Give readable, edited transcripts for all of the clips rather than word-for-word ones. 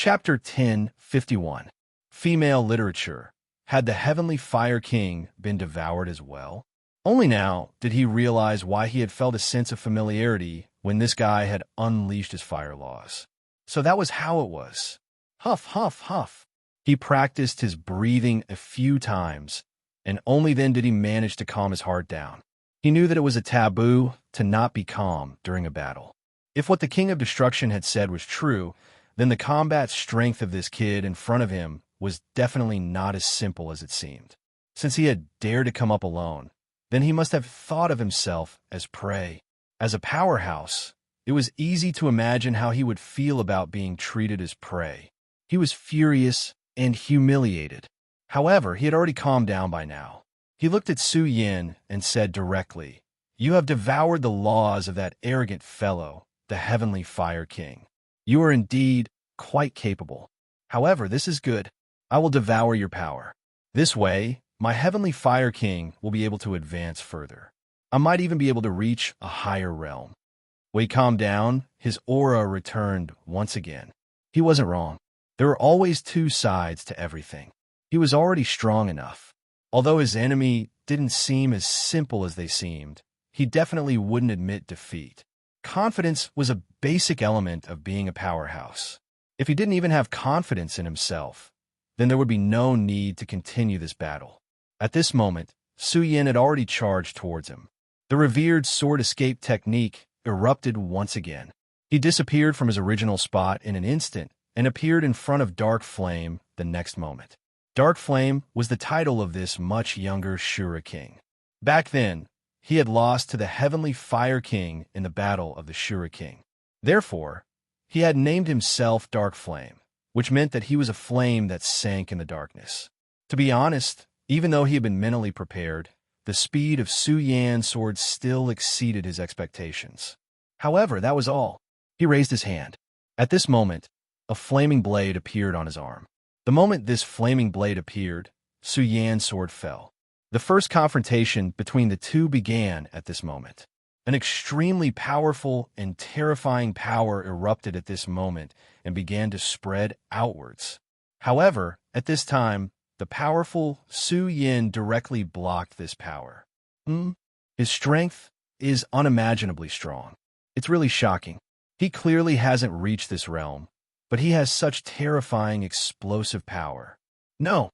Chapter 1051. Female Literature. Had the Heavenly Fire King been devoured as well? Only now did he realize why he had felt a sense of familiarity when this guy had unleashed his fire laws. So that was how it was. Huff, huff, huff. He practiced his breathing a few times, and only then did he manage to calm his heart down. He knew that it was a taboo to not be calm during a battle. If what the King of Destruction had said was true, then the combat strength of this kid in front of him was definitely not as simple as it seemed. Since he had dared to come up alone, then he must have thought of himself as prey. As a powerhouse, it was easy to imagine how he would feel about being treated as prey. He was furious and humiliated. However, he had already calmed down by now. He looked at Su Yin and said directly, "You have devoured the laws of that arrogant fellow, the Heavenly Fire King. You are indeed quite capable. However, this is good. I will devour your power. This way, my Heavenly Fire King will be able to advance further. I might even be able to reach a higher realm." When he calmed down, his aura returned once again. He wasn't wrong. There were always two sides to everything. He was already strong enough. Although his enemy didn't seem as simple as they seemed, he definitely wouldn't admit defeat. Confidence was a basic element of being a powerhouse. If he didn't even have confidence in himself, then there would be no need to continue this battle. At this moment, Su Yin had already charged towards him. The revered sword escape technique erupted once again. He disappeared from his original spot in an instant and appeared in front of Dark Flame the next moment. Dark Flame was the title of this much younger Shura King. Back then, he had lost to the Heavenly Fire King in the Battle of the Shura King. Therefore, he had named himself Dark Flame, which meant that he was a flame that sank in the darkness. To be honest, even though he had been mentally prepared, the speed of Su Yan's sword still exceeded his expectations. However, that was all. He raised his hand. At this moment, a flaming blade appeared on his arm. The moment this flaming blade appeared, Su Yan's sword fell. The first confrontation between the two began at this moment. An extremely powerful and terrifying power erupted at this moment and began to spread outwards. However, at this time, the powerful Su Yin directly blocked this power. His strength is unimaginably strong. It's really shocking. He clearly hasn't reached this realm, but he has such terrifying, explosive power. No!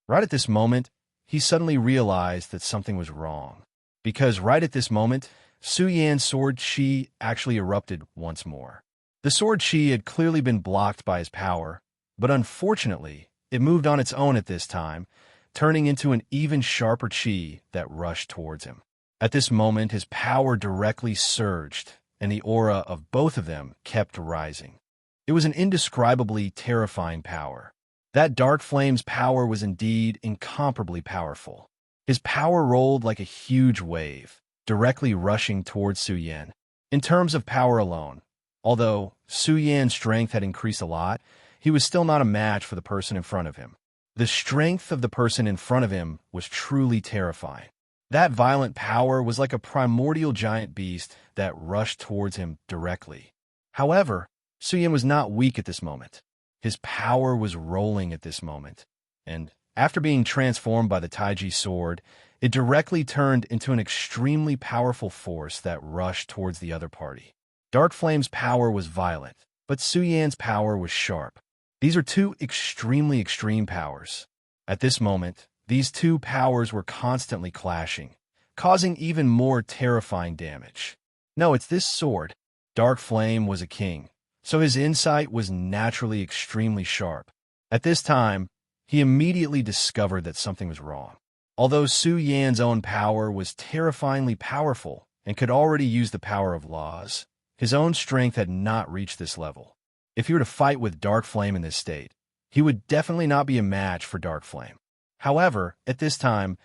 Right at this moment, he suddenly realized that something was wrong. Because right at this moment, Su Yan's sword chi actually erupted once more. The sword chi had clearly been blocked by his power, but unfortunately, it moved on its own at this time, turning into an even sharper chi that rushed towards him. At this moment, his power directly surged, and the aura of both of them kept rising. It was an indescribably terrifying power. That Dark Flame's power was indeed incomparably powerful. His power rolled like a huge wave, directly rushing towards Su Yin. In terms of power alone, although Su Yan's strength had increased a lot, he was still not a match for the person in front of him. The strength of the person in front of him was truly terrifying. That violent power was like a primordial giant beast that rushed towards him directly. However, Su Yin was not weak at this moment. His power was rolling at this moment, and after being transformed by the Taiji sword, it directly turned into an extremely powerful force that rushed towards the other party. Dark Flame's power was violent, but Su Yan's power was sharp. These are two extremely extreme powers. At this moment, these two powers were constantly clashing, causing even more terrifying damage. No, it's this sword. Dark Flame was a king, so his insight was naturally extremely sharp. At this time, he immediately discovered that something was wrong. Although Su Yan's own power was terrifyingly powerful and could already use the power of laws, his own strength had not reached this level. If he were to fight with Dark Flame in this state, he would definitely not be a match for Dark Flame. However, at this time,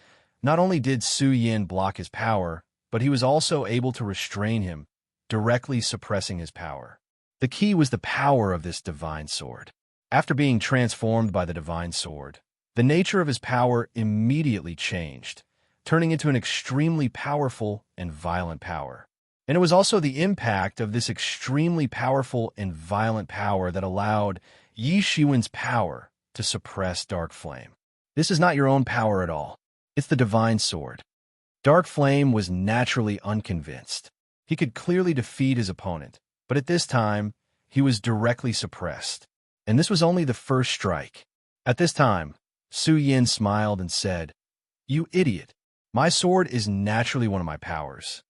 not only did Su Yin block his power, but he was also able to restrain him, directly suppressing his power. The key was the power of this divine sword. After being transformed by the divine sword, the nature of his power immediately changed, turning into an extremely powerful and violent power. And it was also the impact of this extremely powerful and violent power that allowed Yi Shiwen's power to suppress Dark Flame. This is not your own power at all. It's the divine sword. Dark Flame was naturally unconvinced. He could clearly defeat his opponent, but at this time, he was directly suppressed. And this was only the first strike. At this time, Su Yin smiled and said, "You idiot. My sword is naturally one of my powers.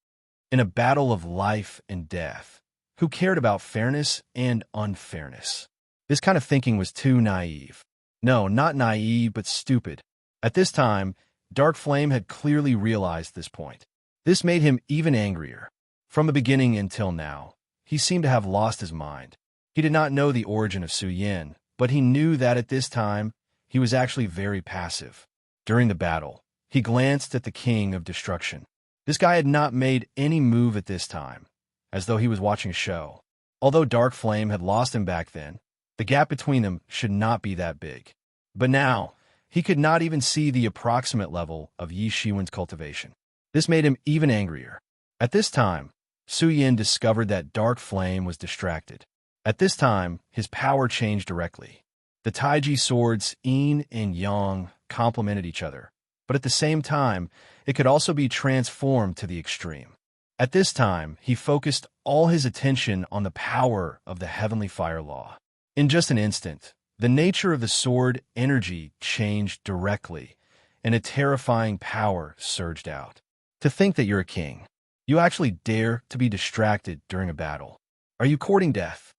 In a battle of life and death, who cared about fairness and unfairness?" This kind of thinking was too naive. No, not naive, but stupid. At this time, Dark Flame had clearly realized this point. This made him even angrier. From the beginning until now, he seemed to have lost his mind. He did not know the origin of Su Yin, but he knew that at this time, he was actually very passive. During the battle, he glanced at the King of Destruction. This guy had not made any move at this time, as though he was watching a show. Although Dark Flame had lost him back then, the gap between them should not be that big. But now, he could not even see the approximate level of Yi Shiwen's cultivation. This made him even angrier. At this time, Su Yin discovered that Dark Flame was distracted. At this time, his power changed directly. The Taiji swords, Yin and Yang, complemented each other, but at the same time, it could also be transformed to the extreme. At this time, he focused all his attention on the power of the heavenly fire law. In just an instant, the nature of the sword energy changed directly, and a terrifying power surged out. To think that you're a king. You actually dare to be distracted during a battle. Are you courting death?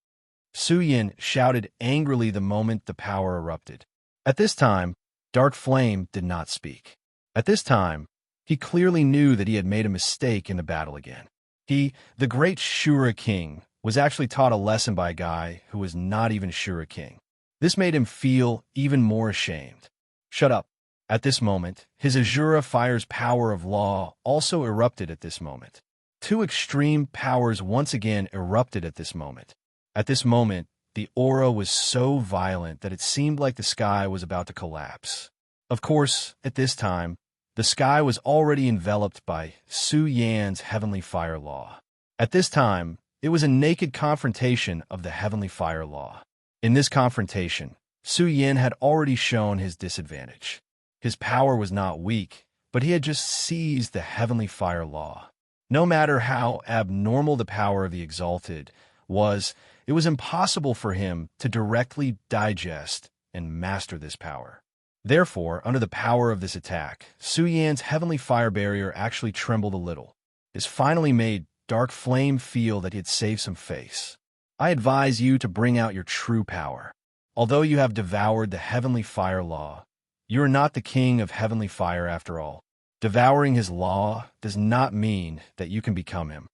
Su Yin shouted angrily the moment the power erupted. At this time, Dark Flame did not speak. At this time, he clearly knew that he had made a mistake in the battle again. He, the great Shura King, was actually taught a lesson by a guy who was not even Shura King. This made him feel even more ashamed. Shut up. At this moment, his Azura Fire's power of law also erupted at this moment. Two extreme powers once again erupted at this moment. At this moment, the aura was so violent that it seemed like the sky was about to collapse. Of course, at this time, the sky was already enveloped by Su Yan's heavenly fire law. At this time, it was a naked confrontation of the heavenly fire law. In this confrontation, Su Yan had already shown his disadvantage. His power was not weak, but he had just seized the heavenly fire law. No matter how abnormal the power of the Exalted was, it was impossible for him to directly digest and master this power. Therefore, under the power of this attack, Su Yan's heavenly fire barrier actually trembled a little. This finally made Dark Flame feel that he had saved some face. I advise you to bring out your true power. Although you have devoured the heavenly fire law, you are not the king of heavenly fire after all. Devouring his law does not mean that you can become him.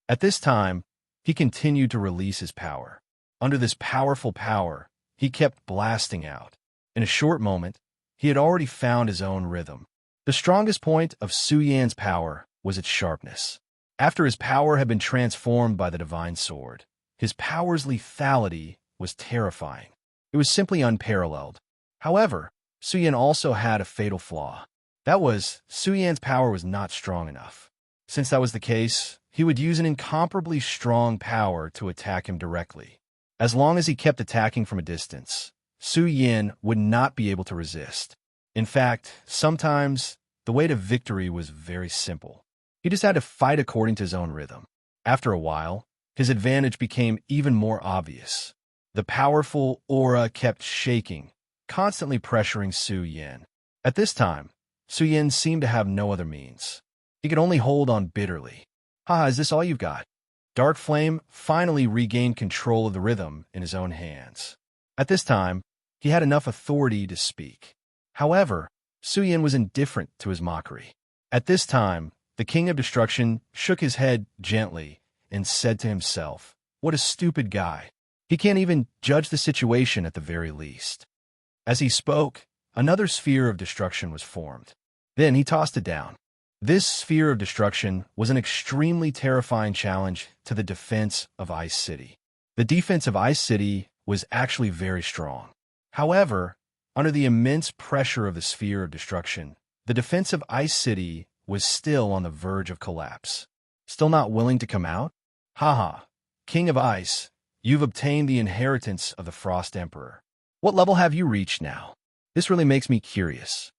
At this time, he continued to release his power. Under this powerful power, he kept blasting out. In a short moment, he had already found his own rhythm. The strongest point of Su Yan's power was its sharpness. After his power had been transformed by the divine sword, his power's lethality was terrifying. It was simply unparalleled. However, Su Yan also had a fatal flaw. That was, Su Yan's power was not strong enough. Since that was the case, he would use an incomparably strong power to attack him directly. As long as he kept attacking from a distance, Su Yan would not be able to resist. In fact, sometimes, the way to victory was very simple. He just had to fight according to his own rhythm. After a while, his advantage became even more obvious. The powerful aura kept shaking, constantly pressuring Su Yan. At this time, Su Yan seemed to have no other means. He could only hold on bitterly. Haha, is this all you've got? Dark Flame finally regained control of the rhythm in his own hands. At this time, he had enough authority to speak. However, Su Yan was indifferent to his mockery. At this time, the King of Destruction shook his head gently and said to himself, "What a stupid guy. He can't even judge the situation at the very least." As he spoke, another sphere of destruction was formed. Then he tossed it down. This sphere of destruction was an extremely terrifying challenge to the defense of Ice City. The defense of Ice City was actually very strong. However, under the immense pressure of the sphere of destruction, the defense of Ice City was still on the verge of collapse. Still not willing to come out? Haha, King of Ice, you've obtained the inheritance of the Frost Emperor. What level have you reached now? This really makes me curious.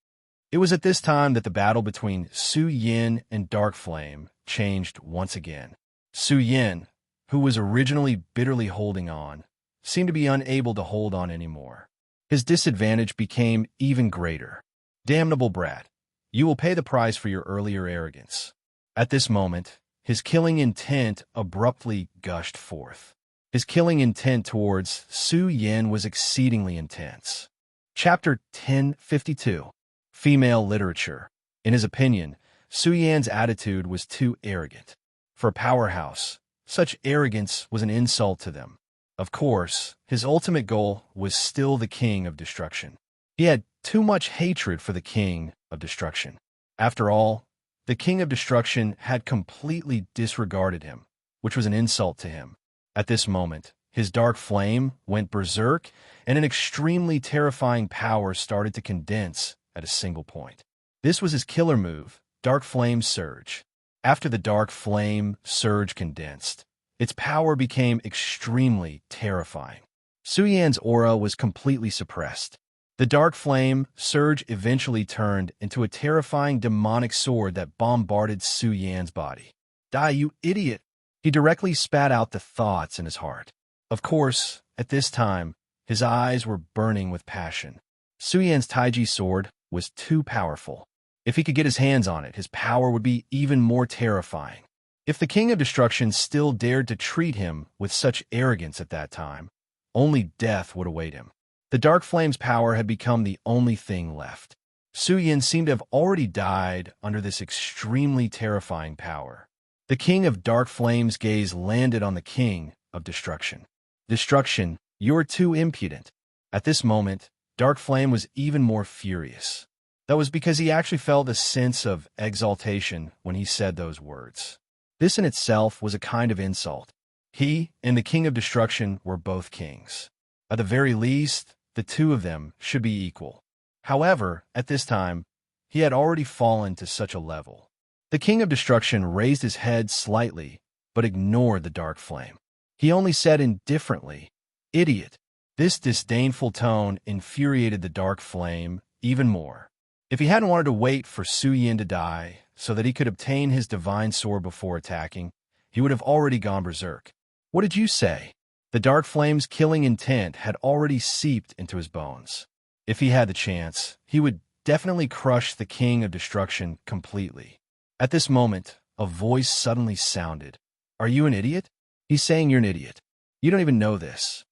It was at this time that the battle between Su Yin and Dark Flame changed once again. Su Yin, who was originally bitterly holding on, seemed to be unable to hold on anymore. His disadvantage became even greater. Damnable brat, you will pay the price for your earlier arrogance. At this moment, his killing intent abruptly gushed forth. His killing intent towards Su Yin was exceedingly intense. Chapter 1052. Female Literature. In his opinion, Su Yan's attitude was too arrogant. For a powerhouse, such arrogance was an insult to them. Of course, his ultimate goal was still the King of Destruction. He had too much hatred for the King of Destruction. After all, the King of Destruction had completely disregarded him, which was an insult to him. At this moment, his dark flame went berserk, and an extremely terrifying power started to condense at a single point. This was his killer move, Dark Flame Surge. After the Dark Flame Surge condensed, its power became extremely terrifying. Su Yan's aura was completely suppressed. The Dark Flame Surge eventually turned into a terrifying demonic sword that bombarded Su Yan's body. Die, you idiot! He directly spat out the thoughts in his heart. Of course, at this time, his eyes were burning with passion. Su Yan's Taiji sword was too powerful. If he could get his hands on it, his power would be even more terrifying. If the King of Destruction still dared to treat him with such arrogance at that time, only death would await him. The Dark Flame's power had become the only thing left. Su Yin seemed to have already died under this extremely terrifying power. The King of Dark Flame's gaze landed on the King of Destruction. Destruction, you're too impudent. At this moment, Dark Flame was even more furious. That was because he actually felt a sense of exaltation when he said those words. This in itself was a kind of insult. He and the King of Destruction were both kings. At the very least, the two of them should be equal. However, at this time, he had already fallen to such a level. The King of Destruction raised his head slightly, but ignored the Dark Flame. He only said indifferently, "Idiot." This disdainful tone infuriated the Dark Flame even more. If he hadn't wanted to wait for Su Yin to die so that he could obtain his divine sword before attacking, he would have already gone berserk. What did you say? The Dark Flame's killing intent had already seeped into his bones. If he had the chance, he would definitely crush the King of Destruction completely. At this moment, a voice suddenly sounded. Are you an idiot? He's saying you're an idiot. You don't even know this.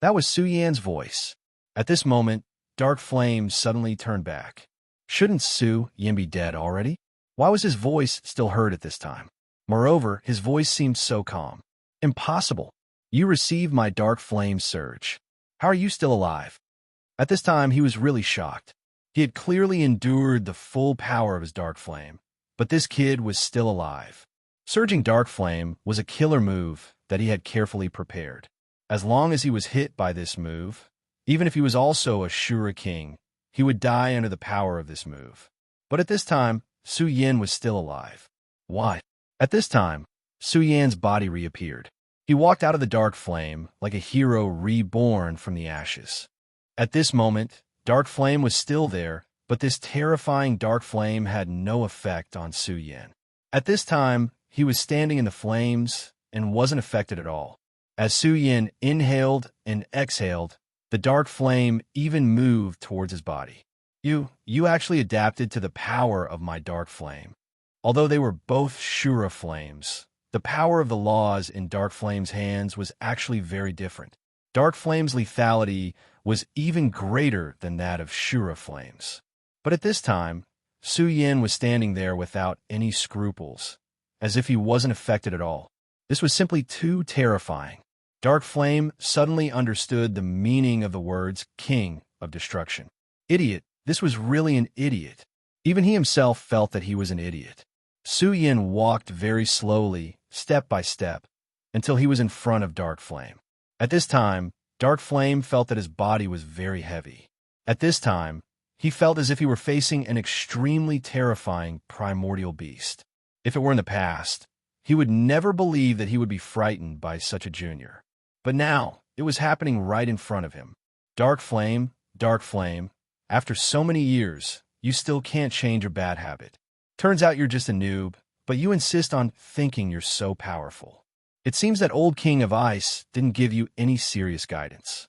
That was Su Yan's voice. At this moment, Dark Flame suddenly turned back. Shouldn't Su Yin be dead already? Why was his voice still heard at this time? Moreover, his voice seemed so calm. Impossible. You received my Dark Flame Surge. How are you still alive? At this time, he was really shocked. He had clearly endured the full power of his Dark Flame, but this kid was still alive. Surging Dark Flame was a killer move that he had carefully prepared. As long as he was hit by this move, even if he was also a Shura king, he would die under the power of this move. But at this time, Su Yin was still alive. What? At this time, Su Yan's body reappeared. He walked out of the Dark Flame like a hero reborn from the ashes. At this moment, Dark Flame was still there, but this terrifying Dark Flame had no effect on Su Yin. At this time, he was standing in the flames and wasn't affected at all. As Su Yin inhaled and exhaled, the Dark Flame even moved towards his body. You actually adapted to the power of my Dark Flame. Although they were both Shura flames, the power of the laws in Dark Flame's hands was actually very different. Dark Flame's lethality was even greater than that of Shura flames. But at this time, Su Yin was standing there without any scruples, as if he wasn't affected at all. This was simply too terrifying. Dark Flame suddenly understood the meaning of the words King of Destruction. Idiot. This was really an idiot. Even he himself felt that he was an idiot. Su Yin walked very slowly, step by step, until he was in front of Dark Flame. At this time, Dark Flame felt that his body was very heavy. At this time, he felt as if he were facing an extremely terrifying primordial beast. If it were in the past, he would never believe that he would be frightened by such a junior. But now, it was happening right in front of him. Dark Flame, after so many years, you still can't change a bad habit. Turns out you're just a noob, but you insist on thinking you're so powerful. It seems that old King of Ice didn't give you any serious guidance.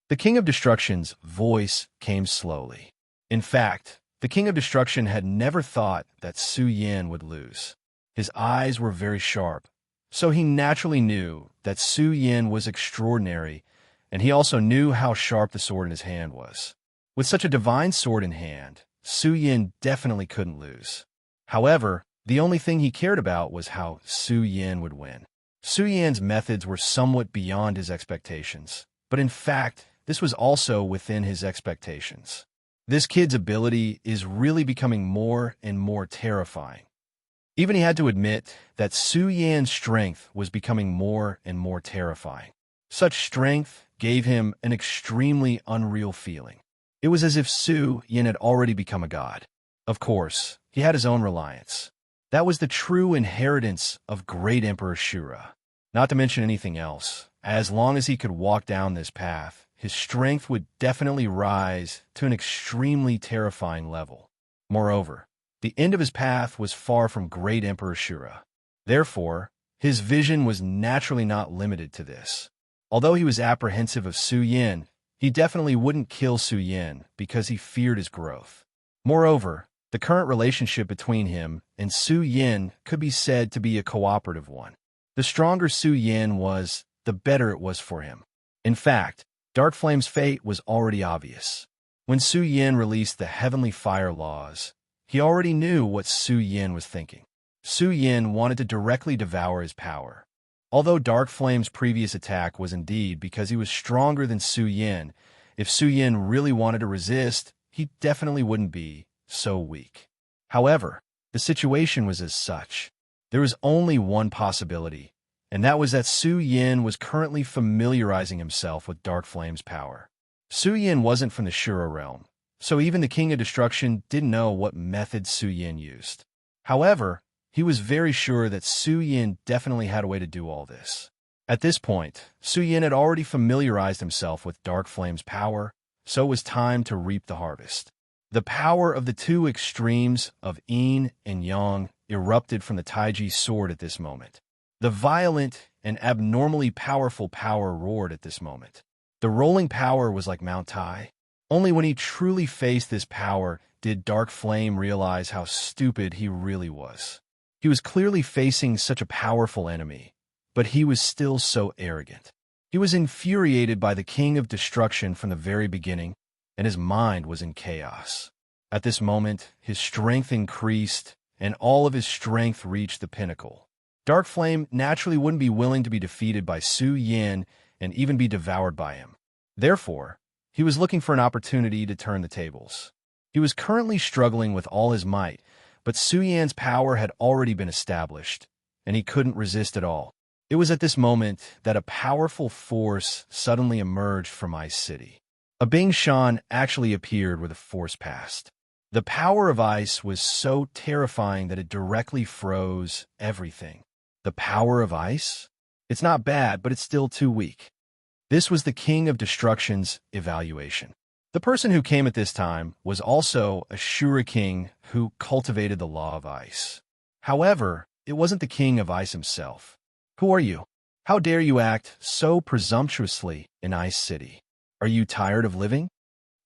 The King of Destruction's voice came slowly. In fact, the King of Destruction had never thought that Su Yin would lose. His eyes were very sharp, so he naturally knew that Su Yin was extraordinary, and he also knew how sharp the sword in his hand was. With such a divine sword in hand, Su Yin definitely couldn't lose. However, the only thing he cared about was how Su Yin would win. Su Yin's methods were somewhat beyond his expectations, but in fact, this was also within his expectations. This kid's ability is really becoming more and more terrifying. Even he had to admit that Su Yin's strength was becoming more and more terrifying. Such strength gave him an extremely unreal feeling. It was as if Su Yin had already become a god. Of course, he had his own reliance. That was the true inheritance of great Emperor Shura. Not to mention anything else, as long as he could walk down this path, his strength would definitely rise to an extremely terrifying level. Moreover, the end of his path was far from great Emperor Shura. Therefore, his vision was naturally not limited to this. Although he was apprehensive of Su Yin, he definitely wouldn't kill Su Yin because he feared his growth. Moreover, the current relationship between him and Su Yin could be said to be a cooperative one. The stronger Su Yin was, the better it was for him. In fact, Dark Flame's fate was already obvious. When Su Yin released the Heavenly Fire Laws, he already knew what Su Yin was thinking. Su Yin wanted to directly devour his power. Although Dark Flame's previous attack was indeed because he was stronger than Su Yin, if Su Yin really wanted to resist, he definitely wouldn't be so weak. However, the situation was as such. There was only one possibility, and that was that Su Yin was currently familiarizing himself with Dark Flame's power. Su Yin wasn't from the Shura realm, so even the King of Destruction didn't know what method Su Yin used. However, he was very sure that Su Yin definitely had a way to do all this. At this point, Su Yin had already familiarized himself with Dark Flame's power, so it was time to reap the harvest. The power of the two extremes of yin and yang erupted from the Taiji's sword at this moment. The violent and abnormally powerful power roared at this moment. The rolling power was like Mount Tai. Only when he truly faced this power did Dark Flame realize how stupid he really was. He was clearly facing such a powerful enemy, but he was still so arrogant. He was infuriated by the King of Destruction from the very beginning, and his mind was in chaos. At this moment, his strength increased, and all of his strength reached the pinnacle. Dark Flame naturally wouldn't be willing to be defeated by Su Yin and even be devoured by him. Therefore, he was looking for an opportunity to turn the tables. He was currently struggling with all his might, but Su Yan's power had already been established, and he couldn't resist at all. It was at this moment that a powerful force suddenly emerged from Ice City. A Bing Shan actually appeared where the force passed. The power of ice was so terrifying that it directly froze everything. The power of ice? It's not bad, but it's still too weak. This was the King of Destruction's evaluation. The person who came at this time was also a Shura king who cultivated the law of ice. However, it wasn't the King of Ice himself. Who are you? How dare you act so presumptuously in Ice City? Are you tired of living?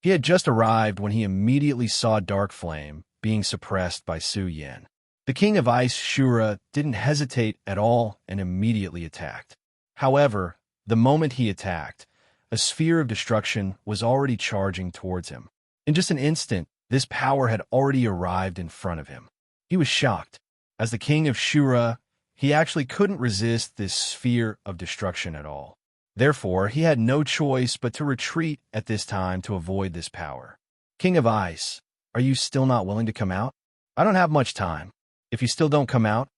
He had just arrived when he immediately saw Dark Flame being suppressed by Su Yin. The King of Ice, Shura, didn't hesitate at all and immediately attacked. However, the moment he attacked, a sphere of destruction was already charging towards him. In just an instant, this power had already arrived in front of him. He was shocked. As the King of Shura, he actually couldn't resist this sphere of destruction at all. Therefore, he had no choice but to retreat at this time to avoid this power. King of Ice, are you still not willing to come out? I don't have much time. If you still don't come out,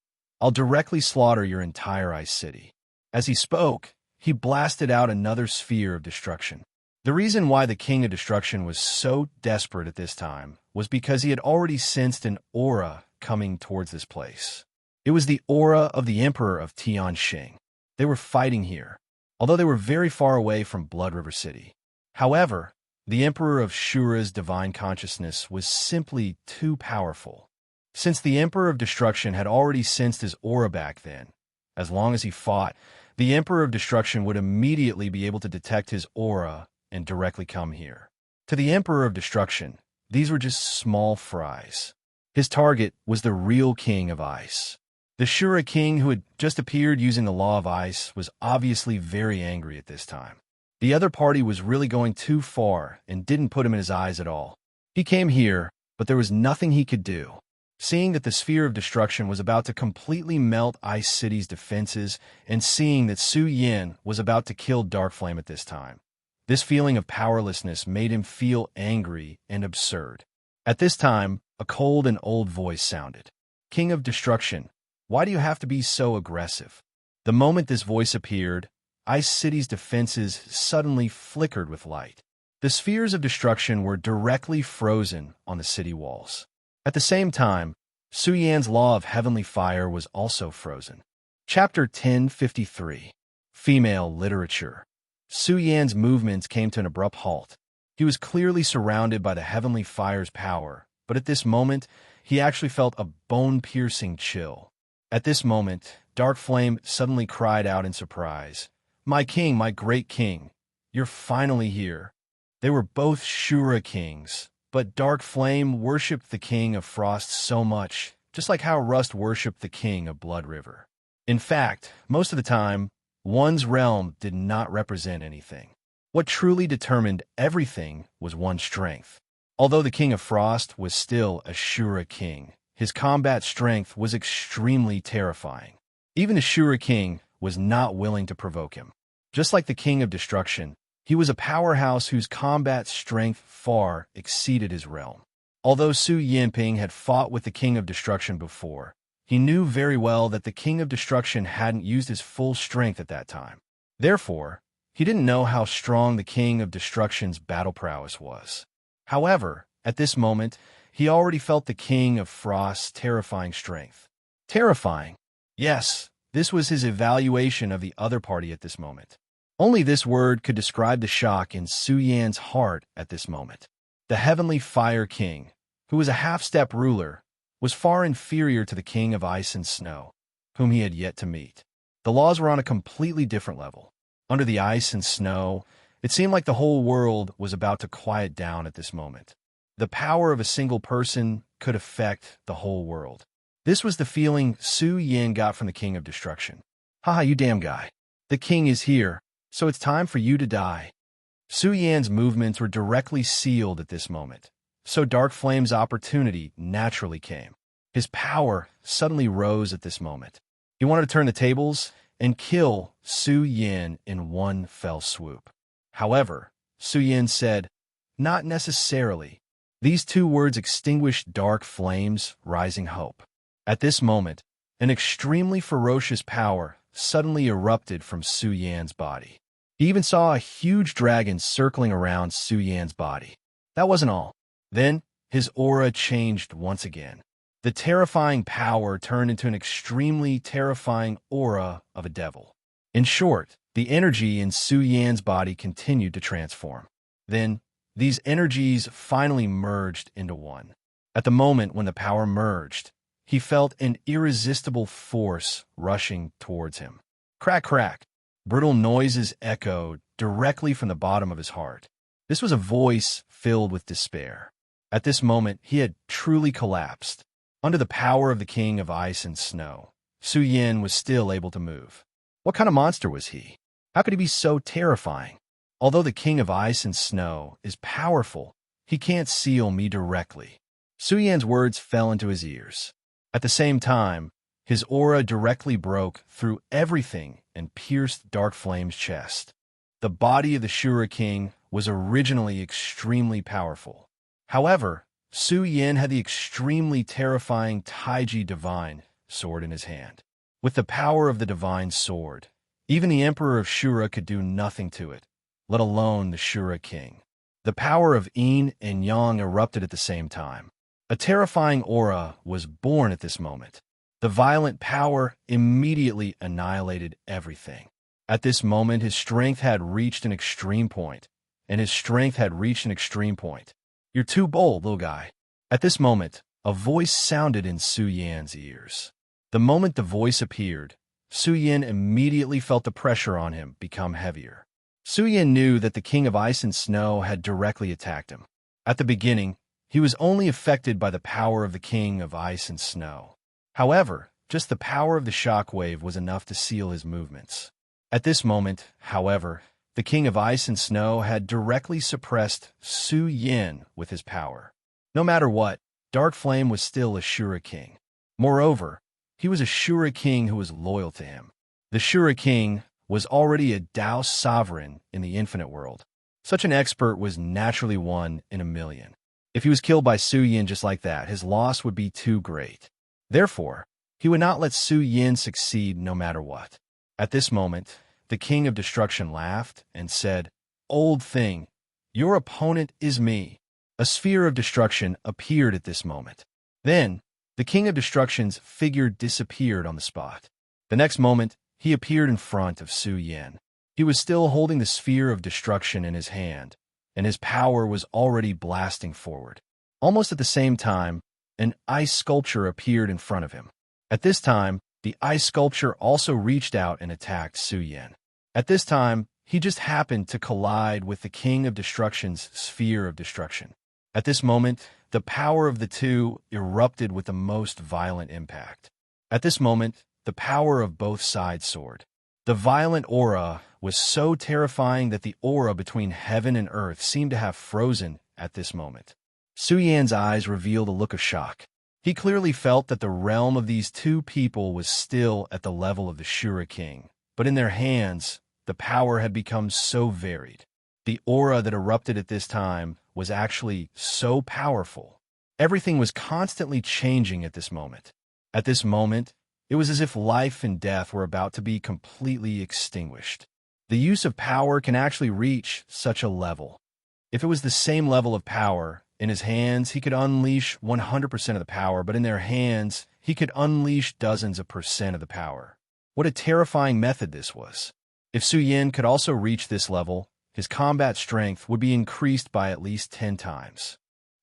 I'll directly slaughter your entire Ice City. As he spoke, he blasted out another sphere of destruction. The reason why the King of Destruction was so desperate at this time was because he had already sensed an aura coming towards this place. It was the aura of the Emperor of Tianxing. They were fighting here, although they were very far away from Blood River City. However, The Emperor of Shura's divine consciousness was simply too powerful. Since the Emperor of Destruction had already sensed his aura back then, as long as he fought, the Emperor of Destruction would immediately be able to detect his aura and directly come here. To the Emperor of Destruction, these were just small fries. His target was the real King of Ice. The Shura king who had just appeared using the Law of Ice was obviously very angry at this time. The other party was really going too far and didn't put him in his eyes at all. He came here, but there was nothing he could do. Seeing that the Sphere of Destruction was about to completely melt Ice City's defenses, and seeing that Su Yin was about to kill Dark Flame at this time, this feeling of powerlessness made him feel angry and absurd. At this time, a cold and old voice sounded. "King of Destruction, why do you have to be so aggressive?" The moment this voice appeared, Ice City's defenses suddenly flickered with light. The spheres of destruction were directly frozen on the city walls. At the same time, Su Yan's Law of Heavenly Fire was also frozen. Chapter 1053. Female Literature. Su Yan's movements came to an abrupt halt. He was clearly surrounded by the Heavenly Fire's power, but at this moment, he actually felt a bone-piercing chill. At this moment, Dark Flame suddenly cried out in surprise, "My king, my great king, you're finally here." They were both Shura kings, but Dark Flame worshipped the king of Frost so much, just like how Rust worshipped the king of Blood River. In fact, most of the time, one's realm did not represent anything. What truly determined everything was one's strength. Although the king of Frost was still a Shura king, his combat strength was extremely terrifying. Even the Shura king was not willing to provoke him. Just like the king of Destruction, he was a powerhouse whose combat strength far exceeded his realm. Although Su Yinping had fought with the king of Destruction before, he knew very well that the king of Destruction hadn't used his full strength at that time. Therefore, he didn't know how strong the king of Destruction's battle prowess was. However, at this moment, he already felt the king of Frost's terrifying strength. Terrifying? Yes, this was his evaluation of the other party at this moment. Only this word could describe the shock in Su Yan's heart at this moment. The Heavenly Fire King, who was a half-step ruler, was far inferior to the King of Ice and Snow, whom he had yet to meet. The laws were on a completely different level. Under the ice and snow, it seemed like the whole world was about to quiet down at this moment. The power of a single person could affect the whole world. This was the feeling Su Yin got from the King of Destruction. "Haha, you damn guy. The king is here, so it's time for you to die." Su Yan's movements were directly sealed at this moment, so Dark Flame's opportunity naturally came. His power suddenly rose at this moment. He wanted to turn the tables and kill Su Yin in one fell swoop. However, Su Yin said, "Not necessarily." These two words extinguished Dark Flame's rising hope. At this moment, an extremely ferocious power suddenly erupted from Su Yan's body. He even saw a huge dragon circling around Su Yan's body. That wasn't all. Then, his aura changed once again. The terrifying power turned into an extremely terrifying aura of a devil. In short, the energy in Su Yan's body continued to transform. Then, these energies finally merged into one. At the moment when the power merged, he felt an irresistible force rushing towards him. Crack, crack. Brutal noises echoed directly from the bottom of his heart. This was a voice filled with despair. At this moment, he had truly collapsed. Under the power of the King of Ice and Snow, Su Yin was still able to move. What kind of monster was he? How could he be so terrifying? Although the King of Ice and Snow is powerful, he can't seal me directly. Su Yan's words fell into his ears. At the same time, his aura directly broke through everything and pierced Dark Flame's chest. The body of the Shura King was originally extremely powerful. However, Su Yin had the extremely terrifying Taiji Divine sword in his hand. With the power of the Divine Sword, even the Emperor of Shura could do nothing to it, let alone the Shura King. The power of Yin and Yang erupted at the same time. A terrifying aura was born at this moment. The violent power immediately annihilated everything. At this moment, his strength had reached an extreme point, and his strength had reached an extreme point. "You're too bold, little guy." At this moment, a voice sounded in Su Yan's ears. The moment the voice appeared, Su Yan immediately felt the pressure on him become heavier. Su Yan knew that the King of Ice and Snow had directly attacked him. At the beginning, he was only affected by the power of the King of Ice and Snow. However, just the power of the shockwave was enough to seal his movements. At this moment, however, the King of Ice and Snow had directly suppressed Su Yan with his power. No matter what, Dark Flame was still a Shura King. Moreover, he was a Shura King who was loyal to him. The Shura King was already a Dao sovereign in the infinite world. Such an expert was naturally one in a million. If he was killed by Su Yan just like that, his loss would be too great. Therefore, he would not let Su Yan succeed no matter what. At this moment, the King of Destruction laughed and said, "Old thing, your opponent is me." A sphere of destruction appeared at this moment. Then, the King of Destruction's figure disappeared on the spot. The next moment, he appeared in front of Su Yan. He was still holding the sphere of destruction in his hand, and his power was already blasting forward. Almost at the same time, an ice sculpture appeared in front of him. At this time, the ice sculpture also reached out and attacked Su Yan. At this time, he just happened to collide with the King of Destruction's sphere of destruction. At this moment, the power of the two erupted with the most violent impact. At this moment, the power of both sides soared. The violent aura was so terrifying that the aura between heaven and earth seemed to have frozen at this moment. Su Yan's eyes revealed a look of shock. He clearly felt that the realm of these two people was still at the level of the Shura King, but in their hands, the power had become so varied. The aura that erupted at this time was actually so powerful. Everything was constantly changing at this moment. At this moment, it was as if life and death were about to be completely extinguished. The use of power can actually reach such a level. If it was the same level of power, in his hands he could unleash 100% of the power, but in their hands he could unleash dozens of percent of the power. What a terrifying method this was. If Su Yan could also reach this level, his combat strength would be increased by at least 10 times.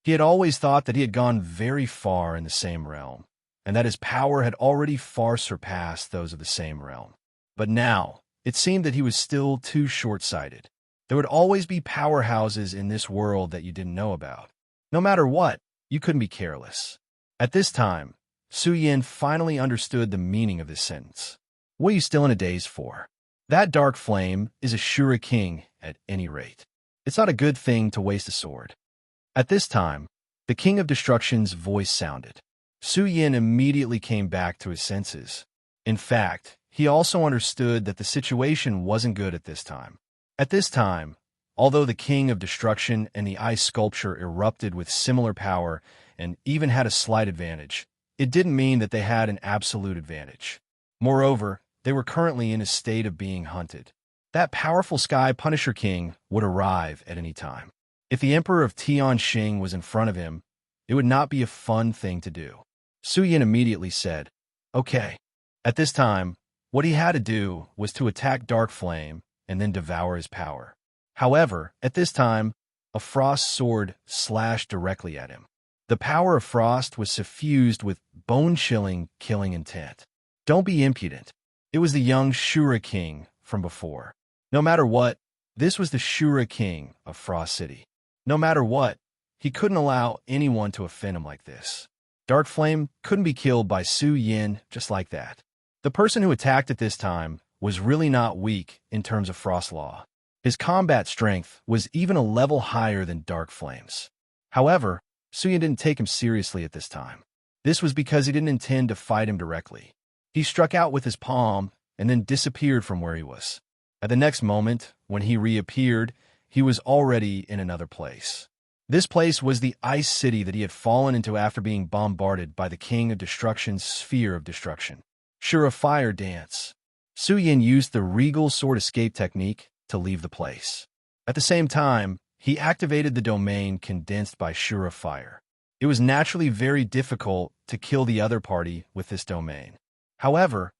He had always thought that he had gone very far in the same realm, and that his power had already far surpassed those of the same realm. But now, it seemed that he was still too short-sighted. There would always be powerhouses in this world that you didn't know about. No matter what, you couldn't be careless. At this time, Su Yan finally understood the meaning of this sentence. What are you still in a daze for? That dark flame is a Shura King at any rate. It's not a good thing to waste a sword. At this time, the King of Destruction's voice sounded. Su Yan immediately came back to his senses. In fact, he also understood that the situation wasn't good at this time. At this time, although the King of Destruction and the ice sculpture erupted with similar power and even had a slight advantage, it didn't mean that they had an absolute advantage. Moreover, they were currently in a state of being hunted. That powerful Sky Punisher King would arrive at any time. If the Emperor of Tianxing was in front of him, it would not be a fun thing to do. Su Yan immediately said, "Okay." At this time, what he had to do was to attack Dark Flame and then devour his power. However, at this time, a frost sword slashed directly at him. The power of frost was suffused with bone-chilling, killing intent. Don't be impudent. It was the young Shura King from before. No matter what, this was the Shura King of Frost City. No matter what, he couldn't allow anyone to offend him like this. Dark Flame couldn't be killed by Su Yan just like that. The person who attacked at this time was really not weak in terms of Frost Law. His combat strength was even a level higher than Dark Flame's. However, Su Yan didn't take him seriously at this time. This was because he didn't intend to fight him directly. He struck out with his palm and then disappeared from where he was. At the next moment, when he reappeared, he was already in another place. This place was the ice city that he had fallen into after being bombarded by the King of Destruction's sphere of destruction. Shura Fire Dance. Su Yan used the regal sword escape technique to leave the place. At the same time, he activated the domain condensed by Shura Fire. It was naturally very difficult to kill the other party with this domain. However,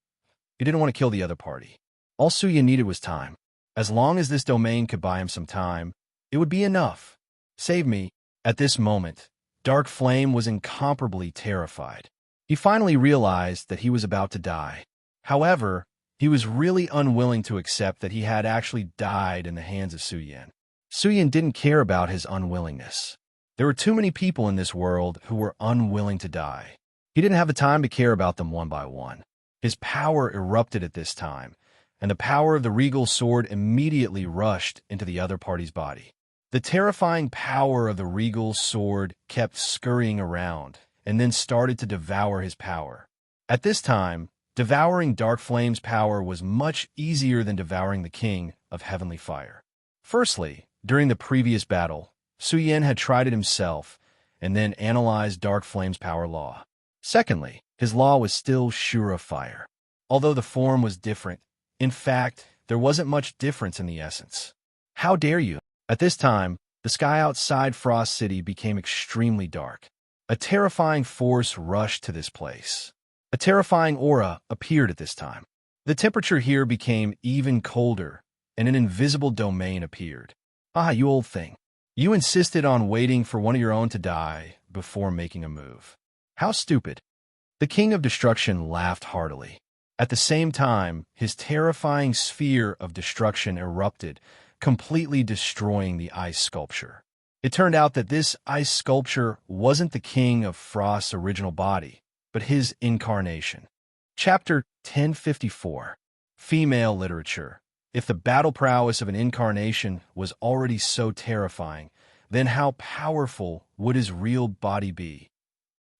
he didn't want to kill the other party. All Su Yan needed was time. As long as this domain could buy him some time, It would be enough. Save me. At this moment, Dark Flame was incomparably terrified. He finally realized that he was about to die. However, he was really unwilling to accept that he had actually died in the hands of Suyin. Suyin didn't care about his unwillingness. There were too many people in this world who were unwilling to die. He didn't have the time to care about them one by one. His power erupted at this time, and the power of the regal sword immediately rushed into the other party's body. The terrifying power of the regal sword kept scurrying around, and then started to devour his power. At this time, devouring Dark Flame's power was much easier than devouring the King of Heavenly Fire. Firstly, during the previous battle, Suyin had tried it himself, and then analyzed Dark Flame's power law. Secondly, his law was still sure of fire. Although the form was different, in fact, there wasn't much difference in the essence. How dare you? At this time, the sky outside Frost City became extremely dark. A terrifying force rushed to this place. A terrifying aura appeared at this time. The temperature here became even colder, and an invisible domain appeared. Ah, you old thing. You insisted on waiting for one of your own to die before making a move. How stupid. The King of Destruction laughed heartily. At the same time, his terrifying sphere of destruction erupted, completely destroying the ice sculpture. It turned out that this ice sculpture wasn't the King of Frost's original body, but his incarnation. Chapter 1054. Female Literature. If the battle prowess of an incarnation was already so terrifying, then how powerful would his real body be?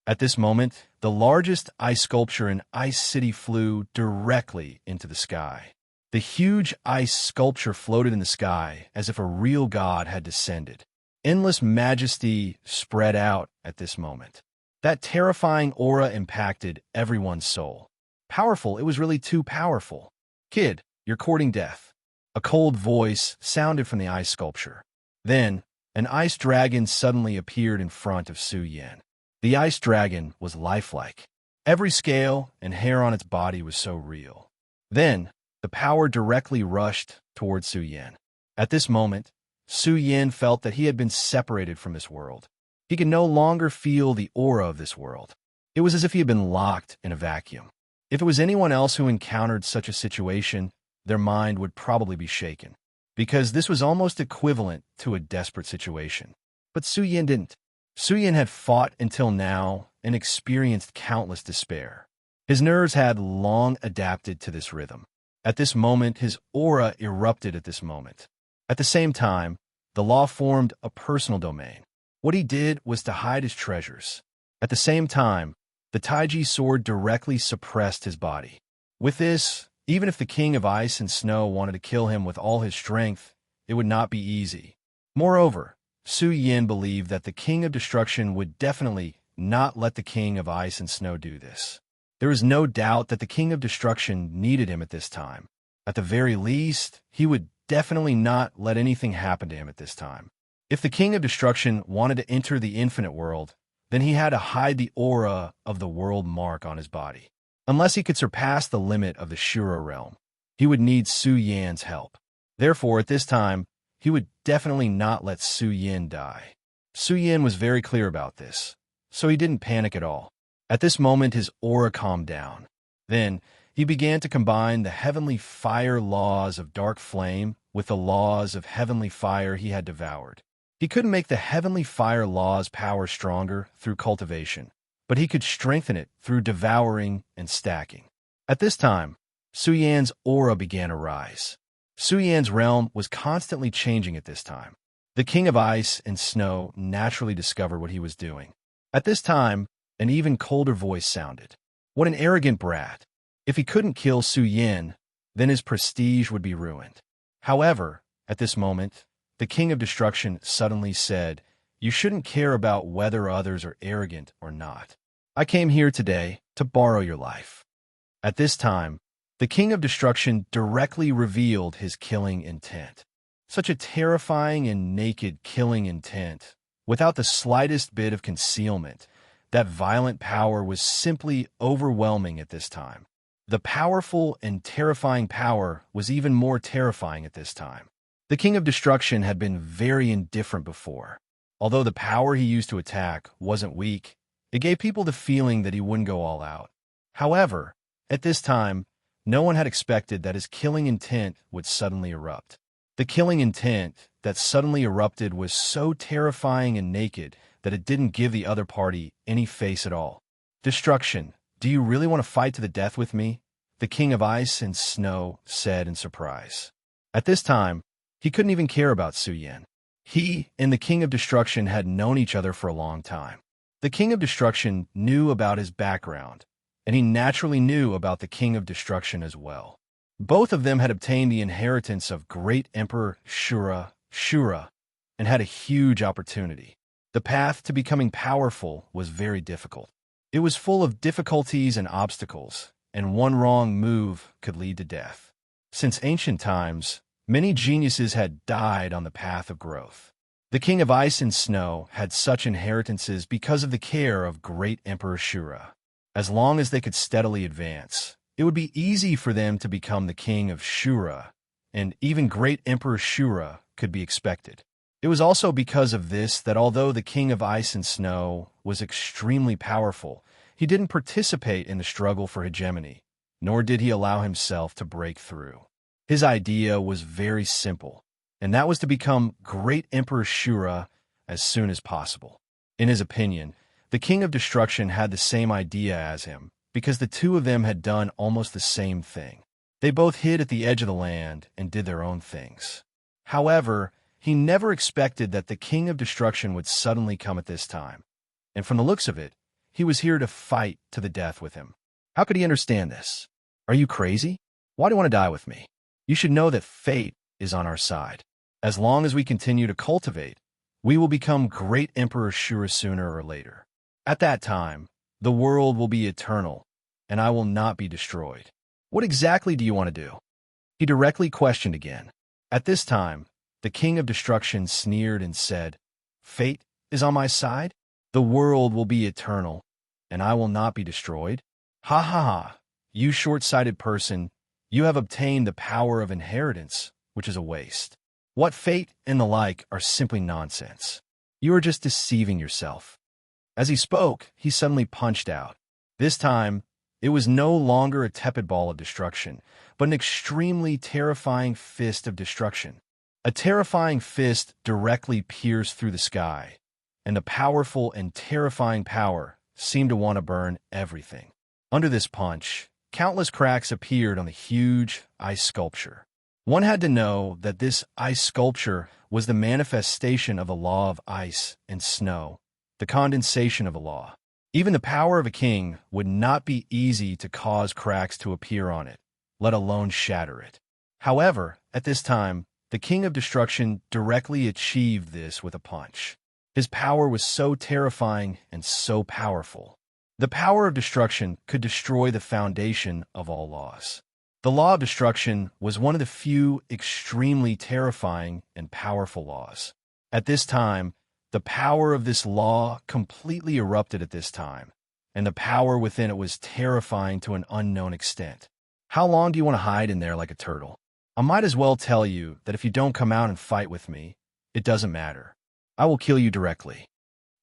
At this moment, the largest ice sculpture in Ice City flew directly into the sky. The huge ice sculpture floated in the sky as if a real god had descended. Endless majesty spread out at this moment. That terrifying aura impacted everyone's soul. Powerful, it was really too powerful. Kid, you're courting death. A cold voice sounded from the ice sculpture. Then, an ice dragon suddenly appeared in front of Suyin. The ice dragon was lifelike. Every scale and hair on its body was so real. Then, the power directly rushed towards Suyin. At this moment, Suyin felt that he had been separated from this world. He could no longer feel the aura of this world. It was as if he had been locked in a vacuum. If it was anyone else who encountered such a situation, their mind would probably be shaken, because this was almost equivalent to a desperate situation. But Suyin didn't. Suyin had fought until now and experienced countless despair. His nerves had long adapted to this rhythm. At this moment, his aura erupted at this moment. At the same time, the law formed a personal domain. What he did was to hide his treasures. At the same time, the Taiji sword directly suppressed his body. With this, even if the King of Ice and Snow wanted to kill him with all his strength, it would not be easy. Moreover, Suyin believed that the King of Destruction would definitely not let the King of Ice and Snow do this. There is no doubt that the King of Destruction needed him at this time. At the very least, he would definitely not let anything happen to him at this time. If the King of Destruction wanted to enter the infinite world, then he had to hide the aura of the world mark on his body. Unless he could surpass the limit of the Shura realm, he would need Suyin's help. Therefore, at this time, he would definitely not let Suyin die. Suyin was very clear about this, so he didn't panic at all. At this moment, his aura calmed down. Then, he began to combine the heavenly fire laws of Dark Flame with the laws of heavenly fire he had devoured. He couldn't make the heavenly fire law's power stronger through cultivation, but he could strengthen it through devouring and stacking. At this time, Suyin's aura began to rise. Suyin's realm was constantly changing at this time. The King of Ice and Snow naturally discovered what he was doing. At this time, an even colder voice sounded. What an arrogant brat. If he couldn't kill Suyin, then his prestige would be ruined. However, at this moment, the King of Destruction suddenly said, "You shouldn't care about whether others are arrogant or not. I came here today to borrow your life." At this time, the King of Destruction directly revealed his killing intent. Such a terrifying and naked killing intent, without the slightest bit of concealment. That violent power was simply overwhelming at this time. The powerful and terrifying power was even more terrifying at this time. The King of Destruction had been very indifferent before. Although the power he used to attack wasn't weak, it gave people the feeling that he wouldn't go all out. However, at this time, no one had expected that his killing intent would suddenly erupt. The killing intent that suddenly erupted was so terrifying and naked that it didn't give the other party any face at all. "Destruction, do you really want to fight to the death with me?" the King of Ice and Snow said in surprise. At this time, he couldn't even care about Su Yan. He and the King of Destruction had known each other for a long time. The King of Destruction knew about his background, and he naturally knew about the King of Destruction as well. Both of them had obtained the inheritance of great Emperor Shura, and had a huge opportunity. The path to becoming powerful was very difficult. It was full of difficulties and obstacles, and one wrong move could lead to death. Since ancient times, many geniuses had died on the path of growth. The King of Ice and Snow had such inheritances because of the care of great Emperor Shura. As long as they could steadily advance, it would be easy for them to become the King of Shura, and even great Emperor Shura could be expected. It was also because of this that although the King of Ice and Snow was extremely powerful, he didn't participate in the struggle for hegemony, nor did he allow himself to break through. His idea was very simple, and that was to become great Emperor Shura as soon as possible. In his opinion, the King of Destruction had the same idea as him, because the two of them had done almost the same thing. They both hid at the edge of the land and did their own things. However, he never expected that the King of Destruction would suddenly come at this time, and from the looks of it, he was here to fight to the death with him. How could he understand this? Are you crazy? Why do you want to die with me? You should know that fate is on our side. As long as we continue to cultivate, we will become great Emperor Shura sooner or later. At that time, the world will be eternal, and I will not be destroyed. What exactly do you want to do? He directly questioned again. At this time, the King of Destruction sneered and said, "Fate is on my side? The world will be eternal, and I will not be destroyed? Ha ha ha, you short-sighted person, you have obtained the power of inheritance, which is a waste. What fate and the like are simply nonsense. You are just deceiving yourself." As he spoke, he suddenly punched out. This time, it was no longer a tepid ball of destruction, but an extremely terrifying fist of destruction. A terrifying fist directly pierced through the sky, and the powerful and terrifying power seemed to want to burn everything. Under this punch, countless cracks appeared on the huge ice sculpture. One had to know that this ice sculpture was the manifestation of the law of ice and snow, the condensation of a law. Even the power of a king would not be easy to cause cracks to appear on it, let alone shatter it. However, at this time, the King of Destruction directly achieved this with a punch. His power was so terrifying and so powerful. The power of destruction could destroy the foundation of all laws. The law of destruction was one of the few extremely terrifying and powerful laws. At this time, the power of this law completely erupted at this time, and the power within it was terrifying to an unknown extent. How long do you want to hide in there like a turtle? I might as well tell you that if you don't come out and fight with me, it doesn't matter. I will kill you directly.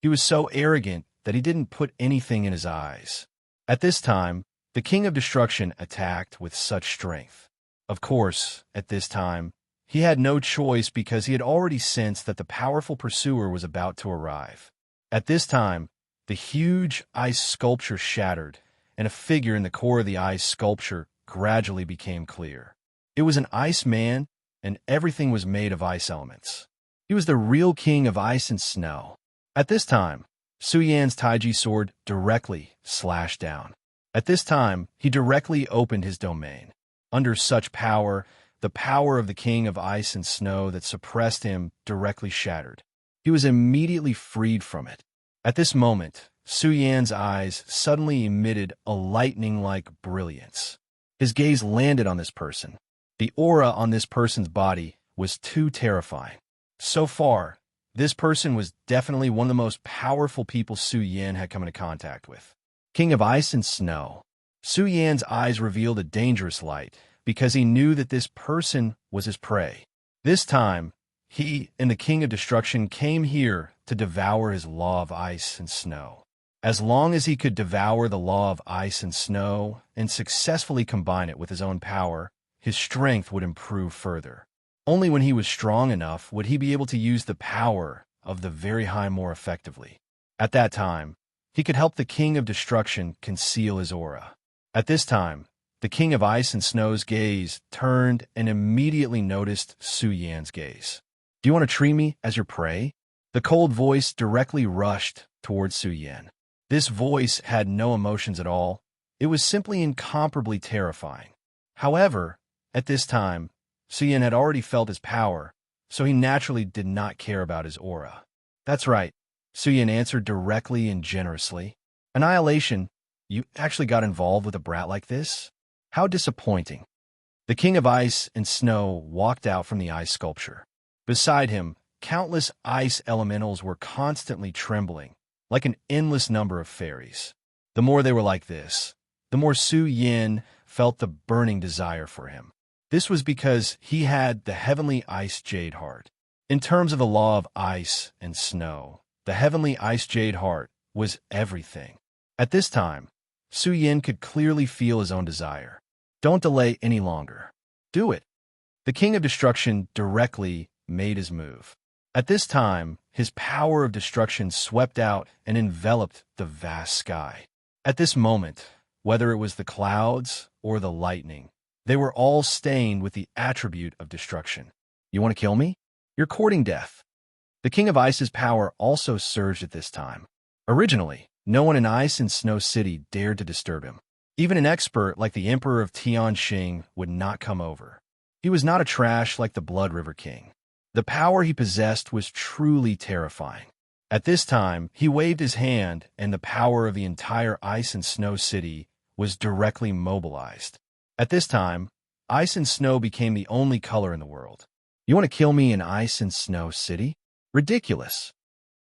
He was so arrogant that he didn't put anything in his eyes. At this time, the King of Destruction attacked with such strength. Of course, at this time, he had no choice because he had already sensed that the powerful pursuer was about to arrive. At this time, the huge ice sculpture shattered, and a figure in the core of the ice sculpture gradually became clear. It was an ice man, and everything was made of ice elements. He was the real king of ice and snow. At this time, Su Yan's Taiji sword directly slashed down. At this time, he directly opened his domain. Under such power, the power of the king of ice and snow that suppressed him directly shattered. He was immediately freed from it. At this moment, Su Yan's eyes suddenly emitted a lightning-like brilliance. His gaze landed on this person. The aura on this person's body was too terrifying. So far, this person was definitely one of the most powerful people Su Yan had come into contact with. King of Ice and Snow. Su Yan's eyes revealed a dangerous light because he knew that this person was his prey. This time, he and the King of Destruction came here to devour his law of ice and snow. As long as he could devour the law of ice and snow and successfully combine it with his own power, his strength would improve further. Only when he was strong enough would he be able to use the power of the very high more effectively. At that time, he could help the King of Destruction conceal his aura. At this time, the King of Ice and Snow's gaze turned and immediately noticed Su Yan's gaze. "Do you want to treat me as your prey?" The cold voice directly rushed towards Su Yan. This voice had no emotions at all. It was simply incomparably terrifying. However, at this time, Su Yan had already felt his power, so he naturally did not care about his aura. "That's right," Su Yan answered directly and generously. "Annihilation, you actually got involved with a brat like this? How disappointing." The King of Ice and Snow walked out from the ice sculpture. Beside him, countless ice elementals were constantly trembling, like an endless number of fairies. The more they were like this, the more Su Yan felt the burning desire for him. This was because he had the heavenly ice jade heart. In terms of the law of ice and snow, the heavenly ice jade heart was everything. At this time, Su Yan could clearly feel his own desire. Don't delay any longer. Do it. The King of Destruction directly made his move. At this time, his power of destruction swept out and enveloped the vast sky. At this moment, whether it was the clouds or the lightning, they were all stained with the attribute of destruction. "You want to kill me? You're courting death." The King of Ice's power also surged at this time. Originally, no one in Ice and Snow City dared to disturb him. Even an expert like the Emperor of Tianxing would not come over. He was not a trash like the Blood River King. The power he possessed was truly terrifying. At this time, he waved his hand, and the power of the entire Ice and Snow City was directly mobilized. At this time, ice and snow became the only color in the world. "You want to kill me in Ice and Snow City? Ridiculous."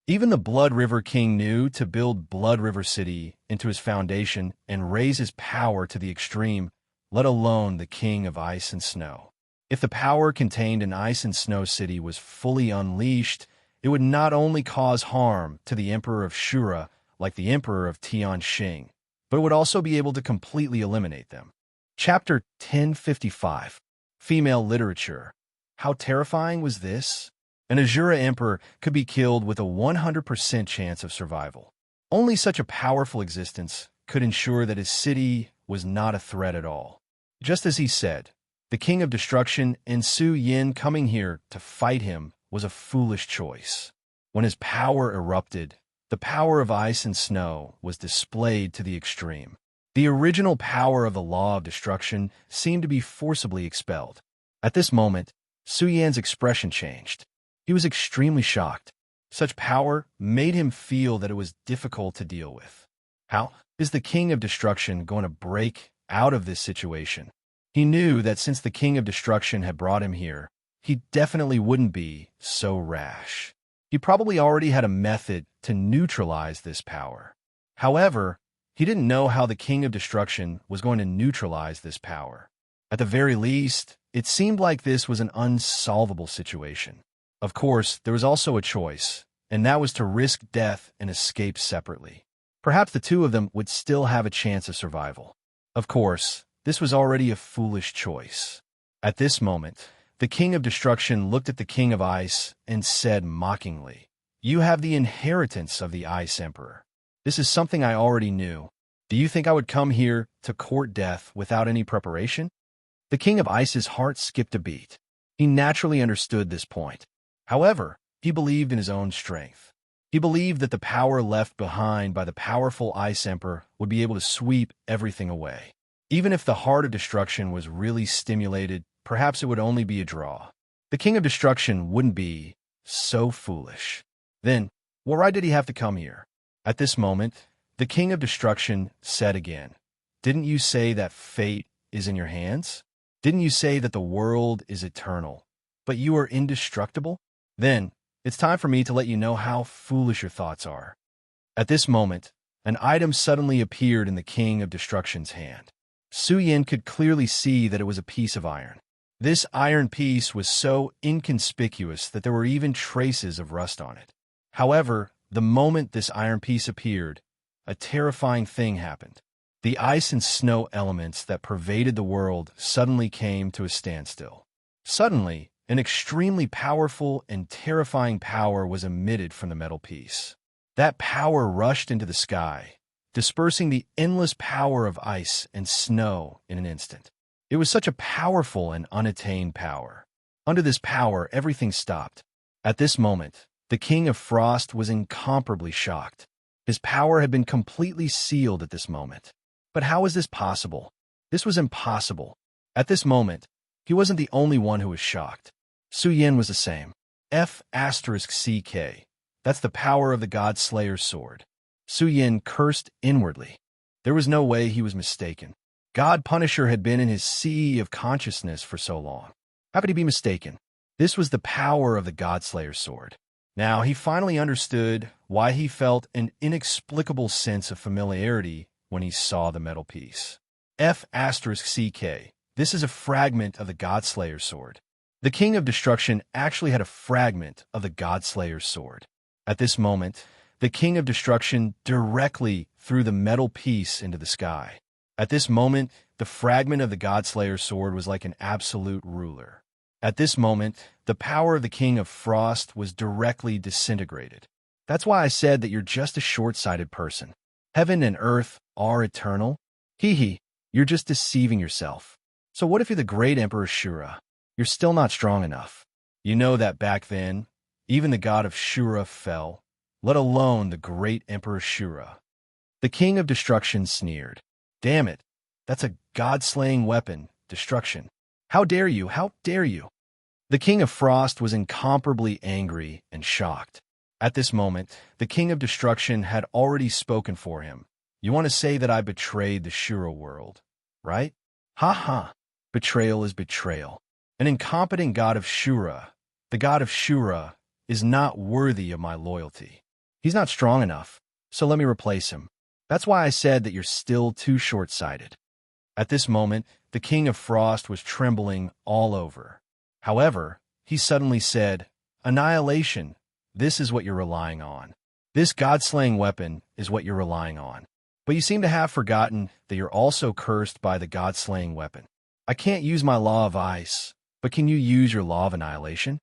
Even the Blood River King knew to build Blood River City into his foundation and raise his power to the extreme, let alone the King of Ice and Snow. If the power contained in Ice and Snow City was fully unleashed, it would not only cause harm to the Emperor of Shura, like the Emperor of Tianxing, but it would also be able to completely eliminate them. Chapter 1055, Female Literature. How terrifying was this? An Azura Emperor could be killed with a 100% chance of survival. Only such a powerful existence could ensure that his city was not a threat at all. Just as he said, the King of Destruction and Su Yan coming here to fight him was a foolish choice. When his power erupted, the power of ice and snow was displayed to the extreme. The original power of the law of destruction seemed to be forcibly expelled. At this moment, Su Yan's expression changed. He was extremely shocked. Such power made him feel that it was difficult to deal with. How is the King of Destruction going to break out of this situation? He knew that since the King of Destruction had brought him here, he definitely wouldn't be so rash. He probably already had a method to neutralize this power. However, he didn't know how the King of Destruction was going to neutralize this power. At the very least, it seemed like this was an unsolvable situation. Of course, there was also a choice, and that was to risk death and escape separately. Perhaps the two of them would still have a chance of survival. Of course, this was already a foolish choice. At this moment, the King of Destruction looked at the King of Ice and said mockingly, "You have the inheritance of the Ice Emperor. This is something I already knew. Do you think I would come here to court death without any preparation?" The King of Ice's heart skipped a beat. He naturally understood this point. However, he believed in his own strength. He believed that the power left behind by the powerful Ice Emperor would be able to sweep everything away. Even if the Heart of Destruction was really stimulated, perhaps it would only be a draw. The King of Destruction wouldn't be so foolish. Then, why did he have to come here? At this moment, the King of Destruction said again, "Didn't you say that fate is in your hands? Didn't you say that the world is eternal, but you are indestructible? Then, it's time for me to let you know how foolish your thoughts are." At this moment, an item suddenly appeared in the King of Destruction's hand. Su Yan could clearly see that it was a piece of iron. This iron piece was so inconspicuous that there were even traces of rust on it. However, the moment this iron piece appeared, a terrifying thing happened. The ice and snow elements that pervaded the world suddenly came to a standstill. Suddenly, an extremely powerful and terrifying power was emitted from the metal piece. That power rushed into the sky, dispersing the endless power of ice and snow in an instant. It was such a powerful and unattained power. Under this power, everything stopped. At this moment, the King of Frost was incomparably shocked. His power had been completely sealed at this moment. But how was this possible? This was impossible. At this moment, he wasn't the only one who was shocked. Su Yin was the same. F***CK. That's the power of the God Slayer's sword. Su Yin cursed inwardly. There was no way he was mistaken. God Punisher had been in his sea of consciousness for so long. How could he be mistaken? This was the power of the God Slayer's sword. Now he finally understood why he felt an inexplicable sense of familiarity when he saw the metal piece. F***CK. This is a fragment of the God Slayer's sword. The King of Destruction actually had a fragment of the God Slayer's sword. At this moment, the King of Destruction directly threw the metal piece into the sky. At this moment, the fragment of the God Slayer's sword was like an absolute ruler. At this moment, the power of the King of Frost was directly disintegrated. That's why I said that you're just a short-sighted person. Heaven and earth are eternal. Hee, you're just deceiving yourself. So what if you're the great Emperor Shura? You're still not strong enough. You know that back then, even the god of Shura fell, let alone the great Emperor Shura. The King of Destruction sneered. Damn it, that's a god-slaying weapon, destruction. How dare you, how dare you? The King of Frost was incomparably angry and shocked. At this moment, the King of Destruction had already spoken for him. You want to say that I betrayed the Shura world, right? Ha ha. Betrayal is betrayal. An incompetent god of Shura, the god of Shura, is not worthy of my loyalty. He's not strong enough, so let me replace him. That's why I said that you're still too short-sighted. At this moment, the King of Frost was trembling all over. However, he suddenly said, Annihilation, this is what you're relying on. This god-slaying weapon is what you're relying on. But you seem to have forgotten that you're also cursed by the god-slaying weapon. I can't use my law of ice, but can you use your law of annihilation?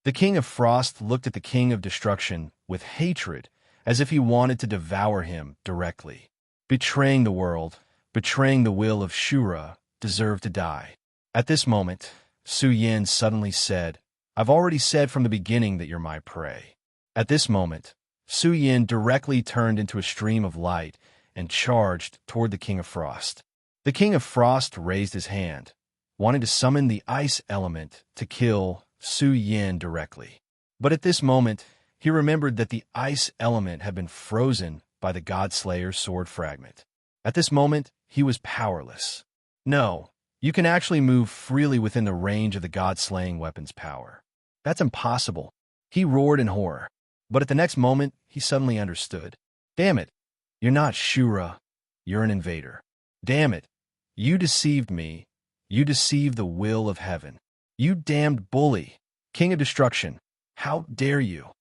The King of Frost looked at the King of Destruction with hatred, as if he wanted to devour him directly. Betraying the world, betraying the will of Shura, deserved to die. At this moment, Su Yin suddenly said, I've already said from the beginning that you're my prey. At this moment, Su Yin directly turned into a stream of light and charged toward the King of Frost. The King of Frost raised his hand, wanting to summon the ice element to kill Su Yin directly. But at this moment, he remembered that the ice element had been frozen by the God Slayer's sword fragment. At this moment, he was powerless. No, you can actually move freely within the range of the God-slaying weapon's power. That's impossible. He roared in horror. But at the next moment, he suddenly understood. Damn it, you're not Shura, you're an invader. Damn it, you deceived me. You deceived the will of heaven. You damned bully, King of Destruction. How dare you?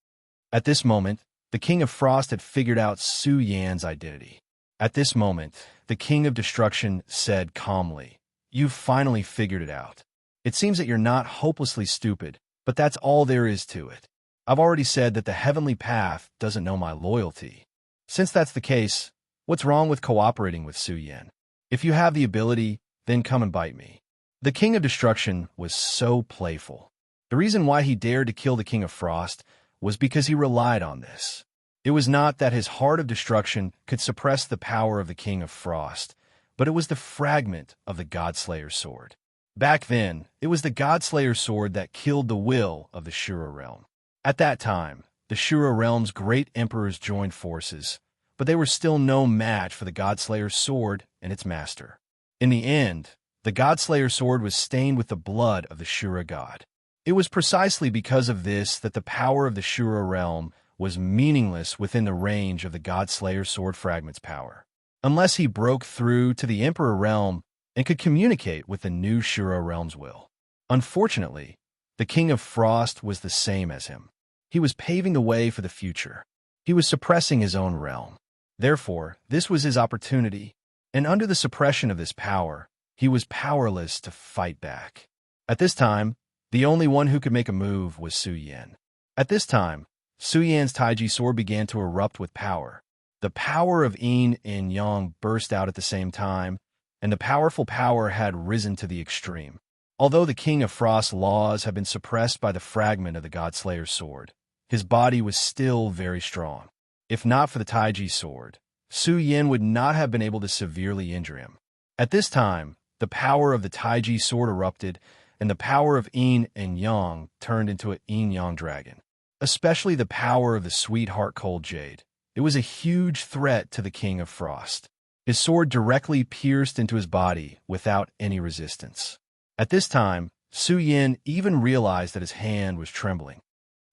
At this moment, the King of Frost had figured out Su Yan's identity. At this moment, the King of Destruction said calmly, You've finally figured it out. It seems that you're not hopelessly stupid, but that's all there is to it. I've already said that the heavenly path doesn't know my loyalty. Since that's the case, what's wrong with cooperating with Su Yan? If you have the ability, then come and bite me. The King of Destruction was so playful. The reason why he dared to kill the King of Frost was because he relied on this. It was not that his heart of destruction could suppress the power of the King of Frost, but it was the fragment of the God-Slayer's sword. Back then, it was the God-Slayer's sword that killed the will of the Shura realm. At that time, the Shura realm's great emperors joined forces, but they were still no match for the God-Slayer's sword and its master. In the end, the God-Slayer's sword was stained with the blood of the Shura god. It was precisely because of this that the power of the Shura realm was meaningless within the range of the God-Slayer's sword fragment's power, unless he broke through to the Emperor realm and could communicate with the new Shura realm's will. Unfortunately, the King of Frost was the same as him. He was paving the way for the future. He was suppressing his own realm. Therefore, this was his opportunity, and under the suppression of this power, he was powerless to fight back. At this time, the only one who could make a move was Su Yan. At this time, Su Yan's Taiji sword began to erupt with power. The power of yin and yang burst out at the same time, and the powerful power had risen to the extreme. Although the King of Frost's laws had been suppressed by the fragment of the Godslayer's sword, his body was still very strong. If not for the Taiji sword, Su Yan would not have been able to severely injure him. At this time, the power of the Taiji sword erupted, and the power of yin and yang turned into a yin-yang dragon. Especially the power of the sweetheart cold jade. It was a huge threat to the King of Frost. His sword directly pierced into his body without any resistance. At this time, Su Yan even realized that his hand was trembling.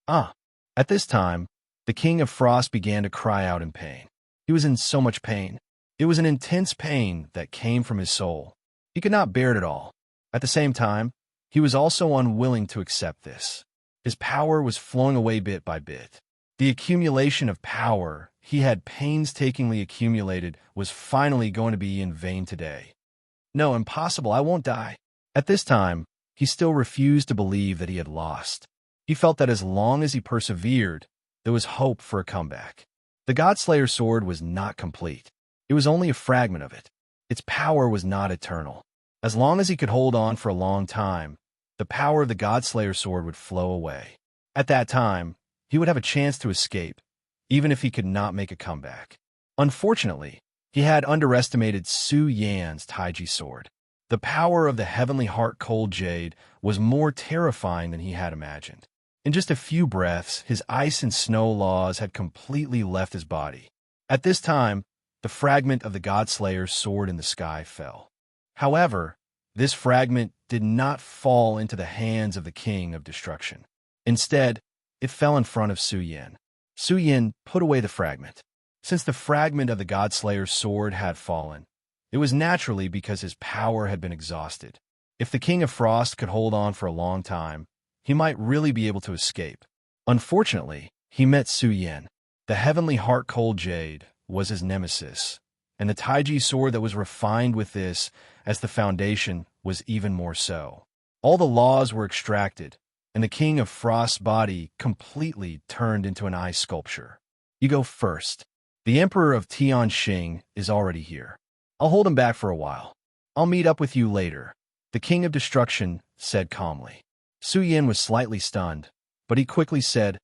At this time, the King of Frost began to cry out in pain. He was in so much pain. It was an intense pain that came from his soul. He could not bear it at all. At the same time, he was also unwilling to accept this. His power was flowing away bit by bit. The accumulation of power he had painstakingly accumulated was finally going to be in vain today. No, impossible, I won't die. At this time, he still refused to believe that he had lost. He felt that as long as he persevered, there was hope for a comeback. The Godslayer's sword was not complete. It was only a fragment of it. Its power was not eternal. As long as he could hold on for a long time, the power of the Godslayer's sword would flow away. At that time, he would have a chance to escape, even if he could not make a comeback. Unfortunately, he had underestimated Su Yan's Taiji sword. The power of the heavenly heart cold jade was more terrifying than he had imagined. In just a few breaths, his ice and snow laws had completely left his body. At this time, the fragment of the Godslayer's sword in the sky fell. However, this fragment did not fall into the hands of the King of Destruction. Instead, it fell in front of Su Yan. Su Yan put away the fragment. Since the fragment of the Godslayer's sword had fallen, it was naturally because his power had been exhausted. If the King of Frost could hold on for a long time, he might really be able to escape. Unfortunately, he met Su Yan. The heavenly heart cold jade was his nemesis, and the Taiji sword that was refined with this as the foundation was even more so. All the laws were extracted, and the King of Frost's body completely turned into an ice sculpture. You go first. The Emperor of Tianxing is already here. I'll hold him back for a while. I'll meet up with you later, the King of Destruction said calmly. Su Yan was slightly stunned, but he quickly said,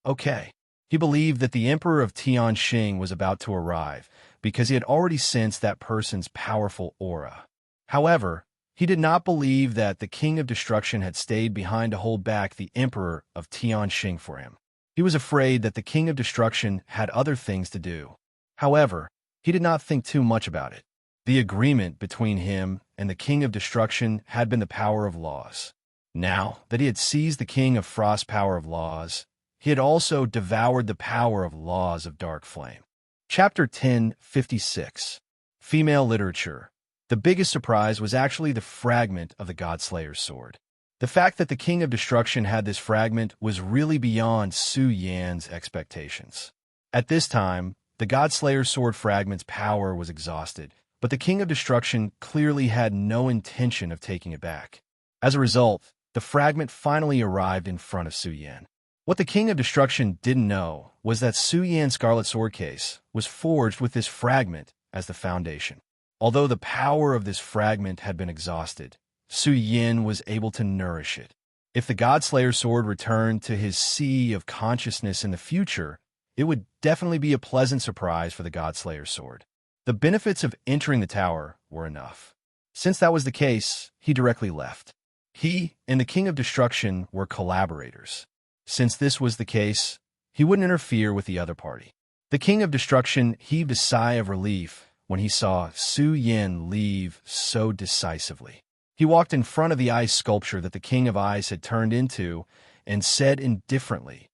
okay. He believed that the Emperor of Tianxing was about to arrive because he had already sensed that person's powerful aura. However, he did not believe that the King of Destruction had stayed behind to hold back the Emperor of Tianxing for him. He was afraid that the King of Destruction had other things to do. However, he did not think too much about it. The agreement between him and the King of Destruction had been the power of laws. Now that he had seized the King of Frost's power of laws, he had also devoured the power of laws of Dark Flame. Chapter 1056. Female Literature. The biggest surprise was actually the fragment of the Godslayer's sword. The fact that the King of Destruction had this fragment was really beyond Su Yan's expectations. At this time, the Godslayer's sword fragment's power was exhausted, but the King of Destruction clearly had no intention of taking it back. As a result, the fragment finally arrived in front of Su Yan. What the King of Destruction didn't know was that Su Yan's scarlet sword case was forged with this fragment as the foundation. Although the power of this fragment had been exhausted, Su Yan was able to nourish it. If the Godslayer's sword returned to his sea of consciousness in the future, it would definitely be a pleasant surprise for the Godslayer's sword. The benefits of entering the tower were enough. Since that was the case, he directly left. He and the King of Destruction were collaborators. Since this was the case, he wouldn't interfere with the other party. The King of Destruction heaved a sigh of relief when he saw Su Yan leave so decisively. He walked in front of the ice sculpture that the King of Ice had turned into and said indifferently,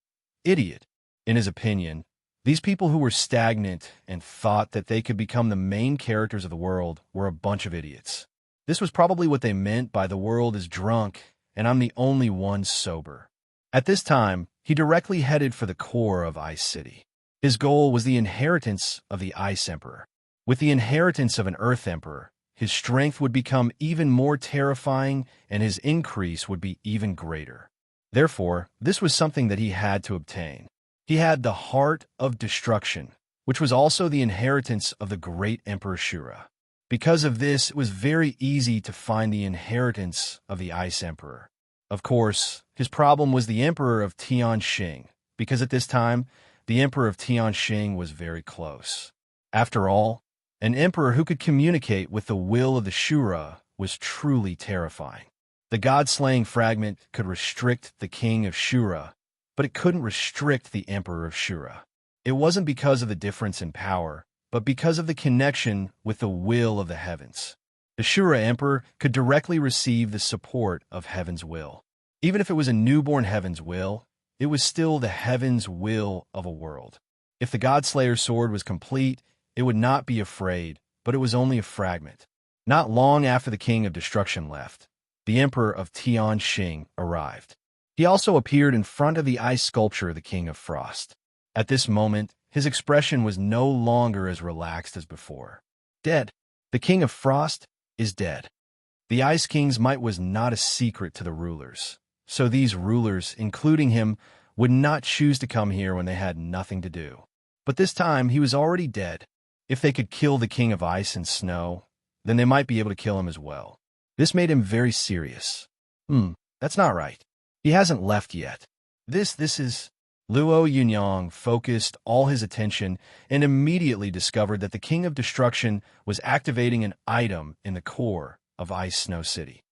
"Idiot." In his opinion, these people who were stagnant and thought that they could become the main characters of the world were a bunch of idiots. This was probably what they meant by the world is drunk and I'm the only one sober. At this time, he directly headed for the core of Ice City. His goal was the inheritance of the Ice Emperor. With the inheritance of an Earth Emperor, his strength would become even more terrifying and his increase would be even greater. Therefore, this was something that he had to obtain. He had the Heart of Destruction, which was also the inheritance of the great Emperor Shura. Because of this, it was very easy to find the inheritance of the Ice Emperor. Of course, his problem was the Emperor of Tianxing, because at this time, the Emperor of Tianxing was very close. After all, an emperor who could communicate with the will of the Shura was truly terrifying. The god-slaying fragment could restrict the king of Shura, but it couldn't restrict the emperor of Shura. It wasn't because of the difference in power, but because of the connection with the will of the heavens. The Shura emperor could directly receive the support of heaven's will. Even if it was a newborn heaven's will, it was still the heaven's will of a world. If the God-Slayer's sword was complete, it would not be afraid, but it was only a fragment. Not long after the King of Destruction left, the Emperor of Tianxing arrived. He also appeared in front of the ice sculpture of the King of Frost. At this moment, his expression was no longer as relaxed as before. Dead. The King of Frost is dead. The Ice King's might was not a secret to the rulers, so these rulers, including him, would not choose to come here when they had nothing to do. But this time, he was already dead. If they could kill the King of Ice and Snow, then they might be able to kill him as well. This made him very serious. That's not right. He hasn't left yet. This is... Luo Yunyang focused all his attention and immediately discovered that the King of Destruction was activating an item in the core of Ice Snow City.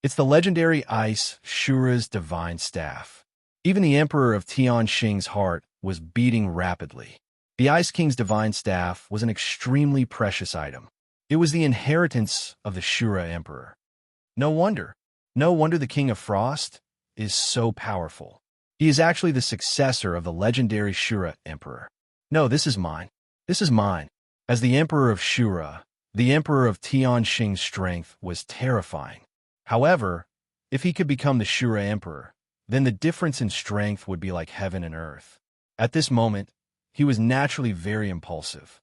It's the legendary Ice Shura's Divine Staff. Even the Emperor of Tianxing's heart was beating rapidly. The Ice King's Divine Staff was an extremely precious item. It was the inheritance of the Shura Emperor. No wonder the King of Frost is so powerful. He is actually the successor of the legendary Shura Emperor. No, this is mine. This is mine. As the Emperor of Shura, the Emperor of Tianxing's strength was terrifying. However, if he could become the Shura Emperor, then the difference in strength would be like heaven and earth. At this moment, he was naturally very impulsive.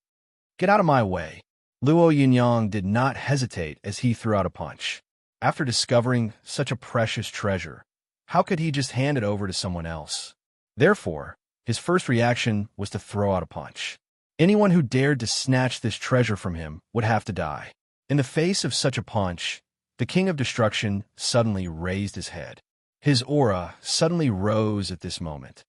Get out of my way. Luo Yunyang did not hesitate as he threw out a punch. After discovering such a precious treasure, how could he just hand it over to someone else? Therefore, his first reaction was to throw out a punch. Anyone who dared to snatch this treasure from him would have to die. In the face of such a punch, the King of Destruction suddenly raised his head. His aura suddenly rose at this moment.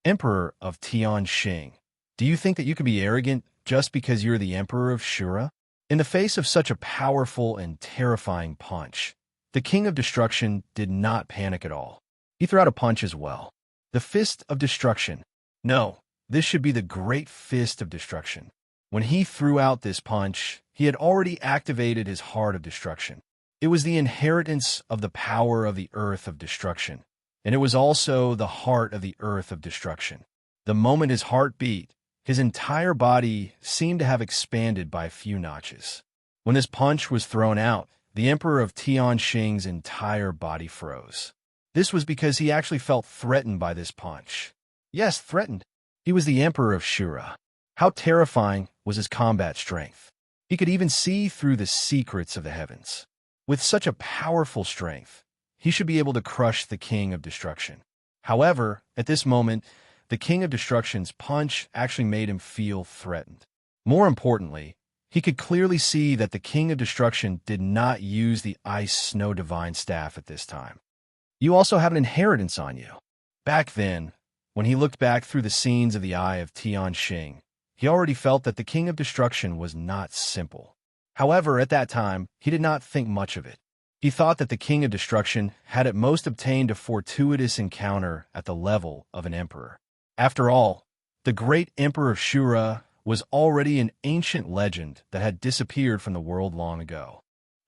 Emperor of Tianxing, do you think that you can be arrogant just because you're the Emperor of Shura? In the face of such a powerful and terrifying punch, the King of Destruction did not panic at all. He threw out a punch as well. The Fist of Destruction. No, this should be the Great Fist of Destruction. When he threw out this punch, he had already activated his Heart of Destruction. It was the inheritance of the power of the Earth of Destruction, and it was also the Heart of the Earth of Destruction. The moment his heart beat, his entire body seemed to have expanded by a few notches. When this punch was thrown out, the Emperor of Tianxing's entire body froze. This was because he actually felt threatened by this punch. Yes, threatened. He was the Emperor of Shura. How terrifying was his combat strength. He could even see through the secrets of the heavens. With such a powerful strength, he should be able to crush the King of Destruction. However, at this moment, the King of Destruction's punch actually made him feel threatened. More importantly, he could clearly see that the King of Destruction did not use the Ice Snow Divine Staff at this time. You also have an inheritance on you. Back then, when he looked back through the scenes of the Eye of Tianxing, he already felt that the King of Destruction was not simple. However, at that time, he did not think much of it. He thought that the King of Destruction had at most obtained a fortuitous encounter at the level of an emperor. After all, the great Emperor of Shura was already an ancient legend that had disappeared from the world long ago.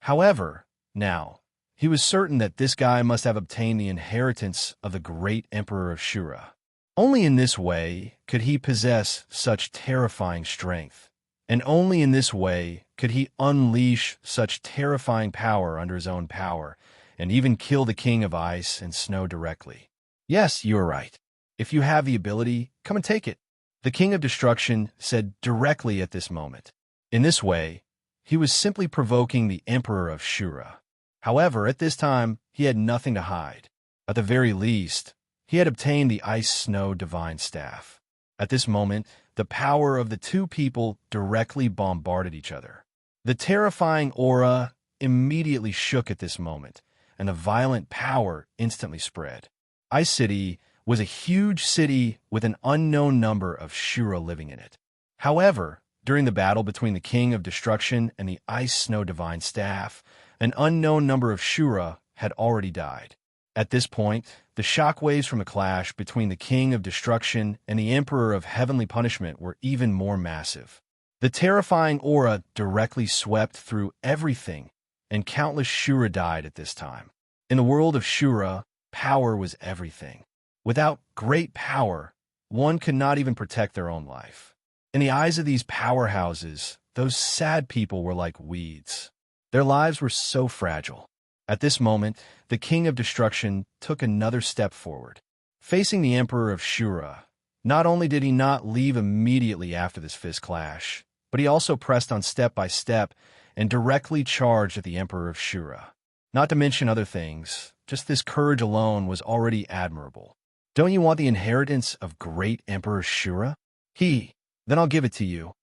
However, now, he was certain that this guy must have obtained the inheritance of the great Emperor of Shura. Only in this way could he possess such terrifying strength, and only in this way could he unleash such terrifying power under his own power, and even kill the king of ice and snow directly. Yes, you are right. If you have the ability, come and take it, the king of destruction said directly at this moment. In this way, he was simply provoking the emperor of Shura. However, at this time, he had nothing to hide. At the very least, he had obtained the ice-snow divine staff. At this moment, the power of the two people directly bombarded each other. The terrifying aura immediately shook at this moment, and a violent power instantly spread. Ice City was a huge city with an unknown number of Shura living in it. However, during the battle between the King of Destruction and the Ice-Snow Divine Staff, an unknown number of Shura had already died. At this point, the shockwaves from a clash between the King of Destruction and the Emperor of Heavenly Punishment were even more massive. The terrifying aura directly swept through everything, and countless Shura died at this time. In the world of Shura, power was everything. Without great power, one could not even protect their own life. In the eyes of these powerhouses, those sad people were like weeds. Their lives were so fragile. At this moment, the King of Destruction took another step forward. Facing the Emperor of Shura, not only did he not leave immediately after this fist clash, but he also pressed on step by step and directly charged at the Emperor of Shura. Not to mention other things, just this courage alone was already admirable. Don't you want the inheritance of great Emperor Shura? Then I'll give it to you.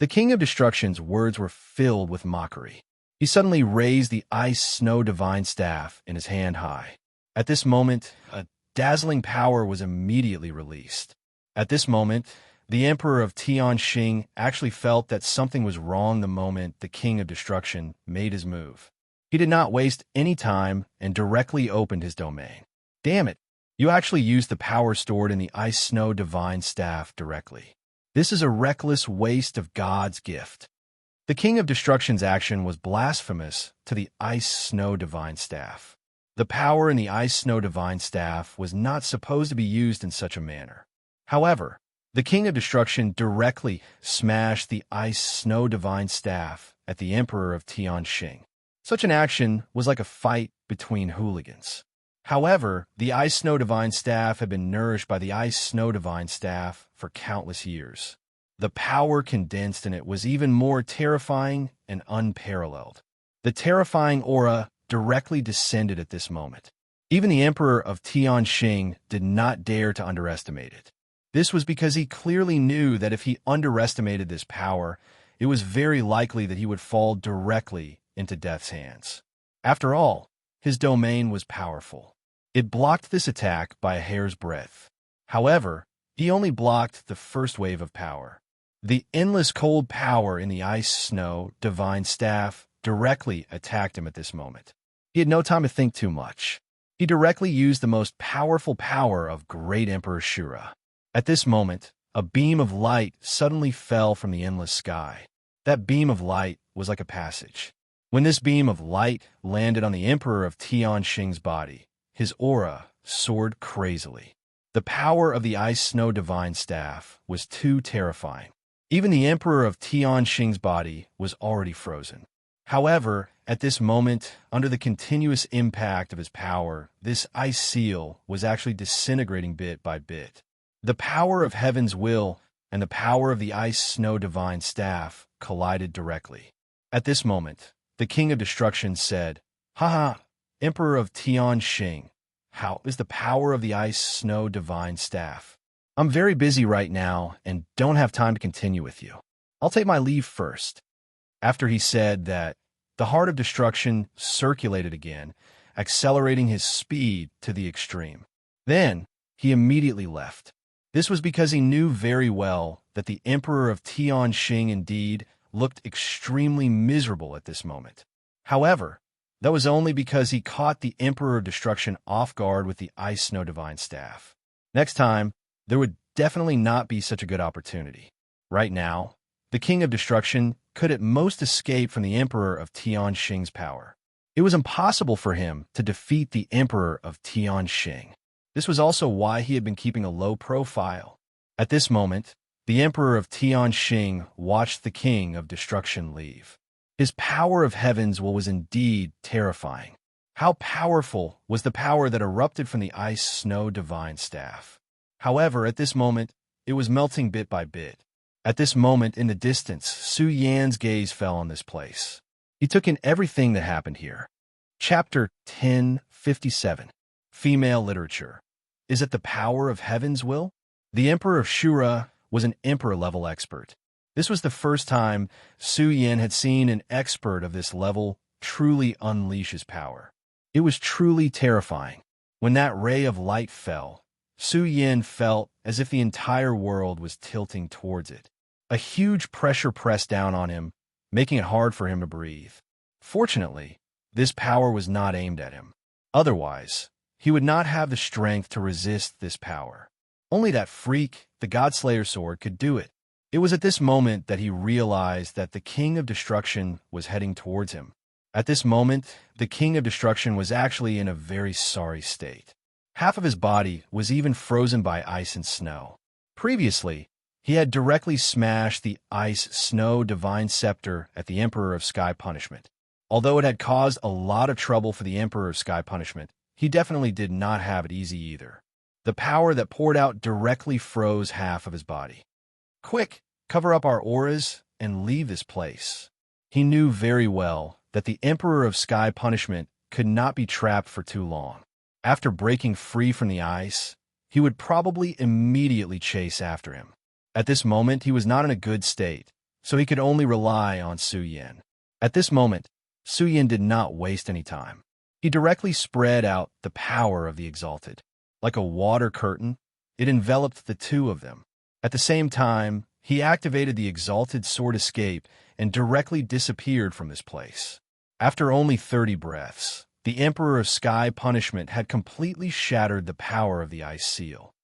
The King of Destruction's words were filled with mockery. He suddenly raised the ice-snow divine staff in his hand high. At this moment, a dazzling power was immediately released. At this moment, the Emperor of Tianxing actually felt that something was wrong the moment the King of Destruction made his move. He did not waste any time and directly opened his domain. Damn it, you actually used the power stored in the ice-snow divine staff directly. This is a reckless waste of God's gift. The King of Destruction's action was blasphemous to the ice-snow divine staff. The power in the ice-snow divine staff was not supposed to be used in such a manner. However, the King of Destruction directly smashed the ice-snow divine staff at the Emperor of Tianxing. Such an action was like a fight between hooligans. However, the ice-snow divine staff had been nourished by the ice-snow divine staff for countless years. The power condensed in it was even more terrifying and unparalleled. The terrifying aura directly descended at this moment. Even the Emperor of Tianxing did not dare to underestimate it. This was because he clearly knew that if he underestimated this power, it was very likely that he would fall directly into death's hands. After all, his domain was powerful. It blocked this attack by a hair's breadth. However, he only blocked the first wave of power. The endless cold power in the ice-snow divine staff directly attacked him at this moment. He had no time to think too much. He directly used the most powerful power of great Emperor Shura. At this moment, a beam of light suddenly fell from the endless sky. That beam of light was like a passage. When this beam of light landed on the Emperor of Tianxing's body, his aura soared crazily. The power of the ice-snow divine staff was too terrifying. Even the Emperor of Tianxing's body was already frozen. However, at this moment, under the continuous impact of his power, this ice seal was actually disintegrating bit by bit. The power of heaven's will and the power of the ice-snow divine staff collided directly. At this moment, the King of Destruction said, "Haha, Emperor of Tianxing, how is the power of the ice-snow divine staff? I'm very busy right now and don't have time to continue with you. I'll take my leave first." After he said that, the heart of destruction circulated again, accelerating his speed to the extreme. Then, he immediately left. This was because he knew very well that the Emperor of Tianxing indeed looked extremely miserable at this moment. However, that was only because he caught the Emperor of Destruction off guard with the ice-snow divine staff. Next time, there would definitely not be such a good opportunity. Right now, the King of Destruction could at most escape from the Emperor of Tianxing's power. It was impossible for him to defeat the Emperor of Tianxing. This was also why he had been keeping a low profile. At this moment, the Emperor of Tianxing watched the King of Destruction leave. His power of heaven's will was indeed terrifying. How powerful was the power that erupted from the ice snow divine staff? However, at this moment, it was melting bit by bit. At this moment in the distance, Su Yan's gaze fell on this place. He took in everything that happened here. Chapter 1057. Female Literature. Is it the power of heaven's will? The Emperor of Shura was an emperor-level expert. This was the first time Su Yan had seen an expert of this level truly unleash his power. It was truly terrifying. When that ray of light fell, Su Yan felt as if the entire world was tilting towards it. A huge pressure pressed down on him, making it hard for him to breathe. Fortunately, this power was not aimed at him. Otherwise, he would not have the strength to resist this power. Only that freak, the Godslayer sword, could do it. It was at this moment that he realized that the King of Destruction was heading towards him. At this moment, the King of Destruction was actually in a very sorry state. Half of his body was even frozen by ice and snow. Previously, he had directly smashed the ice-snow divine scepter at the Emperor of Sky Punishment. Although it had caused a lot of trouble for the Emperor of Sky Punishment, he definitely did not have it easy either. The power that poured out directly froze half of his body. Quick, cover up our auras and leave this place. He knew very well that the Emperor of Sky Punishment could not be trapped for too long. After breaking free from the ice, he would probably immediately chase after him. At this moment, he was not in a good state, so he could only rely on Su Yan. At this moment, Su Yan did not waste any time. He directly spread out the power of the Exalted. Like a water curtain, it enveloped the two of them. At the same time, he activated the Exalted Sword Escape and directly disappeared from this place. After only 30 breaths, the Emperor of Sky Punishment had completely shattered the power of the Ice Seal.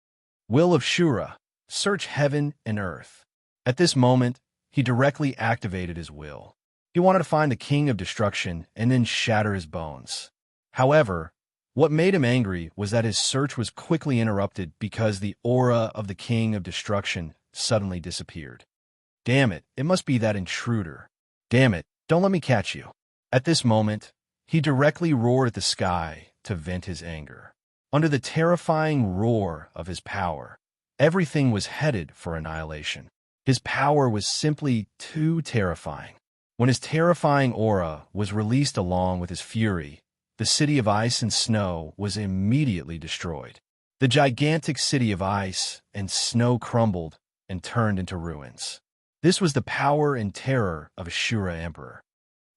Will of Shura, search heaven and earth. At this moment, he directly activated his will. He wanted to find the King of Destruction and then shatter his bones. However, what made him angry was that his search was quickly interrupted because the aura of the King of Destruction suddenly disappeared. Damn it, it must be that intruder. Damn it, don't let me catch you. At this moment, he directly roared at the sky to vent his anger. Under the terrifying roar of his power, everything was headed for annihilation. His power was simply too terrifying. When his terrifying aura was released along with his fury, the city of ice and snow was immediately destroyed. The gigantic city of ice and snow crumbled and turned into ruins. This was the power and terror of Ashura Emperor.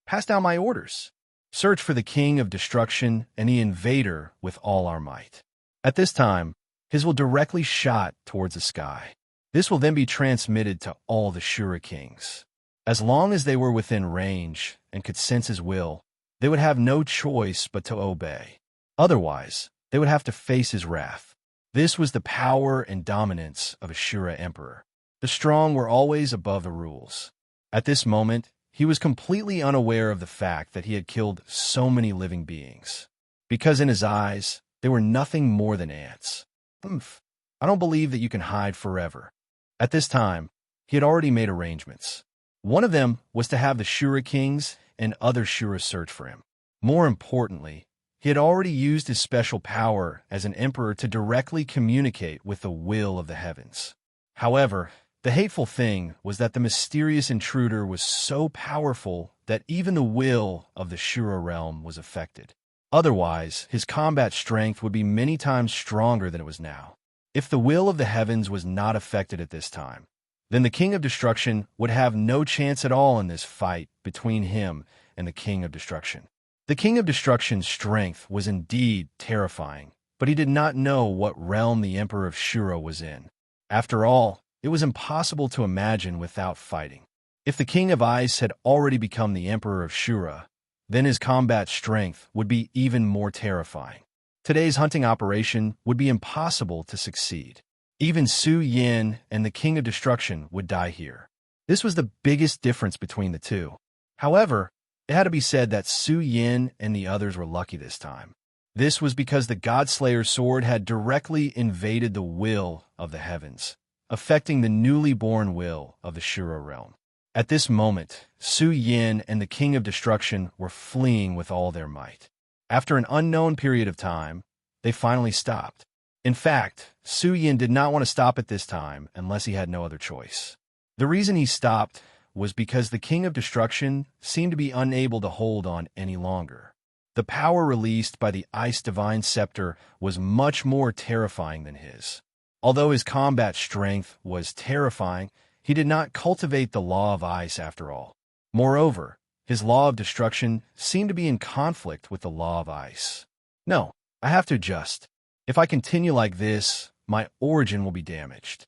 Pass down my orders. Search for the King of Destruction and the invader with all our might. At this time, his will directly shot towards the sky. This will then be transmitted to all the Shura kings. As long as they were within range and could sense his will, they would have no choice but to obey. Otherwise, they would have to face his wrath. This was the power and dominance of Ashura Emperor. The strong were always above the rules. At this moment, he was completely unaware of the fact that he had killed so many living beings. Because in his eyes, they were nothing more than ants. I don't believe that you can hide forever. At this time, he had already made arrangements. One of them was to have the Shura kings and other Shura search for him. More importantly, he had already used his special power as an emperor to directly communicate with the will of the heavens. However, the hateful thing was that the mysterious intruder was so powerful that even the will of the Shura realm was affected. Otherwise, his combat strength would be many times stronger than it was now. If the will of the heavens was not affected at this time, then the King of Destruction would have no chance at all in this fight between him and the King of Destruction. The King of Destruction's strength was indeed terrifying, but he did not know what realm the Emperor of Shura was in. After all, it was impossible to imagine without fighting. If the King of Ice had already become the Emperor of Shura, then his combat strength would be even more terrifying. Today's hunting operation would be impossible to succeed. Even Su Yan and the King of Destruction would die here. This was the biggest difference between the two. However, it had to be said that Su Yan and the others were lucky this time. This was because the Godslayer sword had directly invaded the will of the heavens, affecting the newly born will of the Shura realm. At this moment, Su Yan and the King of Destruction were fleeing with all their might. After an unknown period of time, they finally stopped. In fact, Su Yin did not want to stop at this time unless he had no other choice. The reason he stopped was because the King of Destruction seemed to be unable to hold on any longer. The power released by the Ice Divine Scepter was much more terrifying than his. Although his combat strength was terrifying, he did not cultivate the Law of Ice after all. Moreover, his Law of Destruction seemed to be in conflict with the Law of Ice. No, I have to adjust. If I continue like this, my origin will be damaged.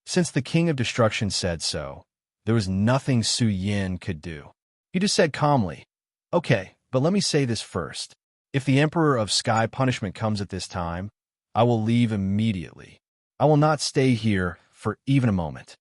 Since the King of Destruction said so, there was nothing Su Yin could do. He just said calmly, "Okay, but let me say this first. If the Emperor of Sky Punishment comes at this time, I will leave immediately. I will not stay here for even a moment."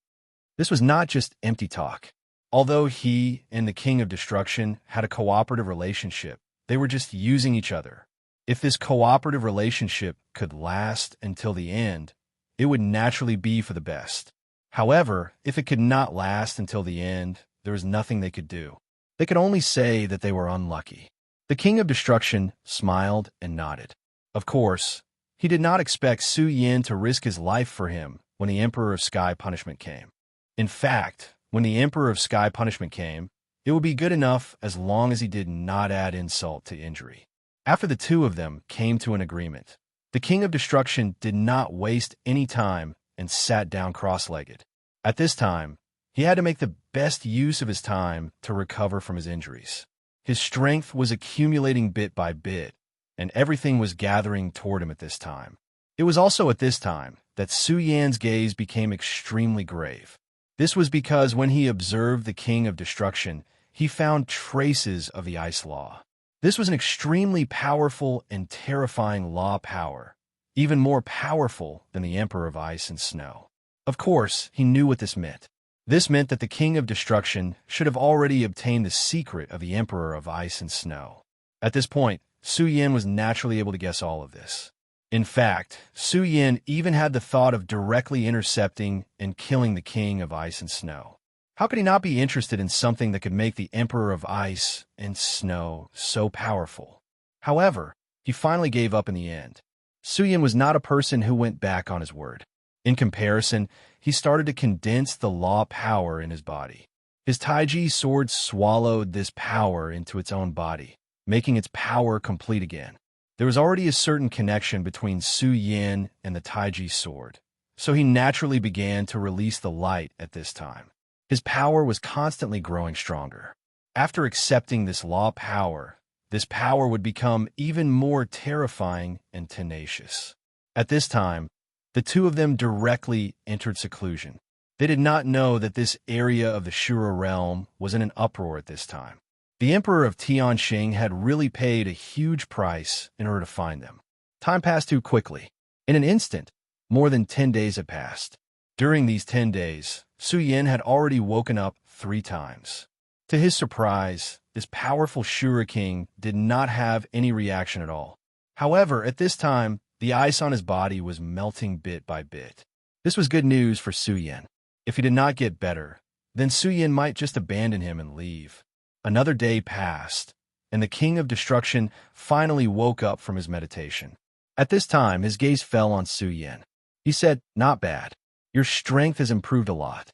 This was not just empty talk. Although he and the King of Destruction had a cooperative relationship, they were just using each other. If this cooperative relationship could last until the end, it would naturally be for the best. However, if it could not last until the end, there was nothing they could do. They could only say that they were unlucky. The King of Destruction smiled and nodded. Of course, he did not expect Su Yin to risk his life for him when the Emperor of Sky Punishment came. In fact, when the Emperor of Sky Punishment came, it would be good enough as long as he did not add insult to injury. After the two of them came to an agreement, the King of Destruction did not waste any time and sat down cross-legged. At this time, he had to make the best use of his time to recover from his injuries. His strength was accumulating bit by bit, and everything was gathering toward him at this time. It was also at this time that Su Yan's gaze became extremely grave. This was because when he observed the King of Destruction, he found traces of the Ice Law. This was an extremely powerful and terrifying law power, even more powerful than the Emperor of Ice and Snow. Of course, he knew what this meant. This meant that the King of Destruction should have already obtained the secret of the Emperor of Ice and Snow. At this point, Su Yin was naturally able to guess all of this. In fact, Su Yin even had the thought of directly intercepting and killing the King of Ice and Snow. How could he not be interested in something that could make the Emperor of Ice and Snow so powerful? However, he finally gave up in the end. Su Yin was not a person who went back on his word. In comparison, he started to condense the law power in his body. His Taiji sword swallowed this power into its own body, making its power complete again. There was already a certain connection between Su Yin and the Taiji sword, so he naturally began to release the light at this time. His power was constantly growing stronger. After accepting this law power, this power would become even more terrifying and tenacious. At this time, the two of them directly entered seclusion. They did not know that this area of the Shura realm was in an uproar at this time. The Emperor of Tianxing had really paid a huge price in order to find them. Time passed too quickly. In an instant, more than 10 days had passed. During these 10 days, Su Yin had already woken up 3 times. To his surprise, this powerful Shura King did not have any reaction at all. However, at this time, the ice on his body was melting bit by bit. This was good news for Su Yin. If he did not get better, then Su Yin might just abandon him and leave. Another day passed, and the King of Destruction finally woke up from his meditation. At this time, his gaze fell on Su Yin. He said, "Not bad. Your strength has improved a lot."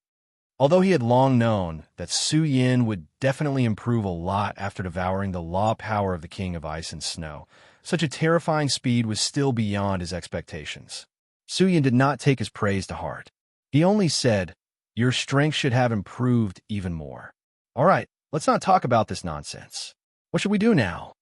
Although he had long known that Su Yin would definitely improve a lot after devouring the law power of the King of Ice and Snow, such a terrifying speed was still beyond his expectations. Su Yin did not take his praise to heart. He only said, "Your strength should have improved even more. All right, let's not talk about this nonsense. What should we do now?"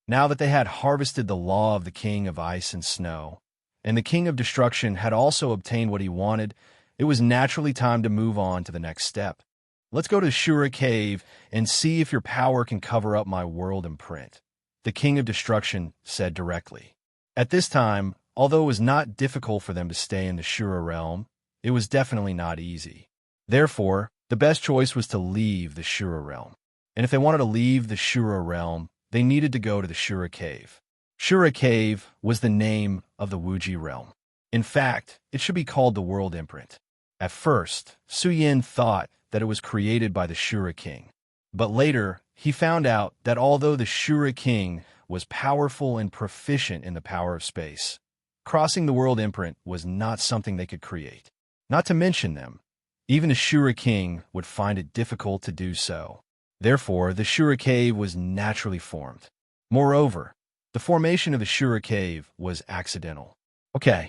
Now that they had harvested the law of the King of Ice and Snow, and the King of Destruction had also obtained what he wanted, it was naturally time to move on to the next step. "Let's go to Shura Cave and see if your power can cover up my world imprint," the King of Destruction said directly. At this time, although it was not difficult for them to stay in the Shura realm, it was definitely not easy. Therefore, the best choice was to leave the Shura realm. And if they wanted to leave the Shura realm, they needed to go to the Shura Cave. Shura Cave was the name of the Wuji realm. In fact, it should be called the World Imprint. At first, Su Yin thought that it was created by the Shura King. But later, he found out that although the Shura King was powerful and proficient in the power of space. Crossing the world imprint was not something they could create. Not to mention them, even the Shura king would find it difficult to do so. Therefore, the Shura cave was naturally formed. Moreover, the formation of the Shura cave was accidental. Okay,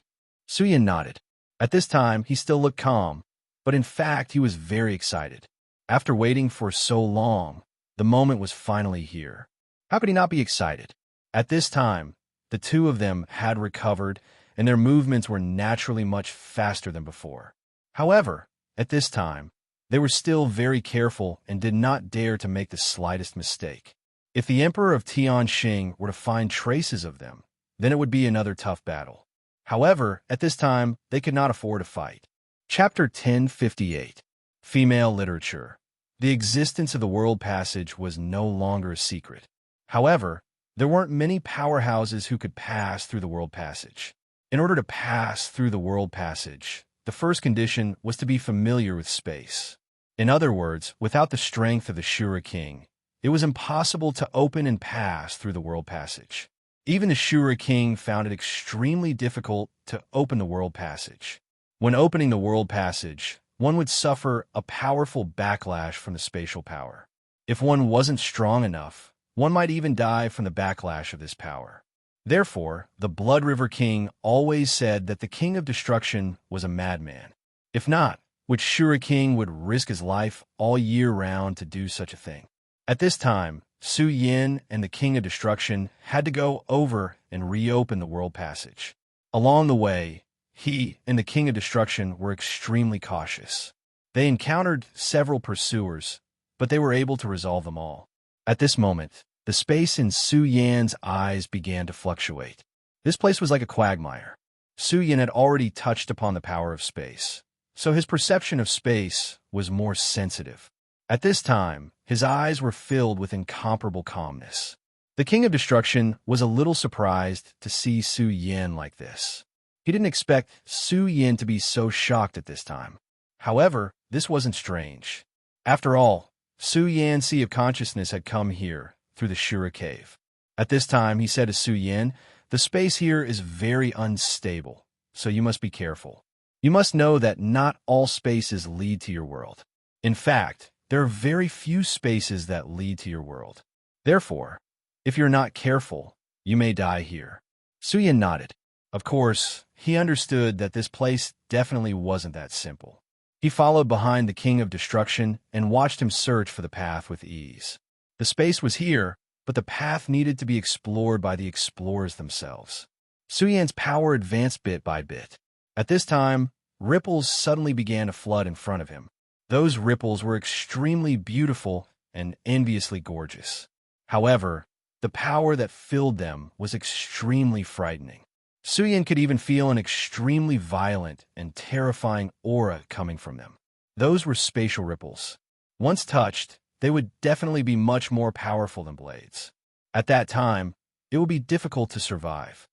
Suyin nodded. At this time, he still looked calm, but in fact, he was very excited. After waiting for so long, the moment was finally here. How could he not be excited? At this time, the two of them had recovered, and their movements were naturally much faster than before. However, at this time, they were still very careful and did not dare to make the slightest mistake. If the Emperor of Tianxing were to find traces of them, then it would be another tough battle. However, at this time, they could not afford to fight. Chapter 1058. Female Literature. The existence of the World Passage was no longer a secret. However, there weren't many powerhouses who could pass through the World Passage. In order to pass through the World Passage, the first condition was to be familiar with space. In other words, without the strength of the Shura king, it was impossible to open and pass through the World Passage. Even the Shura king found it extremely difficult to open the World Passage. When opening the World Passage, one would suffer a powerful backlash from the spatial power. If one wasn't strong enough, one might even die from the backlash of this power. Therefore, the Blood River King always said that the King of Destruction was a madman. If not, which Shura king would risk his life all year round to do such a thing? At this time, Su Yin and the King of Destruction had to go over and reopen the World Passage. Along the way, he and the King of Destruction were extremely cautious. They encountered several pursuers, but they were able to resolve them all. At this moment, the space in Su Yan's eyes began to fluctuate. This place was like a quagmire. Su Yan had already touched upon the power of space, so his perception of space was more sensitive. At this time, his eyes were filled with incomparable calmness. The King of Destruction was a little surprised to see Su Yan like this. He didn't expect Su Yan to be so shocked at this time. However, this wasn't strange. After all, Su Yan's Sea of Consciousness had come here through the Shura cave. At this time, he said to Su Yan, "The space here is very unstable, so you must be careful. You must know that not all spaces lead to your world. In fact, there are very few spaces that lead to your world. Therefore, if you're not careful, you may die here." Su Yan nodded. Of course, he understood that this place definitely wasn't that simple. He followed behind the King of Destruction and watched him search for the path with ease. The space was here, but the path needed to be explored by the explorers themselves. Su Yan's power advanced bit by bit. At this time, ripples suddenly began to flood in front of him. Those ripples were extremely beautiful and enviously gorgeous. However, the power that filled them was extremely frightening. Su Yan could even feel an extremely violent and terrifying aura coming from them. Those were spatial ripples. Once touched, they would definitely be much more powerful than blades. At that time, it would be difficult to survive.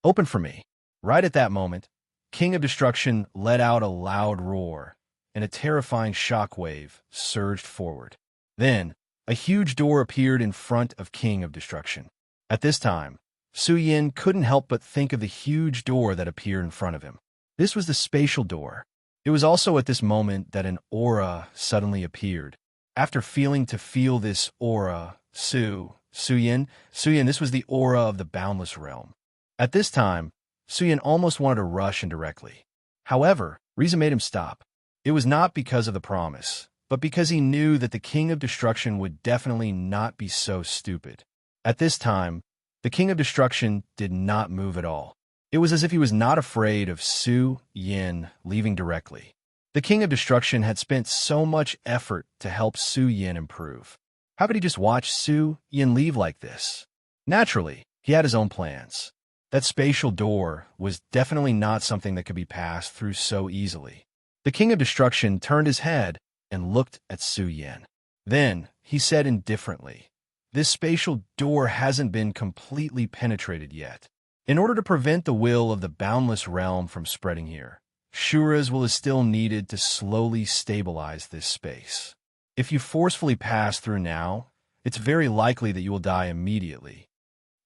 "Open for me." Right at that moment, King of Destruction let out a loud roar, and a terrifying shockwave surged forward. Then, a huge door appeared in front of King of Destruction. At this time, Su Yan couldn't help but think of the huge door that appeared in front of him. This was the spatial door. It was also at this moment that an aura suddenly appeared. After feel this aura, Su Yan, this was the aura of the boundless realm. At this time, Su Yan almost wanted to rush in directly. However, reason made him stop. It was not because of the promise, but because he knew that the King of Destruction would definitely not be so stupid. At this time, the King of Destruction did not move at all. It was as if he was not afraid of Su Yan leaving directly. The King of Destruction had spent so much effort to help Su Yan improve. How could he just watch Su Yan leave like this? Naturally, he had his own plans. That spatial door was definitely not something that could be passed through so easily. The King of Destruction turned his head and looked at Su Yan. Then, he said indifferently, "This spatial door hasn't been completely penetrated yet. In order to prevent the will of the boundless realm from spreading here, Shuras will still needed to slowly stabilize this space. If you forcefully pass through now, it's very likely that you will die immediately."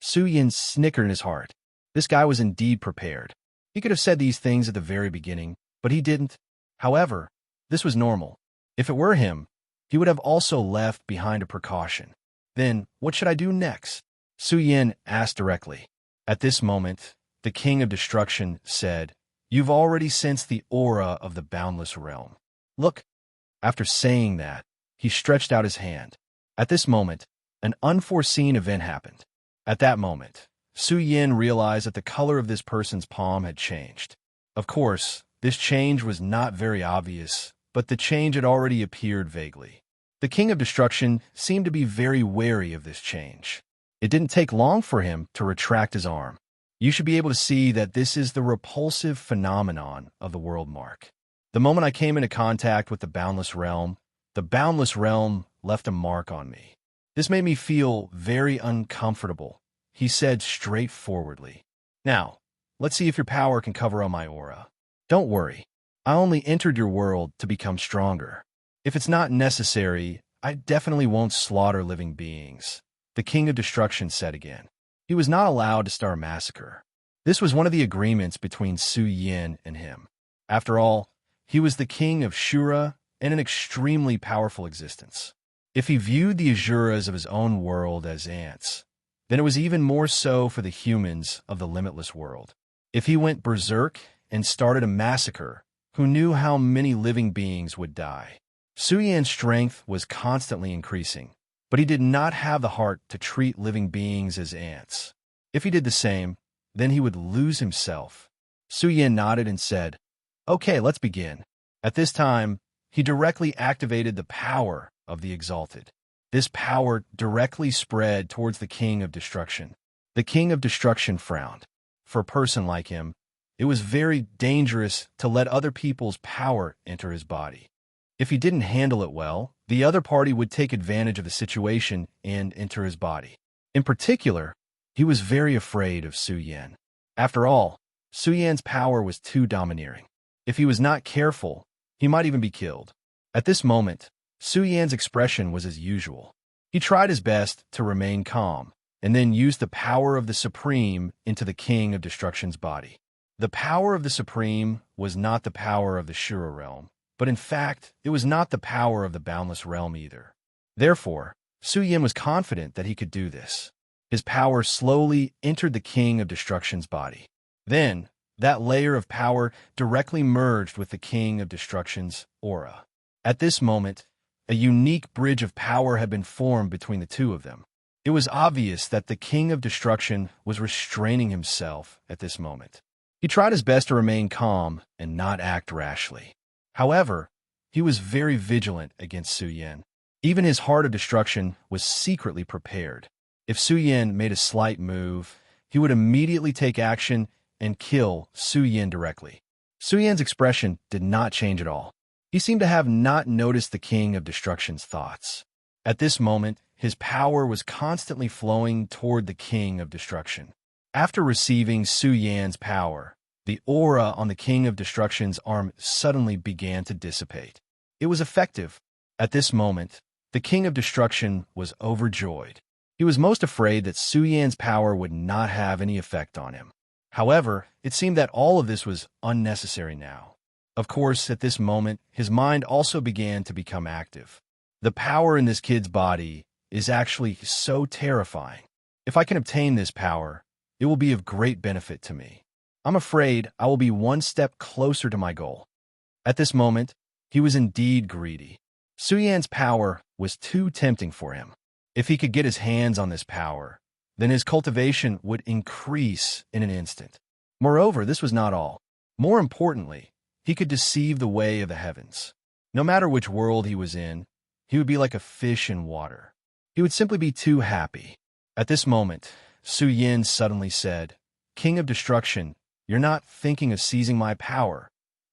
Su Yin snickered in his heart. This guy was indeed prepared. He could have said these things at the very beginning, but he didn't. However, this was normal. If it were him, he would have also left behind a precaution. Then, what should I do next? Su Yin asked directly. At this moment, the King of Destruction said, "You've already sensed the aura of the boundless realm. Look." After saying that, he stretched out his hand. At this moment, an unforeseen event happened. At that moment, Su Yin realized that the color of this person's palm had changed. Of course, this change was not very obvious, but the change had already appeared vaguely. The King of Destruction seemed to be very wary of this change. It didn't take long for him to retract his arm. You should be able to see that this is the repulsive phenomenon of the world mark. The moment I came into contact with the boundless realm left a mark on me. This made me feel very uncomfortable, he said straightforwardly. Now, let's see if your power can cover up my aura. Don't worry, I only entered your world to become stronger. If it's not necessary, I definitely won't slaughter living beings, the King of Destruction said again. He was not allowed to start a massacre. This was one of the agreements between Su Yin and him. After all, he was the king of Shura and an extremely powerful existence. If he viewed the Asuras of his own world as ants, then it was even more so for the humans of the limitless world. If he went berserk and started a massacre, who knew how many living beings would die? Su Yin's strength was constantly increasing, but he did not have the heart to treat living beings as ants. If he did the same, then he would lose himself. Su Yin nodded and said, "Okay, let's begin." At this time, he directly activated the power of the Exalted. This power directly spread towards the King of Destruction. The King of Destruction frowned. For a person like him, it was very dangerous to let other people's power enter his body. If he didn't handle it well, the other party would take advantage of the situation and enter his body. In particular, he was very afraid of Su Yin. After all, Su Yin's power was too domineering. If he was not careful, he might even be killed. At this moment, Su Yin's expression was as usual. He tried his best to remain calm, and then used the power of the Supreme into the King of Destruction's body. The power of the Supreme was not the power of the Shura realm, but in fact, it was not the power of the boundless realm either. Therefore, Su Yin was confident that he could do this. His power slowly entered the King of Destruction's body. Then, that layer of power directly merged with the King of Destruction's aura. At this moment, a unique bridge of power had been formed between the two of them. It was obvious that the King of Destruction was restraining himself at this moment. He tried his best to remain calm and not act rashly. However, he was very vigilant against Su Yin. Even his heart of destruction was secretly prepared. If Su Yin made a slight move, he would immediately take action and kill Su Yin directly. Su Yin's expression did not change at all. He seemed to have not noticed the King of Destruction's thoughts. At this moment, his power was constantly flowing toward the King of Destruction. After receiving Su Yin's power, the aura on the King of Destruction's arm suddenly began to dissipate. It was effective. At this moment, the King of Destruction was overjoyed. He was most afraid that Su Yin's power would not have any effect on him. However, it seemed that all of this was unnecessary now. Of course, at this moment, his mind also began to become active. The power in this kid's body is actually so terrifying. If I can obtain this power, it will be of great benefit to me. I'm afraid I will be one step closer to my goal. At this moment, he was indeed greedy. Su Yin's power was too tempting for him. If he could get his hands on this power, then his cultivation would increase in an instant. Moreover, this was not all. More importantly, he could deceive the way of the heavens. No matter which world he was in, he would be like a fish in water. He would simply be too happy. At this moment, Su Yin suddenly said, "King of Destruction, you're not thinking of seizing my power,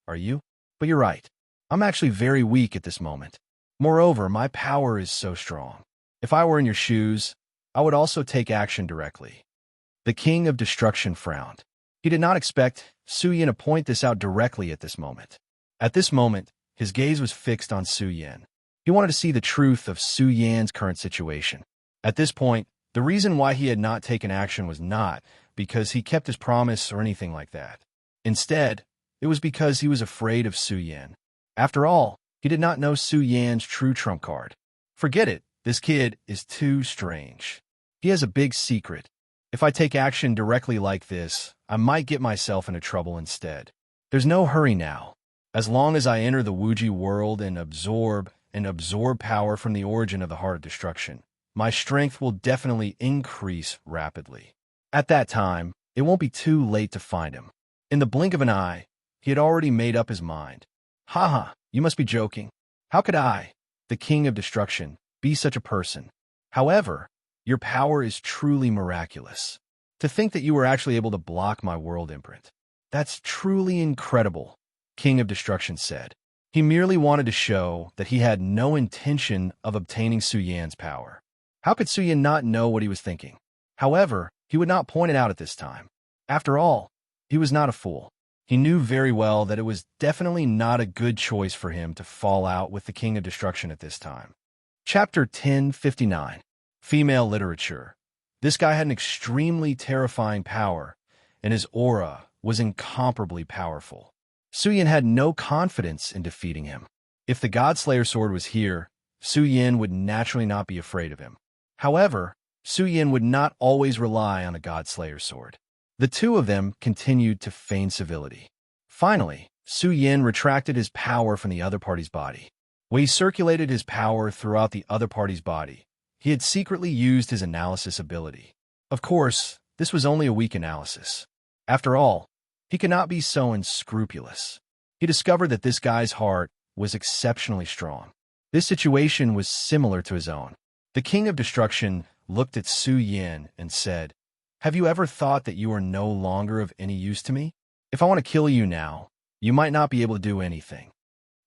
are you? But you're right. I'm actually very weak at this moment. Moreover, my power is so strong. If I were in your shoes, I would also take action directly." The King of Destruction frowned. He did not expect Su Yin to point this out directly at this moment. At this moment, his gaze was fixed on Su Yin. He wanted to see the truth of Su Yin's current situation. At this point, The reason why he had not taken action was not because he kept his promise or anything like that. Instead, it was because he was afraid of Su Yan. After all, he did not know Su Yan's true trump card. Forget it, this kid is too strange. He has a big secret. If I take action directly like this, I might get myself into trouble instead. There's no hurry now. As long as I enter the Wuji world and absorb power from the origin of the Heart of Destruction, my strength will definitely increase rapidly. At that time, it won't be too late to find him. In the blink of an eye, he had already made up his mind. Haha, you must be joking. How could I, the King of Destruction, be such a person? However, your power is truly miraculous. To think that you were actually able to block my world imprint. That's truly incredible, King of Destruction said. He merely wanted to show that he had no intention of obtaining Su Yan's power. How could Su Yan not know what he was thinking? However, he would not point it out at this time. After all, he was not a fool. He knew very well that it was definitely not a good choice for him to fall out with the King of Destruction at this time. Chapter 1059. Female Literature. This guy had an extremely terrifying power, and his aura was incomparably powerful. Su Yan had no confidence in defeating him. If the Godslayer sword was here, Su Yan would naturally not be afraid of him. However, Su Yan would not always rely on a Godslayer sword. The two of them continued to feign civility. Finally, Su Yan retracted his power from the other party's body. When he circulated his power throughout the other party's body, he had secretly used his analysis ability. Of course, this was only a weak analysis. After all, he could not be so unscrupulous. He discovered that this guy's heart was exceptionally strong. This situation was similar to his own. The King of Destruction looked at Su Yan and said, "Have you ever thought that you are no longer of any use to me? If I want to kill you now, you might not be able to do anything."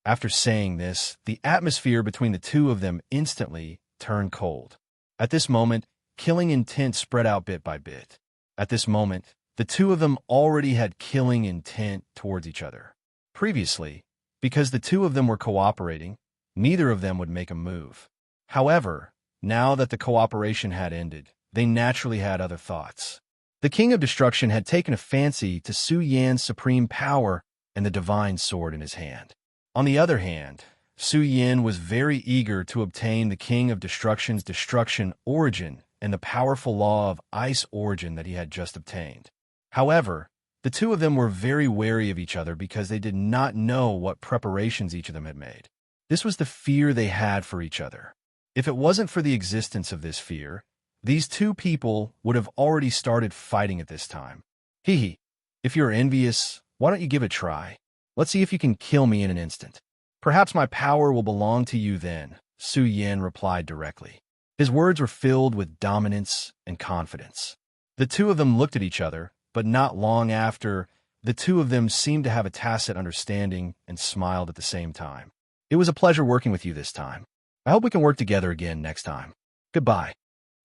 After saying this, the atmosphere between the two of them instantly turned cold. At this moment, killing intent spread out bit by bit. At this moment, the two of them already had killing intent towards each other. Previously, because the two of them were cooperating, neither of them would make a move. However, now that the cooperation had ended, they naturally had other thoughts. The King of Destruction had taken a fancy to Su Yan's supreme power and the divine sword in his hand. On the other hand, Su Yan was very eager to obtain the King of Destruction's destruction origin and the powerful law of ice origin that he had just obtained. However, the two of them were very wary of each other because they did not know what preparations each of them had made. This was the fear they had for each other. If it wasn't for the existence of this fear, these two people would have already started fighting at this time. Hee. If you're envious, why don't you give it a try? Let's see if you can kill me in an instant. Perhaps my power will belong to you then, Su Yan replied directly. His words were filled with dominance and confidence. The two of them looked at each other, but not long after, the two of them seemed to have a tacit understanding and smiled at the same time. It was a pleasure working with you this time. I hope we can work together again next time. Goodbye.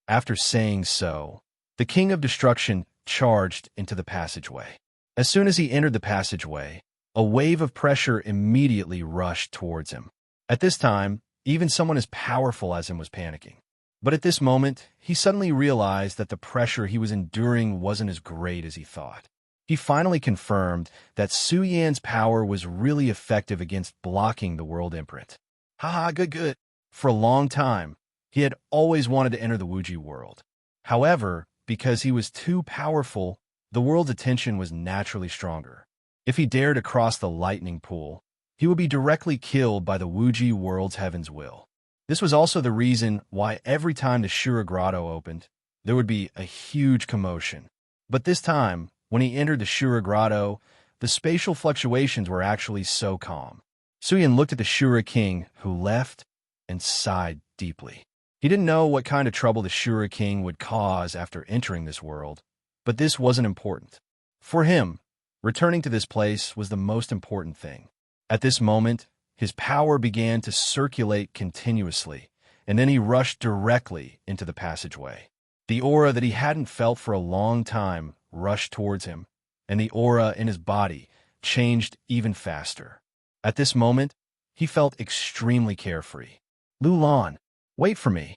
After saying so, the King of Destruction charged into the passageway. As soon as he entered the passageway, a wave of pressure immediately rushed towards him. At this time, even someone as powerful as him was panicking. But at this moment, he suddenly realized that the pressure he was enduring wasn't as great as he thought. He finally confirmed that Su Yan's power was really effective against blocking the world imprint. Haha, good. For a long time, he had always wanted to enter the Wuji world. However, because he was too powerful, the world's attention was naturally stronger. If he dared to cross the lightning pool, he would be directly killed by the Wuji world's heaven's will. This was also the reason why every time the Shura Grotto opened, there would be a huge commotion. But this time, when he entered the Shura Grotto, the spatial fluctuations were actually so calm. Su Yan looked at the Shura King, who left, and sighed deeply. He didn't know what kind of trouble the Shura King would cause after entering this world, but this wasn't important. For him, returning to this place was the most important thing. At this moment, his power began to circulate continuously, and then he rushed directly into the passageway. The aura that he hadn't felt for a long time rushed towards him, and the aura in his body changed even faster. At this moment, he felt extremely carefree. Lu Lan, wait for me,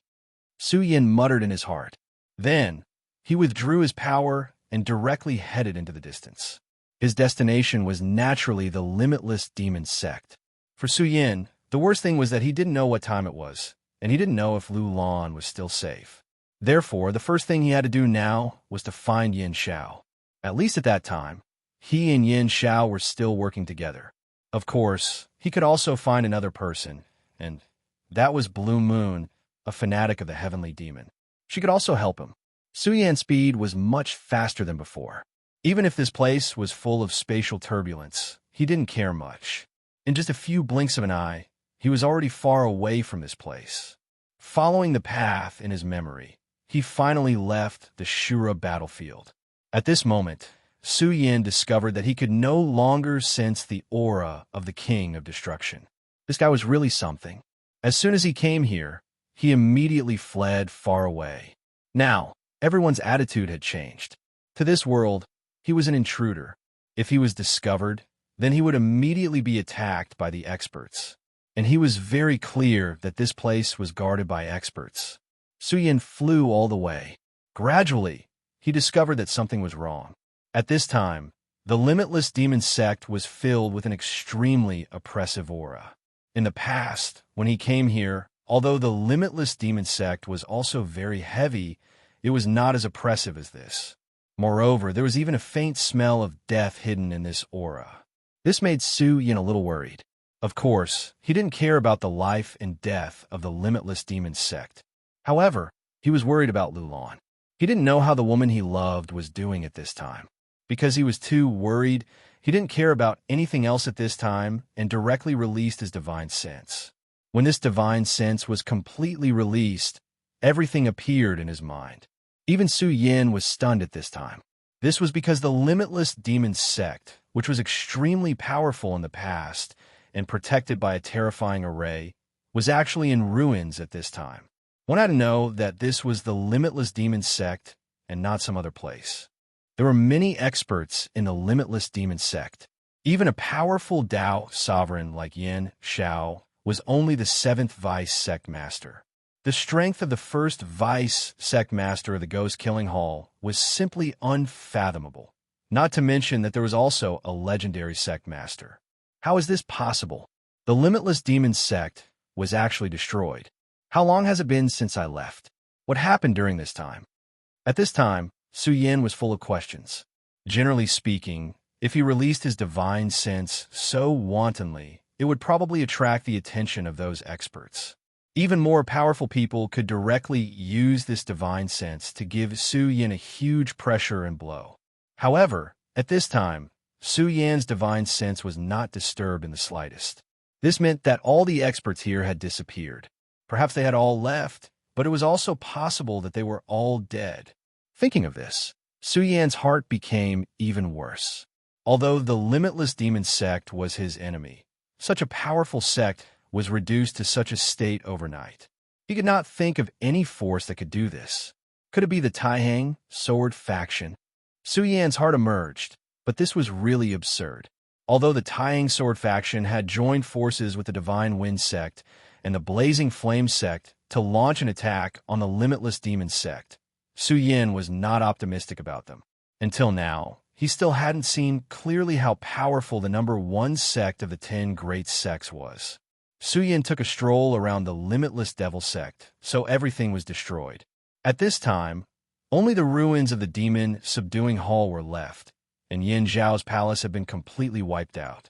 Su Yan muttered in his heart. Then, he withdrew his power and directly headed into the distance. His destination was naturally the limitless demon sect. For Su Yin, the worst thing was that he didn't know what time it was, and he didn't know if Lu Lan was still safe. Therefore, the first thing he had to do now was to find Yin Xiao. At least at that time, he and Yin Xiao were still working together. Of course, he could also find another person, and that was Blue Moon, a fanatic of the heavenly demon. She could also help him. Su Yan's speed was much faster than before. Even if this place was full of spatial turbulence, he didn't care much. In just a few blinks of an eye, he was already far away from this place. Following the path in his memory, he finally left the Shura battlefield. At this moment, Su Yin discovered that he could no longer sense the aura of the King of Destruction. This guy was really something. As soon as he came here, he immediately fled far away. Now, everyone's attitude had changed. To this world, he was an intruder. If he was discovered, then he would immediately be attacked by the experts. And he was very clear that this place was guarded by experts. Su Yin flew all the way. Gradually, he discovered that something was wrong. At this time, the limitless demon sect was filled with an extremely oppressive aura. In the past, when he came here, although the limitless demon sect was also very heavy, it was not as oppressive as this. Moreover, there was even a faint smell of death hidden in this aura. This made Su Yin a little worried. Of course, he didn't care about the life and death of the limitless demon sect. However, he was worried about Lu Lan. He didn't know how the woman he loved was doing at this time. Because he was too worried, he didn't care about anything else at this time and directly released his divine sense. When this divine sense was completely released, everything appeared in his mind. Even Su Yin was stunned at this time. This was because the limitless demon sect, which was extremely powerful in the past and protected by a terrifying array, was actually in ruins at this time. One had to know that this was the limitless demon sect and not some other place. There were many experts in the limitless demon sect. Even a powerful Dao sovereign like Yin Xiao was only the 7th vice sect master. The strength of the first vice sect master of the Ghost Killing Hall was simply unfathomable. Not to mention that there was also a legendary sect master. How is this possible? The limitless demon sect was actually destroyed. How long has it been since I left? What happened during this time? At this time, Su Yin was full of questions. Generally speaking, if he released his divine sense so wantonly, it would probably attract the attention of those experts. Even more powerful people could directly use this divine sense to give Su Yin a huge pressure and blow. However, at this time, Su Yan's divine sense was not disturbed in the slightest. This meant that all the experts here had disappeared. Perhaps they had all left, but it was also possible that they were all dead. Thinking of this, Su Yan's heart became even worse. Although the limitless demon sect was his enemy, such a powerful sect was reduced to such a state overnight. He could not think of any force that could do this. Could it be the Taihang sword faction? Su Yan's heart emerged, but this was really absurd. Although the Taihang sword faction had joined forces with the Divine Wind sect and the Blazing Flame sect to launch an attack on the limitless demon sect, Su Yin was not optimistic about them. Until now, he still hadn't seen clearly how powerful the number 1 sect of the 10 great sects was. Su Yin took a stroll around the limitless devil sect, so everything was destroyed. At this time, only the ruins of the demon subduing hall were left, and Yin Zhao's palace had been completely wiped out.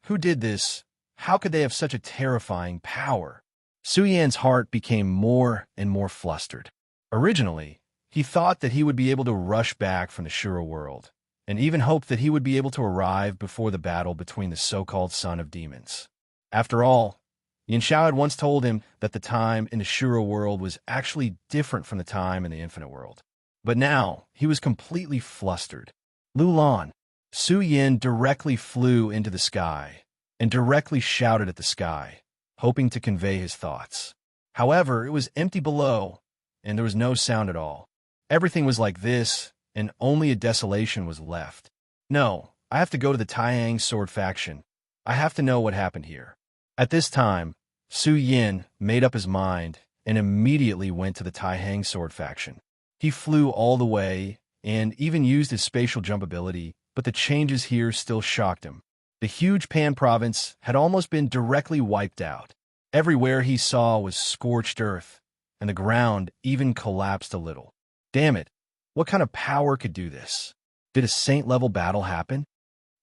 Who did this? How could they have such a terrifying power? Su Yan's heart became more and more flustered. Originally, he thought that he would be able to rush back from the Shura world, and even hoped that he would be able to arrive before the battle between the so-called Son of Demons. After all, Yin Xiao had once told him that the time in the Shura world was actually different from the time in the Infinite world. But now, he was completely flustered. Lu Lan. Su Yin directly flew into the sky and directly shouted at the sky, hoping to convey his thoughts. However, it was empty below, and there was no sound at all. Everything was like this, and only a desolation was left. No, I have to go to the Taihang sword faction. I have to know what happened here. At this time, Su Yin made up his mind and immediately went to the Taihang sword faction. He flew all the way and even used his spatial jump ability, but the changes here still shocked him. The huge Pan province had almost been directly wiped out. Everywhere he saw was scorched earth, and the ground even collapsed a little. Damn it, what kind of power could do this? Did a saint-level battle happen?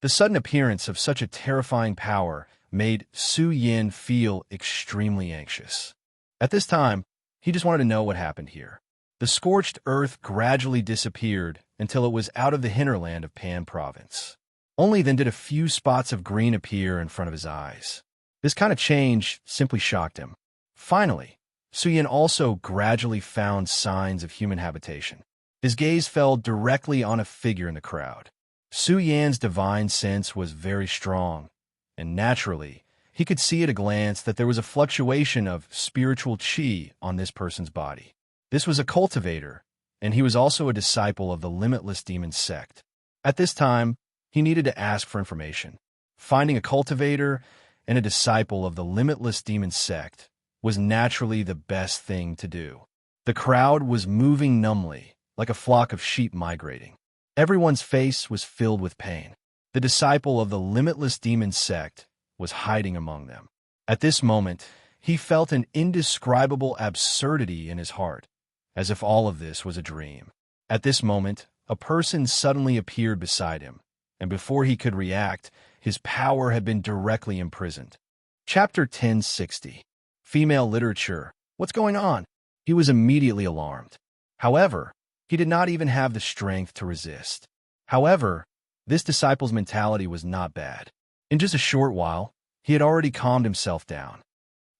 The sudden appearance of such a terrifying power made Su Yin feel extremely anxious. At this time, he just wanted to know what happened here. The scorched earth gradually disappeared until it was out of the hinterland of Pan province. Only then did a few spots of green appear in front of his eyes. This kind of change simply shocked him. Finally, Su Yin also gradually found signs of human habitation. His gaze fell directly on a figure in the crowd. Su Yan's divine sense was very strong, and naturally, he could see at a glance that there was a fluctuation of spiritual qi on this person's body. This was a cultivator, and he was also a disciple of the Limitless Demon sect. At this time, he needed to ask for information. Finding a cultivator and a disciple of the Limitless Demon sect was naturally the best thing to do. The crowd was moving numbly, like a flock of sheep migrating. Everyone's face was filled with pain. The disciple of the Limitless Demon sect was hiding among them. At this moment, he felt an indescribable absurdity in his heart, as if all of this was a dream. At this moment, a person suddenly appeared beside him, and before he could react, his power had been directly imprisoned. Chapter 1060. Female Literature. What's going on? He was immediately alarmed. However, he did not even have the strength to resist. However, this disciple's mentality was not bad. In just a short while, he had already calmed himself down.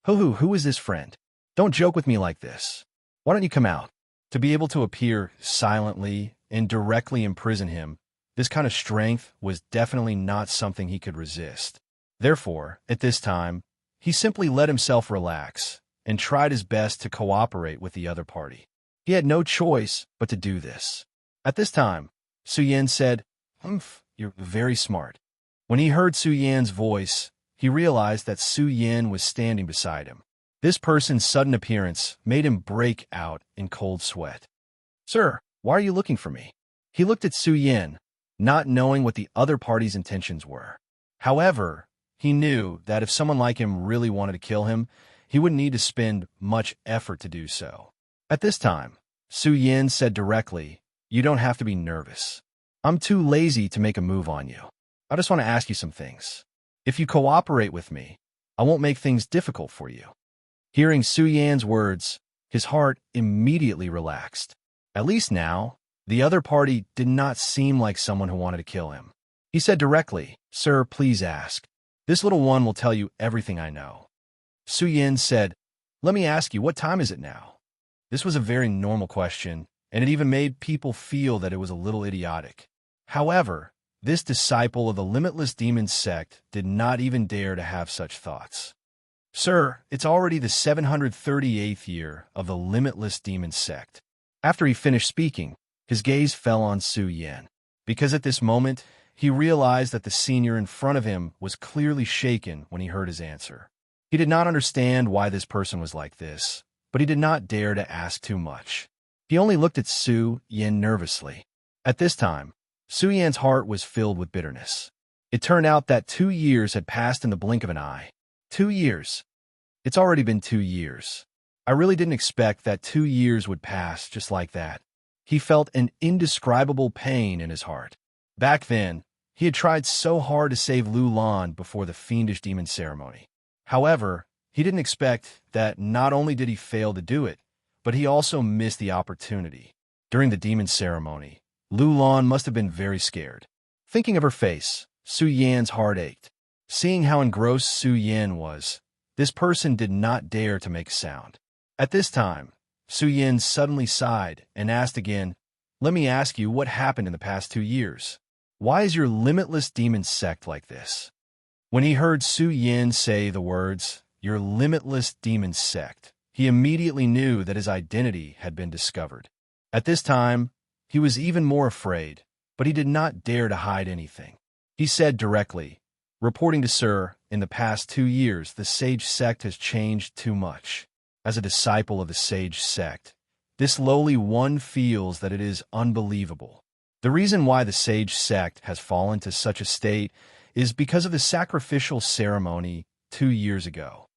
Who is this friend? Don't joke with me like this. Why don't you come out? To be able to appear silently and directly imprison him, this kind of strength was definitely not something he could resist. Therefore, at this time, he simply let himself relax and tried his best to cooperate with the other party. He had no choice but to do this. At this time, Su Yin said, "You're very smart." When he heard Su Yan's voice, he realized that Su Yin was standing beside him. This person's sudden appearance made him break out in cold sweat. "Sir, why are you looking for me?" He looked at Su Yin, not knowing what the other party's intentions were. However, he knew that if someone like him really wanted to kill him, he wouldn't need to spend much effort to do so. At this time, Su Yin said directly, "You don't have to be nervous. I'm too lazy to make a move on you. I just want to ask you some things. If you cooperate with me, I won't make things difficult for you." Hearing Su Yan's words, his heart immediately relaxed. At least now, the other party did not seem like someone who wanted to kill him. He said directly, "Sir, please ask. This little one will tell you everything I know." Su Yin said, "Let me ask you, what time is it now?" This was a very normal question, and it even made people feel that it was a little idiotic. However, this disciple of the Limitless Demon sect did not even dare to have such thoughts. "Sir, it's already the 738th year of the Limitless Demon sect." After he finished speaking, his gaze fell on Su Yin, because at this moment, he realized that the senior in front of him was clearly shaken when he heard his answer. He did not understand why this person was like this, but he did not dare to ask too much. He only looked at Su Yin nervously. At this time, Su Yin's heart was filled with bitterness. It turned out that 2 years had passed in the blink of an eye. 2 years. It's already been 2 years. I really didn't expect that 2 years would pass just like that. He felt an indescribable pain in his heart. Back then, he had tried so hard to save Lu Lan before the fiendish demon ceremony. However, he didn't expect that not only did he fail to do it, but he also missed the opportunity. During the demon ceremony, Lu Lan must have been very scared. Thinking of her face, Su Yan's heart ached. Seeing how engrossed Su Yin was, this person did not dare to make a sound. At this time, Su Yin suddenly sighed and asked again, "Let me ask you what happened in the past 2 years. Why is your Limitless Demon sect like this?" When he heard Su Yin say the words, "Your Limitless Demon sect," he immediately knew that his identity had been discovered. At this time, he was even more afraid, but he did not dare to hide anything. He said directly, "Reporting to Sir, in the past 2 years, the Sage sect has changed too much. As a disciple of the Sage sect, this lowly one feels that it is unbelievable. The reason why the sage sect has fallen to such a state is because of the sacrificial ceremony 2 years ago.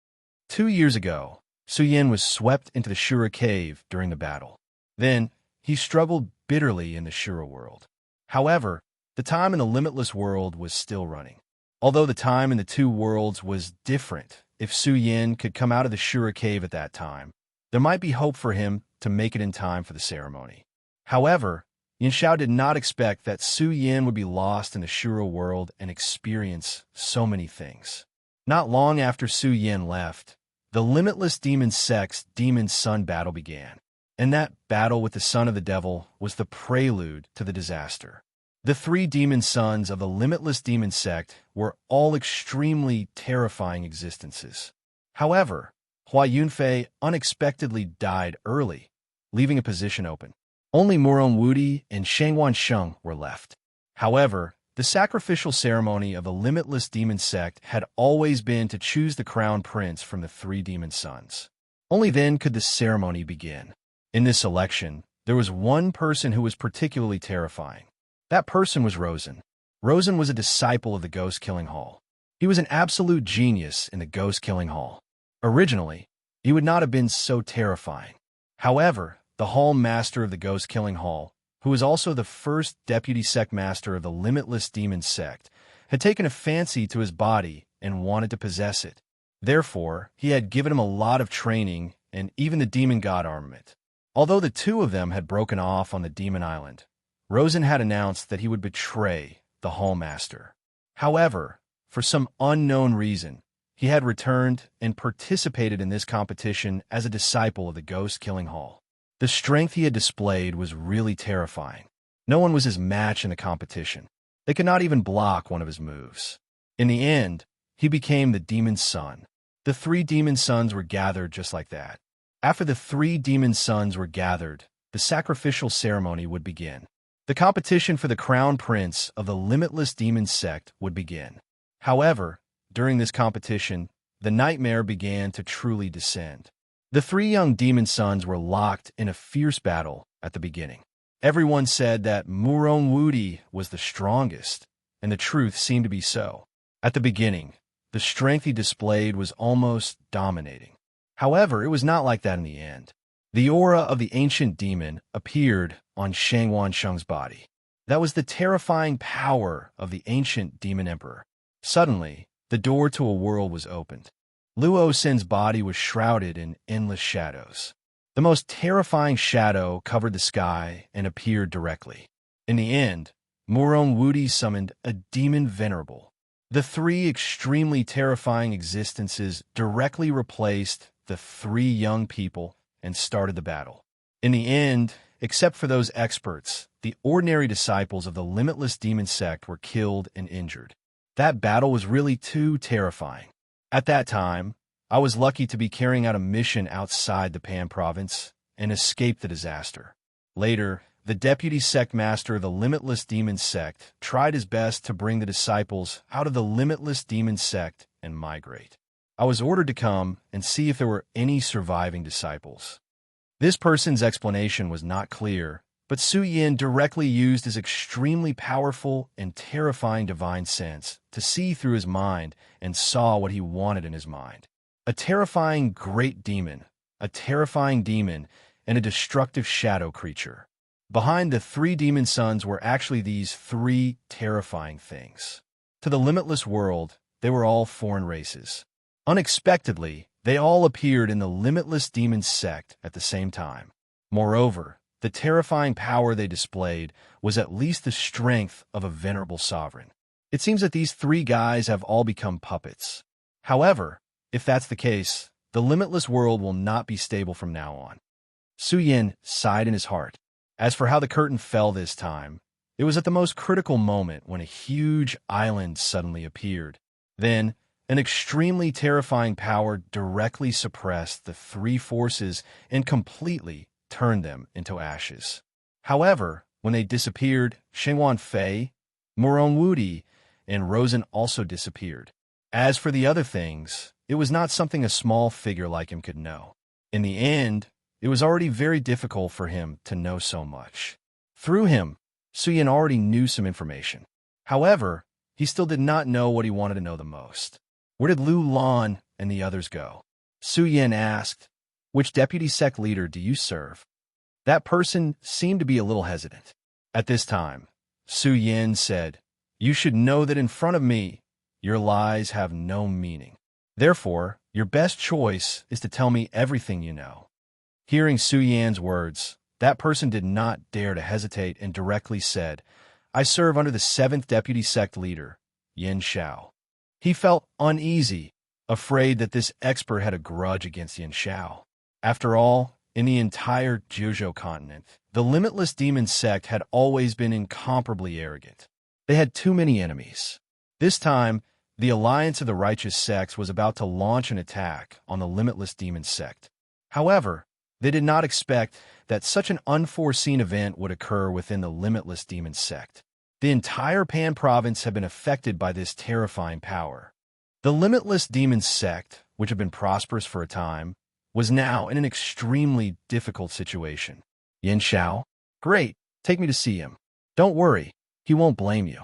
2 years ago, Su Yin was swept into the Shura cave during the battle. Then, he struggled bitterly in the Shura world. However, the time in the limitless world was still running. Although the time in the two worlds was different, if Su Yin could come out of the Shura cave at that time, there might be hope for him to make it in time for the ceremony. However, Yin Xiao did not expect that Su Yin would be lost in the Shura world and experience so many things. Not long after Su Yin left, the Limitless Demon Sect's Demon Sun battle began, and that battle with the Son of the Devil was the prelude to the disaster. The three demon sons of the Limitless Demon Sect were all extremely terrifying existences. However, Hua Yunfei unexpectedly died early, leaving a position open. Only Murong Wudi and Shangwan Sheng were left. However, the sacrificial ceremony of the Limitless Demon Sect had always been to choose the crown prince from the three demon sons. Only then could the ceremony begin. In this election, there was one person who was particularly terrifying. That person was Rosen. Rosen was a disciple of the Ghost Killing Hall. He was an absolute genius in the Ghost Killing Hall. Originally, he would not have been so terrifying. However, the Hall Master of the Ghost Killing Hall, who was also the first Deputy Sect Master of the Limitless Demon Sect, had taken a fancy to his body and wanted to possess it. Therefore, he had given him a lot of training and even the Demon God armament. Although the two of them had broken off on the Demon Island, Rosen had announced that he would betray the Hall Master. However, for some unknown reason, he had returned and participated in this competition as a disciple of the Ghost Killing Hall. The strength he had displayed was really terrifying. No one was his match in the competition. They could not even block one of his moves. In the end, he became the Demon Son. The three Demon Sons were gathered just like that. After the three Demon Sons were gathered, the sacrificial ceremony would begin. The competition for the crown prince of the Limitless Demon Sect would begin. However, during this competition, the nightmare began to truly descend. The three young demon sons were locked in a fierce battle at the beginning. Everyone said that Murong Wudi was the strongest, and the truth seemed to be so. At the beginning, the strength he displayed was almost dominating. However, it was not like that in the end. The aura of the ancient demon appeared on Shangwan Sheng's body. That was the terrifying power of the ancient demon emperor. Suddenly, the door to a world was opened. Luo Sin's body was shrouded in endless shadows. The most terrifying shadow covered the sky and appeared directly. In the end, Murong Wudi summoned a demon venerable. The three extremely terrifying existences directly replaced the three young people and started the battle. In the end, except for those experts, the ordinary disciples of the Limitless Demon Sect were killed and injured. That battle was really too terrifying. At that time, I was lucky to be carrying out a mission outside the Pan province and escape the disaster. Later, the Deputy Sect Master of the Limitless Demon Sect tried his best to bring the disciples out of the Limitless Demon Sect and migrate. I was ordered to come and see if there were any surviving disciples. This person's explanation was not clear, but Su Yin directly used his extremely powerful and terrifying divine sense to see through his mind and saw what he wanted in his mind. A terrifying great demon, a terrifying demon, and a destructive shadow creature. Behind the three demon sons were actually these three terrifying things. To the limitless world, they were all foreign races. Unexpectedly, they all appeared in the Limitless Demon Sect at the same time. Moreover, the terrifying power they displayed was at least the strength of a venerable sovereign. It seems that these three guys have all become puppets. However, if that's the case, the limitless world will not be stable from now on. Su Yin sighed in his heart. As for how the curtain fell this time, it was at the most critical moment when a huge island suddenly appeared. Then, an extremely terrifying power directly suppressed the three forces and completely turned them into ashes. However, when they disappeared, Shengwan Fei, Murong Wudi, and Rosen also disappeared. As for the other things, it was not something a small figure like him could know. In the end, it was already very difficult for him to know so much. Through him, Su Yin already knew some information. However, he still did not know what he wanted to know the most. Where did Lu Lan and the others go? Su Yin asked. Which deputy sect leader do you serve? That person seemed to be a little hesitant. At this time, Su Yin said, You should know that in front of me, your lies have no meaning. Therefore, your best choice is to tell me everything you know. Hearing Su Yin's words, that person did not dare to hesitate and directly said, I serve under the 7th deputy sect leader, Yin Xiao. He felt uneasy, afraid that this expert had a grudge against Yin Xiao. After all, in the entire Jiuzhou continent, the limitless demon sect had always been incomparably arrogant. They had too many enemies. This time, the Alliance of the Righteous Sects was about to launch an attack on the limitless demon sect. However, they did not expect that such an unforeseen event would occur within the limitless demon sect. The entire Pan province had been affected by this terrifying power. The limitless demon sect, which had been prosperous for a time, was now in an extremely difficult situation. Yin Xiao? Great, take me to see him. Don't worry, he won't blame you.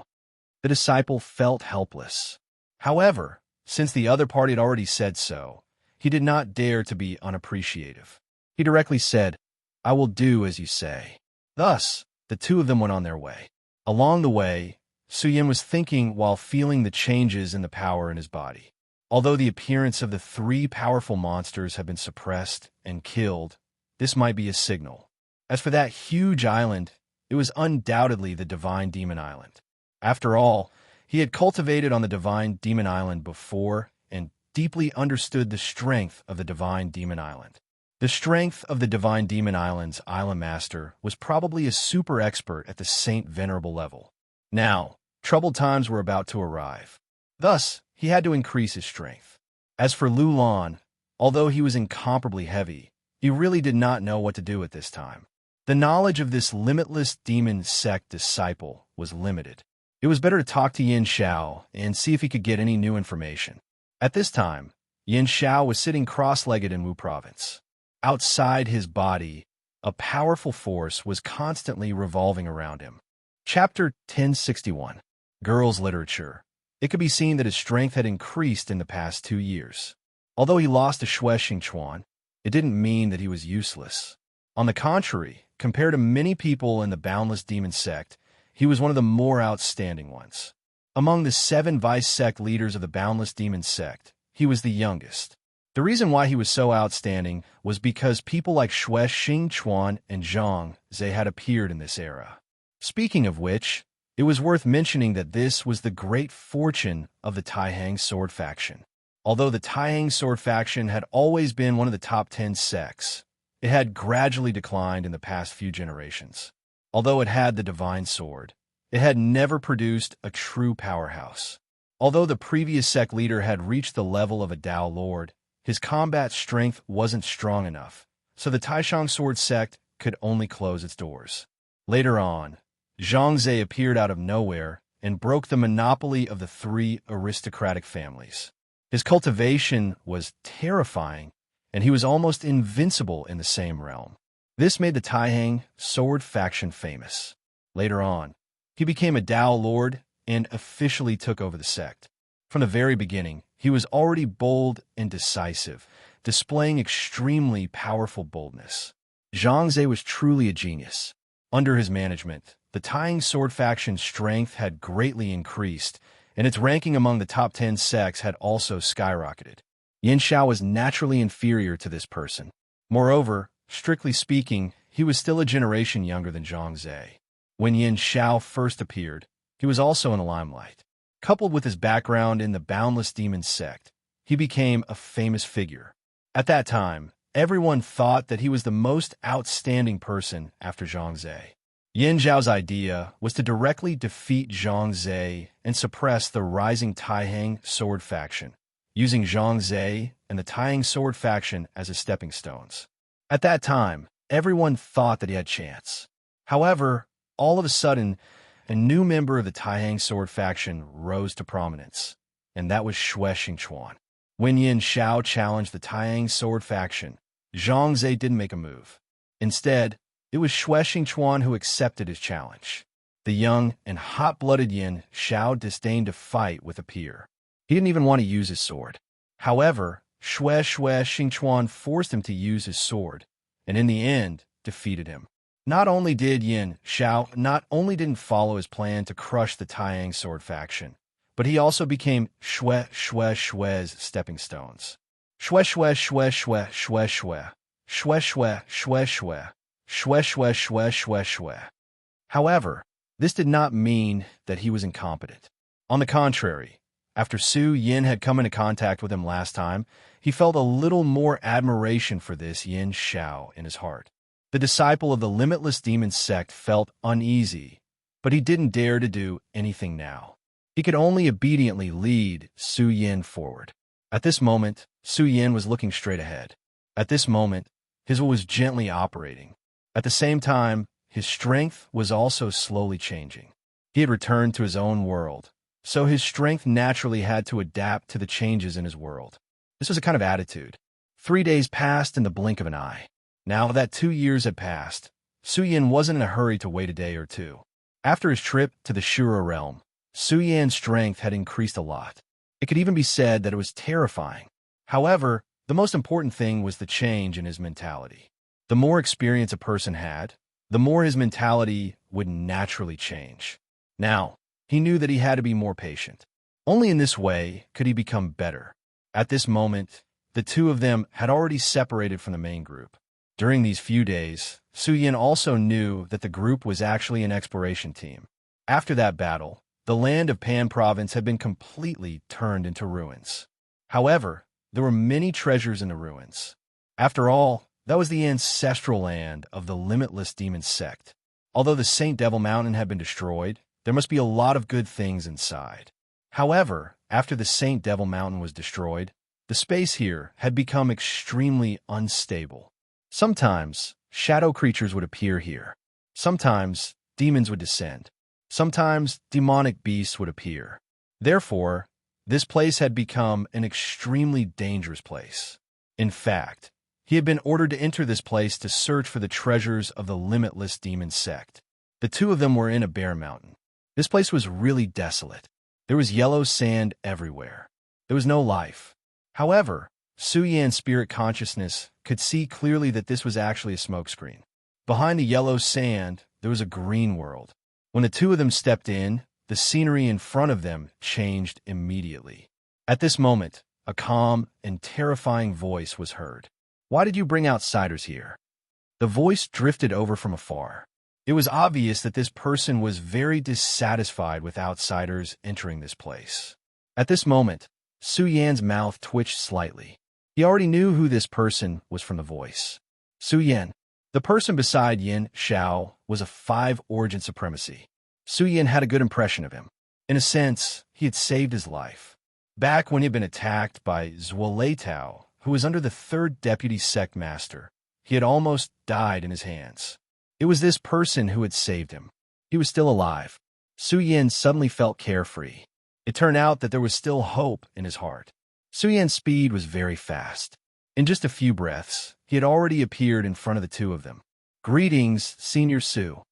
The disciple felt helpless. However, since the other party had already said so, he did not dare to be unappreciative. He directly said, I will do as you say. Thus, the two of them went on their way. Along the way, Su Yin was thinking while feeling the changes in the power in his body. Although the appearance of the 3 powerful monsters had been suppressed and killed, this might be a signal. As for that huge island, it was undoubtedly the Divine Demon Island. After all, he had cultivated on the Divine Demon Island before and deeply understood the strength of the Divine Demon Island. The strength of the Divine Demon Island's Island Master was probably a super expert at the Saint Venerable level. Now, troubled times were about to arrive. Thus, he had to increase his strength. As for Lu Lan, although he was incomparably heavy, he really did not know what to do at this time. The knowledge of this limitless demon sect disciple was limited. It was better to talk to Yin Xiao and see if he could get any new information. At this time, Yin Xiao was sitting cross-legged in Wu province. Outside his body, a powerful force was constantly revolving around him. Chapter 1061. Girls' Literature. It could be seen that his strength had increased in the past 2 years. Although he lost to Xue Xingchuan, it didn't mean that he was useless. On the contrary, compared to many people in the Boundless Demon Sect, he was one of the more outstanding ones. Among the 7 vice sect leaders of the Boundless Demon Sect, he was the youngest. The reason why he was so outstanding was because people like Xue Xingchuan and Zhang Zhe had appeared in this era. Speaking of which, it was worth mentioning that this was the great fortune of the Taihang Sword faction. Although the Taihang Sword faction had always been one of the top 10 sects, it had gradually declined in the past few generations. Although it had the Divine Sword, it had never produced a true powerhouse. Although the previous sect leader had reached the level of a Dao Lord, his combat strength wasn't strong enough, so the Taishang Sword sect could only close its doors. Later on, Zhang Zhe appeared out of nowhere and broke the monopoly of the 3 aristocratic families. His cultivation was terrifying, and he was almost invincible in the same realm. This made the Taihang Sword faction famous. Later on, he became a Dao Lord and officially took over the sect. From the very beginning, he was already bold and decisive, displaying extremely powerful boldness. Zhang Zhe was truly a genius. Under his management, the Taihang Sword faction's strength had greatly increased, and its ranking among the top 10 sects had also skyrocketed. Yin Xiao was naturally inferior to this person. Moreover, strictly speaking, he was still a generation younger than Zhang Zhe. When Yin Xiao first appeared, he was also in the limelight. Coupled with his background in the Boundless Demon Sect, he became a famous figure. At that time, everyone thought that he was the most outstanding person after Zhang Zhe. Yin Zhao's idea was to directly defeat Zhang Zhe and suppress the rising Taihang Sword faction, using Zhang Zhe and the Taihang Sword faction as his stepping stones. At that time, everyone thought that he had chance. However, all of a sudden, a new member of the Taihang Sword faction rose to prominence, and that was Xue Xingchuan. When Yin Xiao challenged the Taihang Sword faction, Zhang Zhe didn't make a move. Instead, it was Xue Xingchuan who accepted his challenge. The young and hot-blooded Yin Xiao disdained to fight with a peer. He didn't even want to use his sword. However, Xue Xingchuan forced him to use his sword, and in the end, defeated him. Not only did Yin Xiao not only didn't follow his plan to crush the Taiyang sword faction, but he also became Xue's stepping stones. Xue. However, this did not mean that he was incompetent. On the contrary, after Su Yin had come into contact with him last time, he felt a little more admiration for this Yin Xiao in his heart. The disciple of the limitless demon sect felt uneasy, but he didn't dare to do anything now. He could only obediently lead Su Yin forward. At this moment, Su Yin was looking straight ahead. At this moment, his will was gently operating. At the same time, his strength was also slowly changing. He had returned to his own world, so his strength naturally had to adapt to the changes in his world. This was a kind of attitude. 3 days passed in the blink of an eye. Now that 2 years had passed, Su Yin wasn't in a hurry to wait a day or two. After his trip to the Shura realm, Su Yin's strength had increased a lot. It could even be said that it was terrifying. However, the most important thing was the change in his mentality. The more experience a person had, the more his mentality would naturally change. Now, he knew that he had to be more patient. Only in this way could he become better. At this moment, the two of them had already separated from the main group. During these few days, Su Yin also knew that the group was actually an exploration team. After that battle, the land of Pan Province had been completely turned into ruins. However, there were many treasures in the ruins. After all, that was the ancestral land of the limitless demon sect. Although the Saint Devil Mountain had been destroyed, there must be a lot of good things inside. However, after the Saint Devil Mountain was destroyed, the space here had become extremely unstable. Sometimes, shadow creatures would appear here. Sometimes, demons would descend. Sometimes, demonic beasts would appear. Therefore, this place had become an extremely dangerous place. In fact, he had been ordered to enter this place to search for the treasures of the limitless demon sect. The two of them were in a bare mountain. This place was really desolate. There was yellow sand everywhere. There was no life. However, Su Yan's spirit consciousness could see clearly that this was actually a smokescreen. Behind the yellow sand, there was a green world. When the two of them stepped in, the scenery in front of them changed immediately. At this moment, a calm and terrifying voice was heard. "Why did you bring outsiders here?" The voice drifted over from afar. It was obvious that this person was very dissatisfied with outsiders entering this place. At this moment, Su Yan's mouth twitched slightly. He already knew who this person was from the voice. Su Yan. The person beside Yin Xiao was a 5 origin supremacy. Su Yan had a good impression of him. In a sense, he had saved his life. Back when he had been attacked by Zhuo Tao, who was under the 3rd deputy sect master, he had almost died in his hands. It was this person who had saved him. He was still alive. Su Yan suddenly felt carefree. It turned out that there was still hope in his heart. Su Yan's speed was very fast. In just a few breaths, he had already appeared in front of the two of them. "Greetings, Senior Su."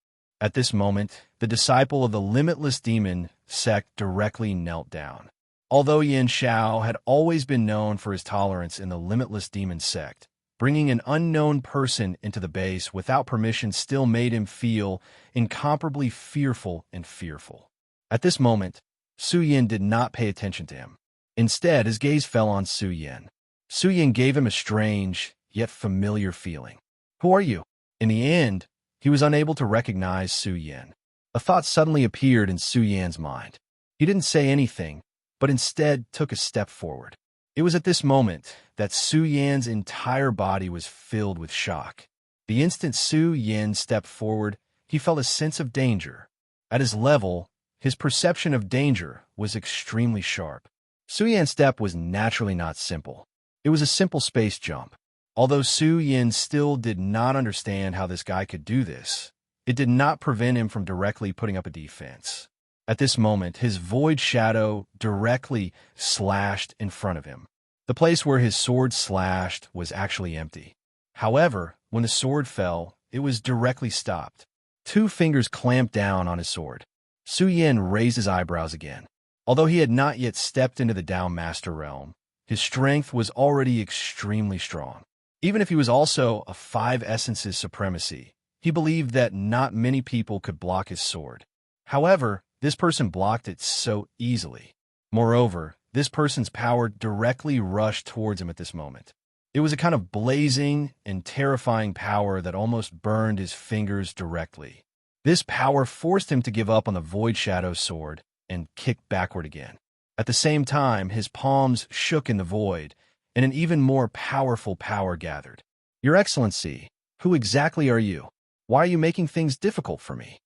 At this moment, the disciple of the limitless demon sect directly knelt down. Although Yin Xiao had always been known for his tolerance in the limitless demon sect, bringing an unknown person into the base without permission still made him feel incomparably fearful and fearful. At this moment, Su Yin did not pay attention to him. Instead, his gaze fell on Su Yin. Su Yin gave him a strange, yet familiar feeling. "Who are you?" In the end, he was unable to recognize Su Yin. A thought suddenly appeared in Su Yan's mind. He didn't say anything, but instead took a step forward. It was at this moment that Su Yan's entire body was filled with shock. The instant Su Yin stepped forward, he felt a sense of danger. At his level, his perception of danger was extremely sharp. Su Yan's step was naturally not simple. It was a simple space jump. Although Su Yin still did not understand how this guy could do this, it did not prevent him from directly putting up a defense. At this moment, his void shadow directly slashed in front of him. The place where his sword slashed was actually empty. However, when the sword fell, it was directly stopped. Two fingers clamped down on his sword. Su Yin raised his eyebrows again. Although he had not yet stepped into the Tao Master realm, his strength was already extremely strong. Even if he was also a 5 Essences supremacy, he believed that not many people could block his sword. However, this person blocked it so easily. Moreover, this person's power directly rushed towards him at this moment. It was a kind of blazing and terrifying power that almost burned his fingers directly. This power forced him to give up on the Void Shadow sword and kick backward again. At the same time, his palms shook in the void, and an even more powerful power gathered. "Your Excellency, who exactly are you? Why are you making things difficult for me?"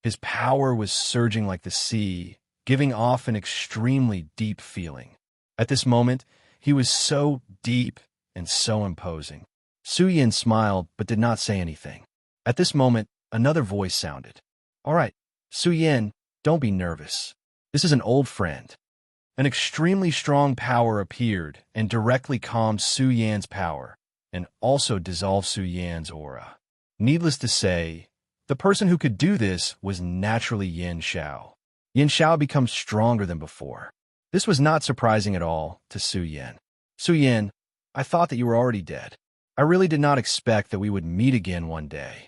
His power was surging like the sea, giving off an extremely deep feeling. At this moment, he was so deep and so imposing. Su Yin smiled but did not say anything. At this moment, another voice sounded. "All right, Su Yin, don't be nervous. This is an old friend." An extremely strong power appeared and directly calmed Su Yan's power and also dissolved Su Yan's aura. Needless to say, the person who could do this was naturally Yin Xiao. Yin Xiao becomes stronger than before. This was not surprising at all to Su Yin. "Su Yin, I thought that you were already dead. I really did not expect that we would meet again one day."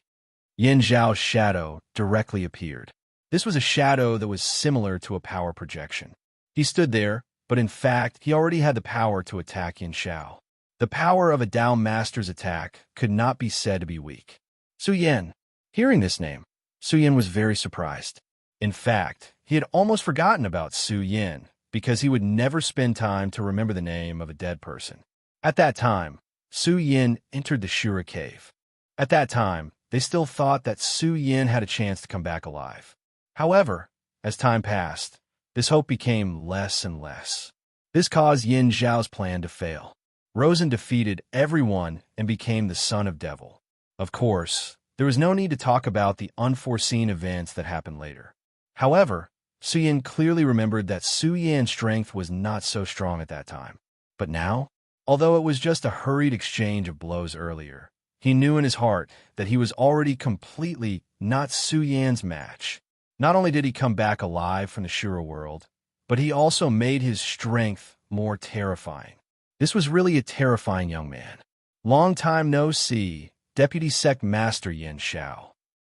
Yin Xiao's shadow directly appeared. This was a shadow that was similar to a power projection. He stood there, but in fact, he already had the power to attack Yin Xiao. The power of a Tao Master's attack could not be said to be weak. Su Yin. Hearing this name, Su Yin was very surprised. In fact, he had almost forgotten about Su Yin because he would never spend time to remember the name of a dead person. At that time, Su Yin entered the Shura cave. At that time, they still thought that Su Yin had a chance to come back alive. However, as time passed, this hope became less and less. This caused Yin Xiao's plan to fail. Rosen defeated everyone and became the Son of Devil. Of course, there was no need to talk about the unforeseen events that happened later. However, Su Yin clearly remembered that Su Yan's strength was not so strong at that time. But now, although it was just a hurried exchange of blows earlier, he knew in his heart that he was already completely not Su Yan's match. Not only did he come back alive from the Shura world, but he also made his strength more terrifying. This was really a terrifying young man. Long time no see, Deputy Sect Master Yin Xiao.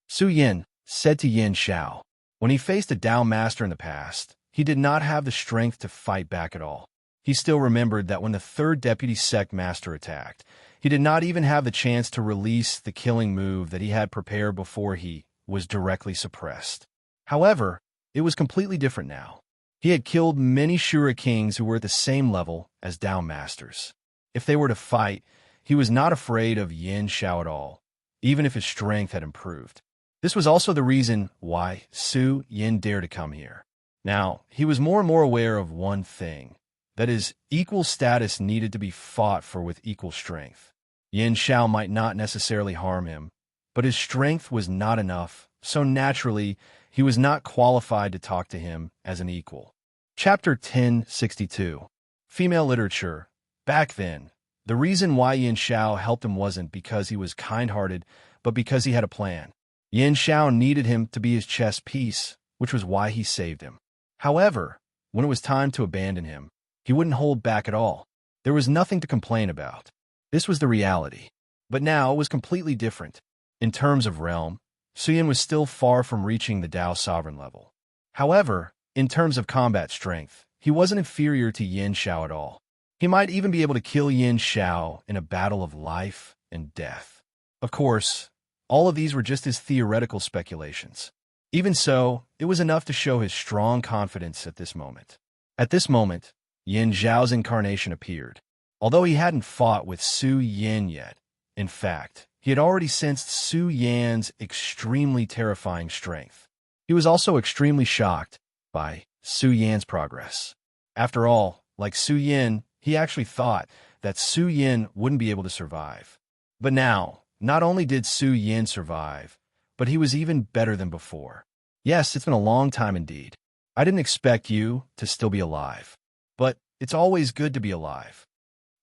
Su Yin said to Yin Xiao, when he faced a Tao Master in the past, he did not have the strength to fight back at all. He still remembered that when the third Deputy Sect Master attacked, he did not even have the chance to release the killing move that he had prepared before he was directly suppressed. However, it was completely different now. He had killed many Shura kings who were at the same level as Tao Masters. If they were to fight, he was not afraid of Yin Xiao at all, even if his strength had improved. This was also the reason why Su Yin dared to come here. Now, he was more and more aware of one thing, that his equal status needed to be fought for with equal strength. Yin Xiao might not necessarily harm him, but his strength was not enough, so naturally, he was not qualified to talk to him as an equal. Chapter 1062. Female Literature. Back then, the reason why Yin Xiao helped him wasn't because he was kind-hearted, but because he had a plan. Yin Xiao needed him to be his chess piece, which was why he saved him. However, when it was time to abandon him, he wouldn't hold back at all. There was nothing to complain about. This was the reality. But now it was completely different. In terms of realm, Su Yin was still far from reaching the Tao Sovereign level. However, in terms of combat strength, he wasn't inferior to Yin Xiao at all. He might even be able to kill Yin Xiao in a battle of life and death. Of course, all of these were just his theoretical speculations. Even so, it was enough to show his strong confidence at this moment. At this moment, Yin Xiao's incarnation appeared. Although he hadn't fought with Su Yin yet, in fact, he had already sensed Su Yan's extremely terrifying strength. He was also extremely shocked by Su Yan's progress. After all, like Su Yin, he actually thought that Su Yin wouldn't be able to survive. But now, not only did Su Yin survive, but he was even better than before. Yes, it's been a long time indeed. I didn't expect you to still be alive. But it's always good to be alive.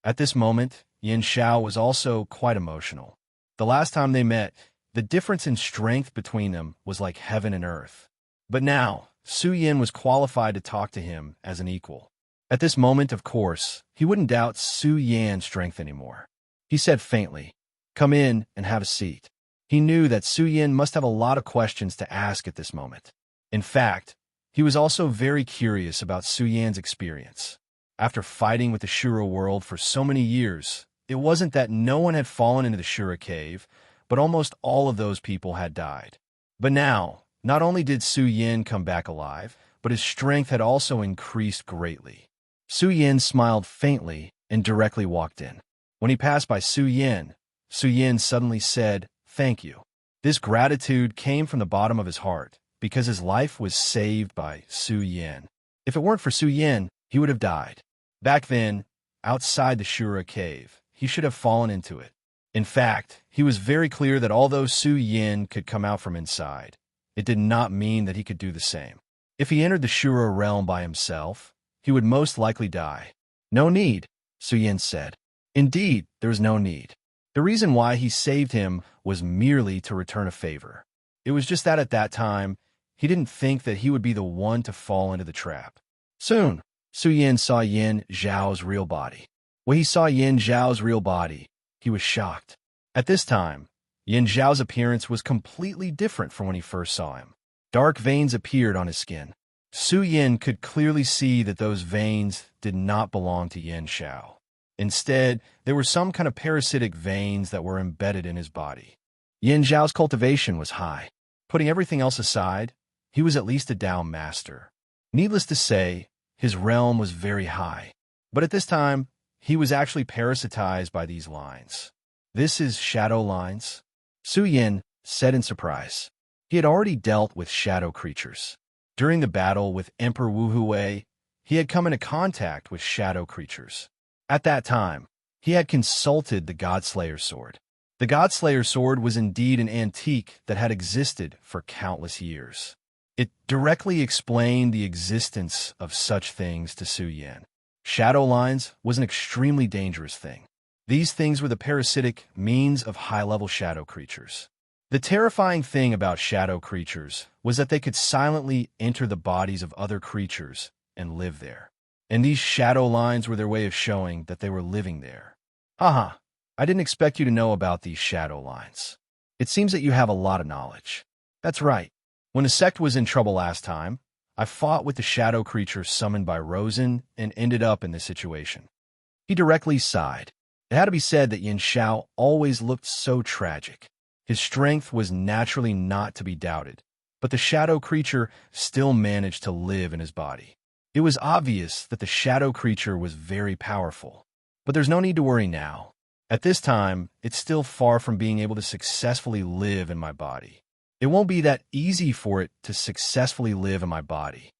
At this moment, Yin Xiao was also quite emotional. The last time they met, the difference in strength between them was like heaven and earth. But now, Su Yin was qualified to talk to him as an equal. At this moment, of course, he wouldn't doubt Su Yan's strength anymore. He said faintly, "Come in and have a seat." He knew that Su Yin must have a lot of questions to ask at this moment. In fact, he was also very curious about Su Yan's experience. After fighting with the Shura world for so many years, it wasn't that no one had fallen into the Shura cave, but almost all of those people had died. But now, not only did Su Yin come back alive, but his strength had also increased greatly. Su Yin smiled faintly and directly walked in. When he passed by Su Yin suddenly said, "Thank you." This gratitude came from the bottom of his heart, because his life was saved by Su Yin. If it weren't for Su Yin, he would have died. Back then, outside the Shura cave, he should have fallen into it. In fact, he was very clear that although Su Yin could come out from inside, it did not mean that he could do the same. If he entered the Shura realm by himself, he would most likely die. "No need," Su Yin said. Indeed, there was no need. The reason why he saved him was merely to return a favor. It was just that at that time, he didn't think that he would be the one to fall into the trap. Soon, Su Yin saw Yin Zhao's real body. When he saw Yin Zhao's real body, he was shocked. At this time, Yin Zhao's appearance was completely different from when he first saw him. Dark veins appeared on his skin. Su Yin could clearly see that those veins did not belong to Yin Zhao. Instead, there were some kind of parasitic veins that were embedded in his body. Yin Zhao's cultivation was high. Putting everything else aside, he was at least a Dao master. Needless to say, his realm was very high. But at this time, he was actually parasitized by these lines. "This is shadow lines?" Su Yin said in surprise. He had already dealt with shadow creatures. During the battle with Emperor Wu Huwei, he had come into contact with shadow creatures. At that time, he had consulted the Godslayer sword. The Godslayer sword was indeed an antique that had existed for countless years. It directly explained the existence of such things to Su Yin. Shadow lines was an extremely dangerous thing. These things were the parasitic means of high-level shadow creatures. The terrifying thing about shadow creatures was that they could silently enter the bodies of other creatures and live there. And these shadow lines were their way of showing that they were living there. Haha, I didn't expect you to know about these shadow lines. It seems that you have a lot of knowledge. That's right. When the sect was in trouble last time, I fought with the shadow creature summoned by Rosen and ended up in this situation. He directly sighed. It had to be said that Yin Xiao always looked so tragic. His strength was naturally not to be doubted, but the shadow creature still managed to live in his body. It was obvious that the shadow creature was very powerful, but there's no need to worry now. At this time, it's still far from being able to successfully live in my body. It won't be that easy for it to successfully live in my body.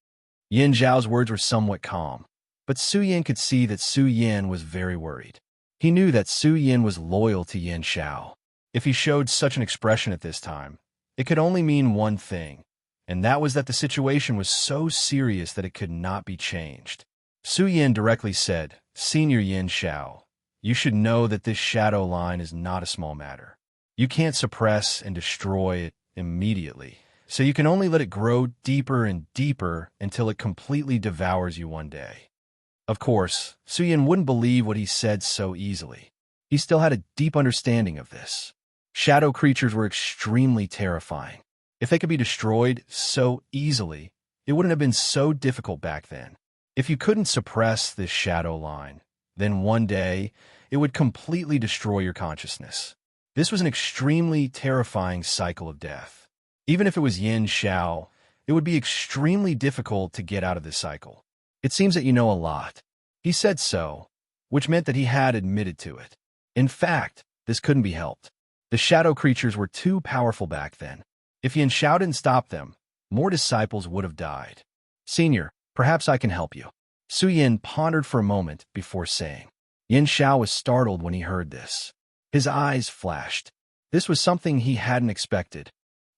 Yin Zhao's words were somewhat calm, but Su Yin could see that Su Yin was very worried. He knew that Su Yin was loyal to Yin Xiao. If he showed such an expression at this time, it could only mean one thing, and that was that the situation was so serious that it could not be changed. Su Yin directly said, "Senior Yin Xiao, you should know that this shadow line is not a small matter. You can't suppress and destroy it immediately, so you can only let it grow deeper and deeper until it completely devours you one day." Of course, Su Yin wouldn't believe what he said so easily. He still had a deep understanding of this. Shadow creatures were extremely terrifying. If they could be destroyed so easily, it wouldn't have been so difficult back then. If you couldn't suppress this shadow line, then one day it would completely destroy your consciousness. This was an extremely terrifying cycle of death. Even if it was Yin Xiao, it would be extremely difficult to get out of this cycle. "It seems that you know a lot." He said so, which meant that he had admitted to it. In fact, this couldn't be helped. The shadow creatures were too powerful back then. If Yin Xiao didn't stop them, more disciples would have died. "Senior, perhaps I can help you." Su Yin pondered for a moment before saying. Yin Xiao was startled when he heard this. His eyes flashed. This was something he hadn't expected.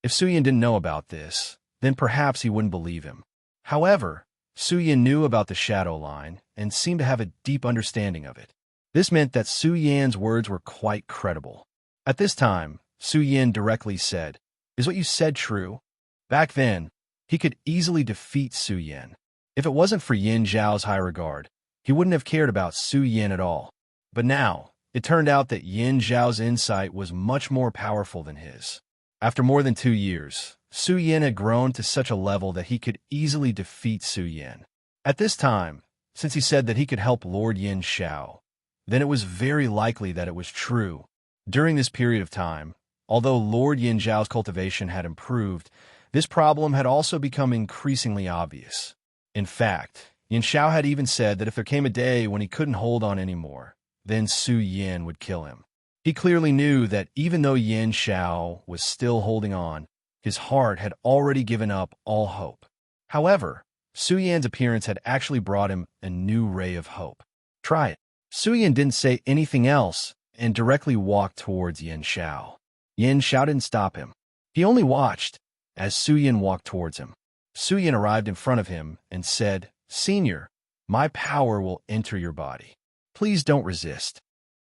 If Su Yin didn't know about this, then perhaps he wouldn't believe him. However, Su Yin knew about the shadow line and seemed to have a deep understanding of it. This meant that Su Yan's words were quite credible. At this time, Su Yan directly said, "Is what you said true?" Back then, he could easily defeat Su Yan. If it wasn't for Yin Zhao's high regard, he wouldn't have cared about Su Yan at all. But now, it turned out that Yin Zhao's insight was much more powerful than his. After more than 2 years, Su Yan had grown to such a level that he could easily defeat Su Yan. At this time, since he said that he could help Lord Yin Zhao, then it was very likely that it was true. During this period of time, although Lord Yin Zhao's cultivation had improved, this problem had also become increasingly obvious. In fact, Yin Zhao had even said that if there came a day when he couldn't hold on anymore, then Su Yan would kill him. He clearly knew that even though Yin Zhao was still holding on, his heart had already given up all hope. However, Su Yan's appearance had actually brought him a new ray of hope. "Try it." Su Yan didn't say anything else and directly walked towards Yin Zhao. Yin Zhao didn't stop him. He only watched as Su Yan walked towards him. Su Yan arrived in front of him and said, "Senior, my power will enter your body. Please don't resist."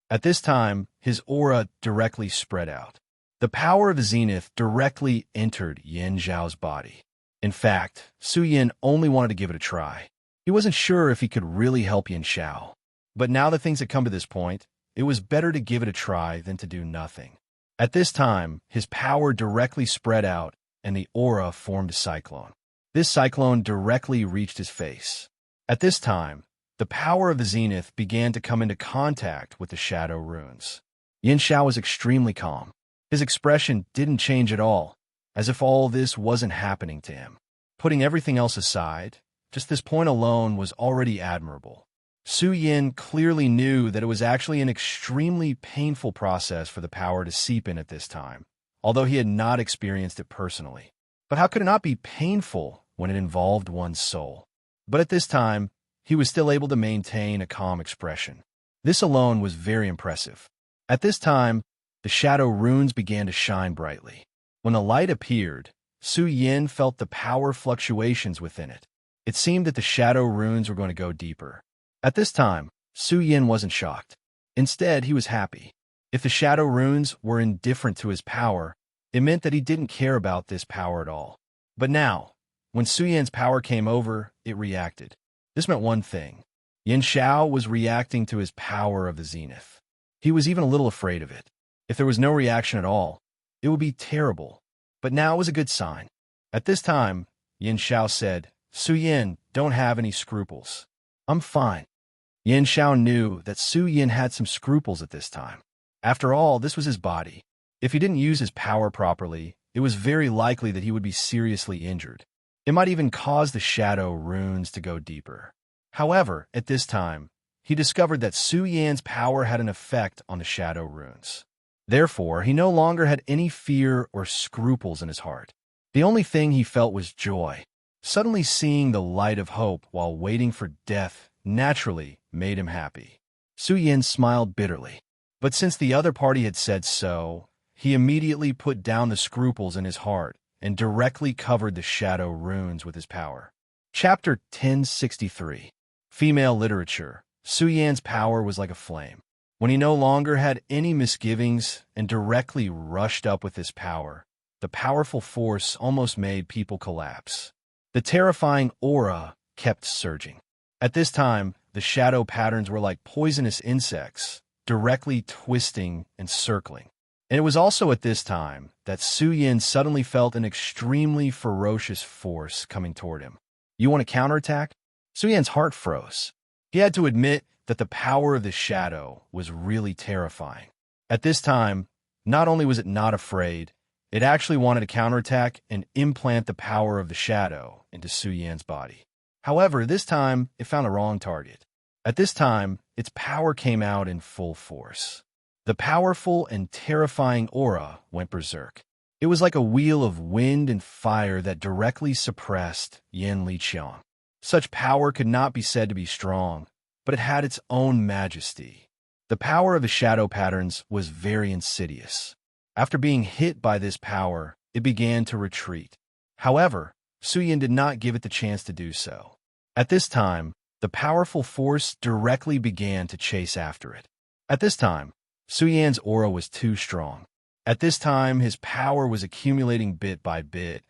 At this time, his aura directly spread out. The power of the zenith directly entered Yin Zhao's body. In fact, Su Yan only wanted to give it a try. He wasn't sure if he could really help Yin Zhao. But now that things had come to this point, it was better to give it a try than to do nothing. At this time, his power directly spread out and the aura formed a cyclone. This cyclone directly reached his face. At this time, the power of the zenith began to come into contact with the shadow runes. Yin Zhao was extremely calm. His expression didn't change at all, as if all this wasn't happening to him. Putting everything else aside, just this point alone was already admirable. Su Yan clearly knew that it was actually an extremely painful process for the power to seep in at this time, although he had not experienced it personally. But how could it not be painful when it involved one's soul? But at this time, he was still able to maintain a calm expression. This alone was very impressive. At this time, the shadow runes began to shine brightly. When the light appeared, Su Yan felt the power fluctuations within it. It seemed that the shadow runes were going to go deeper. At this time, Su Yan wasn't shocked. Instead, he was happy. If the shadow runes were indifferent to his power, it meant that he didn't care about this power at all. But now, when Su Yan's power came over, it reacted. This meant one thing. Yin Zhao was reacting to his power of the zenith. He was even a little afraid of it. If there was no reaction at all, it would be terrible. But now it was a good sign. At this time, Yin Zhao said, "Su Yan, don't have any scruples. I'm fine." Yin Zhao knew that Su Yan had some scruples at this time. After all, this was his body. If he didn't use his power properly, it was very likely that he would be seriously injured. It might even cause the shadow runes to go deeper. However, at this time, he discovered that Su Yan's power had an effect on the shadow runes. Therefore, he no longer had any fear or scruples in his heart. The only thing he felt was joy. Suddenly seeing the light of hope while waiting for death naturally made him happy. Su Yan smiled bitterly. But since the other party had said so, he immediately put down the scruples in his heart and directly covered the shadow runes with his power. Chapter 1063. Female Literature. Su Yan's power was like a flame. When he no longer had any misgivings and directly rushed up with his power, the powerful force almost made people collapse. The terrifying aura kept surging. At this time, the shadow patterns were like poisonous insects, directly twisting and circling. And it was also at this time that Su Yan suddenly felt an extremely ferocious force coming toward him. "You want to counterattack?" Su Yan's heart froze. He had to admit that the power of the shadow was really terrifying. At this time, not only was it not afraid, it actually wanted to counterattack and implant the power of the shadow into Su Yan's body. However, this time, it found a wrong target. At this time, its power came out in full force. The powerful and terrifying aura went berserk. It was like a wheel of wind and fire that directly suppressed Yan Liqiang. Such power could not be said to be strong, but it had its own majesty. The power of the shadow patterns was very insidious. After being hit by this power, it began to retreat. However, Su Yan did not give it the chance to do so. At this time, the powerful force directly began to chase after it. At this time, Su Yan's aura was too strong. At this time, his power was accumulating bit by bit,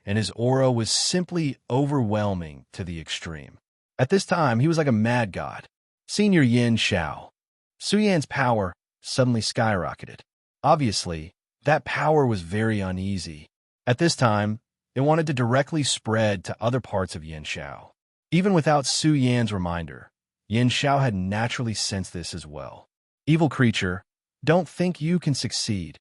and his aura was simply overwhelming to the extreme. At this time, he was like a mad god. Senior Yin Xiao. Su Yan's power suddenly skyrocketed. Obviously, that power was very uneasy. At this time, it wanted to directly spread to other parts of Yin Xiao. Even without Su Yan's reminder, Yin Xiao had naturally sensed this as well. Evil creature, don't think you can succeed.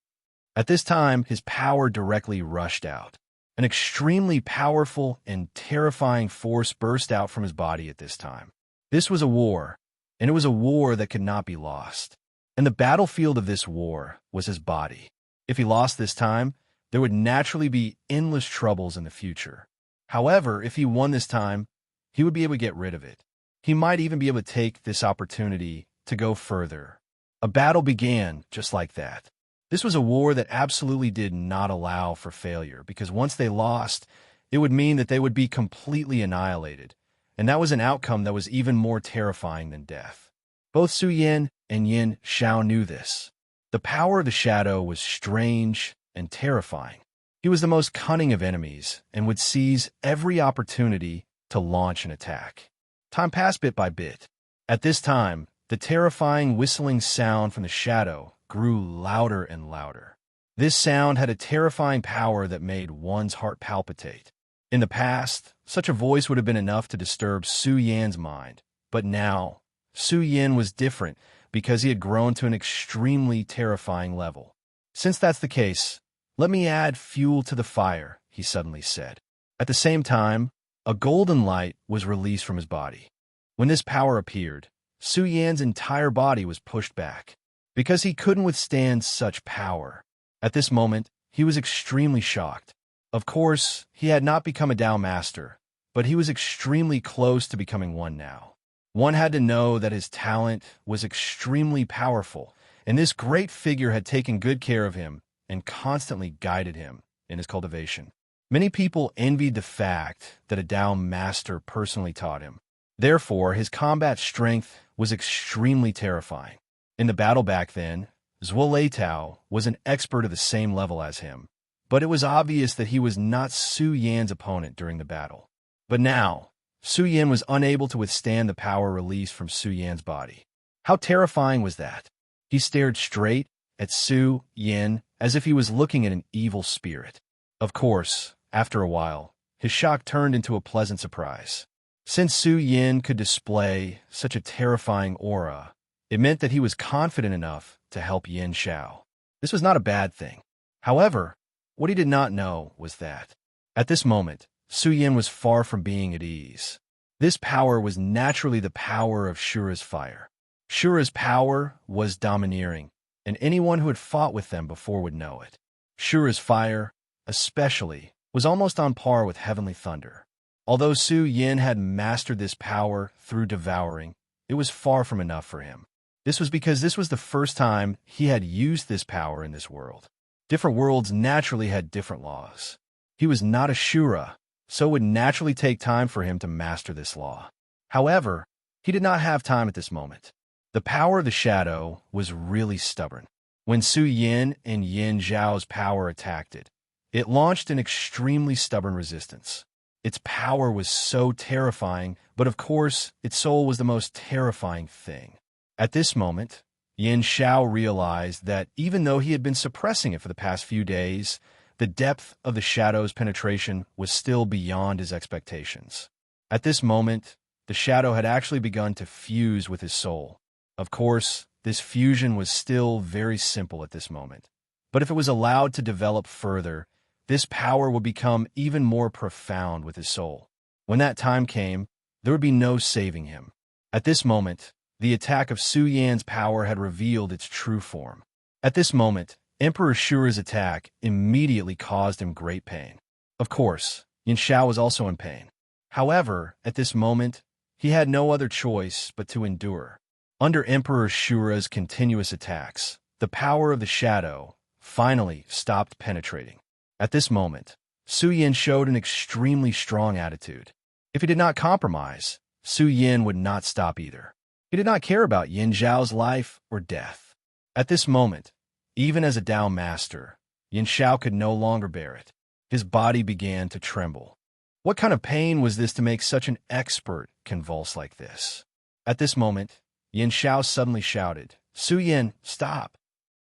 At this time, his power directly rushed out. An extremely powerful and terrifying force burst out from his body at this time. This was a war, and it was a war that could not be lost. And the battlefield of this war was his body. If he lost this time, there would naturally be endless troubles in the future. However, if he won this time, he would be able to get rid of it. He might even be able to take this opportunity to go further. A battle began just like that. This was a war that absolutely did not allow for failure, because once they lost, it would mean that they would be completely annihilated, and that was an outcome that was even more terrifying than death. Both Su Yan and Yin Xiao knew this. The power of the shadow was strange and terrifying. He was the most cunning of enemies and would seize every opportunity to launch an attack. Time passed bit by bit. At this time, the terrifying whistling sound from the shadow grew louder and louder. This sound had a terrifying power that made one's heart palpitate. In the past, such a voice would have been enough to disturb Su Yan's mind, but now, Su Yan was different because he had grown to an extremely terrifying level. Since that's the case, let me add fuel to the fire, he suddenly said. At the same time, a golden light was released from his body. When this power appeared, Su Yan's entire body was pushed back. Because he couldn't withstand such power. At this moment, he was extremely shocked. Of course, he had not become a Dao master, but he was extremely close to becoming one now. One had to know that his talent was extremely powerful, and this great figure had taken good care of him and constantly guided him in his cultivation. Many people envied the fact that a Dao master personally taught him. Therefore, his combat strength was extremely terrifying. In the battle back then, Zhuo Leitao was an expert of the same level as him, but it was obvious that he was not Su Yan's opponent during the battle. But now, Su Yan was unable to withstand the power released from Su Yan's body. How terrifying was that? He stared straight at Su Yan as if he was looking at an evil spirit. Of course, after a while, his shock turned into a pleasant surprise. Since Su Yan could display such a terrifying aura, it meant that he was confident enough to help Yin Xiao. This was not a bad thing. However, what he did not know was that, at this moment, Su Yan was far from being at ease. This power was naturally the power of Shura's fire. Shura's power was domineering, and anyone who had fought with them before would know it. Shura's fire, especially, was almost on par with heavenly thunder. Although Su Yan had mastered this power through devouring, it was far from enough for him. This was because this was the first time he had used this power in this world. Different worlds naturally had different laws. He was not a Shura, so it would naturally take time for him to master this law. However, he did not have time at this moment. The power of the shadow was really stubborn. When Su Yan and Yin Zhao's power attacked it, it launched an extremely stubborn resistance. Its power was so terrifying, but of course, its soul was the most terrifying thing. At this moment, Yin Xiao realized that even though he had been suppressing it for the past few days, the depth of the shadow's penetration was still beyond his expectations. At this moment, the shadow had actually begun to fuse with his soul. Of course, this fusion was still very simple at this moment. But if it was allowed to develop further, this power would become even more profound with his soul. When that time came, there would be no saving him. At this moment, the attack of Su Yan's power had revealed its true form. At this moment, Emperor Shura's attack immediately caused him great pain. Of course, Yin Xiao was also in pain. However, at this moment, he had no other choice but to endure. Under Emperor Shura's continuous attacks, the power of the shadow finally stopped penetrating. At this moment, Su Yan showed an extremely strong attitude. If he did not compromise, Su Yan would not stop either. He did not care about Yin Zhao's life or death. At this moment, even as a Dao master, Yin Zhao could no longer bear it. His body began to tremble. What kind of pain was this to make such an expert convulse like this? At this moment, Yin Zhao suddenly shouted, "Su Yin, stop!"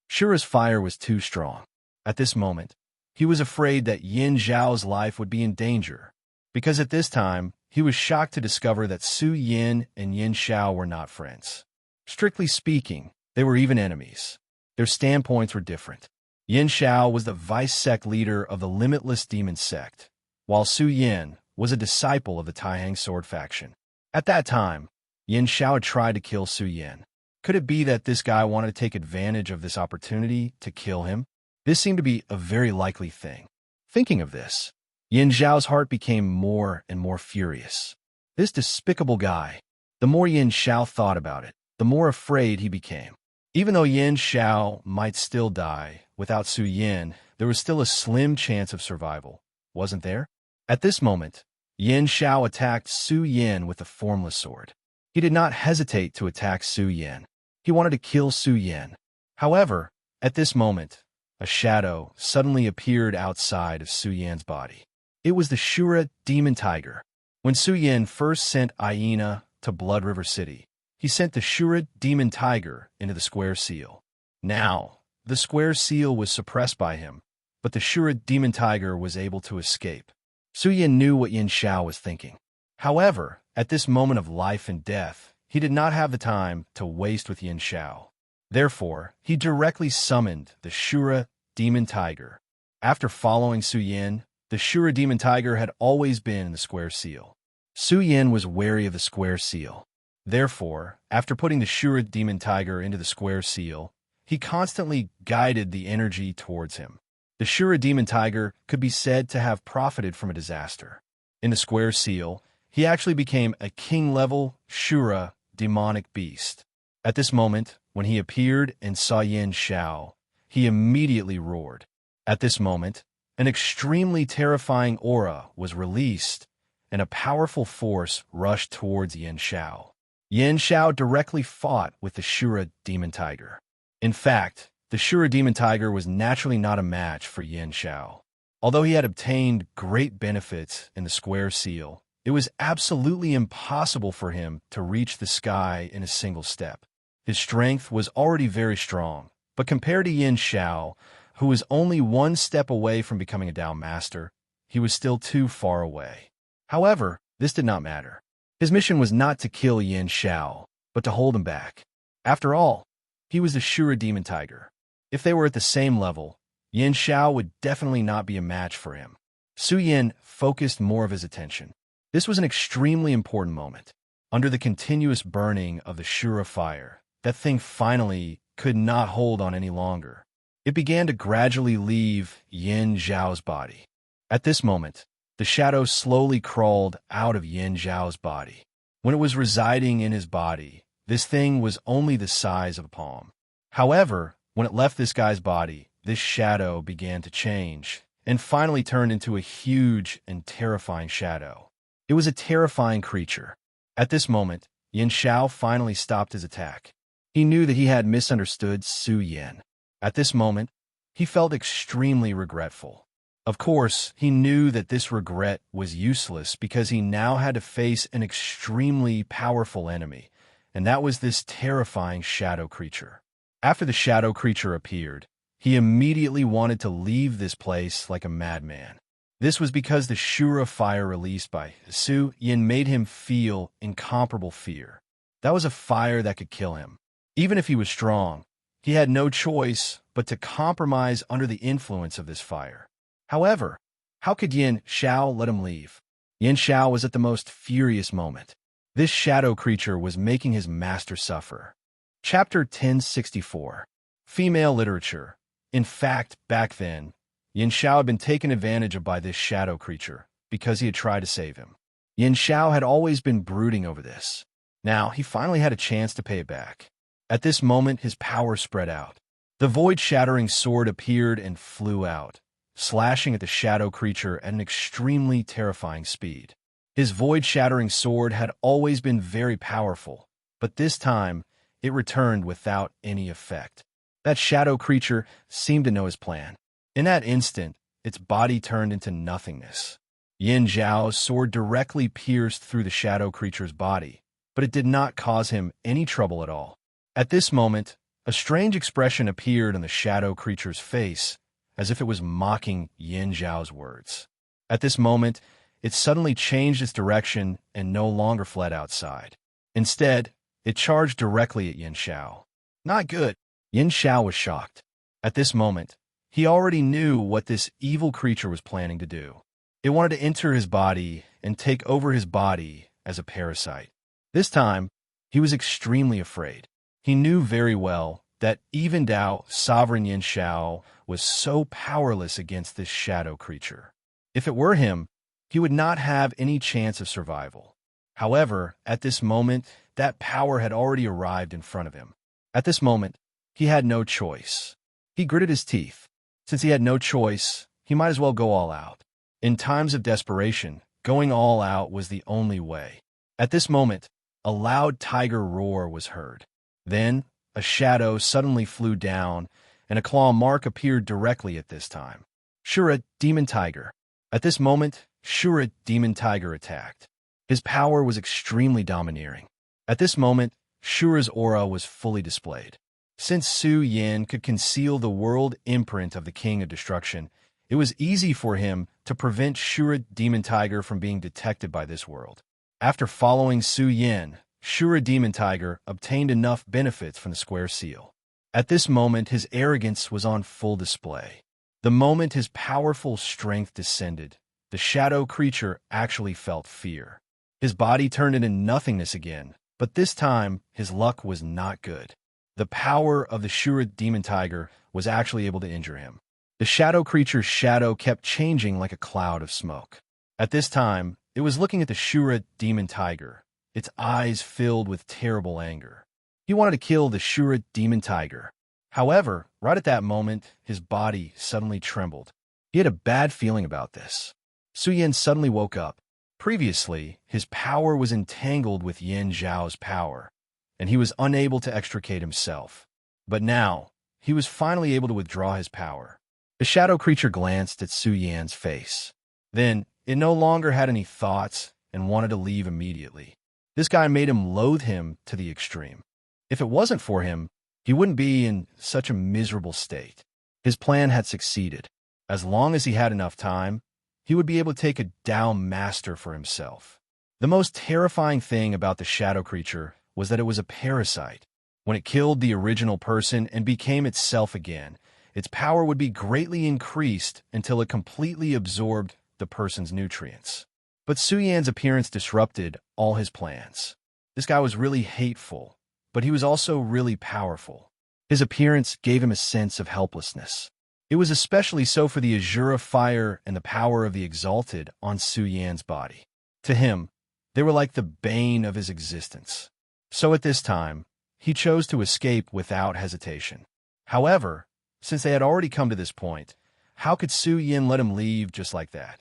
Shura's fire was too strong. At this moment, he was afraid that Yin Zhao's life would be in danger, because at this time, he was shocked to discover that Su Yin and Yin Zhao were not friends. Strictly speaking, they were even enemies. Their standpoints were different. Yin Zhao was the vice sect leader of the Limitless Demon sect, while Su Yin was a disciple of the Taihang Sword faction. At that time, Yin Zhao had tried to kill Su Yin. Could it be that this guy wanted to take advantage of this opportunity to kill him? This seemed to be a very likely thing. Thinking of this, Yin Zhao's heart became more and more furious. This despicable guy. The more Yin Zhao thought about it, the more afraid he became. Even though Yin Zhao might still die without Su Yin, there was still a slim chance of survival, wasn't there? At this moment, Yin Zhao attacked Su Yin with the formless sword. He did not hesitate to attack Su Yin. He wanted to kill Su Yin. However, at this moment, a shadow suddenly appeared outside of Su Yin's body. It was the Shura demon tiger. When Su Yin first sent Aina to Blood River City, he sent the Shura demon tiger into the square seal. Now, the square seal was suppressed by him, but the Shura demon tiger was able to escape. Su Yin knew what Yin Zhao was thinking. However, at this moment of life and death, he did not have the time to waste with Yin Zhao. Therefore, he directly summoned the Shura demon tiger. After following Su Yin, the Shura demon tiger had always been in the square seal. Su Yin was wary of the square seal. Therefore, after putting the Shura demon tiger into the square seal, he constantly guided the energy towards him. The Shura demon tiger could be said to have profited from a disaster. In the square seal, he actually became a king-level Shura demonic beast. At this moment, when he appeared and saw Yin Zhao, he immediately roared. At this moment, an extremely terrifying aura was released, and a powerful force rushed towards Yin Zhao. Yin Zhao directly fought with the Shura demon tiger. In fact, the Shura demon tiger was naturally not a match for Yin Zhao. Although he had obtained great benefits in the square seal, it was absolutely impossible for him to reach the sky in a single step. His strength was already very strong, but compared to Yin Zhao, who was only one step away from becoming a Dao master, he was still too far away. However, this did not matter. His mission was not to kill Yin Zhao, but to hold him back. After all, he was the Shura demon tiger. If they were at the same level, Yin Zhao would definitely not be a match for him. Su Yin focused more of his attention. This was an extremely important moment. Under the continuous burning of the Shura fire, that thing finally could not hold on any longer. It began to gradually leave Yin Zhao's body. At this moment, the shadow slowly crawled out of Yin Zhao's body. When it was residing in his body, this thing was only the size of a palm. However, when it left this guy's body, this shadow began to change and finally turned into a huge and terrifying shadow. It was a terrifying creature. At this moment, Yin Zhao finally stopped his attack. He knew that he had misunderstood Su Yin. At this moment, he felt extremely regretful. Of course, he knew that this regret was useless because he now had to face an extremely powerful enemy, and that was this terrifying shadow creature. After the shadow creature appeared, he immediately wanted to leave this place like a madman. This was because the Shura fire released by Su Yin made him feel incomparable fear. That was a fire that could kill him. Even if he was strong, he had no choice but to compromise under the influence of this fire. However, how could Yin Zhao let him leave? Yin Zhao was at the most furious moment. This shadow creature was making his master suffer. Chapter 1064. Female Literature. In fact, back then, Yin Zhao had been taken advantage of by this shadow creature because he had tried to save him. Yin Zhao had always been brooding over this. Now, he finally had a chance to pay it back. At this moment, his power spread out. The void-shattering sword appeared and flew out, slashing at the shadow creature at an extremely terrifying speed. His void-shattering sword had always been very powerful, but this time it returned without any effect. That shadow creature seemed to know his plan. In that instant, its body turned into nothingness. Yin Zhao's sword directly pierced through the shadow creature's body, but it did not cause him any trouble at all. At this moment, a strange expression appeared on the shadow creature's face, as if it was mocking Yin Zhao's words. At this moment, it suddenly changed its direction and no longer fled outside. Instead, it charged directly at Yin Zhao. Not good. Yin Zhao was shocked. At this moment, he already knew what this evil creature was planning to do. It wanted to enter his body and take over his body as a parasite. This time, he was extremely afraid. He knew very well that even Dao, sovereign Yin Zhao, was so powerless against this shadow creature. If it were him, he would not have any chance of survival. However, at this moment, that power had already arrived in front of him. At this moment, he had no choice. He gritted his teeth. Since he had no choice, he might as well go all out. In times of desperation, going all out was the only way. At this moment, a loud tiger roar was heard. Then, a shadow suddenly flew down, and a claw mark appeared directly at this time. Shura, Demon Tiger. At this moment, Shura, Demon Tiger attacked. His power was extremely domineering. At this moment, Shura's aura was fully displayed. Since Su Yin could conceal the world imprint of the King of Destruction, it was easy for him to prevent Shura, Demon Tiger from being detected by this world. After following Su Yin, Shura Demon Tiger obtained enough benefits from the Square Seal. At this moment, his arrogance was on full display. The moment his powerful strength descended, the shadow creature actually felt fear. His body turned into nothingness again, but this time, his luck was not good. The power of the Shura Demon Tiger was actually able to injure him. The shadow creature's shadow kept changing like a cloud of smoke. At this time, it was looking at the Shura Demon Tiger, its eyes filled with terrible anger. He wanted to kill the Shura Demon Tiger. However, right at that moment, his body suddenly trembled. He had a bad feeling about this. Su Yin suddenly woke up. Previously, his power was entangled with Yin Zhao's power, and he was unable to extricate himself. But now, he was finally able to withdraw his power. The shadow creature glanced at Su Yan's face. Then, it no longer had any thoughts and wanted to leave immediately. This guy made him loathe him to the extreme. If it wasn't for him, he wouldn't be in such a miserable state. His plan had succeeded. As long as he had enough time, he would be able to take a Dao master for himself. The most terrifying thing about the shadow creature was that it was a parasite. When it killed the original person and became itself again, its power would be greatly increased until it completely absorbed the person's nutrients. But Su Yan's appearance disrupted all his plans. This guy was really hateful, but he was also really powerful. His appearance gave him a sense of helplessness. It was especially so for the azure fire and the power of the Exalted on Su Yan's body. To him, they were like the bane of his existence. So at this time, he chose to escape without hesitation. However, since they had already come to this point, how could Su Yin let him leave just like that?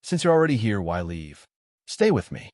Since you're already here, why leave? Stay with me.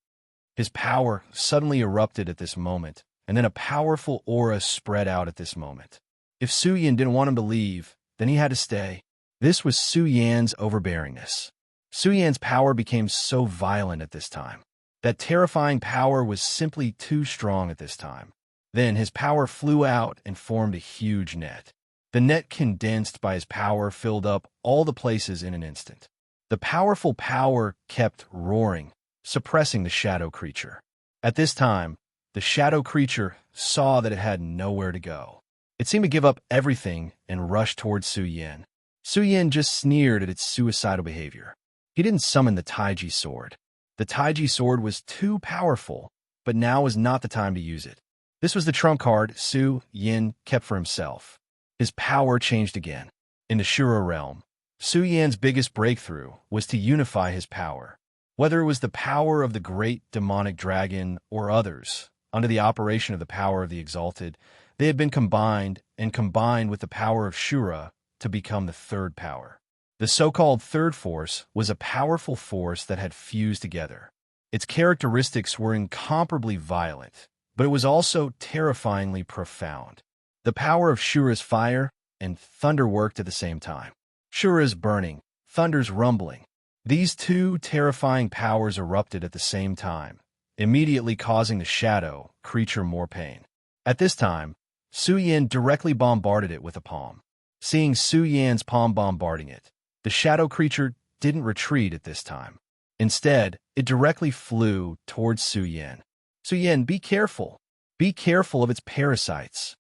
His power suddenly erupted at this moment, and then a powerful aura spread out at this moment. If Su Yin didn't want him to leave, then he had to stay. This was Su Yan's overbearingness. Su Yan's power became so violent at this time. That terrifying power was simply too strong at this time. Then his power flew out and formed a huge net. The net condensed by his power filled up all the places in an instant. The powerful power kept roaring, suppressing the shadow creature. At this time, the shadow creature saw that it had nowhere to go. It seemed to give up everything and rush towards Su Yin. Su Yin just sneered at its suicidal behavior. He didn't summon the Taiji sword. The Taiji sword was too powerful, but now was not the time to use it. This was the trump card Su Yin kept for himself. His power changed again. In the Shura realm, Su Yan's biggest breakthrough was to unify his power. Whether it was the power of the great demonic dragon or others, under the operation of the power of the Exalted, they had been combined with the power of Shura to become the third power. The so-called third force was a powerful force that had fused together. Its characteristics were incomparably violent, but it was also terrifyingly profound. The power of Shura's fire and thunder worked at the same time. Shura's burning, thunder's rumbling. These two terrifying powers erupted at the same time, immediately causing the shadow creature more pain. At this time, Su Yan directly bombarded it with a palm. Seeing Su Yan's palm bombarding it, the shadow creature didn't retreat at this time. Instead, it directly flew towards Su Yan. Su Yan, be careful! Be careful of its parasites!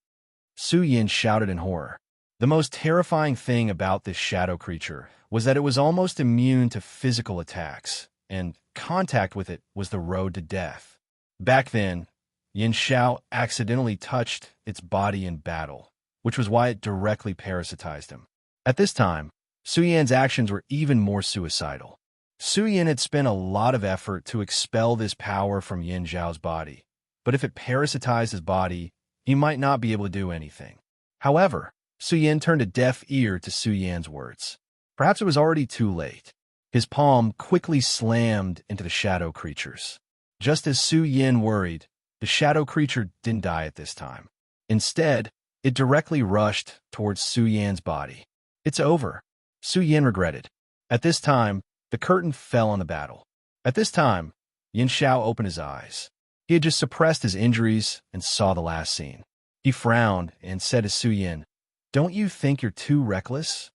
Su Yan shouted in horror. The most terrifying thing about this shadow creature was that it was almost immune to physical attacks, and contact with it was the road to death. Back then, Yin Xiao accidentally touched its body in battle, which was why it directly parasitized him. At this time, Su Yan's actions were even more suicidal. Su Yan had spent a lot of effort to expel this power from Yin Xiao's body, but if it parasitized his body, he might not be able to do anything. However, Su Yan turned a deaf ear to Su Yan's words. Perhaps it was already too late. His palm quickly slammed into the shadow creatures. Just as Su Yan worried, the shadow creature didn't die at this time. Instead, it directly rushed towards Su Yan's body. It's over, Su Yan regretted. At this time, the curtain fell on the battle. At this time, Yin Xiao opened his eyes. He had just suppressed his injuries and saw the last scene. He frowned and said to Su Yan, "Don't you think you're too reckless?"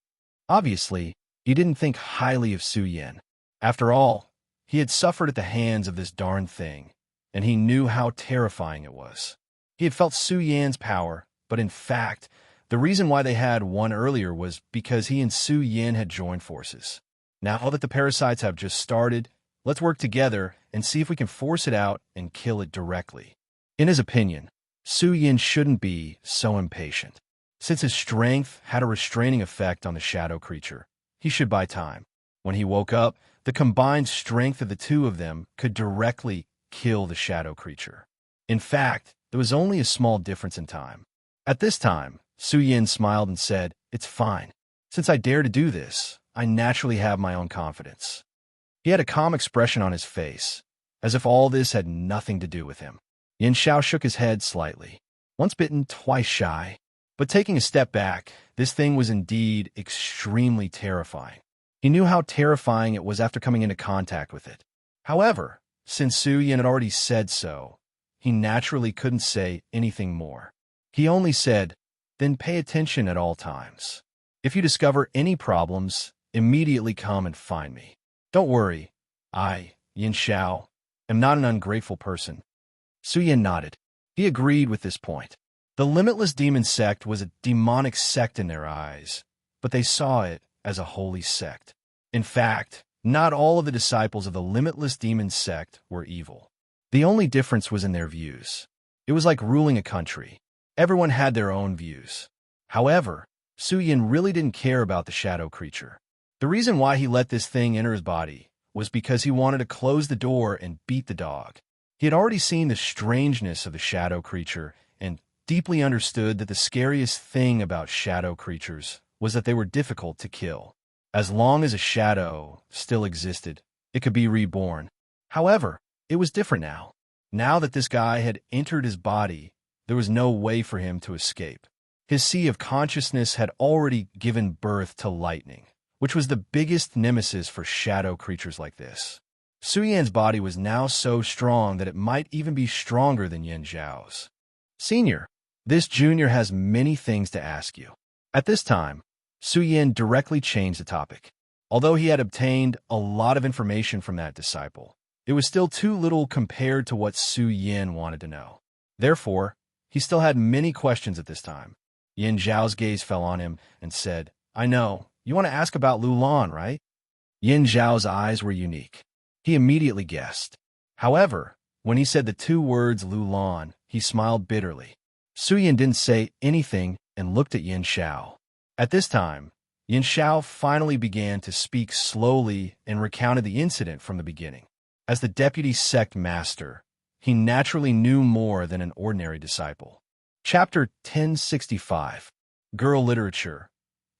Obviously, he didn't think highly of Su Yan. After all, he had suffered at the hands of this darn thing, and he knew how terrifying it was. He had felt Su Yan's power, but in fact, the reason why they had won earlier was because he and Su Yan had joined forces. Now that the parasites have just started, let's work together and see if we can force it out and kill it directly. In his opinion, Su Yan shouldn't be so impatient. Since his strength had a restraining effect on the shadow creature, he should buy time. When he woke up, the combined strength of the two of them could directly kill the shadow creature. In fact, there was only a small difference in time. At this time, Su Yan smiled and said, "It's fine. Since I dare to do this, I naturally have my own confidence." He had a calm expression on his face, as if all this had nothing to do with him. Yin Xiao shook his head slightly. Once bitten, twice shy. But taking a step back, this thing was indeed extremely terrifying. He knew how terrifying it was after coming into contact with it. However, since Su Yan had already said so, he naturally couldn't say anything more. He only said, "Then pay attention at all times. If you discover any problems, immediately come and find me. Don't worry, I, Yin Xiao, am not an ungrateful person." Su Yan nodded. He agreed with this point. The Limitless Demon Sect was a demonic sect in their eyes, but they saw it as a holy sect. In fact, not all of the disciples of the Limitless Demon Sect were evil. The only difference was in their views. It was like ruling a country. Everyone had their own views. However, Su Yan really didn't care about the shadow creature. The reason why he let this thing enter his body was because he wanted to close the door and beat the dog. He had already seen the strangeness of the shadow creature and deeply understood that the scariest thing about shadow creatures was that they were difficult to kill. As long as a shadow still existed, it could be reborn. However, it was different now. Now that this guy had entered his body, there was no way for him to escape. His sea of consciousness had already given birth to lightning, which was the biggest nemesis for shadow creatures like this. Su Yan's body was now so strong that it might even be stronger than Yin Xiao's. "Senior, this junior has many things to ask you." At this time, Su Yan directly changed the topic. Although he had obtained a lot of information from that disciple, it was still too little compared to what Su Yan wanted to know. Therefore, he still had many questions at this time. Yin Zhao's gaze fell on him and said, "I know, you want to ask about Lulan, right?" Yin Zhao's eyes were unique. He immediately guessed. However, when he said the two words Lulan, he smiled bitterly. Su Yan didn't say anything and looked at Yin Xiao. At this time, Yin Xiao finally began to speak slowly and recounted the incident from the beginning. As the deputy sect master, he naturally knew more than an ordinary disciple. Chapter 1065, Girl Literature.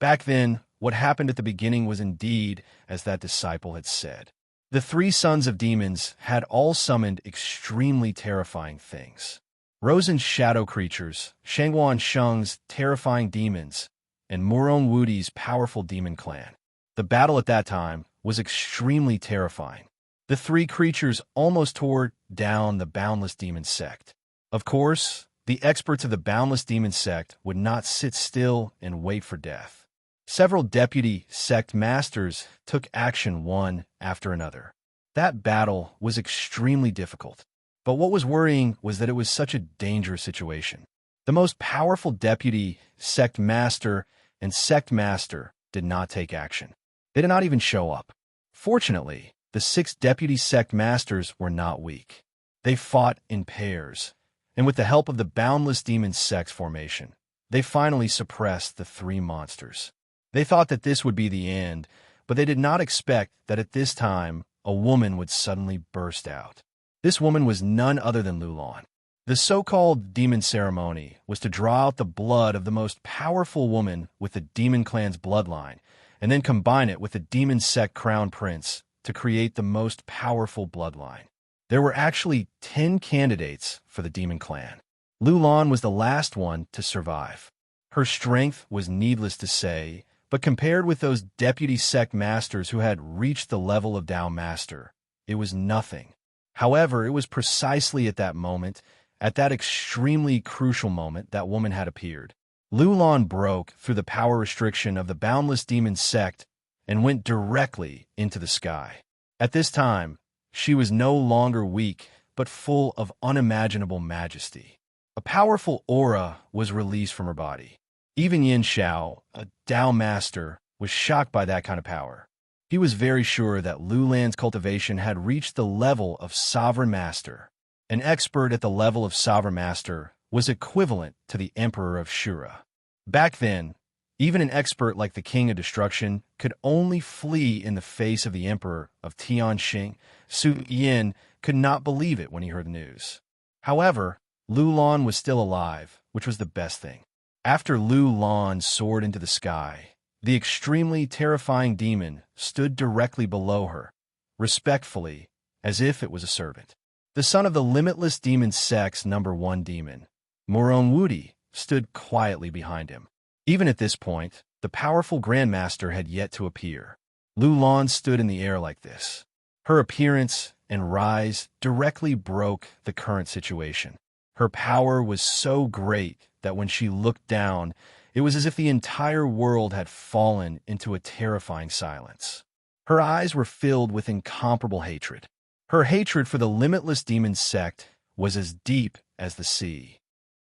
Back then, what happened at the beginning was indeed as that disciple had said. The three sons of demons had all summoned extremely terrifying things. Rosen's shadow creatures, Shangguan Sheng's terrifying demons, and Muron Wudi's powerful demon clan. The battle at that time was extremely terrifying. The three creatures almost tore down the Boundless Demon Sect. Of course, the experts of the Boundless Demon Sect would not sit still and wait for death. Several deputy sect masters took action one after another. That battle was extremely difficult. But what was worrying was that it was such a dangerous situation. The most powerful deputy sect master and sect master did not take action. They did not even show up. Fortunately, the 6 deputy sect masters were not weak. They fought in pairs, and with the help of the Boundless Demon Sect formation, they finally suppressed the 3 monsters. They thought that this would be the end, but they did not expect that at this time, a woman would suddenly burst out. This woman was none other than Lulan. The so-called demon ceremony was to draw out the blood of the most powerful woman with the demon clan's bloodline, and then combine it with the demon sect crown prince to create the most powerful bloodline. There were actually 10 candidates for the demon clan. Lulan was the last one to survive. Her strength was needless to say, but compared with those deputy sect masters who had reached the level of Dao Master, it was nothing. However, it was precisely at that moment, at that extremely crucial moment, that woman had appeared. Lulan broke through the power restriction of the Boundless Demon Sect and went directly into the sky. At this time, she was no longer weak, but full of unimaginable majesty. A powerful aura was released from her body. Even Yin Xiao, a Dao Master, was shocked by that kind of power. He was very sure that Lulan's cultivation had reached the level of Sovereign Master. An expert at the level of Sovereign Master was equivalent to the Emperor of Shura. Back then, even an expert like the King of Destruction could only flee in the face of the Emperor of Tianxing. Su Yin could not believe it when he heard the news. However, Lulan was still alive, which was the best thing. After Lulan soared into the sky, the extremely terrifying demon stood directly below her, respectfully, as if it was a servant. The son of the Limitless Demon Sect's #1 demon, Muron Wudi, stood quietly behind him. Even at this point, the powerful Grandmaster had yet to appear. Lulan stood in the air like this. Her appearance and rise directly broke the current situation. Her power was so great that when she looked down, it was as if the entire world had fallen into a terrifying silence. Her eyes were filled with incomparable hatred. Her hatred for the Limitless Demon Sect was as deep as the sea.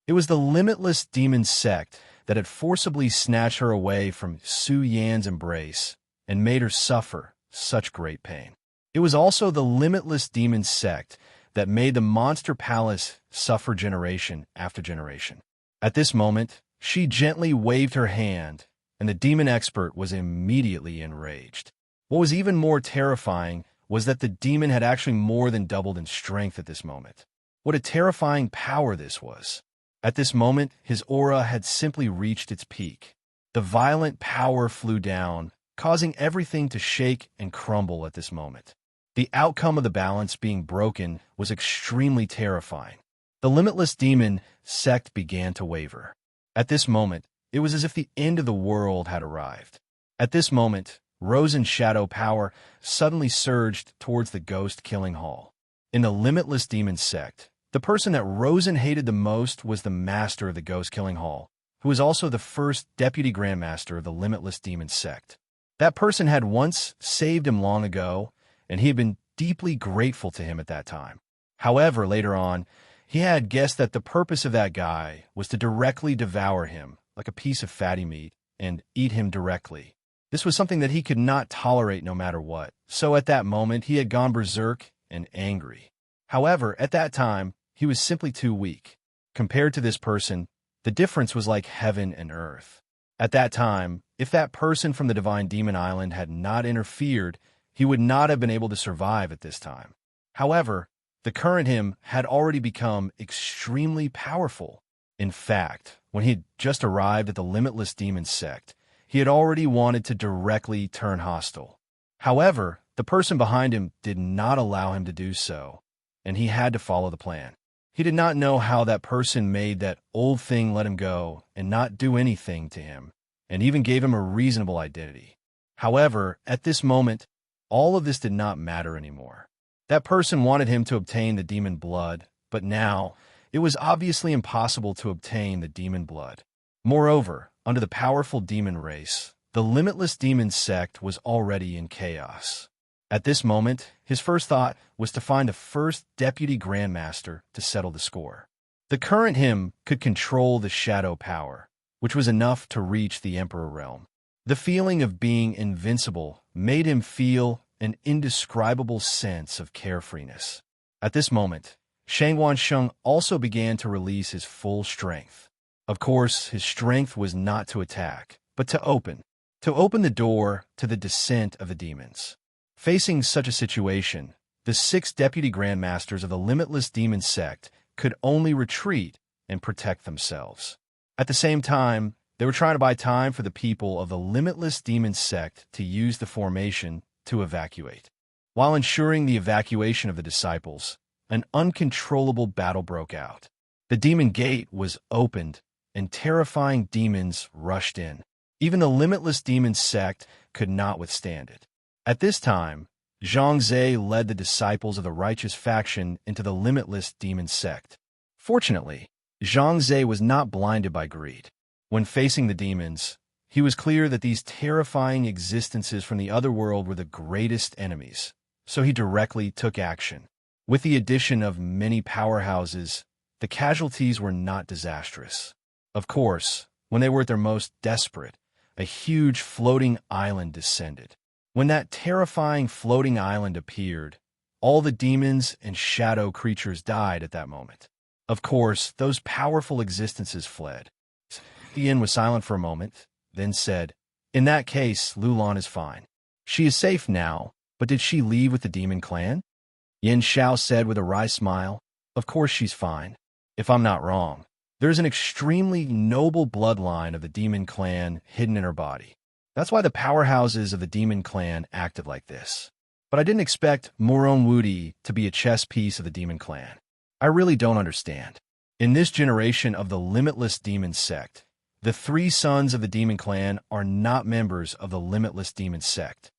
It was the Limitless Demon Sect that had forcibly snatched her away from Su Yan's embrace and made her suffer such great pain. It was also the Limitless Demon Sect that made the Monster Palace suffer generation after generation. At this moment, she gently waved her hand, and the demon expert was immediately enraged. What was even more terrifying was that the demon had actually more than doubled in strength at this moment. What a terrifying power this was. At this moment, his aura had simply reached its peak. The violent power flew down, causing everything to shake and crumble at this moment. The outcome of the balance being broken was extremely terrifying. The Limitless Demon Sect began to waver. At this moment, it was as if the end of the world had arrived. At this moment, Rosen's shadow power suddenly surged towards the ghost-killing hall. In the Limitless Demon Sect, the person that Rosen hated the most was the master of the ghost-killing hall, who was also the first deputy grandmaster of the Limitless Demon Sect. That person had once saved him long ago, and he had been deeply grateful to him at that time. However, later on, he had guessed that the purpose of that guy was to directly devour him, like a piece of fatty meat, and eat him directly. This was something that he could not tolerate no matter what, so at that moment he had gone berserk and angry. However, at that time, he was simply too weak. Compared to this person, the difference was like heaven and earth. At that time, if that person from the Divine Demon Island had not interfered, he would not have been able to survive at this time. However, the current him had already become extremely powerful. In fact, when he had just arrived at the Limitless Demon Sect, he had already wanted to directly turn hostile. However, the person behind him did not allow him to do so, and he had to follow the plan. He did not know how that person made that old thing let him go and not do anything to him, and even gave him a reasonable identity. However, at this moment, all of this did not matter anymore. That person wanted him to obtain the demon blood, but now it was obviously impossible to obtain the demon blood. Moreover, under the powerful demon race, the limitless demon sect was already in chaos. At this moment, his first thought was to find the first deputy grandmaster to settle the score. The current him could control the shadow power, which was enough to reach the emperor realm. The feeling of being invincible made him feel an indescribable sense of carefreeness. At this moment, Shang Wansheng also began to release his full strength. Of course, his strength was not to attack, but to open the door to the descent of the demons. Facing such a situation, the 6 deputy grandmasters of the limitless demon sect could only retreat and protect themselves. At the same time, they were trying to buy time for the people of the limitless demon sect to use the formation to evacuate. While ensuring the evacuation of the disciples, an uncontrollable battle broke out. The demon gate was opened, and terrifying demons rushed in. Even the limitless demon sect could not withstand it. At this time, Zhang Zhe led the disciples of the righteous faction into the limitless demon sect. Fortunately, Zhang Zhe was not blinded by greed. When facing the demons, he was clear that these terrifying existences from the other world were the greatest enemies, so he directly took action. With the addition of many powerhouses, the casualties were not disastrous. Of course, when they were at their most desperate, a huge floating island descended. When that terrifying floating island appeared, all the demons and shadow creatures died at that moment. Of course, those powerful existences fled. Yin was silent for a moment, then said, "In that case, Lulan is fine. She is safe now, but did she leave with the demon clan?" Yin Xiao said with a wry smile, "Of course she's fine. If I'm not wrong, there's an extremely noble bloodline of the demon clan hidden in her body. That's why the powerhouses of the demon clan acted like this. But I didn't expect Moron Wudi to be a chess piece of the demon clan. I really don't understand. In this generation of the limitless demon sect, the 3 sons of the demon clan are not members of the limitless demon sect.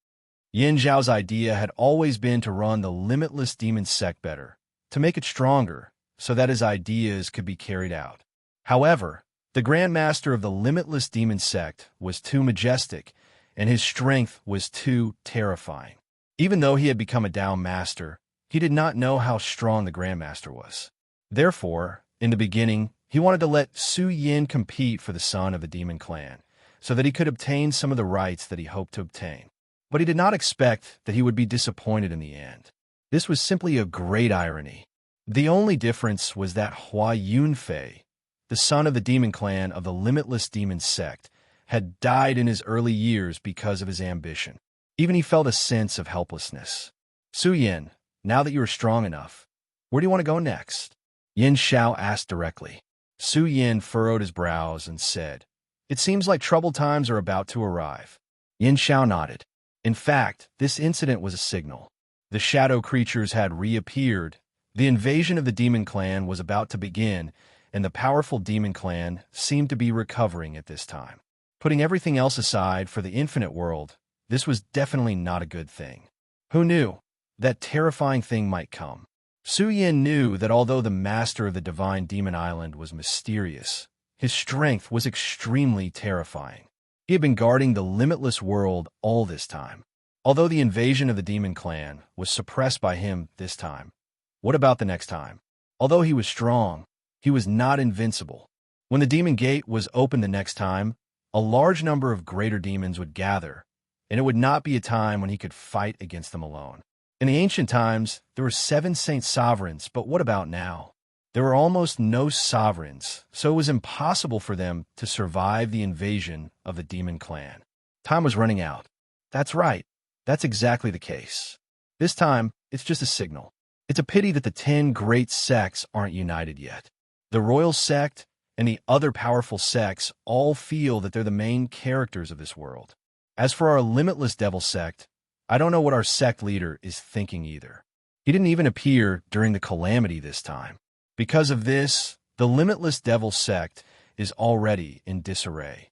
Yin Zhao's idea had always been to run the limitless demon sect better, to make it stronger, so that his ideas could be carried out. However, the Grandmaster of the limitless demon sect was too majestic, and his strength was too terrifying. Even though he had become a Dao master, he did not know how strong the Grandmaster was. Therefore, in the beginning, he wanted to let Su Yin compete for the son of the demon clan, so that he could obtain some of the rights that he hoped to obtain. But he did not expect that he would be disappointed in the end. This was simply a great irony. The only difference was that Hua Yunfei, the son of the demon clan of the limitless demon sect, had died in his early years because of his ambition. Even he felt a sense of helplessness. Su Yin, now that you are strong enough, where do you want to go next? Yin Xiao asked directly. Su Yin furrowed his brows and said, "It seems like troubled times are about to arrive." Yin Xiao nodded. In fact, this incident was a signal. The shadow creatures had reappeared, the invasion of the demon clan was about to begin, and the powerful demon clan seemed to be recovering at this time. Putting everything else aside for the infinite world, this was definitely not a good thing. Who knew? That terrifying thing might come. Su Yin knew that although the master of the divine demon island was mysterious, his strength was extremely terrifying. He had been guarding the limitless world all this time. Although the invasion of the demon clan was suppressed by him this time, what about the next time? Although he was strong, he was not invincible. When the demon gate was opened the next time, a large number of greater demons would gather, and it would not be a time when he could fight against them alone. In the ancient times, there were 7 saint sovereigns, but what about now? There were almost no sovereigns, so it was impossible for them to survive the invasion of the demon clan. Time was running out. That's right. That's exactly the case. This time, it's just a signal. It's a pity that the 10 great sects aren't united yet. The royal sect and the other powerful sects all feel that they're the main characters of this world. As for our limitless devil sect, I don't know what our sect leader is thinking either. He didn't even appear during the calamity this time. Because of this, the limitless devil sect is already in disarray.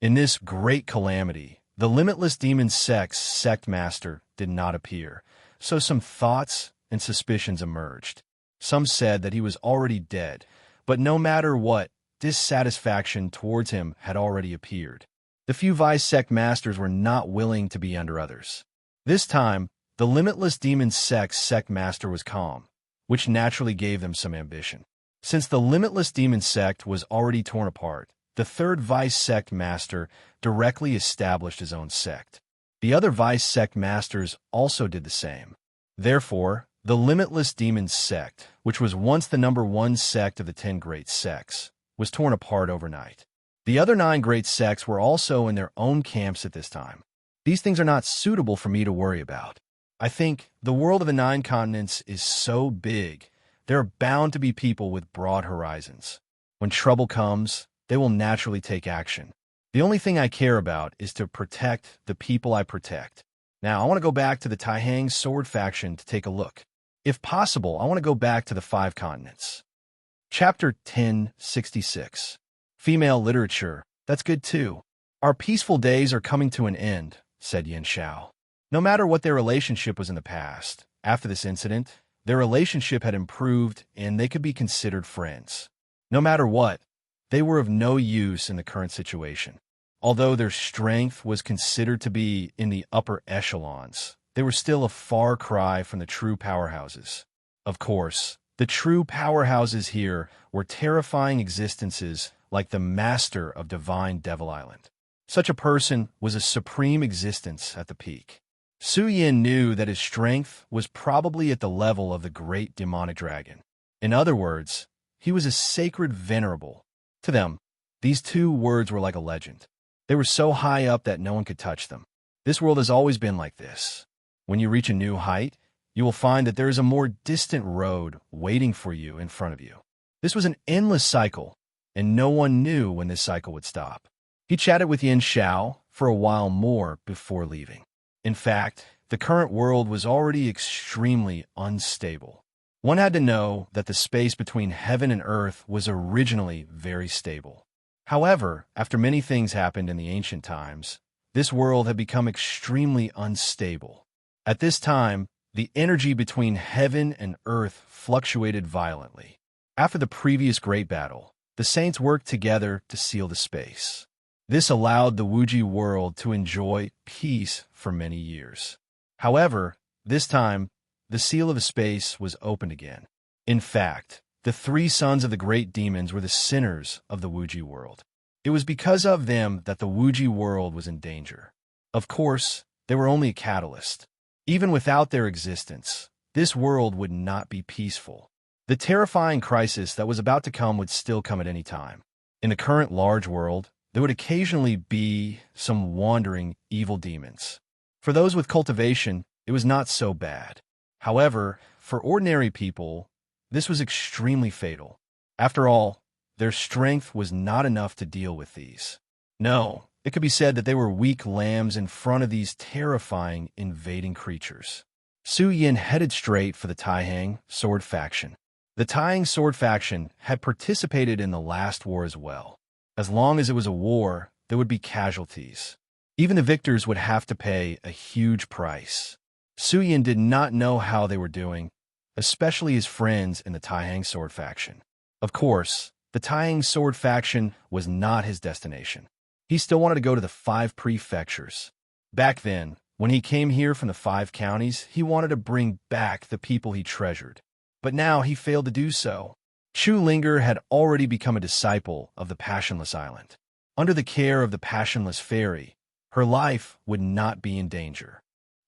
In this great calamity, the limitless demon sect's sect master did not appear, so some thoughts and suspicions emerged. Some said that he was already dead, but no matter what, dissatisfaction towards him had already appeared. The few vice sect masters were not willing to be under others. This time, the limitless demon sect's sect master was calm, which naturally gave them some ambition. Since the limitless demon sect was already torn apart, the third vice sect master directly established his own sect. The other vice sect masters also did the same. Therefore, the limitless demon sect, which was once the #1 sect of the 10 great sects, was torn apart overnight. The other 9 great sects were also in their own camps at this time. These things are not suitable for me to worry about. I think the world of the 9 continents is so big, there are bound to be people with broad horizons. When trouble comes, they will naturally take action. The only thing I care about is to protect the people I protect. Now, I want to go back to the Taihang sword faction to take a look. If possible, I want to go back to the 5 continents. Chapter 1066. Female literature. That's good too. Our peaceful days are coming to an end, said Yin Xiao. No matter what their relationship was in the past, after this incident, their relationship had improved and they could be considered friends. No matter what, they were of no use in the current situation. Although their strength was considered to be in the upper echelons, they were still a far cry from the true powerhouses. Of course, the true powerhouses here were terrifying existences like the master of Divine Devil Island. Such a person was a supreme existence at the peak. Su Yin knew that his strength was probably at the level of the great demonic dragon. In other words, he was a sacred venerable. To them, these 2 words were like a legend. They were so high up that no one could touch them. This world has always been like this. When you reach a new height, you will find that there is a more distant road waiting for you in front of you. This was an endless cycle, and no one knew when this cycle would stop. He chatted with Yin Xiao for a while more before leaving. In fact, the current world was already extremely unstable. One had to know that the space between heaven and earth was originally very stable. However, after many things happened in the ancient times, this world had become extremely unstable. At this time, the energy between heaven and earth fluctuated violently. After the previous great battle, the saints worked together to seal the space. This allowed the Wuji world to enjoy peace for many years. However, this time, the seal of the space was opened again. In fact, the 3 sons of the great demons were the sinners of the Wuji world. It was because of them that the Wuji world was in danger. Of course, they were only a catalyst. Even without their existence, this world would not be peaceful. The terrifying crisis that was about to come would still come at any time. In the current large world, there would occasionally be some wandering evil demons. For those with cultivation, it was not so bad. However, for ordinary people, this was extremely fatal. After all, their strength was not enough to deal with these. No, it could be said that they were weak lambs in front of these terrifying invading creatures. Su Yin headed straight for the Taihang sword faction. The Taihang sword faction had participated in the last war as well. As long as it was a war, there would be casualties. Even the victors would have to pay a huge price. Su Yin did not know how they were doing, especially his friends in the Taihang sword faction. Of course, the Taihang sword faction was not his destination. He still wanted to go to the 5 prefectures. Back then, when he came here from the 5 counties, he wanted to bring back the people he treasured. But now he failed to do so. Chu Linger had already become a disciple of the Passionless Island. Under the care of the Passionless Fairy, her life would not be in danger.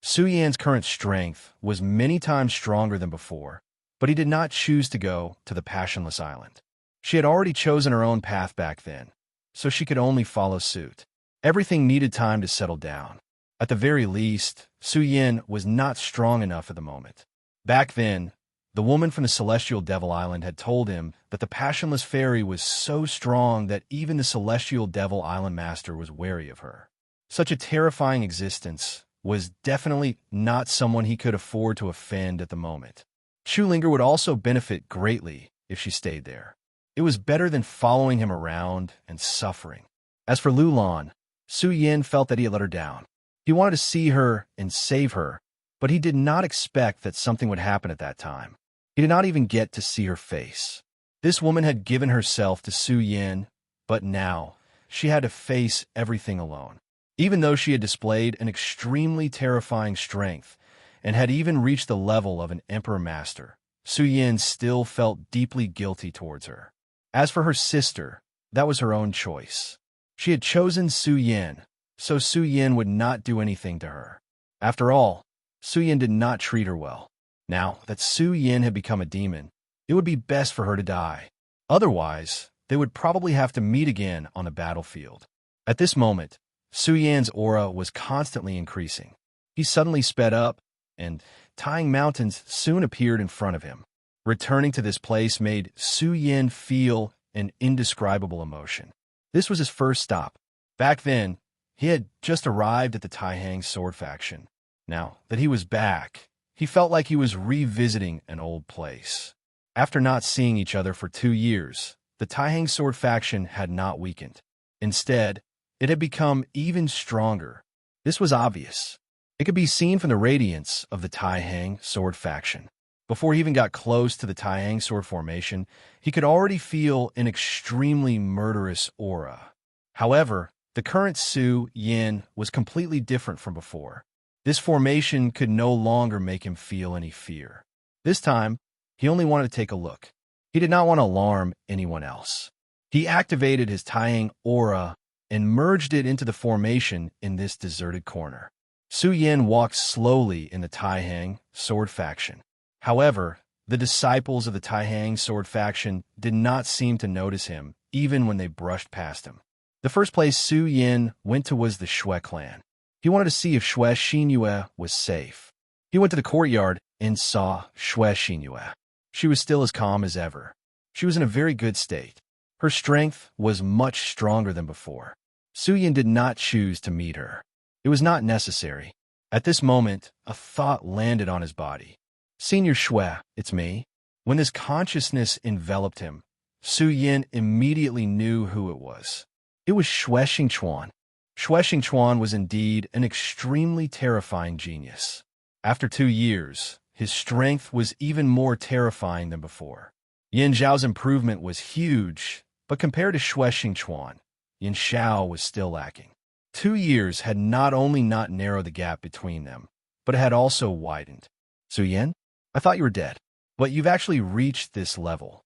Su Yan's current strength was many times stronger than before, but he did not choose to go to the Passionless Island. She had already chosen her own path back then, so she could only follow suit. Everything needed time to settle down. At the very least, Su Yan was not strong enough at the moment. Back then, the woman from the Celestial Devil Island had told him that the Passionless Fairy was so strong that even the Celestial Devil Island Master was wary of her. Such a terrifying existence was definitely not someone he could afford to offend at the moment. Chu Linger would also benefit greatly if she stayed there. It was better than following him around and suffering. As for Lulan, Su Yin felt that he had let her down. He wanted to see her and save her, but he did not expect that something would happen at that time. He did not even get to see her face. This woman had given herself to Su Yin, but now she had to face everything alone. Even though she had displayed an extremely terrifying strength and had even reached the level of an emperor master, Su Yin still felt deeply guilty towards her. As for her sister, that was her own choice. She had chosen Su Yin, so Su Yin would not do anything to her. After all, Su Yin did not treat her well. Now that Su Yin had become a demon, it would be best for her to die. Otherwise, they would probably have to meet again on the battlefield. At this moment, Su Yin's aura was constantly increasing. He suddenly sped up, and Tying Mountains soon appeared in front of him. Returning to this place made Su Yin feel an indescribable emotion. This was his first stop. Back then, he had just arrived at the Taihang sword faction. Now that he was back, he felt like he was revisiting an old place. After not seeing each other for 2 years, the Taihang sword faction had not weakened. Instead, it had become even stronger. This was obvious. It could be seen from the radiance of the Taihang sword faction. Before he even got close to the Taihang sword formation, he could already feel an extremely murderous aura. However, the current Su Yin was completely different from before. This formation could no longer make him feel any fear. This time, he only wanted to take a look. He did not want to alarm anyone else. He activated his Taihang aura and merged it into the formation in this deserted corner. Su Yin walked slowly in the Taihang sword faction. However, the disciples of the Taihang sword faction did not seem to notice him, even when they brushed past him. The first place Su Yin went to was the Shui clan. He wanted to see if Shui Xinyue was safe. He went to the courtyard and saw Shui Xinyue. She was still as calm as ever. She was in a very good state. Her strength was much stronger than before. Su Yin did not choose to meet her. It was not necessary. At this moment, a thought landed on his body. "Senior Shui, it's me." When this consciousness enveloped him, Su Yin immediately knew who it was. It was Shui Xingchuan. Shui Xingchuan was indeed an extremely terrifying genius. After 2 years, his strength was even more terrifying than before. Yin Zhao's improvement was huge, but compared to Shui Xingchuan, Yin Zhao was still lacking. 2 years had not only not narrowed the gap between them, but it had also widened. "Su Yin, I thought you were dead, but you've actually reached this level."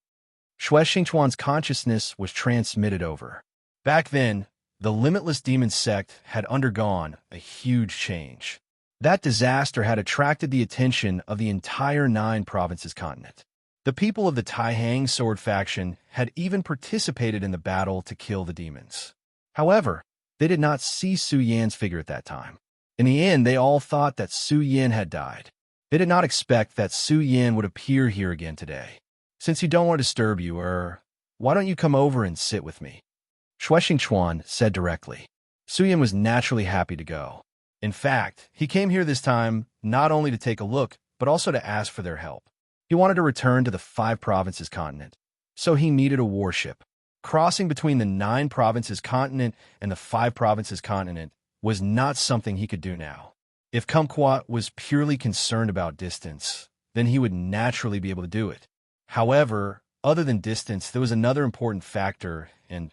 Shui Xingchuan's consciousness was transmitted over. Back then, the Limitless Demon Sect had undergone a huge change. That disaster had attracted the attention of the entire 9 provinces continent. The people of the Taihang sword faction had even participated in the battle to kill the demons. However, they did not see Su Yin's figure at that time. In the end, they all thought that Su Yin had died. They did not expect that Su Yin would appear here again today. "Since you don't want to disturb you, why don't you come over and sit with me?" Shui Xingchuan said directly. Su Yin was naturally happy to go. In fact, he came here this time not only to take a look, but also to ask for their help. He wanted to return to the 5 provinces continent, so he needed a warship. Crossing between the 9 provinces continent and the 5 provinces continent was not something he could do now. If Kumquat was purely concerned about distance, then he would naturally be able to do it. However, other than distance, there was another important factor, and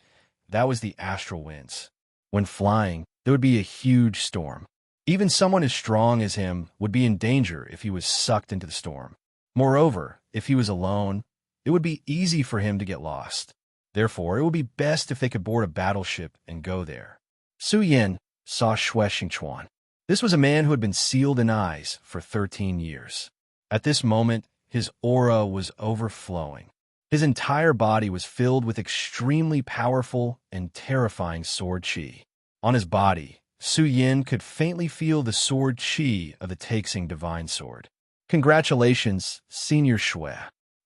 that was the astral winds. When flying, there would be a huge storm. Even someone as strong as him would be in danger if he was sucked into the storm. Moreover, if he was alone, it would be easy for him to get lost. Therefore, it would be best if they could board a battleship and go there. Su Yin saw Shui Xingchuan. This was a man who had been sealed in eyes for 13 years. At this moment, his aura was overflowing. His entire body was filled with extremely powerful and terrifying sword qi. On his body, Su Yin could faintly feel the sword qi of the Taixing divine sword. "Congratulations, Senior Shui."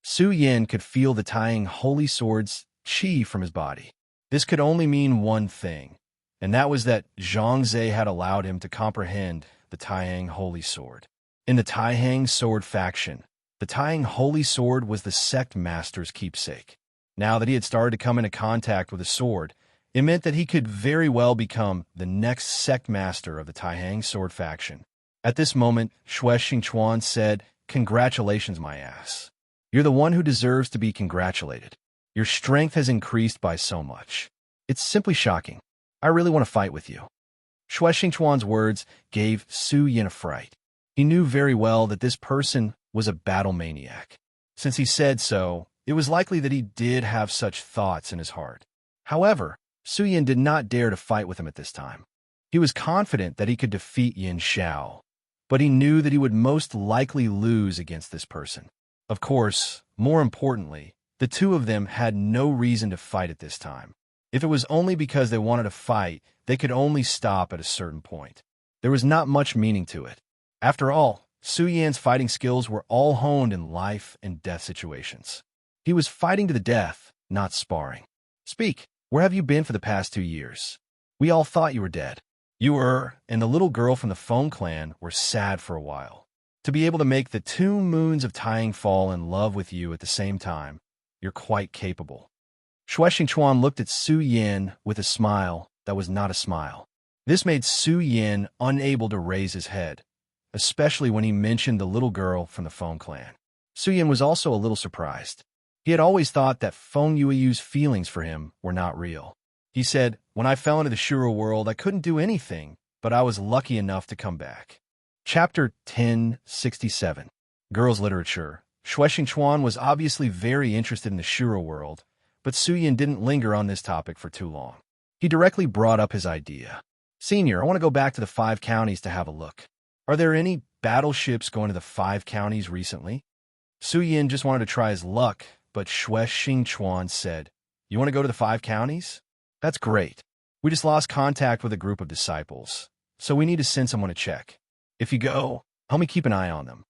Su Yin could feel the Taihang holy sword's qi from his body. This could only mean one thing, and that was that Zhangze had allowed him to comprehend the Taihang holy sword. In the Taihang sword faction, The Taihang Holy Sword was the sect master's keepsake. Now that he had started to come into contact with a sword, it meant that he could very well become the next sect master of the Taihang sword faction. At this moment, Xue Xingchuan said, "Congratulations, my ass. You're the one who deserves to be congratulated. Your strength has increased by so much. It's simply shocking. I really want to fight with you." Xue Xingchuan's words gave Su Yin a fright. He knew very well that this person was a battle maniac. Since he said so, it was likely that he did have such thoughts in his heart. However, Su Yin did not dare to fight with him at this time. He was confident that he could defeat Yin Xiao, but he knew that he would most likely lose against this person. Of course, more importantly, the two of them had no reason to fight at this time. If it was only because they wanted to fight, they could only stop at a certain point. There was not much meaning to it. After all, Su Yan's fighting skills were all honed in life and death situations. He was fighting to the death, not sparring. "Speak, where have you been for the past 2 years? We all thought you were dead." You and the little girl from the Feng clan were sad for a while. To be able to make the 2 moons of Taihang fall in love with you at the same time, you're quite capable. Xue Xingchuan looked at Su Yin with a smile that was not a smile. This made Su Yin unable to raise his head, especially when he mentioned the little girl from the Feng clan. Su Yin was also a little surprised. He had always thought that Feng Yueyu's feelings for him were not real. He said, "When I fell into the Shuro world, I couldn't do anything, but I was lucky enough to come back." Chapter 1067. Girls' Literature. Xue Xingchuan was obviously very interested in the Shuro world, but Su Yin didn't linger on this topic for too long. He directly brought up his idea. "Senior, I want to go back to the 5 counties to have a look. Are there any battleships going to the 5 counties recently?" Su Yin just wanted to try his luck, but Xue Xingchuan said, "You want to go to the 5 counties? That's great. We just lost contact with a group of disciples, so we need to send someone to check. If you go, help me keep an eye on them."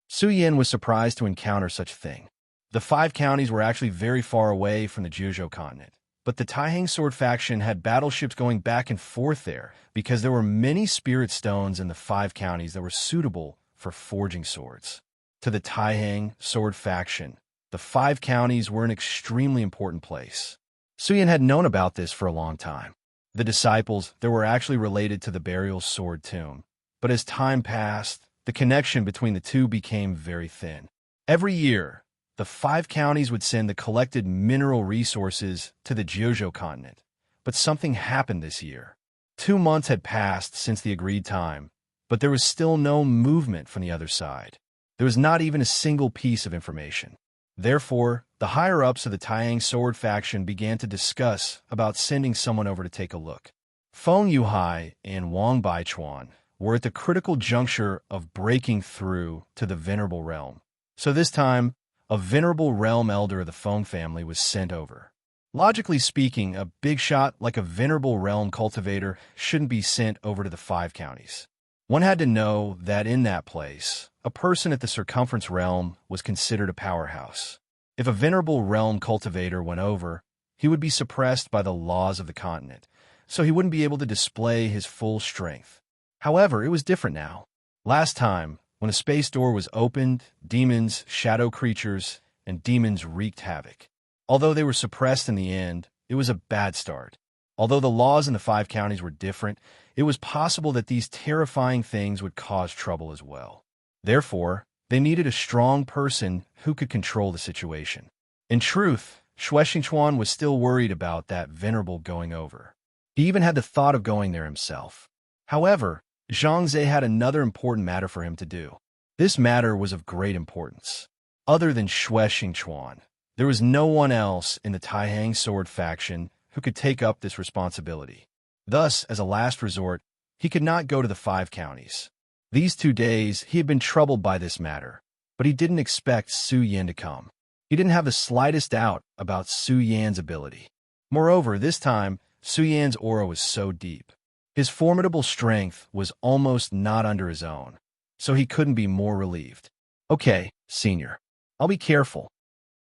Su Yin was surprised to encounter such a thing. The 5 counties were actually very far away from the Jiuzhou continent, but the Taihang sword faction had battleships going back and forth there because there were many spirit stones in the 5 counties that were suitable for forging swords. To the Taihang sword faction, the 5 counties were an extremely important place. Su Yin had known about this for a long time. The disciples that were actually related to the burial sword tomb, but as time passed, the connection between the two became very thin. Every year, the 5 counties would send the collected mineral resources to the Jiuzhou continent, but something happened this year. 2 months had passed since the agreed time, but there was still no movement from the other side. There was not even a single piece of information. Therefore, the higher-ups of the Taihang sword faction began to discuss about sending someone over to take a look. Feng Yuhai and Wang Baichuan were at the critical juncture of breaking through to the Venerable Realm. So this time, a Venerable Realm elder of the Feng family was sent over. Logically speaking, a big shot like a Venerable Realm cultivator shouldn't be sent over to the 5 counties. One had to know that in that place, a person at the Circumference Realm was considered a powerhouse. If a Venerable Realm cultivator went over, he would be suppressed by the laws of the continent, so he wouldn't be able to display his full strength. However, it was different now. Last time, when a space door was opened, demons, shadow creatures, and demons wreaked havoc. Although they were suppressed in the end, it was a bad start. Although the laws in the 5 counties were different, it was possible that these terrifying things would cause trouble as well. Therefore, they needed a strong person who could control the situation. In truth, Xue Xingchuan was still worried about that venerable going over. He even had the thought of going there himself. However, Zhang Ze had another important matter for him to do. This matter was of great importance. Other than Xue Xingchuan, there was no one else in the Taihang sword faction who could take up this responsibility. Thus, as a last resort, he could not go to the 5 counties. These 2 days, he had been troubled by this matter, but he didn't expect Su Yan to come. He didn't have the slightest doubt about Su Yan's ability. Moreover, this time, Su Yan's aura was so deep. His formidable strength was almost not under his own, so he couldn't be more relieved. "Okay, senior, I'll be careful."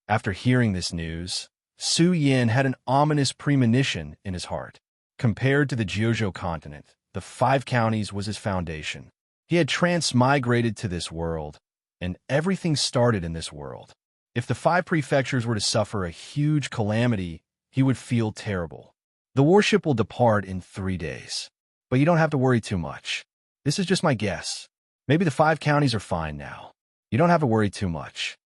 After hearing this news, Su Yan had an ominous premonition in his heart. Compared to the Jiuzhou continent, the 5 counties was his foundation. He had transmigrated to this world, and everything started in this world. If the 5 prefectures were to suffer a huge calamity, he would feel terrible. The warship will depart in 3 days. But you don't have to worry too much. This is just my guess. Maybe the 5 counties are fine now. You don't have to worry too much.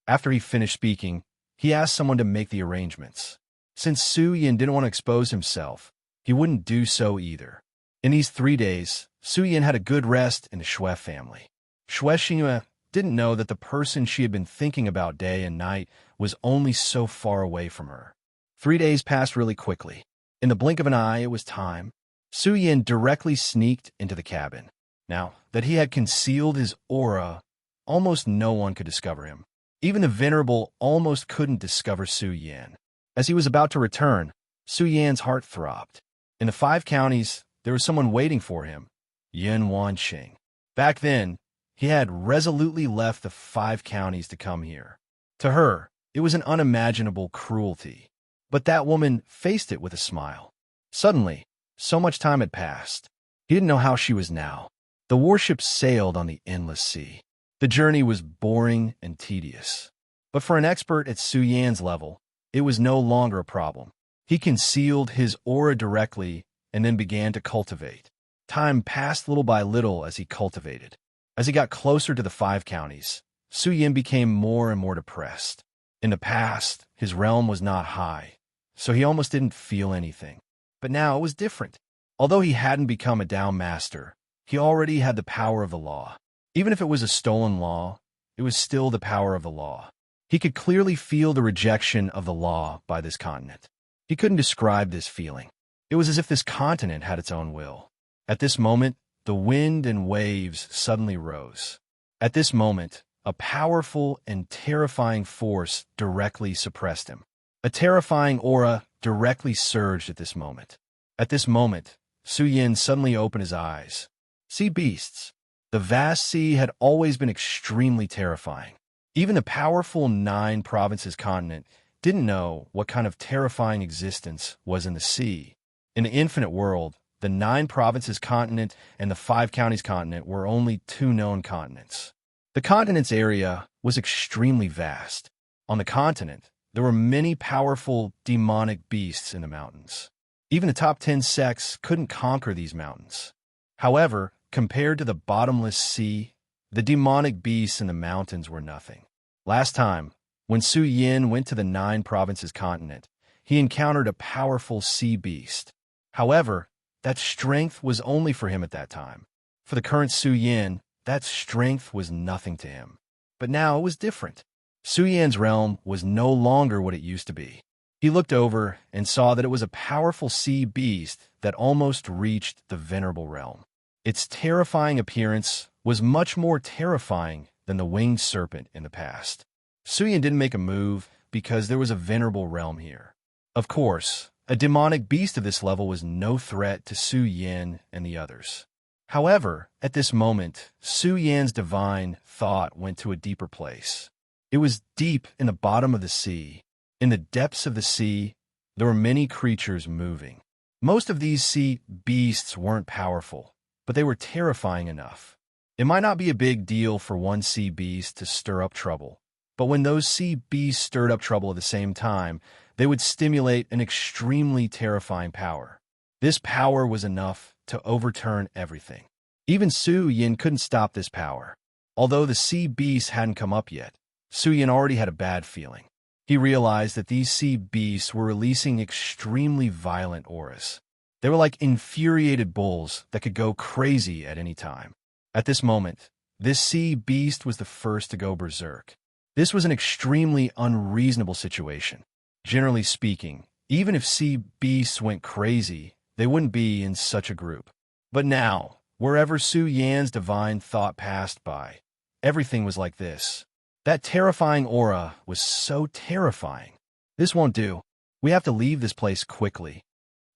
After he finished speaking, he asked someone to make the arrangements. Since Su Yin didn't want to expose himself, he wouldn't do so either. In these 3 days, Su Yin had a good rest in the Shui family. Shui Xinhua didn't know that the person she had been thinking about day and night was only so far away from her. 3 days passed really quickly. In the blink of an eye, it was time. Su Yin directly sneaked into the cabin. Now that he had concealed his aura, almost no one could discover him. Even the Venerable almost couldn't discover Su Yin. As he was about to return, Su Yan's heart throbbed. In the 5 counties, there was someone waiting for him, Yin Wanqing. Back then, he had resolutely left the 5 counties to come here. To her, it was an unimaginable cruelty. But that woman faced it with a smile. Suddenly, so much time had passed. He didn't know how she was now. The warship sailed on the endless sea. The journey was boring and tedious. But for an expert at Su Yan's level, it was no longer a problem. He concealed his aura directly and then began to cultivate. Time passed little by little as he cultivated. As he got closer to the 5 counties, Su Yin became more and more depressed. In the past, his realm was not high, so he almost didn't feel anything. But now it was different. Although he hadn't become a Dao master, he already had the power of the law. Even if it was a stolen law, it was still the power of the law. He could clearly feel the rejection of the law by this continent. He couldn't describe this feeling. It was as if this continent had its own will. At this moment, the wind and waves suddenly rose. At this moment, a powerful and terrifying force directly suppressed him. A terrifying aura directly surged at this moment. At this moment, Su Yin suddenly opened his eyes. Sea beasts. The vast sea had always been extremely terrifying. Even the powerful 9 provinces continent didn't know what kind of terrifying existence was in the sea. In the infinite world, the 9 provinces continent and the 5 counties continent were only 2 known continents. The continent's area was extremely vast. On the continent, there were many powerful demonic beasts in the mountains. Even the top 10 sects couldn't conquer these mountains. However, compared to the bottomless sea, the demonic beasts in the mountains were nothing. Last time, when Su Yin went to the 9 provinces continent, he encountered a powerful sea beast. However, that strength was only for him at that time. For the current Su Yin, that strength was nothing to him. But now it was different. Su Yan's realm was no longer what it used to be. He looked over and saw that it was a powerful sea beast that almost reached the Venerable realm. Its terrifying appearance was much more terrifying than the winged serpent in the past. Su Yin didn't make a move because there was a Venerable realm here. Of course, a demonic beast of this level was no threat to Su Yin and the others. However, at this moment, Su Yan's divine thought went to a deeper place. It was deep in the bottom of the sea. In the depths of the sea, there were many creatures moving. Most of these sea beasts weren't powerful, but they were terrifying enough. It might not be a big deal for one sea beast to stir up trouble, but when those sea beasts stirred up trouble at the same time, they would stimulate an extremely terrifying power. This power was enough to overturn everything. Even Su Yin couldn't stop this power. Although the sea beasts hadn't come up yet, Su Yin already had a bad feeling. He realized that these sea beasts were releasing extremely violent auras. They were like infuriated bulls that could go crazy at any time. At this moment, this sea beast was the first to go berserk. This was an extremely unreasonable situation. Generally speaking, even if sea beasts went crazy, they wouldn't be in such a group. But now, wherever Su Yan's divine thought passed by, everything was like this. That terrifying aura was so terrifying. This won't do. We have to leave this place quickly.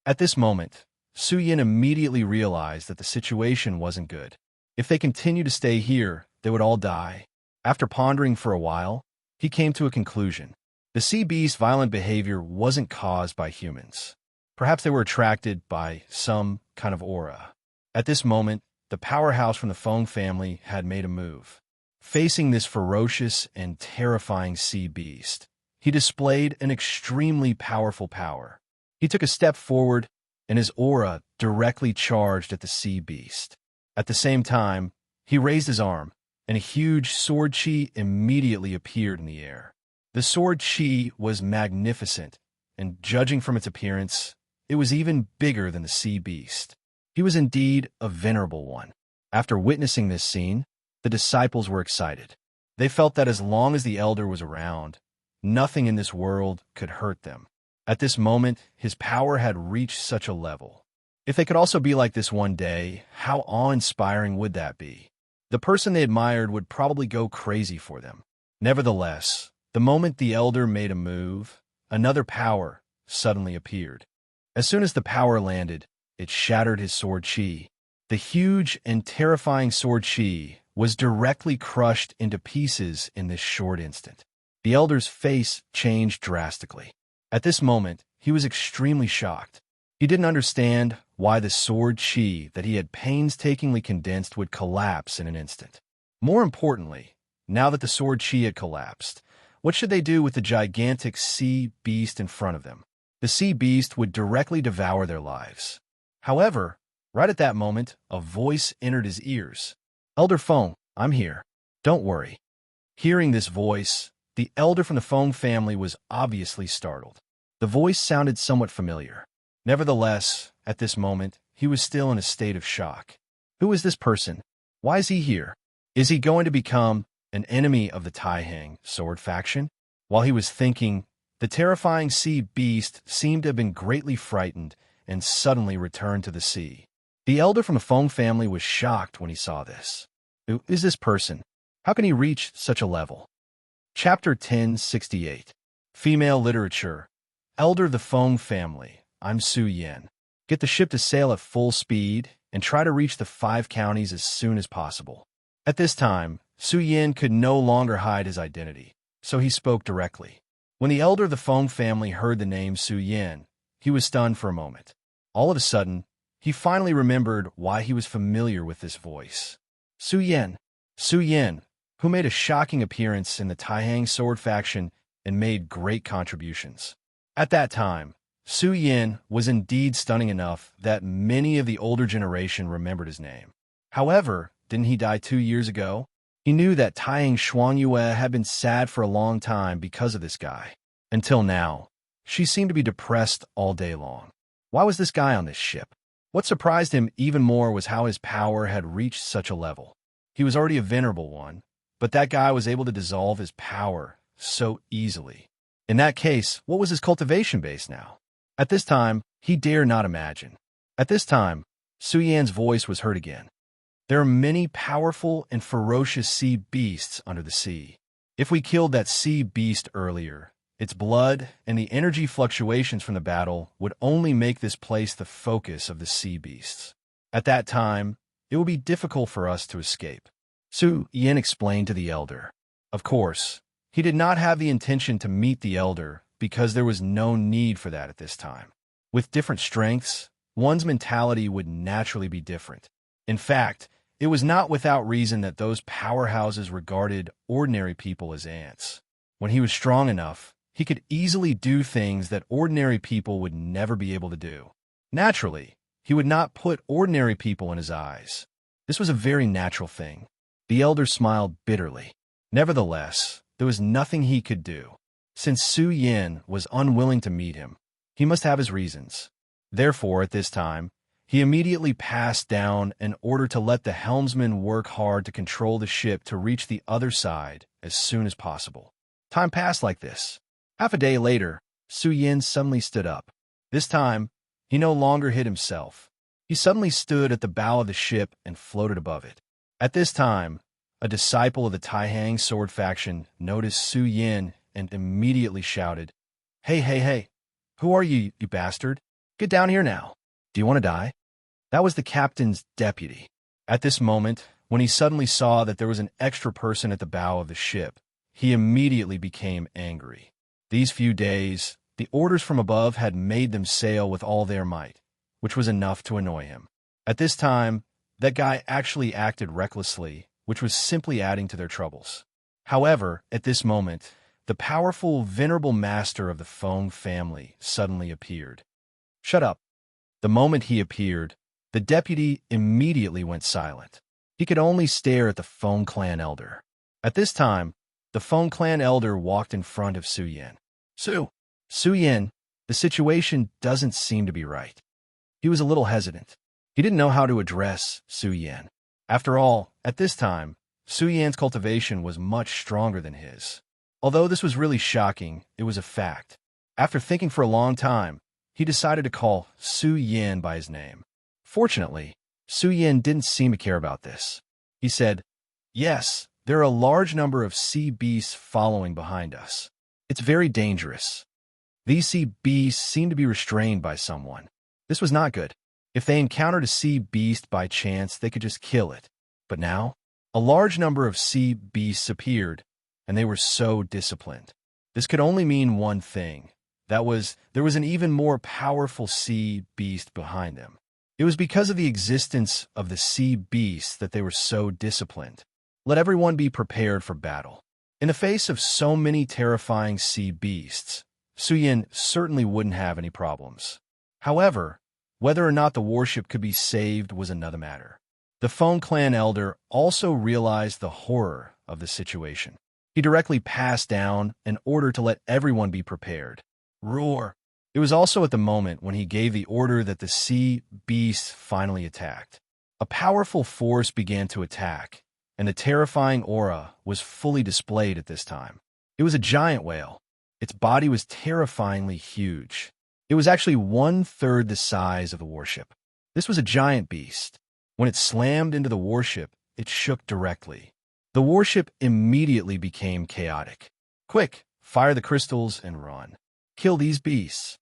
At this moment, Su Yin immediately realized that the situation wasn't good. If they continued to stay here, they would all die. After pondering for a while, he came to a conclusion. The sea beast's violent behavior wasn't caused by humans. Perhaps they were attracted by some kind of aura. At this moment, the powerhouse from the Feng family had made a move. Facing this ferocious and terrifying sea beast, he displayed an extremely powerful power. He took a step forward, and his aura directly charged at the sea beast. At the same time, he raised his arm, and a huge sword chi immediately appeared in the air. The sword chi was magnificent, and judging from its appearance, it was even bigger than the sea beast. He was indeed a venerable one. After witnessing this scene, the disciples were excited. They felt that as long as the elder was around, nothing in this world could hurt them. At this moment, his power had reached such a level. If they could also be like this one day, how awe-inspiring would that be? The person they admired would probably go crazy for them. Nevertheless, the moment the elder made a move, another power suddenly appeared. As soon as the power landed, it shattered his sword chi. The huge and terrifying sword chi was directly crushed into pieces in this short instant. The elder's face changed drastically. At this moment, he was extremely shocked. He didn't understand why the sword chi that he had painstakingly condensed would collapse in an instant. More importantly, now that the sword chi had collapsed, what should they do with the gigantic sea beast in front of them? The sea beast would directly devour their lives. However, right at that moment, a voice entered his ears. "Elder Feng, I'm here. Don't worry." Hearing this voice, the elder from the Feng family was obviously startled. The voice sounded somewhat familiar. Nevertheless, at this moment, he was still in a state of shock. Who is this person? Why is he here? Is he going to become an enemy of the Taihang sword faction? While he was thinking, the terrifying sea beast seemed to have been greatly frightened and suddenly returned to the sea. The elder from the Feng family was shocked when he saw this. Who is this person? How can he reach such a level? Chapter 1068. Female Literature. Elder of the Feng family, I'm Su Yan. Get the ship to sail at full speed and try to reach the 5 counties as soon as possible. At this time, Su Yan could no longer hide his identity, so he spoke directly. When the elder of the Feng family heard the name Su Yan, he was stunned for a moment. All of a sudden, he finally remembered why he was familiar with this voice. Su Yan, who made a shocking appearance in the Taihang sword faction and made great contributions. At that time, Su Yan was indeed stunning enough that many of the older generation remembered his name. However, didn't he die 2 years ago? He knew that Taihang Xuanyue had been sad for a long time because of this guy. Until now, she seemed to be depressed all day long. Why was this guy on this ship? What surprised him even more was how his power had reached such a level. He was already a venerable one, but that guy was able to dissolve his power so easily. In that case, what was his cultivation base now? At this time, he dared not imagine. At this time, Su Yan's voice was heard again. There are many powerful and ferocious sea beasts under the sea. If we killed that sea beast earlier, its blood and the energy fluctuations from the battle would only make this place the focus of the sea beasts. At that time, it would be difficult for us to escape. Su Yan explained to the elder. Of course, he did not have the intention to meet the elder because there was no need for that at this time. With different strengths, one's mentality would naturally be different. In fact, it was not without reason that those powerhouses regarded ordinary people as ants. When he was strong enough, he could easily do things that ordinary people would never be able to do. Naturally, he would not put ordinary people in his eyes. This was a very natural thing. The elder smiled bitterly. Nevertheless, there was nothing he could do. Since Su Yan was unwilling to meet him, he must have his reasons. Therefore, at this time, he immediately passed down an order to let the helmsman work hard to control the ship to reach the other side as soon as possible. Time passed like this. Half a day later, Su Yan suddenly stood up. This time, he no longer hid himself. He suddenly stood at the bow of the ship and floated above it. At this time, a disciple of the Taihang sword faction noticed Su Yan and immediately shouted, Hey, who are you, you bastard? Get down here now. Do you want to die? That was the captain's deputy. At this moment, when he suddenly saw that there was an extra person at the bow of the ship, he immediately became angry. These few days, the orders from above had made them sail with all their might, which was enough to annoy him. At this time, that guy actually acted recklessly which was simply adding to their troubles. However, at this moment, the powerful, venerable master of the Feng family suddenly appeared. "Shut up." The moment he appeared, the deputy immediately went silent. He could only stare at the Feng clan elder. At this time, the Feng clan elder walked in front of Su Yan. Su Yan, the situation doesn't seem to be right." He was a little hesitant. He didn't know how to address Su Yan. After all, at this time, Su Yan's cultivation was much stronger than his. Although this was really shocking, it was a fact. After thinking for a long time, he decided to call Su Yan by his name. Fortunately, Su Yan didn't seem to care about this. He said, "Yes, there are a large number of sea beasts following behind us. It's very dangerous. These sea beasts seem to be restrained by someone. This was not good. If they encountered a sea beast by chance, they could just kill it. But now, a large number of sea beasts appeared, and they were so disciplined. This could only mean one thing. That was, there was an even more powerful sea beast behind them. It was because of the existence of the sea beasts that they were so disciplined. Let everyone be prepared for battle." In the face of so many terrifying sea beasts, Su Yan certainly wouldn't have any problems. However, whether or not the warship could be saved was another matter. The Feng clan elder also realized the horror of the situation. He directly passed down an order to let everyone be prepared. Roar! It was also at the moment when he gave the order that the sea beasts finally attacked. A powerful force began to attack, and the terrifying aura was fully displayed at this time. It was a giant whale. Its body was terrifyingly huge. It was actually 1/3 the size of the warship. This was a giant beast. When it slammed into the warship, it shook directly. The warship immediately became chaotic. "Quick, fire the crystals and run. Kill these beasts,"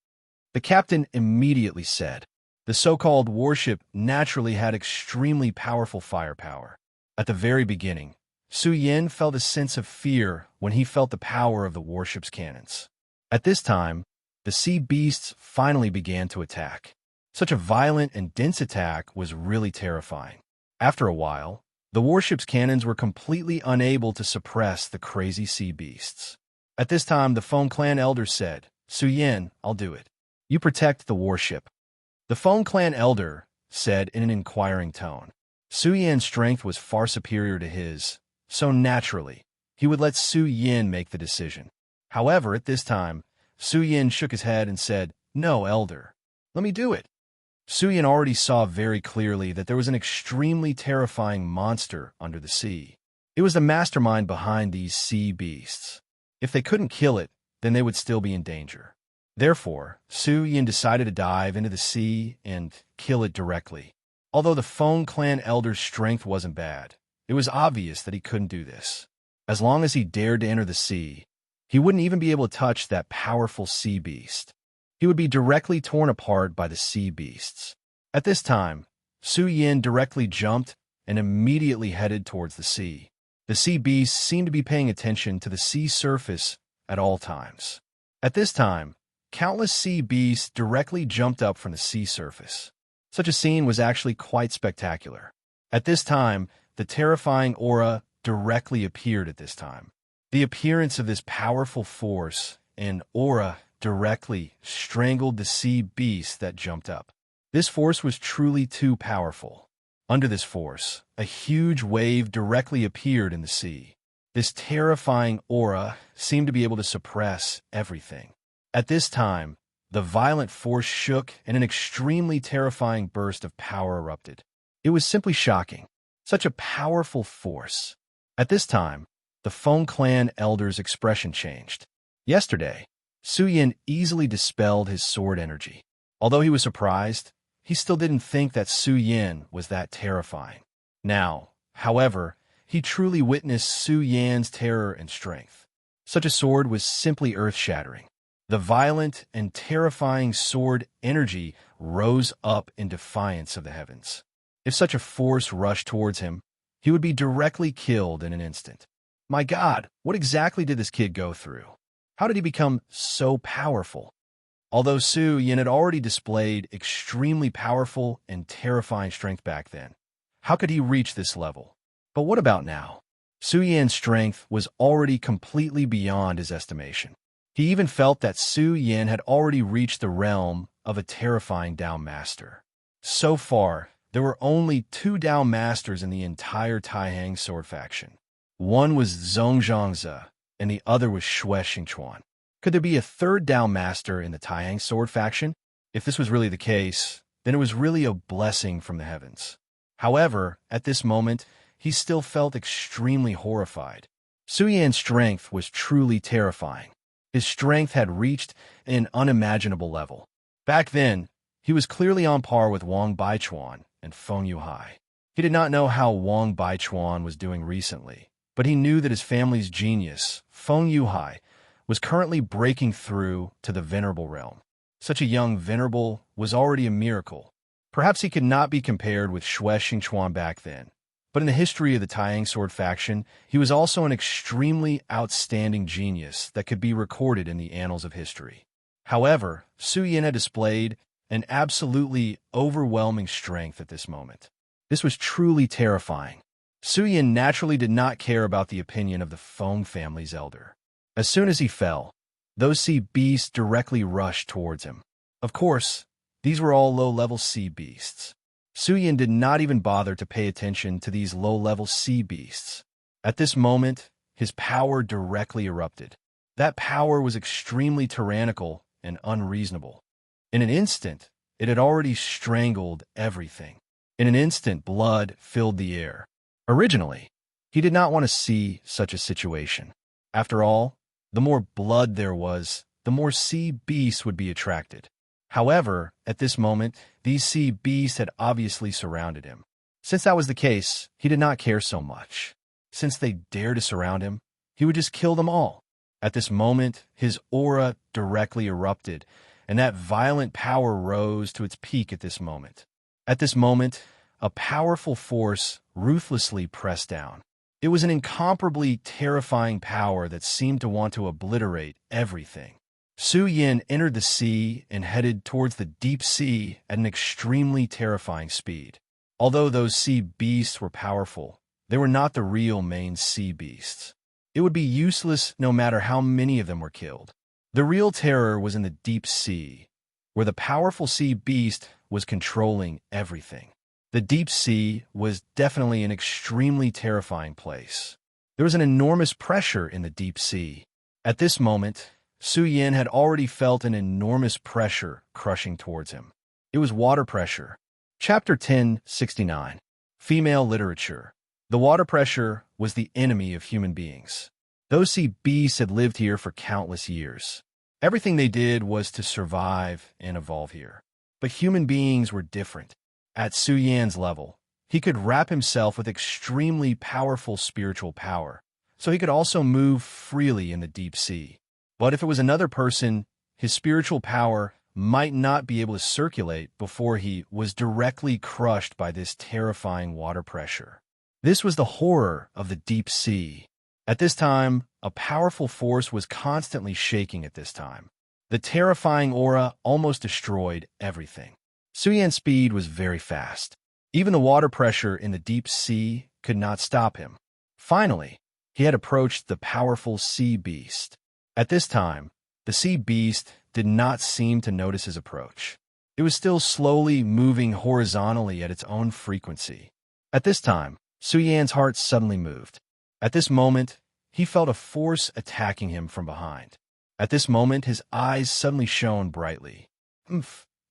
the captain immediately said. The so-called warship naturally had extremely powerful firepower. At the very beginning, Su Yan felt a sense of fear when he felt the power of the warship's cannons. At this time, the sea beasts finally began to attack. Such a violent and dense attack was really terrifying. After a while, the warship's cannons were completely unable to suppress the crazy sea beasts. At this time, the Feng clan elder said, "Su Yan, I'll do it. You protect the warship." The Feng clan elder said in an inquiring tone. Su Yan's strength was far superior to his, so naturally, he would let Su Yan make the decision. However, at this time, Su Yan shook his head and said, "No, elder. Let me do it." Su Yan already saw very clearly that there was an extremely terrifying monster under the sea. It was the mastermind behind these sea beasts. If they couldn't kill it, then they would still be in danger. Therefore, Su Yan decided to dive into the sea and kill it directly. Although the Feng clan elder's strength wasn't bad, it was obvious that he couldn't do this. As long as he dared to enter the sea, he wouldn't even be able to touch that powerful sea beast. He would be directly torn apart by the sea beasts. At this time, Su Yan directly jumped and immediately headed towards the sea. The sea beasts seemed to be paying attention to the sea surface at all times. At this time, countless sea beasts directly jumped up from the sea surface. Such a scene was actually quite spectacular. At this time, the terrifying aura directly appeared at this time. The appearance of this powerful force and aura directly strangled the sea beast that jumped up. This force was truly too powerful. Under this force, a huge wave directly appeared in the sea. This terrifying aura seemed to be able to suppress everything. At this time, the violent force shook and an extremely terrifying burst of power erupted. It was simply shocking. Such a powerful force. At this time, the Feng clan elder's expression changed. Yesterday, Su Yan easily dispelled his sword energy. Although he was surprised, he still didn't think that Su Yan was that terrifying. Now, however, he truly witnessed Su Yan's terror and strength. Such a sword was simply earth-shattering. The violent and terrifying sword energy rose up in defiance of the heavens. If such a force rushed towards him, he would be directly killed in an instant. My God, what exactly did this kid go through? How did he become so powerful? Although Su Yan had already displayed extremely powerful and terrifying strength back then, how could he reach this level? But what about now? Su Yan's strength was already completely beyond his estimation. He even felt that Su Yan had already reached the realm of a terrifying Dao Master. So far, there were only 2 Dao Masters in the entire Taihang sword faction. One was Zhongzhangze, and the other was Xue Xingchuan. Could there be a 3rd Dao Master in the Taihang sword faction? If this was really the case, then it was really a blessing from the heavens. However, at this moment, he still felt extremely horrified. Su Yan's strength was truly terrifying. His strength had reached an unimaginable level. Back then, he was clearly on par with Wang Baichuan and Feng Yuhai. He did not know how Wang Baichuan was doing recently, but he knew that his family's genius, Feng Yuhai, was currently breaking through to the Venerable realm. Such a young Venerable was already a miracle. Perhaps he could not be compared with Xue Xingchuan back then, but in the history of the Taiyang sword faction, he was also an extremely outstanding genius that could be recorded in the annals of history. However, Su Yan had displayed an absolutely overwhelming strength at this moment. This was truly terrifying. Su Yan naturally did not care about the opinion of the Feng family's elder. As soon as he fell, those sea beasts directly rushed towards him. Of course, these were all low-level sea beasts. Su Yan did not even bother to pay attention to these low-level sea beasts. At this moment, his power directly erupted. That power was extremely tyrannical and unreasonable. In an instant, it had already strangled everything. In an instant, blood filled the air. Originally, he did not want to see such a situation. After all, the more blood there was, the more sea beasts would be attracted. However, at this moment, these sea beasts had obviously surrounded him. Since that was the case, he did not care so much. Since they dared to surround him, he would just kill them all. At this moment, his aura directly erupted, and that violent power rose to its peak at this moment. At this moment, a powerful force ruthlessly pressed down. It was an incomparably terrifying power that seemed to want to obliterate everything. Su Yan entered the sea and headed towards the deep sea at an extremely terrifying speed. Although those sea beasts were powerful, they were not the real main sea beasts. It would be useless no matter how many of them were killed. The real terror was in the deep sea, where the powerful sea beast was controlling everything. The deep sea was definitely an extremely terrifying place. There was an enormous pressure in the deep sea. At this moment, Su Yan had already felt an enormous pressure crushing towards him. It was water pressure. Chapter 1069. Female Literature. The water pressure was the enemy of human beings. Those sea beasts had lived here for countless years. Everything they did was to survive and evolve here. But human beings were different. At Su Yan's level, he could wrap himself with extremely powerful spiritual power, so he could also move freely in the deep sea. But if it was another person, his spiritual power might not be able to circulate before he was directly crushed by this terrifying water pressure. This was the horror of the deep sea. At this time, a powerful force was constantly shaking at this time. The terrifying aura almost destroyed everything. Su Yan's speed was very fast. Even the water pressure in the deep sea could not stop him. Finally, he had approached the powerful sea beast. At this time, the sea beast did not seem to notice his approach. It was still slowly moving horizontally at its own frequency. At this time, Su Yan's heart suddenly moved. At this moment, he felt a force attacking him from behind. At this moment, his eyes suddenly shone brightly.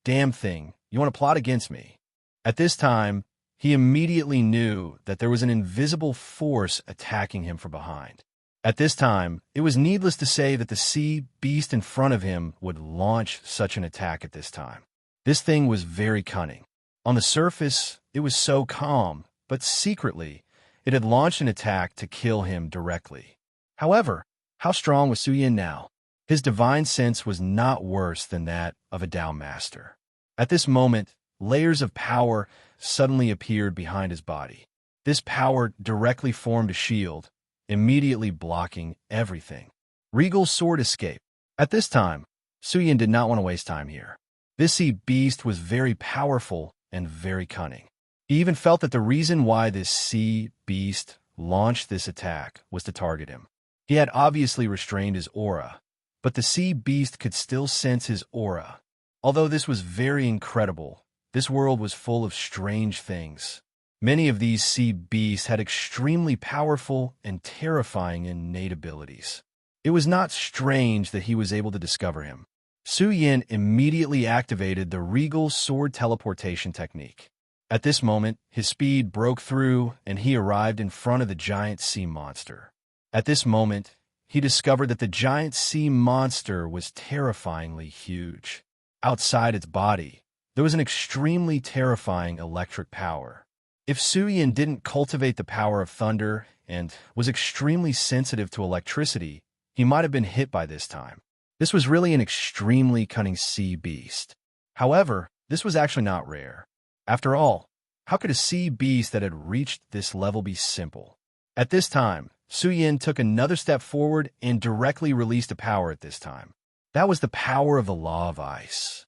Damn thing, you want to plot against me? At this time, he immediately knew that there was an invisible force attacking him from behind. At this time, it was needless to say that the sea beast in front of him would launch such an attack at this time. This thing was very cunning. On the surface, it was so calm, but secretly, it had launched an attack to kill him directly. However, how strong was Su Yan now? His divine sense was not worse than that of a Tao master. At this moment, layers of power suddenly appeared behind his body. This power directly formed a shield, immediately blocking everything. Regal sword escape. At this time, Su Yan did not want to waste time here. This sea beast was very powerful and very cunning. He even felt that the reason why this sea beast launched this attack was to target him. He had obviously restrained his aura, but the sea beast could still sense his aura. Although this was very incredible, this world was full of strange things. Many of these sea beasts had extremely powerful and terrifying innate abilities. It was not strange that he was able to discover him. Su Yin immediately activated the regal sword teleportation technique. At this moment, his speed broke through and he arrived in front of the giant sea monster. At this moment, he discovered that the giant sea monster was terrifyingly huge. Outside its body, there was an extremely terrifying electric power. If Su Yin didn't cultivate the power of thunder and was extremely sensitive to electricity, he might have been hit by this time. This was really an extremely cunning sea beast. However, this was actually not rare. After all, how could a sea beast that had reached this level be simple? At this time, Su Yin took another step forward and directly released a power at this time. That was the power of the law of ice.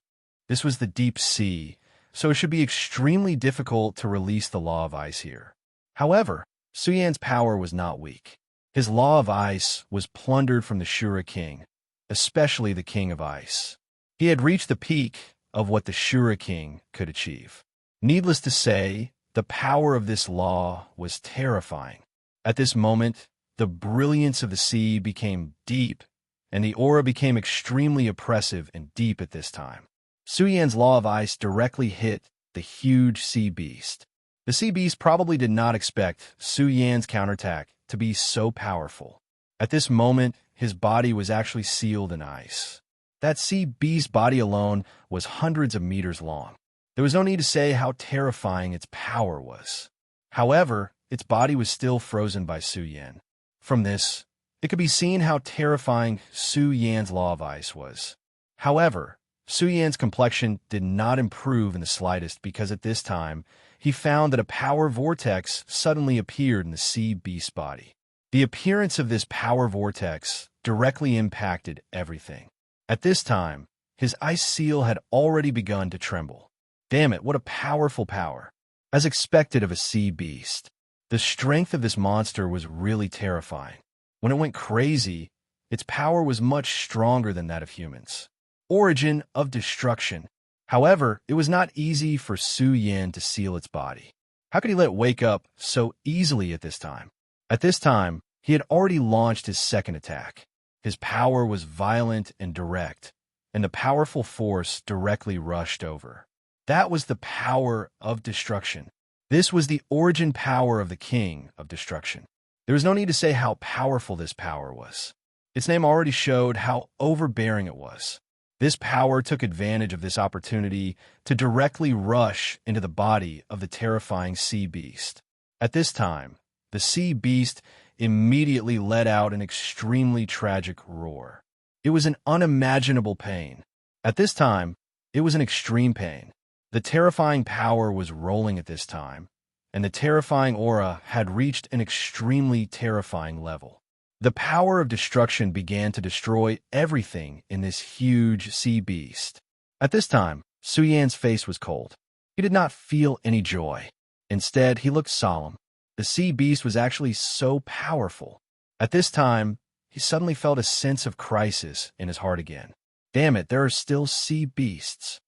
This was the deep sea, so it should be extremely difficult to release the law of ice here. However, Su Yin's power was not weak. His law of ice was plundered from the Shura king, especially the king of ice. He had reached the peak of what the Shura king could achieve. Needless to say, the power of this law was terrifying. At this moment, the brilliance of the sea became deep, and the aura became extremely oppressive and deep at this time. Su Yan's law of ice directly hit the huge sea beast. The sea beast probably did not expect Su Yan's counterattack to be so powerful. At this moment, his body was actually sealed in ice. That sea beast's body alone was hundreds of meters long. There was no need to say how terrifying its power was. However, its body was still frozen by Su Yan. From this, it could be seen how terrifying Su Yan's law of ice was. However, Su Yan's complexion did not improve in the slightest because at this time, he found that a power vortex suddenly appeared in the sea beast's body. The appearance of this power vortex directly impacted everything. At this time, his ice seal had already begun to tremble. Damn it, what a powerful power. As expected of a sea beast, the strength of this monster was really terrifying. When it went crazy, its power was much stronger than that of humans. Origin of destruction. However, it was not easy for Su Yin to seal its body. How could he let it wake up so easily at this time? At this time, he had already launched his second attack. His power was violent and direct, and the powerful force directly rushed over. That was the power of destruction. This was the origin power of the king of destruction. There is no need to say how powerful this power was. Its name already showed how overbearing it was. This power took advantage of this opportunity to directly rush into the body of the terrifying sea beast. At this time, the sea beast immediately let out an extremely tragic roar. It was an unimaginable pain. At this time, it was an extreme pain. The terrifying power was rolling at this time, and the terrifying aura had reached an extremely terrifying level. The power of destruction began to destroy everything in this huge sea beast. At this time, Su Yan's face was cold. He did not feel any joy. Instead, he looked solemn. The sea beast was actually so powerful. At this time, he suddenly felt a sense of crisis in his heart again. Damn it, there are still sea beasts.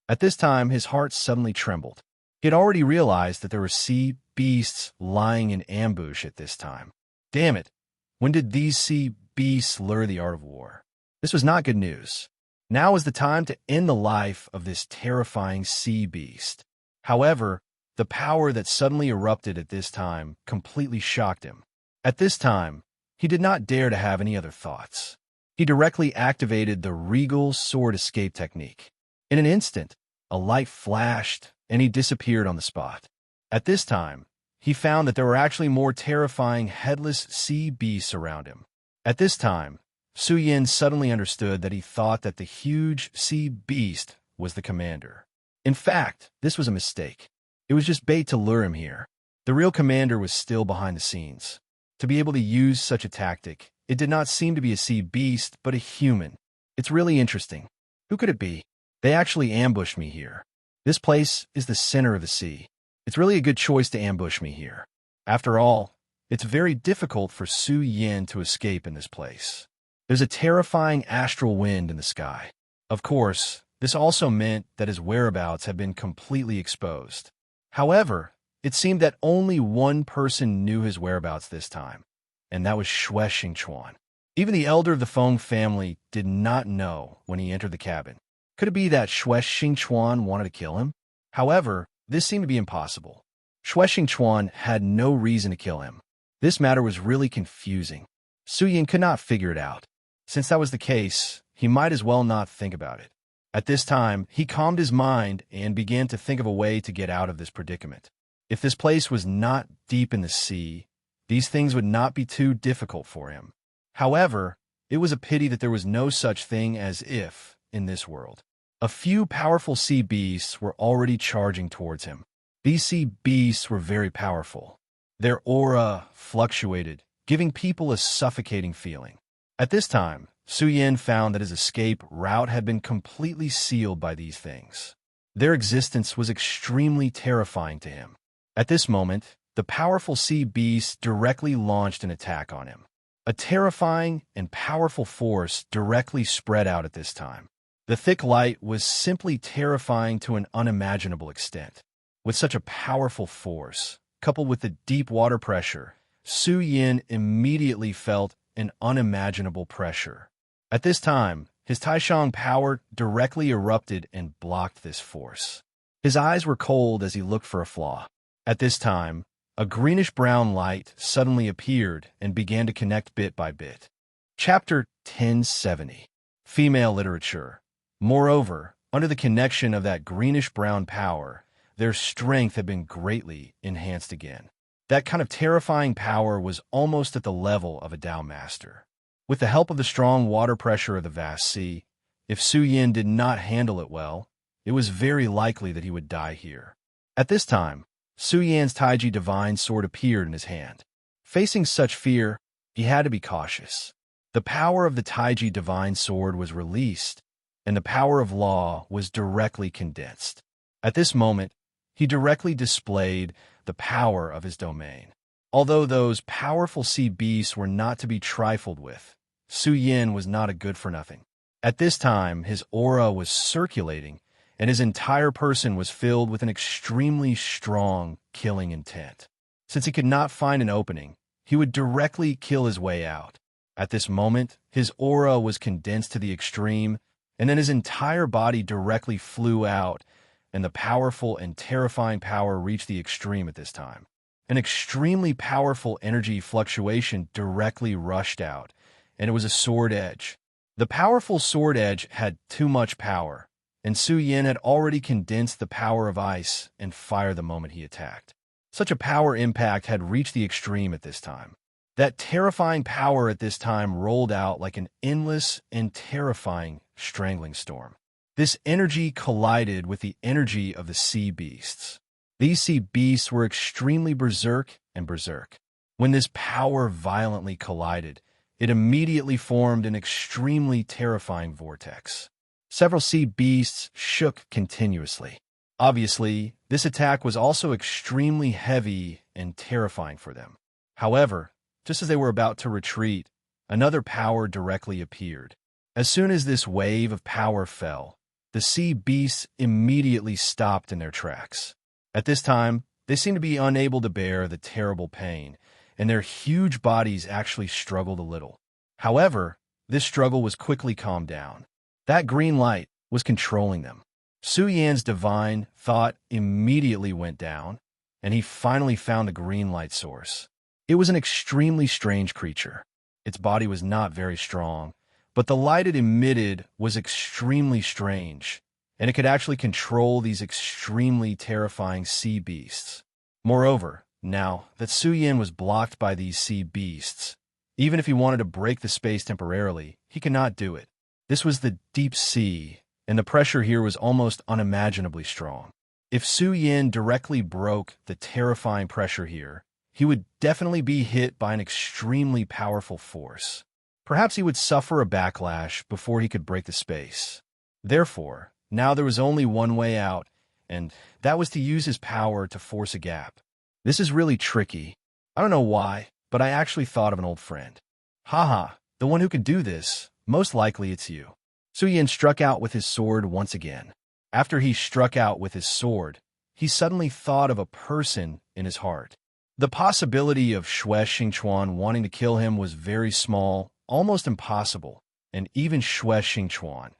At this time, his heart suddenly trembled. He had already realized that there were sea beasts lying in ambush at this time. Damn it, when did these sea beasts lure the art of war? This was not good news. Now was the time to end the life of this terrifying sea beast. However, the power that suddenly erupted at this time completely shocked him. At this time, he did not dare to have any other thoughts. He directly activated the regal sword escape technique. In an instant, a light flashed, and he disappeared on the spot. At this time, he found that there were actually more terrifying headless sea beasts around him. At this time, Su Yin suddenly understood that he thought that the huge sea beast was the commander. In fact, this was a mistake. It was just bait to lure him here. The real commander was still behind the scenes. To be able to use such a tactic, it did not seem to be a sea beast, but a human. It's really interesting. Who could it be? They actually ambushed me here. This place is the center of the sea. It's really a good choice to ambush me here. After all, it's very difficult for Su Yin to escape in this place. There's a terrifying astral wind in the sky. Of course, this also meant that his whereabouts had been completely exposed. However, it seemed that only one person knew his whereabouts this time, and that was Xue Xingchuan. Even the elder of the Feng family did not know when he entered the cabin. Could it be that Xue Xingchuan wanted to kill him? However, this seemed to be impossible. Xue Xingchuan had no reason to kill him. This matter was really confusing. Su Yin could not figure it out. Since that was the case, he might as well not think about it. At this time, he calmed his mind and began to think of a way to get out of this predicament. If this place was not deep in the sea, these things would not be too difficult for him. However, it was a pity that there was no such thing as if in this world. A few powerful sea beasts were already charging towards him. These sea beasts were very powerful. Their aura fluctuated, giving people a suffocating feeling. At this time, Su Yin found that his escape route had been completely sealed by these things. Their existence was extremely terrifying to him. At this moment, the powerful sea beasts directly launched an attack on him. A terrifying and powerful force directly spread out at this time. The thick light was simply terrifying to an unimaginable extent. With such a powerful force, coupled with the deep water pressure, Su Yin immediately felt an unimaginable pressure. At this time, his Taishang power directly erupted and blocked this force. His eyes were cold as he looked for a flaw. At this time, a greenish-brown light suddenly appeared and began to connect bit by bit. Chapter 1070. Female Literature. Moreover, under the connection of that greenish-brown power, their strength had been greatly enhanced again. That kind of terrifying power was almost at the level of a Dao master. With the help of the strong water pressure of the vast sea, if Su Yin did not handle it well, it was very likely that he would die here. At this time, Su Yan's Taiji divine sword appeared in his hand. Facing such fear, he had to be cautious. The power of the Taiji divine sword was released, and the power of law was directly condensed. At this moment, he directly displayed the power of his domain. Although those powerful sea beasts were not to be trifled with, Su Yin was not a good-for-nothing. At this time, his aura was circulating, and his entire person was filled with an extremely strong killing intent. Since he could not find an opening, he would directly kill his way out. At this moment, his aura was condensed to the extreme, and then his entire body directly flew out, and the powerful and terrifying power reached the extreme at this time. An extremely powerful energy fluctuation directly rushed out, and it was a sword edge. The powerful sword edge had too much power, and Su Yin had already condensed the power of ice and fire the moment he attacked. Such a power impact had reached the extreme at this time. That terrifying power at this time rolled out like an endless and terrifying strangling storm. This energy collided with the energy of the sea beasts. These sea beasts were extremely berserk and berserk. When this power violently collided, it immediately formed an extremely terrifying vortex. Several sea beasts shook continuously. Obviously, this attack was also extremely heavy and terrifying for them. However, just as they were about to retreat, another power directly appeared. As soon as this wave of power fell, the sea beasts immediately stopped in their tracks. At this time, they seemed to be unable to bear the terrible pain, and their huge bodies actually struggled a little. However, this struggle was quickly calmed down. That green light was controlling them. Su Yan's divine thought immediately went down, and he finally found the green light source. It was an extremely strange creature. Its body was not very strong, but the light it emitted was extremely strange, and it could actually control these extremely terrifying sea beasts. Moreover, now that Su Yin was blocked by these sea beasts, even if he wanted to break the space temporarily, he could not do it. This was the deep sea, and the pressure here was almost unimaginably strong. If Su Yin directly broke the terrifying pressure here, he would definitely be hit by an extremely powerful force. Perhaps he would suffer a backlash before he could break the space. Therefore, now there was only one way out, and that was to use his power to force a gap. This is really tricky. I don't know why, but I actually thought of an old friend. Haha, the one who can do this. Most likely it's you. Su Yin struck out with his sword once again. After he struck out with his sword, he suddenly thought of a person in his heart. The possibility of Xue Xingchuan wanting to kill him was very small, almost impossible, and even Xue Xingchuan,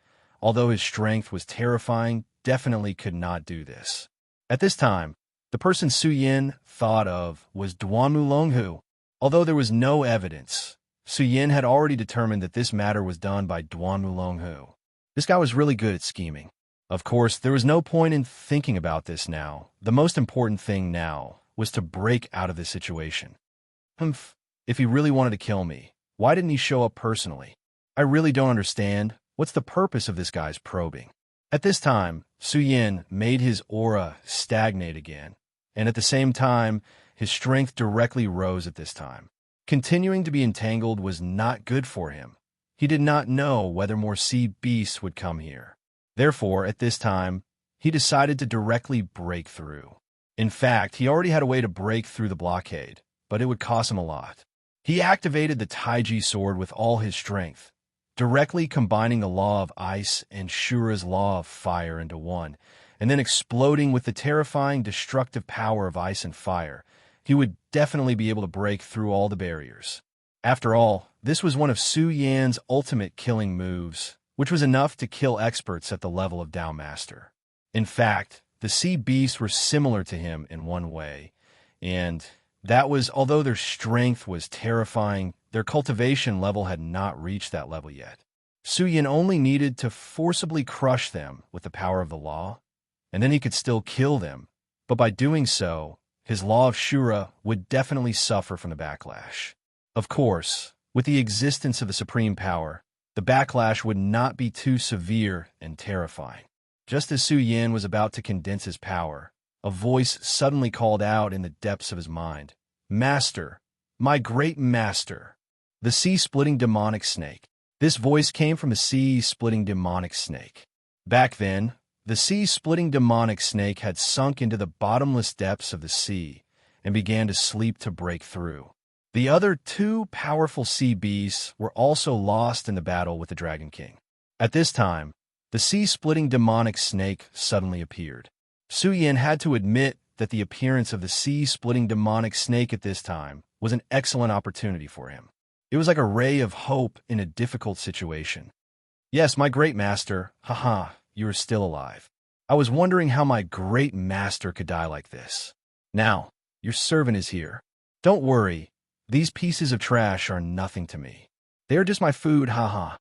although his strength was terrifying, definitely could not do this. At this time, the person Su Yin thought of was Duanmu Longhu. Although there was no evidence, Su Yin had already determined that this matter was done by Duanmu Longhu. This guy was really good at scheming. Of course, there was no point in thinking about this now. The most important thing now was to break out of this situation. If he really wanted to kill me, why didn't he show up personally? I really don't understand. What's the purpose of this guy's probing? At this time, Su Yin made his aura stagnate again, and at the same time, his strength directly rose at this time. Continuing to be entangled was not good for him. He did not know whether more sea beasts would come here. Therefore, at this time, he decided to directly break through. In fact, he already had a way to break through the blockade, but it would cost him a lot. He activated the Taiji sword with all his strength, directly combining the law of ice and Shura's law of fire into one, and then exploding with the terrifying destructive power of ice and fire. He would definitely be able to break through all the barriers. After all, this was one of Su Yan's ultimate killing moves, which was enough to kill experts at the level of Dao Master. In fact, the sea beasts were similar to him in one way, and that was, although their strength was terrifying, their cultivation level had not reached that level yet. Su Yin only needed to forcibly crush them with the power of the law, and then he could still kill them, but by doing so, his law of Shura would definitely suffer from the backlash. Of course, with the existence of the supreme power, the backlash would not be too severe and terrifying. Just as Su Yin was about to condense his power, a voice suddenly called out in the depths of his mind, "Master, my great master, the sea-splitting demonic snake." This voice came from the sea-splitting demonic snake. Back then, the sea-splitting demonic snake had sunk into the bottomless depths of the sea and began to sleep to break through. The other two powerful sea beasts were also lost in the battle with the Dragon King. At this time, the sea-splitting demonic snake suddenly appeared. Su Yin had to admit that the appearance of the sea-splitting demonic snake at this time was an excellent opportunity for him. It was like a ray of hope in a difficult situation. "Yes, my great master, haha, you are still alive. I was wondering how my great master could die like this. Now, your servant is here. Don't worry, these pieces of trash are nothing to me. They are just my food, haha."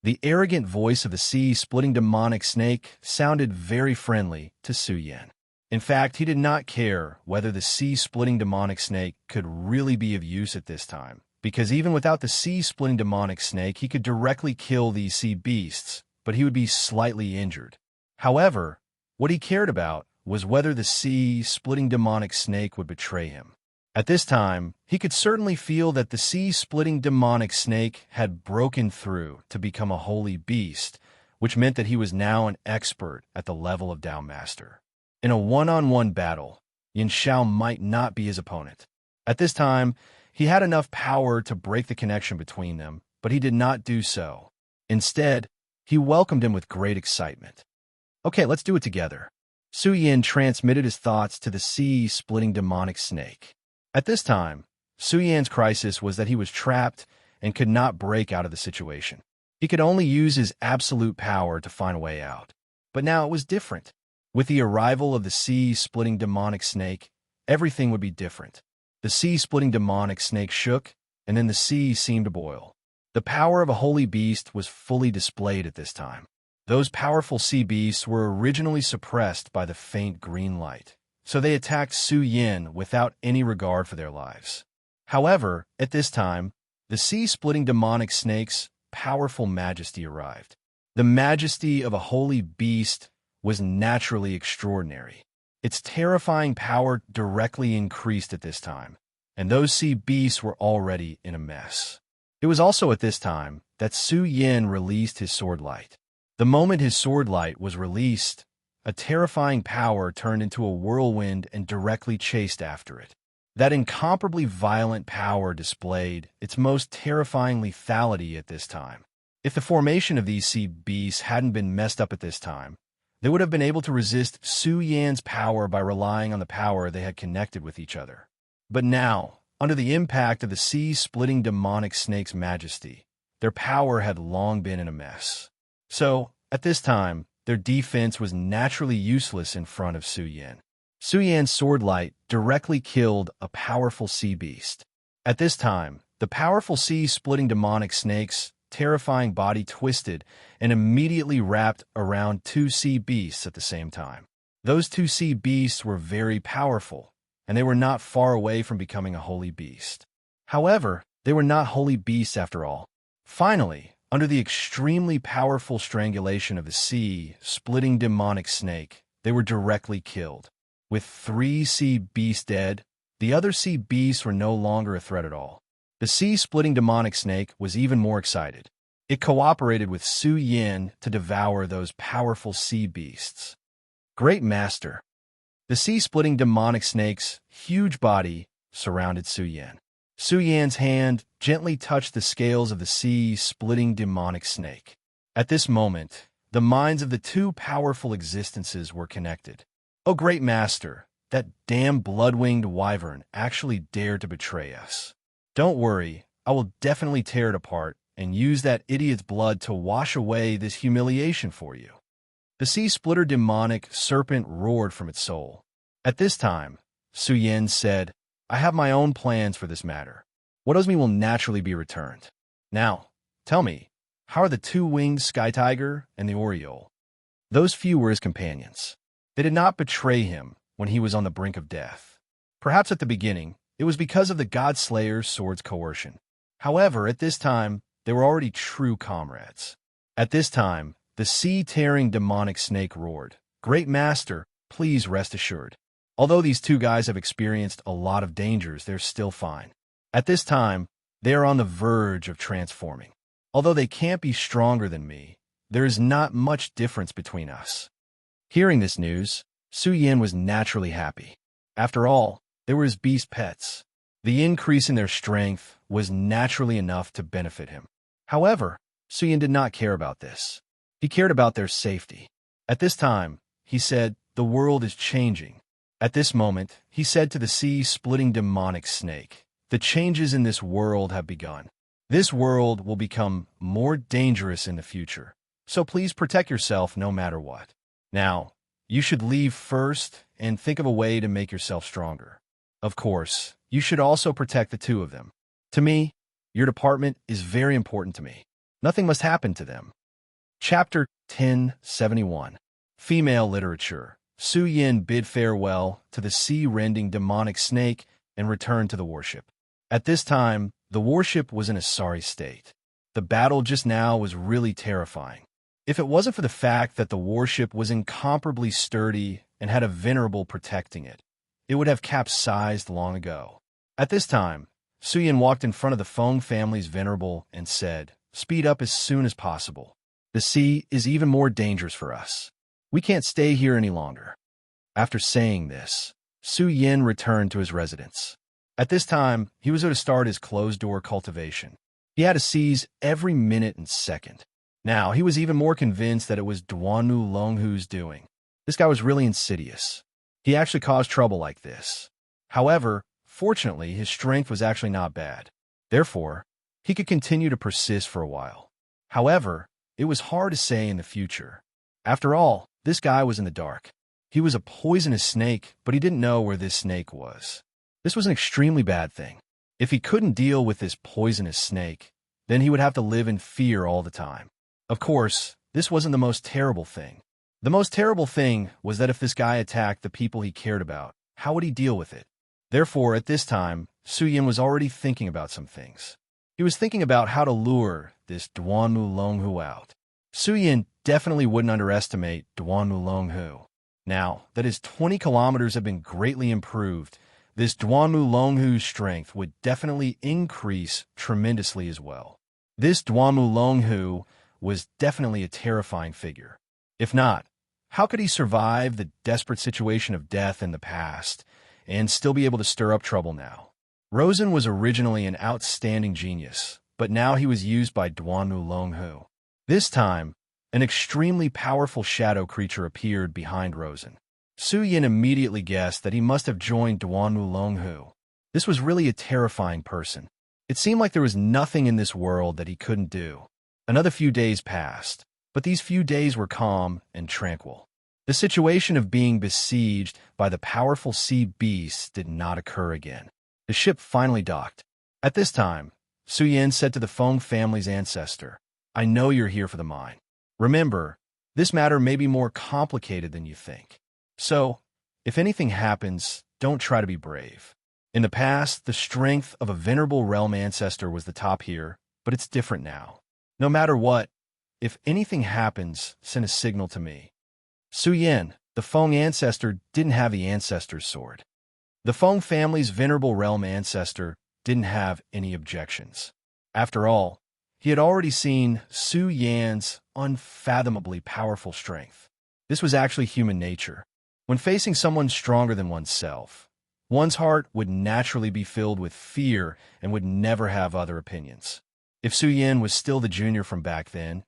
The arrogant voice of the sea-splitting demonic snake sounded very friendly to Su Yin. In fact, he did not care whether the sea-splitting demonic snake could really be of use at this time, because even without the sea-splitting demonic snake, he could directly kill these sea beasts, but he would be slightly injured. However, what he cared about was whether the sea-splitting demonic snake would betray him. At this time, he could certainly feel that the sea-splitting demonic snake had broken through to become a holy beast, which meant that he was now an expert at the level of Dao Master. In a one-on-one battle, Yin Xiao might not be his opponent. At this time, he had enough power to break the connection between them, but he did not do so. Instead, he welcomed him with great excitement. "Okay, let's do it together." Su Yin transmitted his thoughts to the sea-splitting demonic snake. At this time, Su Yan's crisis was that he was trapped and could not break out of the situation. He could only use his absolute power to find a way out. But now it was different. With the arrival of the sea-splitting demonic snake, everything would be different. The sea-splitting demonic snake shook, and then the sea seemed to boil. The power of a holy beast was fully displayed at this time. Those powerful sea beasts were originally suppressed by the faint green light, so they attacked Su Yin without any regard for their lives. However, at this time, the sea-splitting demonic snake's powerful majesty arrived. The majesty of a holy beast was naturally extraordinary. Its terrifying power directly increased at this time, and those sea beasts were already in a mess. It was also at this time that Su Yin released his sword light. The moment his sword light was released, a terrifying power turned into a whirlwind and directly chased after it. That incomparably violent power displayed its most terrifying lethality at this time. If the formation of these sea beasts hadn't been messed up at this time, they would have been able to resist Su Yan's power by relying on the power they had connected with each other. But now, under the impact of the sea-splitting demonic snake's majesty, their power had long been in a mess. So, at this time, their defense was naturally useless in front of Su Yan. Su Yan's sword light directly killed a powerful sea beast. At this time, the powerful sea-splitting demonic snake's terrifying body twisted and immediately wrapped around two sea beasts at the same time. Those two sea beasts were very powerful, and they were not far away from becoming a holy beast. However, they were not holy beasts after all. Finally, under the extremely powerful strangulation of the sea-splitting demonic snake, they were directly killed. With 3 sea beasts dead, the other sea beasts were no longer a threat at all. The sea-splitting demonic snake was even more excited. It cooperated with Su Yan to devour those powerful sea beasts. Great Master. The sea-splitting demonic snake's huge body surrounded Su Yan. Su Yan's hand gently touched the scales of the sea-splitting demonic snake. At this moment, the minds of the two powerful existences were connected. Oh, Great Master, that damn blood-winged wyvern actually dared to betray us. Don't worry, I will definitely tear it apart and use that idiot's blood to wash away this humiliation for you. The sea-splitter demonic serpent roared from its soul. At this time, Su Yan said, I have my own plans for this matter. What owes me will naturally be returned. Now, tell me, how are the two-winged sky tiger and the oriole? Those few were his companions. They did not betray him when he was on the brink of death. Perhaps at the beginning, it was because of the God-Slayer's sword's coercion. However, at this time, they were already true comrades. At this time, the sea-tearing demonic snake roared, Great Master, please rest assured. Although these two guys have experienced a lot of dangers, they're still fine. At this time, they are on the verge of transforming. Although they can't be stronger than me, there is not much difference between us. Hearing this news, Su Yan was naturally happy. After all, they were his beast pets. The increase in their strength was naturally enough to benefit him. However, Su Yan did not care about this. He cared about their safety. At this time, he said, the world is changing. At this moment, he said to the sea-splitting demonic snake, the changes in this world have begun. This world will become more dangerous in the future, so please protect yourself no matter what. Now, you should leave first and think of a way to make yourself stronger. Of course, you should also protect the two of them. To me, your department is very important to me. Nothing must happen to them. Chapter 1071. Female Literature. Su Yan bid farewell to the sea-rending demonic snake and returned to the warship. At this time, the warship was in a sorry state. The battle just now was really terrifying. If it wasn't for the fact that the warship was incomparably sturdy and had a venerable protecting it, it would have capsized long ago. At this time, Su Yan walked in front of the Feng family's venerable and said, speed up as soon as possible. The sea is even more dangerous for us. We can't stay here any longer. After saying this, Su Yan returned to his residence. At this time, he was going to start his closed-door cultivation. He had to seize every minute and second. Now, he was even more convinced that it was Duanmu Longhu's doing. This guy was really insidious. He actually caused trouble like this. However, fortunately, his strength was actually not bad. Therefore, he could continue to persist for a while. However, it was hard to say in the future. After all, this guy was in the dark. He was a poisonous snake, but he didn't know where this snake was. This was an extremely bad thing. If he couldn't deal with this poisonous snake, then he would have to live in fear all the time. Of course, this wasn't the most terrible thing. The most terrible thing was that if this guy attacked the people he cared about, how would he deal with it? Therefore, at this time, Su Yan was already thinking about some things. He was thinking about how to lure this Duanmu Longhu out. Su Yan definitely wouldn't underestimate Duanmu Longhu. Now that his 20 kilometers have been greatly improved, this Duanmu Longhu's strength would definitely increase tremendously as well. This Duanmu Longhu was definitely a terrifying figure. If not, How could he survive the desperate situation of death in the past and still be able to stir up trouble now? Rosen was originally an outstanding genius, but now he was used by Duanmu Longhu. This time, an extremely powerful shadow creature appeared behind Rosen. Su Yin immediately guessed that he must have joined Duanmu Longhu. This was really a terrifying person. It seemed like there was nothing in this world that he couldn't do. Another few days passed, but these few days were calm and tranquil. The situation of being besieged by the powerful sea beasts did not occur again. The ship finally docked. At this time, Su Yin said to the Feng family's ancestor, "I know you're here for the mine. Remember, this matter may be more complicated than you think. So, if anything happens, don't try to be brave. In the past, the strength of a venerable realm ancestor was the top here, but it's different now. No matter what, if anything happens, send a signal to me." Su Yin, the Feng ancestor, didn't have the ancestor's sword. The Feng family's venerable realm ancestor didn't have any objections. After all, he had already seen Su Yan's unfathomably powerful strength. This was actually human nature. When facing someone stronger than oneself, one's heart would naturally be filled with fear and would never have other opinions. If Su Yin was still the junior from back then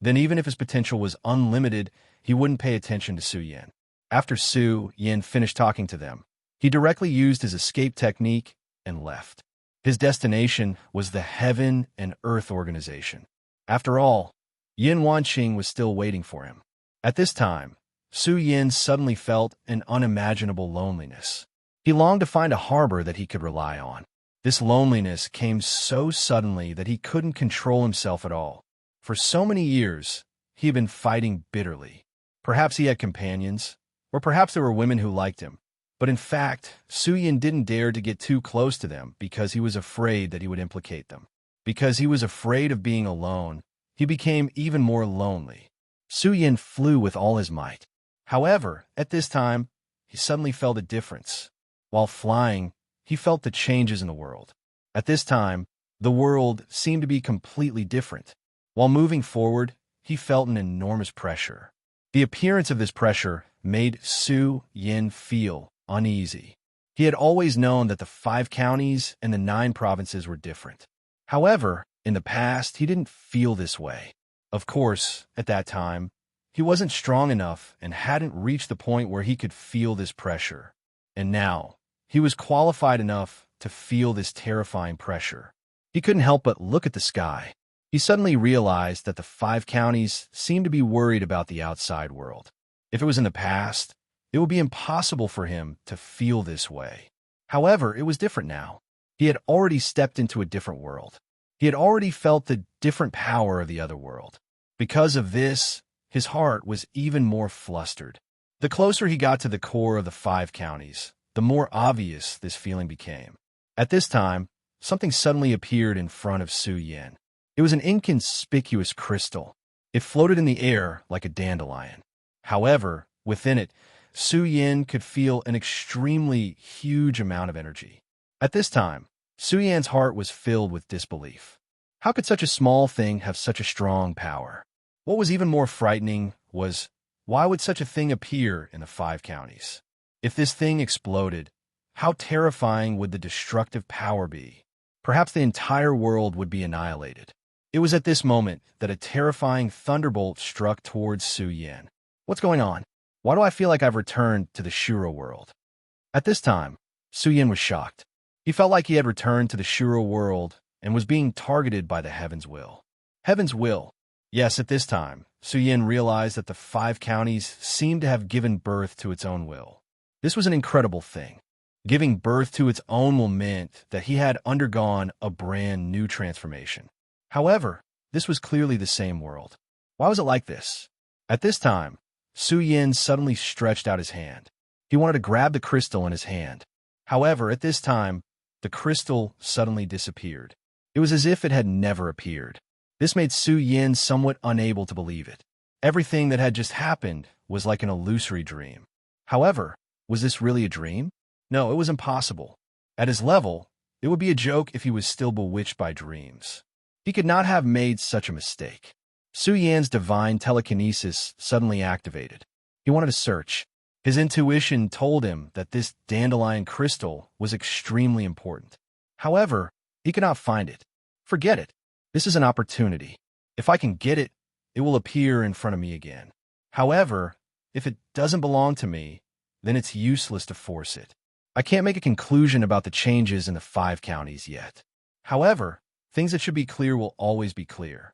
even if his potential was unlimited, he wouldn't pay attention to Su Yin. After Su Yin finished talking to them, he directly used his escape technique and left. His destination was the Heaven and Earth Organization. After all, Yin Wanqing was still waiting for him. At this time, Su Yin suddenly felt an unimaginable loneliness. He longed to find a harbor that he could rely on. This loneliness came so suddenly that he couldn't control himself at all. For so many years, he had been fighting bitterly. Perhaps he had companions, or perhaps there were women who liked him. But in fact, Su Yin didn't dare to get too close to them because he was afraid that he would implicate them. Because he was afraid of being alone, he became even more lonely. Su Yin flew with all his might. However, at this time, he suddenly felt a difference. While flying, he felt the changes in the world. At this time, the world seemed to be completely different. While moving forward, he felt an enormous pressure. The appearance of this pressure made Su Yin feel uneasy. He had always known that the 5 counties and the 9 provinces were different. However, in the past, he didn't feel this way. Of course, at that time, he wasn't strong enough and hadn't reached the point where he could feel this pressure. And now, he was qualified enough to feel this terrifying pressure. He couldn't help but look at the sky. He suddenly realized that the 5 counties seemed to be worried about the outside world. If it was in the past, it would be impossible for him to feel this way. However, it was different now. He had already stepped into a different world. He had already felt the different power of the other world. Because of this, his heart was even more flustered. The closer he got to the core of the 5 counties, the more obvious this feeling became. At this time, something suddenly appeared in front of Su Yin. It was an inconspicuous crystal. It floated in the air like a dandelion. However, within it, Su Yin could feel an extremely huge amount of energy. At this time, Su Yin's heart was filled with disbelief. How could such a small thing have such a strong power? What was even more frightening was, why would such a thing appear in the 5 counties? If this thing exploded, how terrifying would the destructive power be? Perhaps the entire world would be annihilated. It was at this moment that a terrifying thunderbolt struck towards Su Yin. What's going on? Why do I feel like I've returned to the Shuro world? At this time, Su Yin was shocked. He felt like he had returned to the Shuro world and was being targeted by the Heaven's Will. Heaven's Will. Yes, at this time, Su Yin realized that the 5 counties seemed to have given birth to its own will. This was an incredible thing. Giving birth to its own will meant that he had undergone a brand new transformation. However, this was clearly the same world. Why was it like this? At this time, Su Yin suddenly stretched out his hand. He wanted to grab the crystal in his hand. However, at this time, the crystal suddenly disappeared. It was as if it had never appeared. This made Su Yin somewhat unable to believe it. Everything that had just happened was like an illusory dream. However, was this really a dream? No, it was impossible. At his level, it would be a joke if he was still bewitched by dreams. He could not have made such a mistake. Su Yan's divine telekinesis suddenly activated. He wanted to search. His intuition told him that this dandelion crystal was extremely important. However, he could not find it. Forget it. This is an opportunity. If I can get it, it will appear in front of me again. However, if it doesn't belong to me, then it's useless to force it. I can't make a conclusion about the changes in the 5 counties yet. However, things that should be clear will always be clear.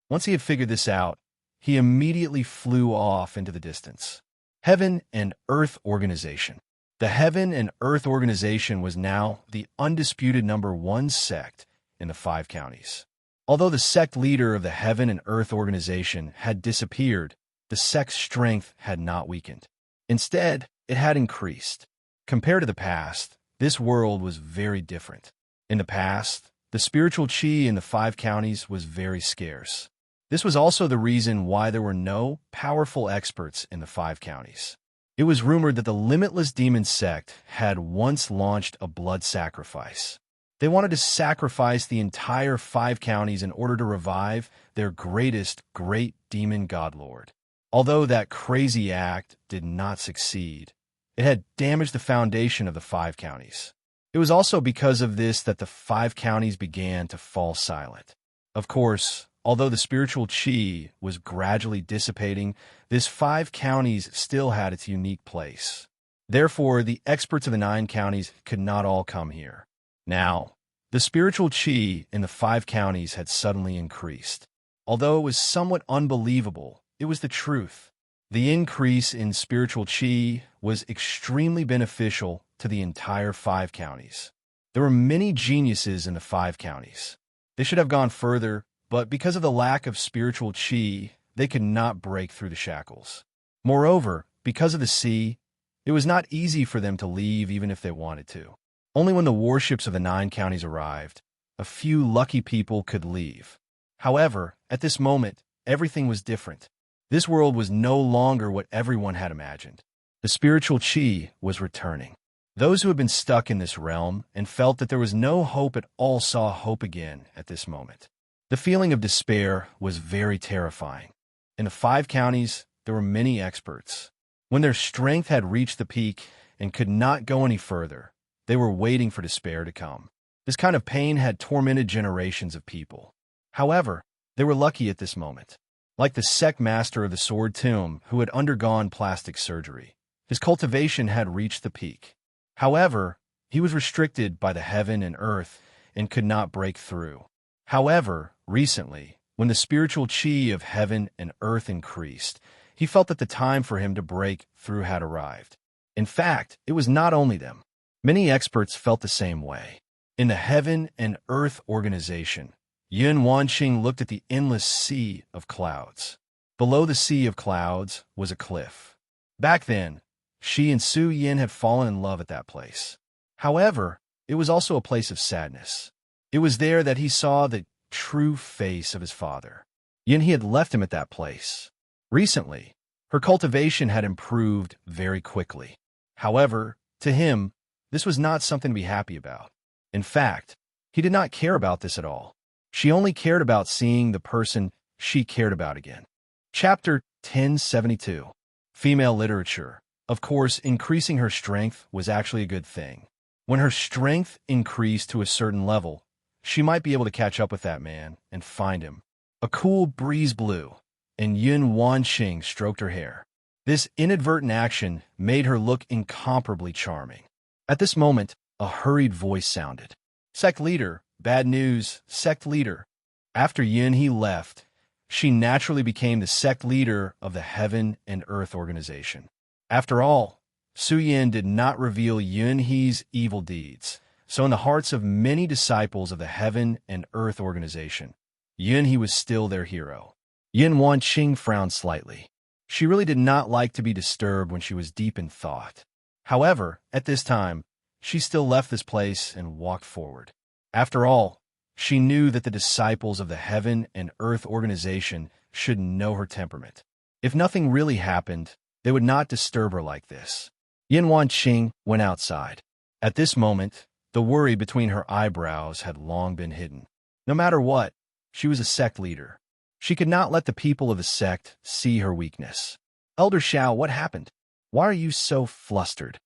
Once he had figured this out, he immediately flew off into the distance. Heaven and Earth Organization. The Heaven and Earth Organization was now the undisputed #1 sect in the 5 counties. Although the sect leader of the Heaven and Earth Organization had disappeared, the sect's strength had not weakened. Instead, it had increased. Compared to the past, this world was very different. In the past, the spiritual chi in the 5 counties was very scarce. This was also the reason why there were no powerful experts in the 5 counties. It was rumored that the Limitless Demon sect had once launched a blood sacrifice. They wanted to sacrifice the entire 5 counties in order to revive their greatest great demon godlord. Although that crazy act did not succeed, it had damaged the foundation of the 5 counties. It was also because of this that the 5 counties began to fall silent. Of course, although the spiritual chi was gradually dissipating, this 5 counties still had its unique place. Therefore, the experts of the 9 counties could not all come here. Now, the spiritual chi in the 5 counties had suddenly increased. Although it was somewhat unbelievable, it was the truth. The increase in spiritual chi was extremely beneficial to the entire 5 counties. There were many geniuses in the 5 counties. They should have gone further, but because of the lack of spiritual chi, they could not break through the shackles. Moreover, because of the sea, it was not easy for them to leave even if they wanted to. Only when the warships of the 9 counties arrived, a few lucky people could leave. However, at this moment, everything was different. This world was no longer what everyone had imagined. The spiritual chi was returning. Those who had been stuck in this realm and felt that there was no hope at all saw hope again at this moment. The feeling of despair was very terrifying. In the 5 counties, there were many experts. When their strength had reached the peak and could not go any further, they were waiting for despair to come. This kind of pain had tormented generations of people. However, they were lucky at this moment. Like the sect master of the Sword Tomb who had undergone plastic surgery, his cultivation had reached the peak. However, he was restricted by the heaven and earth and could not break through. However, recently, when the spiritual chi of heaven and earth increased, he felt that the time for him to break through had arrived. In fact, it was not only them. Many experts felt the same way. In the Heaven and Earth Organization, Yun Wanqing looked at the endless sea of clouds. Below the sea of clouds was a cliff. Back then, she and Su Yin had fallen in love at that place. However, it was also a place of sadness. It was there that he saw the true face of his father. Yin he had left him at that place. Recently, her cultivation had improved very quickly. However, to him, this was not something to be happy about. In fact, he did not care about this at all. She only cared about seeing the person she cared about again. Chapter 1072. Female Literature. Of course, increasing her strength was actually a good thing. When her strength increased to a certain level, she might be able to catch up with that man and find him. A cool breeze blew, and Yun Wanqing stroked her hair. This inadvertent action made her look incomparably charming. At this moment, a hurried voice sounded. Sect leader, bad news, sect leader. After Yun he left, she naturally became the sect leader of the Heaven and Earth Organization. After all, Su Yin did not reveal Yun He's evil deeds, so in the hearts of many disciples of the Heaven and Earth Organization, Yun He was still their hero. Yin Wanqing frowned slightly. She really did not like to be disturbed when she was deep in thought. However, at this time, she still left this place and walked forward. After all, she knew that the disciples of the Heaven and Earth Organization should know her temperament. If nothing really happened, they would not disturb her like this. Yin Wanqing went outside. At this moment, the worry between her eyebrows had long been hidden. No matter what, she was a sect leader. She could not let the people of the sect see her weakness. Elder Xiao, what happened? Why are you so flustered?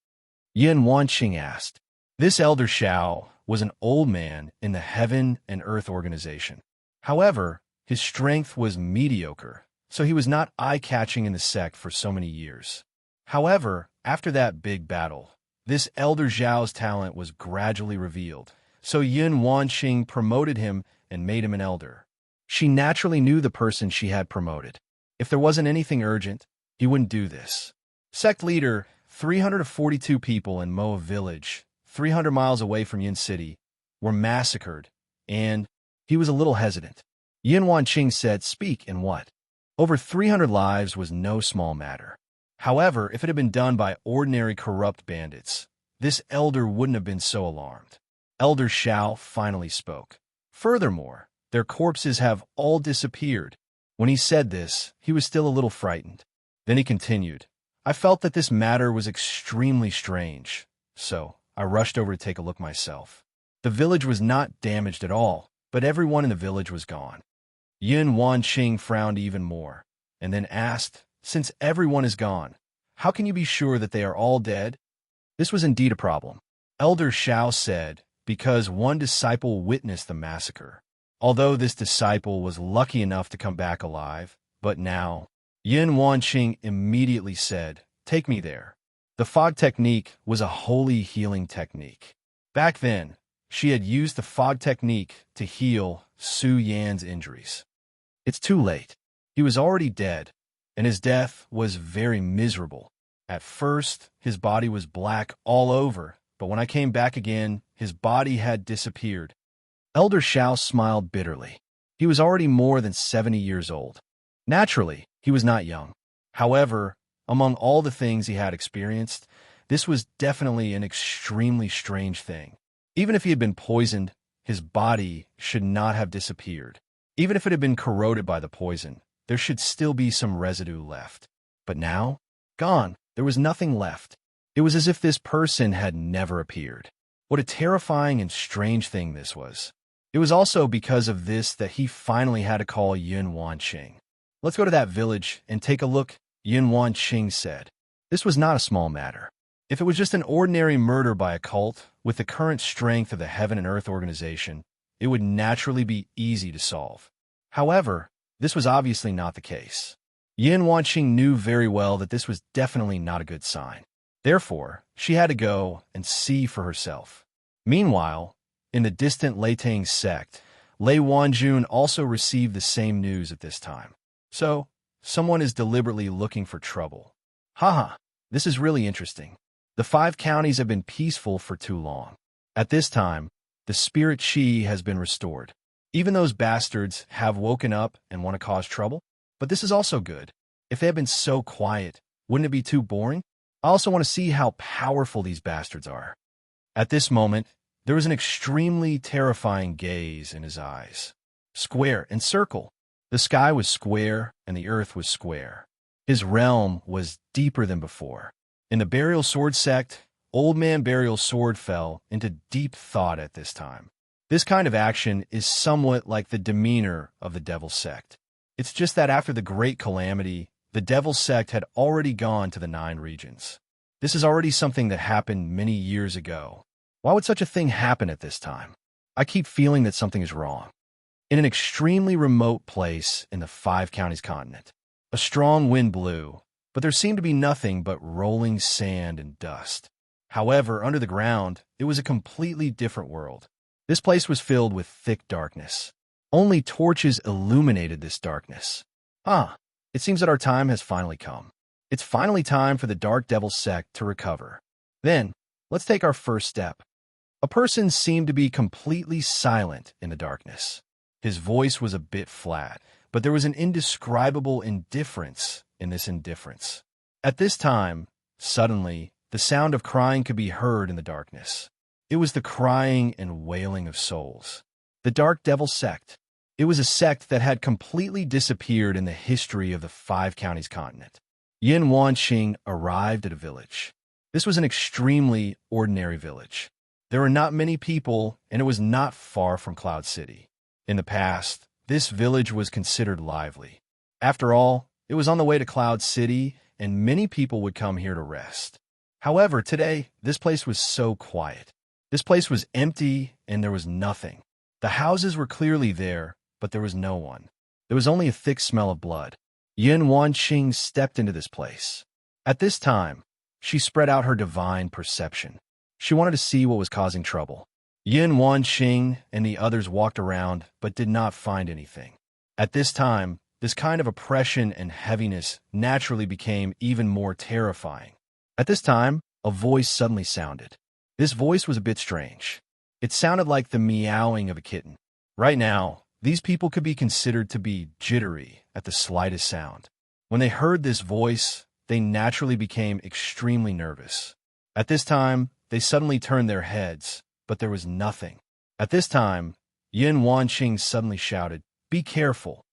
Yin Wanqing asked. This Elder Xiao was an old man in the Heaven and Earth organization. However, his strength was mediocre, so he was not eye-catching in the sect for so many years. However, after that big battle, this Elder Xiao's talent was gradually revealed, so Yin Wanqing promoted him and made him an elder. She naturally knew the person she had promoted. If there wasn't anything urgent, he wouldn't do this. Sect leader, 342 people in Moa village, 300 miles away from Yin City, were massacred, and he was a little hesitant. Yin Wanqing said, "Speak in what?" Over 300 lives was no small matter. However, if it had been done by ordinary corrupt bandits, this elder wouldn't have been so alarmed. Elder Xiao finally spoke. Furthermore, their corpses have all disappeared. When he said this, he was still a little frightened. Then he continued, I felt that this matter was extremely strange, so I rushed over to take a look myself. The village was not damaged at all, but everyone in the village was gone. Yin Wanqing frowned even more, and then asked, Since everyone is gone, how can you be sure that they are all dead? This was indeed a problem. Elder Xiao said, because one disciple witnessed the massacre. Although this disciple was lucky enough to come back alive, but now, Yin Wanqing immediately said, Take me there. The fog technique was a holy healing technique. Back then, she had used the fog technique to heal Su Yan's injuries. It's too late. He was already dead, and his death was very miserable. At first, his body was black all over, but when I came back again, his body had disappeared. Elder Xiao smiled bitterly. He was already more than 70 years old. Naturally, he was not young. However, among all the things he had experienced, this was definitely an extremely strange thing. Even if he had been poisoned, his body should not have disappeared. Even if it had been corroded by the poison, there should still be some residue left. But now, gone. There was nothing left. It was as if this person had never appeared. What a terrifying and strange thing this was. It was also because of this that he finally had to call Yin Wanqing. Let's go to that village and take a look, Yin Wanqing said. This was not a small matter. If it was just an ordinary murder by a cult, with the current strength of the Heaven and Earth organization, it would naturally be easy to solve. However, this was obviously not the case. Yin Wanqing knew very well that this was definitely not a good sign. Therefore, she had to go and see for herself. Meanwhile, in the distant Leitang sect, Lei Wanjun also received the same news at this time. So, someone is deliberately looking for trouble. Haha, this is really interesting. The 5 counties have been peaceful for too long. At this time, the spirit chi has been restored. Even those bastards have woken up and want to cause trouble. But this is also good. If they had been so quiet, wouldn't it be too boring? I also want to see how powerful these bastards are. At this moment, there was an extremely terrifying gaze in his eyes. Square and circle. The sky was square and the earth was square. His realm was deeper than before. In the Burial Sword sect, Old Man Burial Sword fell into deep thought at this time. This kind of action is somewhat like the demeanor of the Devil sect. It's just that after the Great Calamity, the Devil sect had already gone to the 9 regions. This is already something that happened many years ago. Why would such a thing happen at this time? I keep feeling that something is wrong. In an extremely remote place in the 5 counties continent, a strong wind blew, but there seemed to be nothing but rolling sand and dust. However, under the ground, it was a completely different world. This place was filled with thick darkness. Only torches illuminated this darkness. It seems that our time has finally come. It's finally time for the Dark Devil sect to recover. Then, let's take our first step. A person seemed to be completely silent in the darkness. His voice was a bit flat, but there was an indescribable indifference in this indifference. At this time, suddenly, the sound of crying could be heard in the darkness. It was the crying and wailing of souls. The Dark Devil sect. It was a sect that had completely disappeared in the history of the 5 counties continent. Yin Wanqing arrived at a village. This was an extremely ordinary village. There were not many people, and it was not far from Cloud City. In the past, this village was considered lively. After all, it was on the way to Cloud City, and many people would come here to rest. However, today, this place was so quiet. This place was empty, and there was nothing. The houses were clearly there, but there was no one. There was only a thick smell of blood. Yun Wanqing stepped into this place. At this time, she spread out her divine perception. She wanted to see what was causing trouble. Yun Wanqing and the others walked around, but did not find anything. At this time, this kind of oppression and heaviness naturally became even more terrifying. At this time, a voice suddenly sounded. This voice was a bit strange. It sounded like the meowing of a kitten. Right now, these people could be considered to be jittery at the slightest sound. When they heard this voice, they naturally became extremely nervous. At this time, they suddenly turned their heads, but there was nothing. At this time, Yun Wanqing suddenly shouted, "Be careful."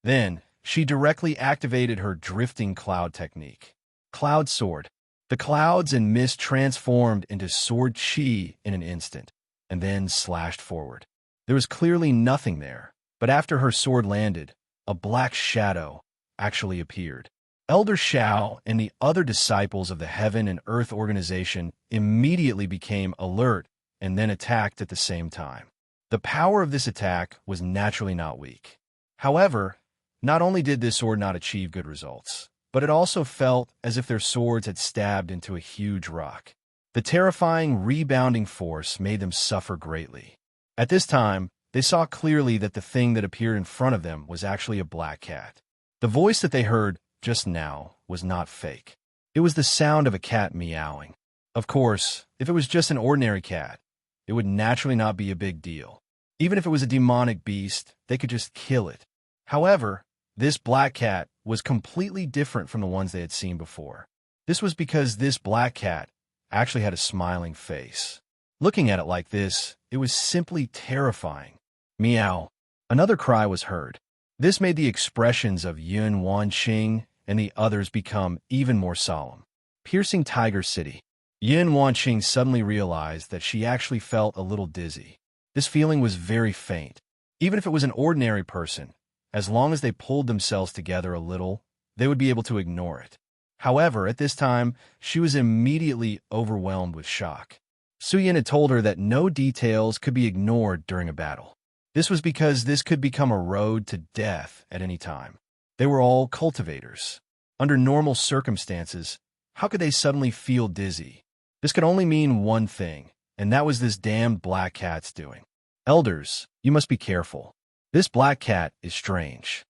Then, she directly activated her drifting cloud technique. Cloud Sword. The clouds and mist transformed into sword chi in an instant, and then slashed forward. There was clearly nothing there, but after her sword landed, a black shadow actually appeared. Elder Shao and the other disciples of the Heaven and Earth organization immediately became alert and then attacked at the same time. The power of this attack was naturally not weak. However, not only did this sword not achieve good results, but it also felt as if their swords had stabbed into a huge rock. The terrifying rebounding force made them suffer greatly. At this time, they saw clearly that the thing that appeared in front of them was actually a black cat. The voice that they heard just now was not fake. It was the sound of a cat meowing. Of course, if it was just an ordinary cat, it would naturally not be a big deal. Even if it was a demonic beast, they could just kill it. However, this black cat was completely different from the ones they had seen before. This was because this black cat actually had a smiling face. Looking at it like this, it was simply terrifying. Meow. Another cry was heard. This made the expressions of Yun Wanqing and the others become even more solemn. Piercing Tiger City. Yun Wanqing suddenly realized that she actually felt a little dizzy. This feeling was very faint. Even if it was an ordinary person, as long as they pulled themselves together a little, they would be able to ignore it. However, at this time, she was immediately overwhelmed with shock. Suyin had told her that no details could be ignored during a battle. This was because this could become a road to death at any time. They were all cultivators. Under normal circumstances, how could they suddenly feel dizzy? This could only mean one thing, and that was this damned black cat's doing. Elders, you must be careful. This black cat is strange.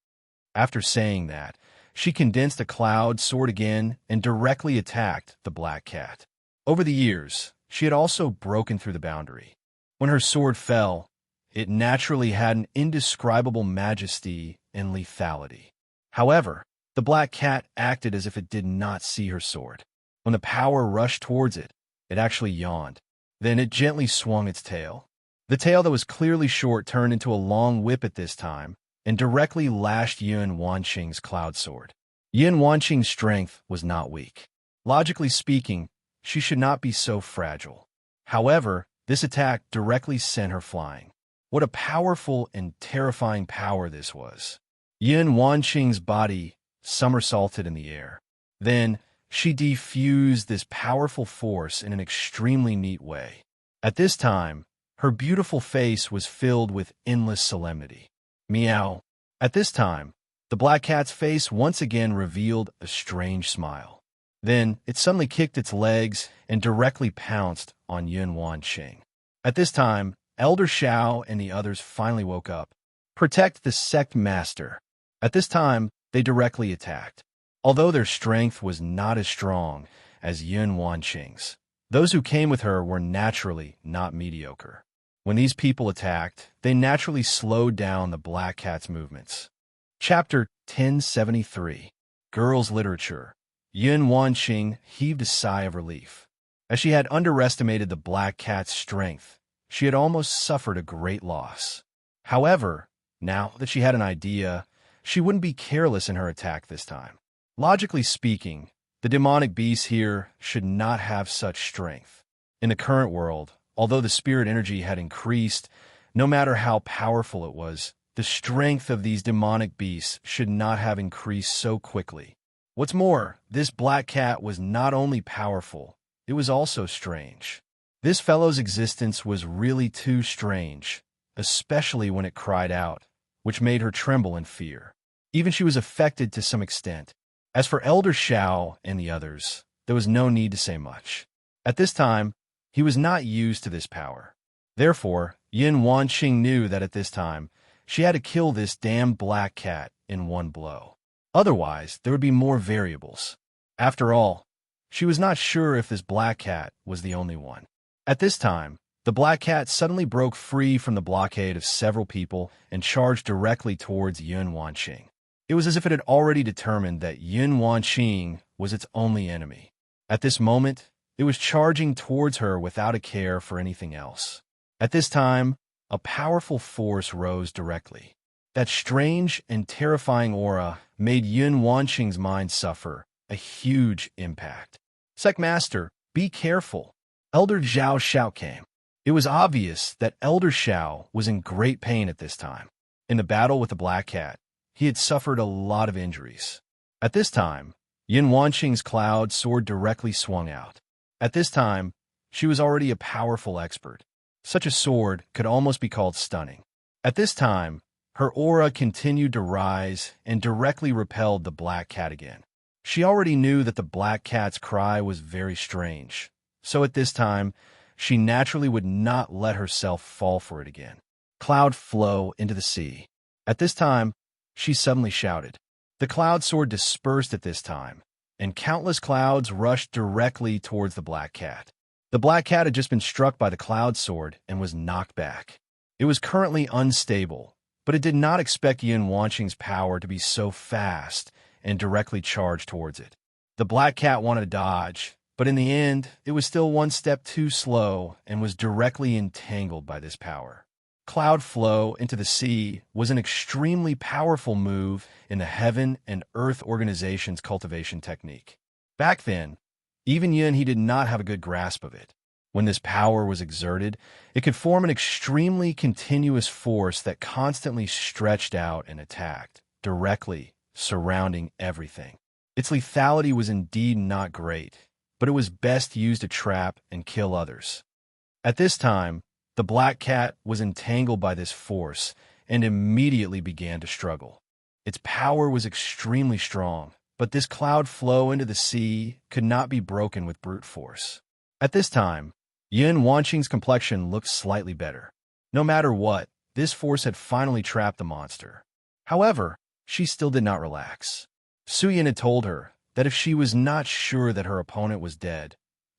After saying that, she condensed a cloud sword again and directly attacked the black cat. Over the years, she had also broken through the boundary. When her sword fell, it naturally had an indescribable majesty and lethality. However, the black cat acted as if it did not see her sword. When the power rushed towards it, it actually yawned. Then it gently swung its tail. The tail that was clearly short turned into a long whip at this time and directly lashed Yun Wanqing's cloud sword. Yun Wanqing's strength was not weak. Logically speaking, she should not be so fragile. However, this attack directly sent her flying. What a powerful and terrifying power this was. Yun Wanqing's body somersaulted in the air. Then, she diffused this powerful force in an extremely neat way. At this time, her beautiful face was filled with endless solemnity. Meow. At this time, the black cat's face once again revealed a strange smile. Then, it suddenly kicked its legs and directly pounced on Yun Wanqing. At this time, Elder Shao and the others finally woke up. Protect the sect master. At this time, they directly attacked. Although their strength was not as strong as Yun Wanqing's, those who came with her were naturally not mediocre. When these people attacked, they naturally slowed down the black cat's movements. Chapter 1073. Girls' Literature. Yun Wanqing heaved a sigh of relief. As she had underestimated the black cat's strength, she had almost suffered a great loss. However, now that she had an idea, she wouldn't be careless in her attack this time. Logically speaking, the demonic beasts here should not have such strength. In the current world, although the spirit energy had increased, no matter how powerful it was, the strength of these demonic beasts should not have increased so quickly. What's more, this black cat was not only powerful, it was also strange. This fellow's existence was really too strange, especially when it cried out, which made her tremble in fear. Even she was affected to some extent. As for Elder Shao and the others, there was no need to say much. At this time, he was not used to this power. Therefore, Yin Wanqing knew that at this time, she had to kill this damn black cat in one blow. Otherwise, there would be more variables. After all, she was not sure if this black cat was the only one. At this time, the black cat suddenly broke free from the blockade of several people and charged directly towards Yun Wanqing. It was as if it had already determined that Yun Wanqing was its only enemy. At this moment, it was charging towards her without a care for anything else. At this time, a powerful force rose directly. That strange and terrifying aura made Yun Wanqing's mind suffer a huge impact. Master, be careful. Elder Zhao Shao came. It was obvious that Elder Shao was in great pain at this time. In the battle with the black cat, he had suffered a lot of injuries. At this time, Yin Wanqing's cloud sword directly swung out. At this time, she was already a powerful expert. Such a sword could almost be called stunning. At this time, her aura continued to rise and directly repelled the black cat again. She already knew that the black cat's cry was very strange, so at this time, she naturally would not let herself fall for it again. Cloud flow into the sea. At this time, she suddenly shouted. The cloud sword dispersed at this time, and countless clouds rushed directly towards the black cat. The black cat had just been struck by the cloud sword and was knocked back. It was currently unstable, but it did not expect Yin Wanqing's power to be so fast and directly charged towards it. The black cat wanted to dodge, but in the end, it was still one step too slow and was directly entangled by this power. Cloud flow into the sea was an extremely powerful move in the Heaven and Earth Organization's cultivation technique. Back then, even Yin he did not have a good grasp of it. When this power was exerted, it could form an extremely continuous force that constantly stretched out and attacked, directly surrounding everything. Its lethality was indeed not great, but it was best used to trap and kill others. At this time, the black cat was entangled by this force and immediately began to struggle. Its power was extremely strong, but this cloud flow into the sea could not be broken with brute force. At this time, Yin Wanqing's complexion looked slightly better. No matter what, this force had finally trapped the monster. However, she still did not relax. Su Yin had told her that if she was not sure that her opponent was dead,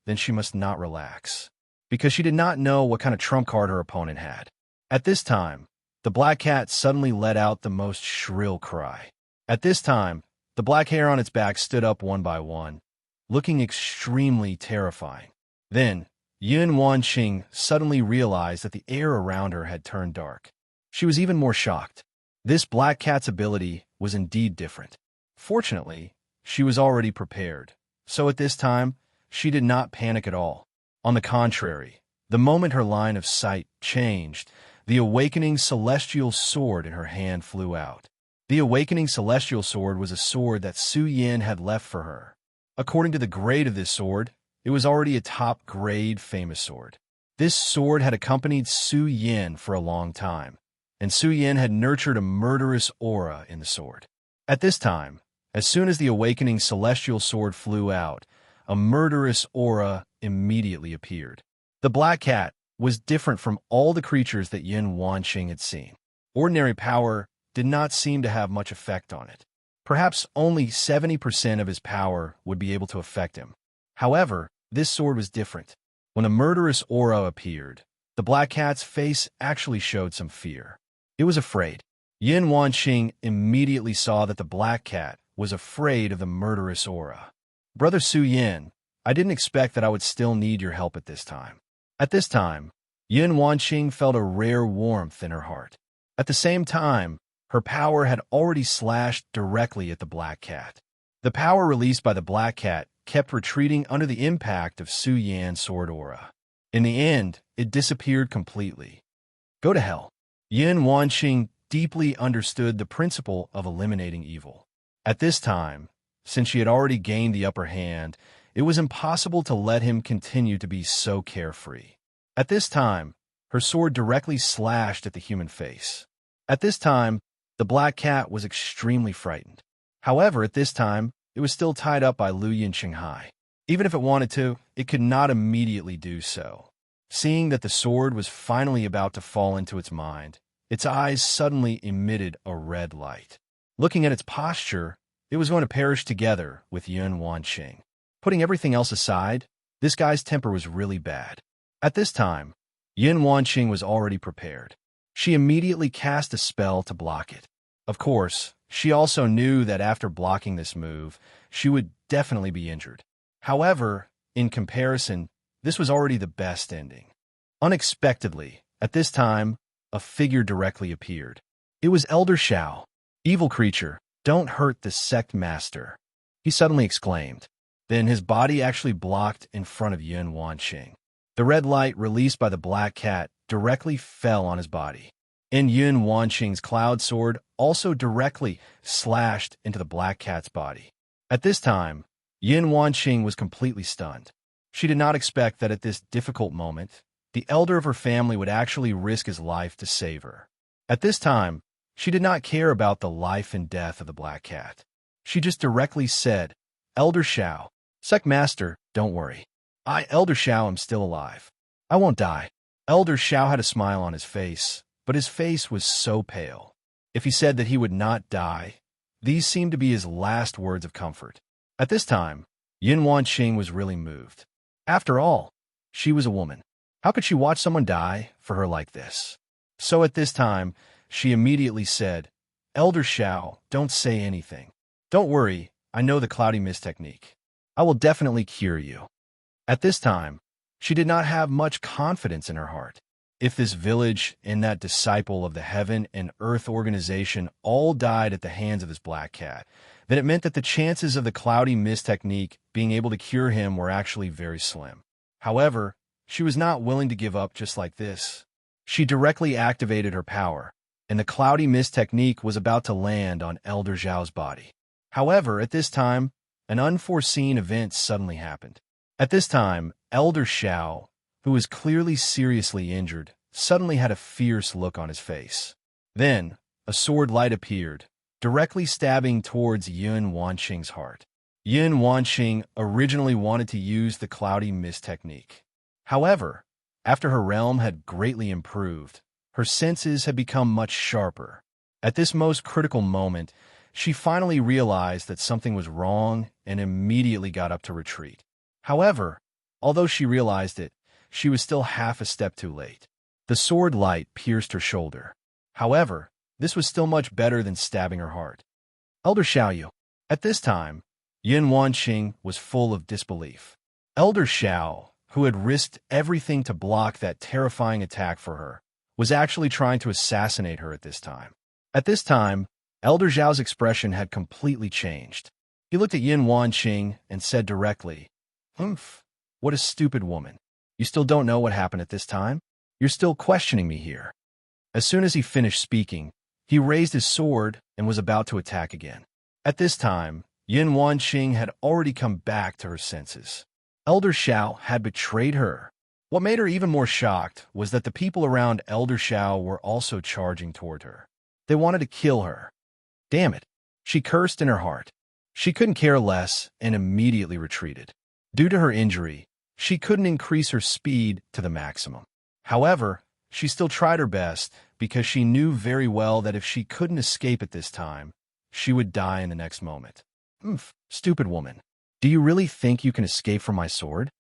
then she must not relax, because she did not know what kind of trump card her opponent had. At this time, the black cat suddenly let out the most shrill cry. At this time, the black hair on its back stood up one by one, looking extremely terrifying. Then, Yin Wanqing suddenly realized that the air around her had turned dark. She was even more shocked. This black cat's ability was indeed different. Fortunately, she was already prepared, so at this time, she did not panic at all. On the contrary, the moment her line of sight changed, the awakening celestial sword in her hand flew out. The awakening celestial sword was a sword that Su Yin had left for her. According to the grade of this sword, it was already a top-grade famous sword. This sword had accompanied Su Yin for a long time, and Su Yin had nurtured a murderous aura in the sword. At this time, as soon as the awakening celestial sword flew out, a murderous aura immediately appeared. The black cat was different from all the creatures that Yin Wanqing had seen. Ordinary power did not seem to have much effect on it. Perhaps only 70% of his power would be able to affect him. However, this sword was different. When a murderous aura appeared, the black cat's face actually showed some fear. It was afraid. Yin Wanqing immediately saw that the black cat was afraid of the murderous aura. Brother Su Yin, I didn't expect that I would still need your help at this time. At this time, Yin Wanqing felt a rare warmth in her heart. At the same time, her power had already slashed directly at the black cat. The power released by the black cat kept retreating under the impact of Su Yan's sword aura. In the end, it disappeared completely. Go to hell. Yin Wanqing deeply understood the principle of eliminating evil. At this time, Since she had already gained the upper hand, it was impossible to let him continue to be so carefree. At this time, her sword directly slashed at the human face. At this time, the black cat was extremely frightened. However, at this time, it was still tied up by Lu Yinqinghai. Even if it wanted to, it could not immediately do so. Seeing that the sword was finally about to fall into its mind, its eyes suddenly emitted a red light. Looking at its posture, it was going to perish together with Yun Wanqing. Putting everything else aside, this guy's temper was really bad. At this time, Yun Wanqing was already prepared. She immediately cast a spell to block it. Of course, she also knew that after blocking this move, she would definitely be injured. However, in comparison, this was already the best ending. Unexpectedly, at this time, a figure directly appeared. It was Elder Shao. "Evil creature, don't hurt the sect master," he suddenly exclaimed. Then his body actually blocked in front of Yun Wanqing. The red light released by the black cat directly fell on his body. And Yun Wanqing's cloud sword also directly slashed into the black cat's body. At this time, Yun Wanqing was completely stunned. She did not expect that at this difficult moment, the elder of her family would actually risk his life to save her. At this time, she did not care about the life and death of the black cat. She just directly said, "Elder Shao, Sect Master, don't worry. I, Elder Shao, am still alive. I won't die." Elder Shao had a smile on his face, but his face was so pale. If he said that he would not die, these seemed to be his last words of comfort. At this time, Yun Wanqing was really moved. After all, she was a woman. How could she watch someone die for her like this? So at this time, she immediately said, "Elder Shao, don't say anything. Don't worry, I know the cloudy mist technique. I will definitely cure you." At this time, she did not have much confidence in her heart. If this village and that disciple of the Heaven and Earth organization all died at the hands of this black cat, then it meant that the chances of the cloudy mist technique being able to cure him were actually very slim. However, she was not willing to give up just like this. She directly activated her power, and the cloudy mist technique was about to land on Elder Zhao's body. However, at this time, an unforeseen event suddenly happened. At this time, Elder Shao, who was clearly seriously injured, suddenly had a fierce look on his face. Then, a sword light appeared, directly stabbing towards Yun Wanqing's heart. Yun Wanqing originally wanted to use the cloudy mist technique. However, after her realm had greatly improved, her senses had become much sharper. At this most critical moment, she finally realized that something was wrong and immediately got up to retreat. However, although she realized it, she was still half a step too late. The sword light pierced her shoulder. However, this was still much better than stabbing her heart. "Elder Xiaoyu." At this time, Yun Wanqing was full of disbelief. Elder Xiao, who had risked everything to block that terrifying attack for her, was actually trying to assassinate her at this time. At this time, Elder Zhao's expression had completely changed. He looked at Yun Wanqing and said directly, "Humph, what a stupid woman. You still don't know what happened at this time? You're still questioning me here." As soon as he finished speaking, he raised his sword and was about to attack again. At this time, Yun Wanqing had already come back to her senses. Elder Shao had betrayed her. What made her even more shocked was that the people around Elder Shao were also charging toward her. They wanted to kill her. Damn it, she cursed in her heart. She couldn't care less and immediately retreated. Due to her injury, she couldn't increase her speed to the maximum. However, she still tried her best because she knew very well that if she couldn't escape at this time, she would die in the next moment. Stupid woman. Do you really think you can escape from my sword?"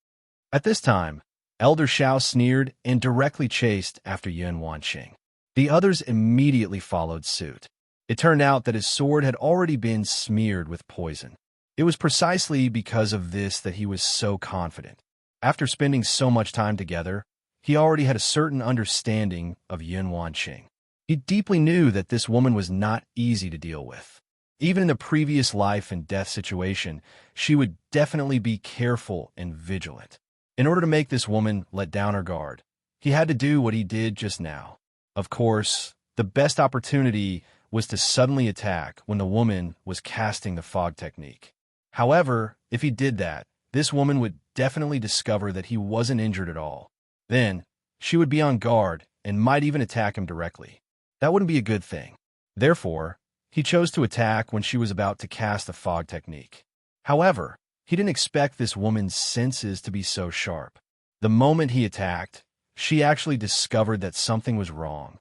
At this time, Elder Shao sneered and directly chased after Yun Wanqing. The others immediately followed suit. It turned out that his sword had already been smeared with poison. It was precisely because of this that he was so confident. After spending so much time together, he already had a certain understanding of Yun Wanqing. He deeply knew that this woman was not easy to deal with. Even in the previous life and death situation, she would definitely be careful and vigilant. In order to make this woman let down her guard, he had to do what he did just now. Of course, the best opportunity was to suddenly attack when the woman was casting the fog technique. However, if he did that, this woman would definitely discover that he wasn't injured at all. Then, she would be on guard and might even attack him directly. That wouldn't be a good thing. Therefore, he chose to attack when she was about to cast the fog technique. However, he didn't expect this woman's senses to be so sharp. The moment he attacked, she actually discovered that something was wrong.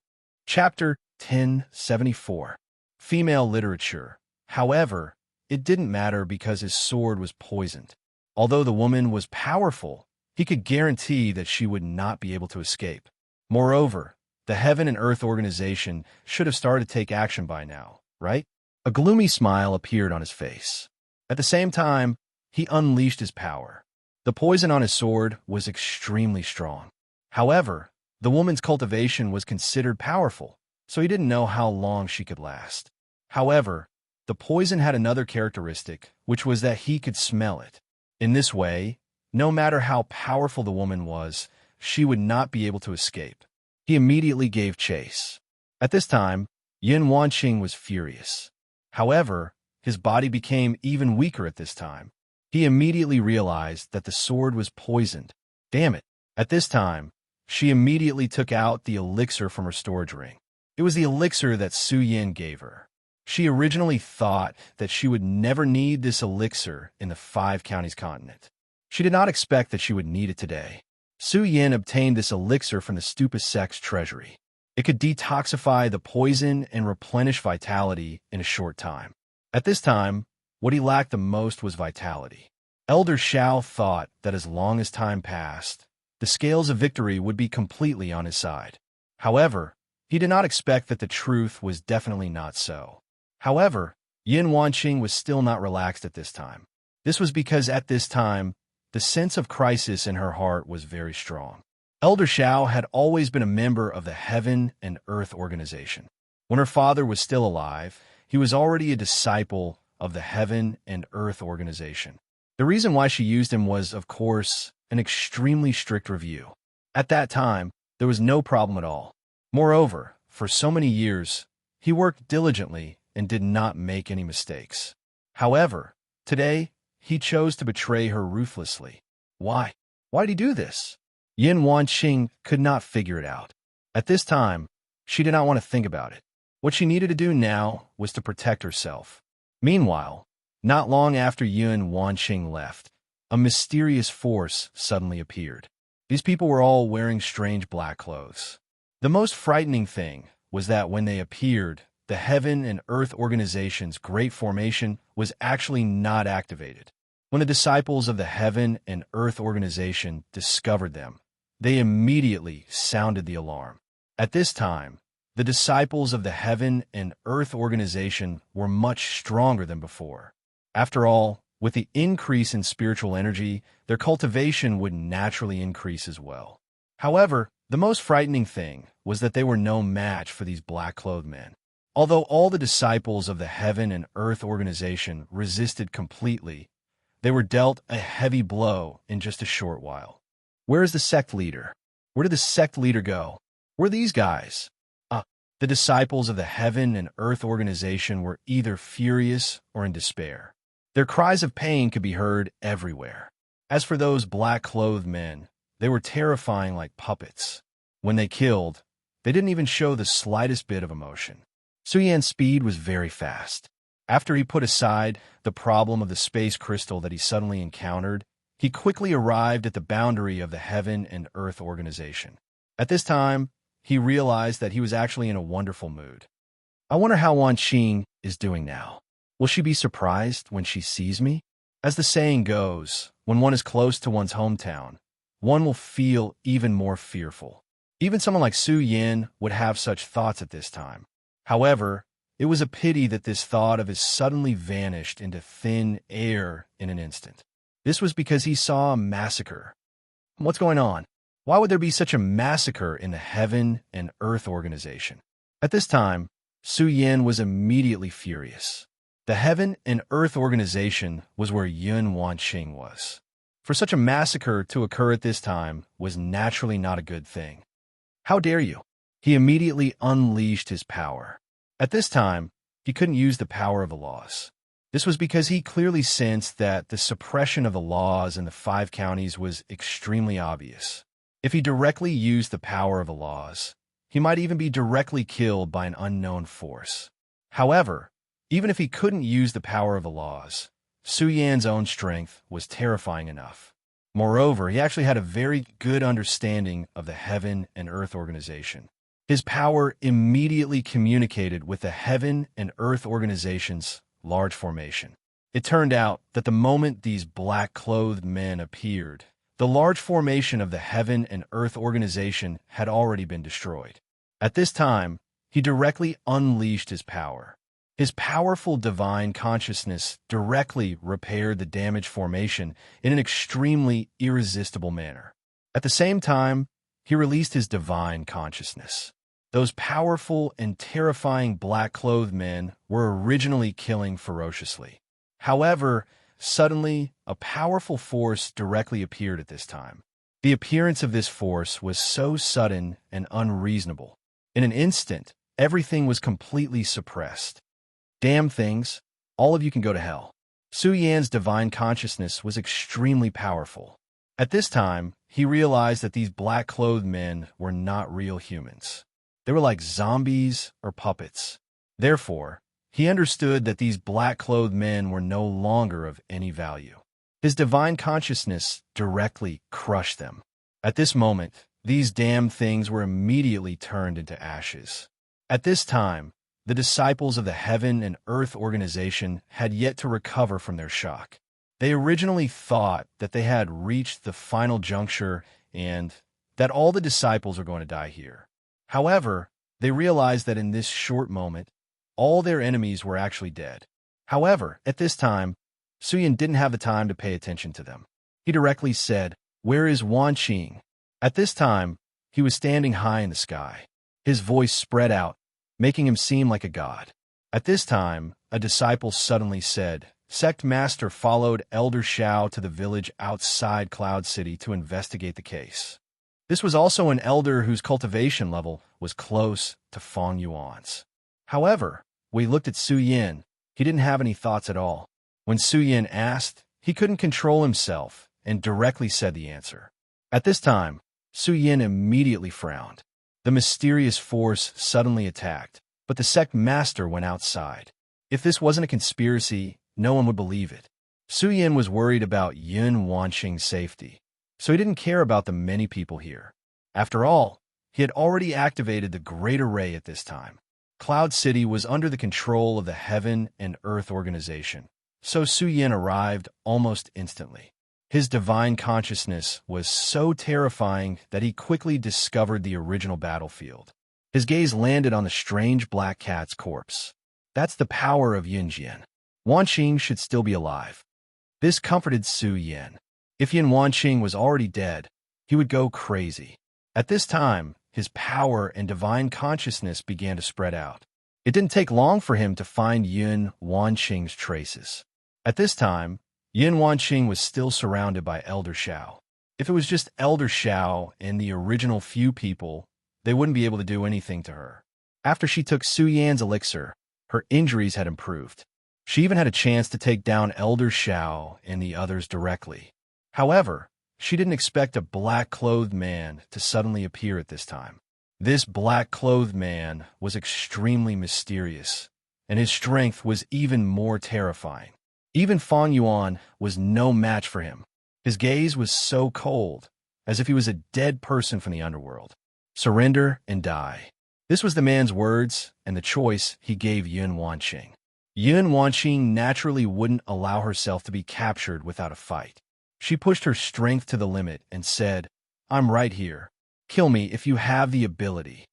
Chapter 1074. Female Literature. However, it didn't matter because his sword was poisoned. Although the woman was powerful, he could guarantee that she would not be able to escape. Moreover, the Heaven and Earth organization should have started to take action by now, right? A gloomy smile appeared on his face. At the same time, he unleashed his power. The poison on his sword was extremely strong. However, the woman's cultivation was considered powerful, so he didn't know how long she could last. However, the poison had another characteristic, which was that he could smell it. In this way, no matter how powerful the woman was, she would not be able to escape. He immediately gave chase. At this time, Yin Wanqing was furious. However, his body became even weaker at this time. He immediately realized that the sword was poisoned. Damn it. At this time, she immediately took out the elixir from her storage ring. It was the elixir that Su Yin gave her. She originally thought that she would never need this elixir in the 5 counties continent. She did not expect that she would need it today. Su Yin obtained this elixir from the Stupesect's treasury. It could detoxify the poison and replenish vitality in a short time. At this time, what he lacked the most was vitality. Elder Shao thought that as long as time passed, the scales of victory would be completely on his side. However, he did not expect that the truth was definitely not so. However, Yin Wanqing was still not relaxed at this time. This was because at this time, the sense of crisis in her heart was very strong. Elder Shao had always been a member of the Heaven and Earth organization. When her father was still alive, he was already a disciple of the Heaven and Earth organization. The reason why she used him was, of course, an extremely strict review. At that time, there was no problem at all. Moreover, for so many years, he worked diligently and did not make any mistakes. However, today, he chose to betray her ruthlessly. Why? Why did he do this? Yin Wanqing could not figure it out. At this time, she did not want to think about it. What she needed to do now was to protect herself. Meanwhile, not long after Yin Wanqing left, a mysterious force suddenly appeared. These people were all wearing strange black clothes. The most frightening thing was that when they appeared, the Heaven and Earth organization's Great Formation was actually not activated. When the disciples of the Heaven and Earth organization discovered them, they immediately sounded the alarm. At this time, the disciples of the Heaven and Earth organization were much stronger than before. After all, with the increase in spiritual energy, their cultivation would naturally increase as well. However, the most frightening thing was that they were no match for these black-clothed men. Although all the disciples of the Heaven and Earth organization resisted completely, they were dealt a heavy blow in just a short while. Where is the sect leader? Where did the sect leader go? Where are these guys? The disciples of the Heaven and Earth organization were either furious or in despair. Their cries of pain could be heard everywhere. As for those black-clothed men, they were terrifying like puppets. When they killed, they didn't even show the slightest bit of emotion. Su Yan's speed was very fast. After he put aside the problem of the space crystal that he suddenly encountered, he quickly arrived at the boundary of the Heaven and Earth organization. At this time, he realized that he was actually in a wonderful mood. I wonder how Wanqing is doing now. Will she be surprised when she sees me? As the saying goes, when one is close to one's hometown, one will feel even more fearful. Even someone like Su Yin would have such thoughts at this time. However, it was a pity that this thought of his suddenly vanished into thin air in an instant. This was because he saw a massacre. What's going on? Why would there be such a massacre in the Heaven and Earth organization? At this time, Su Yin was immediately furious. The Heaven and Earth organization was where Yin Wanqing was. For such a massacre to occur at this time was naturally not a good thing. How dare you? He immediately unleashed his power. At this time, he couldn't use the power of the laws. This was because he clearly sensed that the suppression of the laws in the 5 counties was extremely obvious. If he directly used the power of the laws, he might even be directly killed by an unknown force. However, even if he couldn't use the power of the laws, Su Yan's own strength was terrifying enough. Moreover, he actually had a very good understanding of the Heaven and Earth organization. His power immediately communicated with the Heaven and Earth organization's large formation. It turned out that the moment these black-clothed men appeared, the large formation of the Heaven and Earth organization had already been destroyed. At this time, he directly unleashed his power. His powerful divine consciousness directly repaired the damaged formation in an extremely irresistible manner. At the same time, he released his divine consciousness. Those powerful and terrifying black-clothed men were originally killing ferociously. However, suddenly, a powerful force directly appeared at this time. The appearance of this force was so sudden and unreasonable. In an instant, everything was completely suppressed. Damn things, all of you can go to hell. Su Yan's divine consciousness was extremely powerful. At this time, he realized that these black-clothed men were not real humans. They were like zombies or puppets. Therefore, he understood that these black-clothed men were no longer of any value. His divine consciousness directly crushed them. At this moment, these damn things were immediately turned into ashes. At this time, the disciples of the Heaven and Earth organization had yet to recover from their shock. They originally thought that they had reached the final juncture and that all the disciples are going to die here. However, they realized that in this short moment, all their enemies were actually dead. However, at this time, Su Yan didn't have the time to pay attention to them. He directly said, "Where is Wan Qing?" At this time, he was standing high in the sky. His voice spread out, making him seem like a god. At this time, a disciple suddenly said, "Sect Master followed Elder Shao to the village outside Cloud City to investigate the case." This was also an elder whose cultivation level was close to Feng Yuan's. However, when he looked at Su Yan, he didn't have any thoughts at all. When Su Yan asked, he couldn't control himself and directly said the answer. At this time, Su Yan immediately frowned. The mysterious force suddenly attacked, but the sect master went outside. If this wasn't a conspiracy, no one would believe it. Su Yan was worried about Yun Wanqing's safety, so he didn't care about the many people here. After all, he had already activated the Great Array at this time. Cloud City was under the control of the Heaven and Earth organization, so Su Yan arrived almost instantly. His divine consciousness was so terrifying that he quickly discovered the original battlefield. His gaze landed on the strange black cat's corpse. That's the power of Yin Jian. Wan Qing should still be alive. This comforted Su Yan. If Yin Wanqing was already dead, he would go crazy. At this time, his power and divine consciousness began to spread out. It didn't take long for him to find Yun Wanqing's traces. At this time, Yin Wanqing was still surrounded by Elder Shao. If it was just Elder Shao and the original few people, they wouldn't be able to do anything to her. After she took Su Yan's elixir, her injuries had improved. She even had a chance to take down Elder Shao and the others directly. However, she didn't expect a black-clothed man to suddenly appear at this time. This black-clothed man was extremely mysterious, and his strength was even more terrifying. Even Feng Yuan was no match for him. His gaze was so cold, as if he was a dead person from the underworld. Surrender and die. This was the man's words and the choice he gave Yun Wanqing. Yun Wanqing naturally wouldn't allow herself to be captured without a fight. She pushed her strength to the limit and said, "I'm right here. Kill me if you have the ability."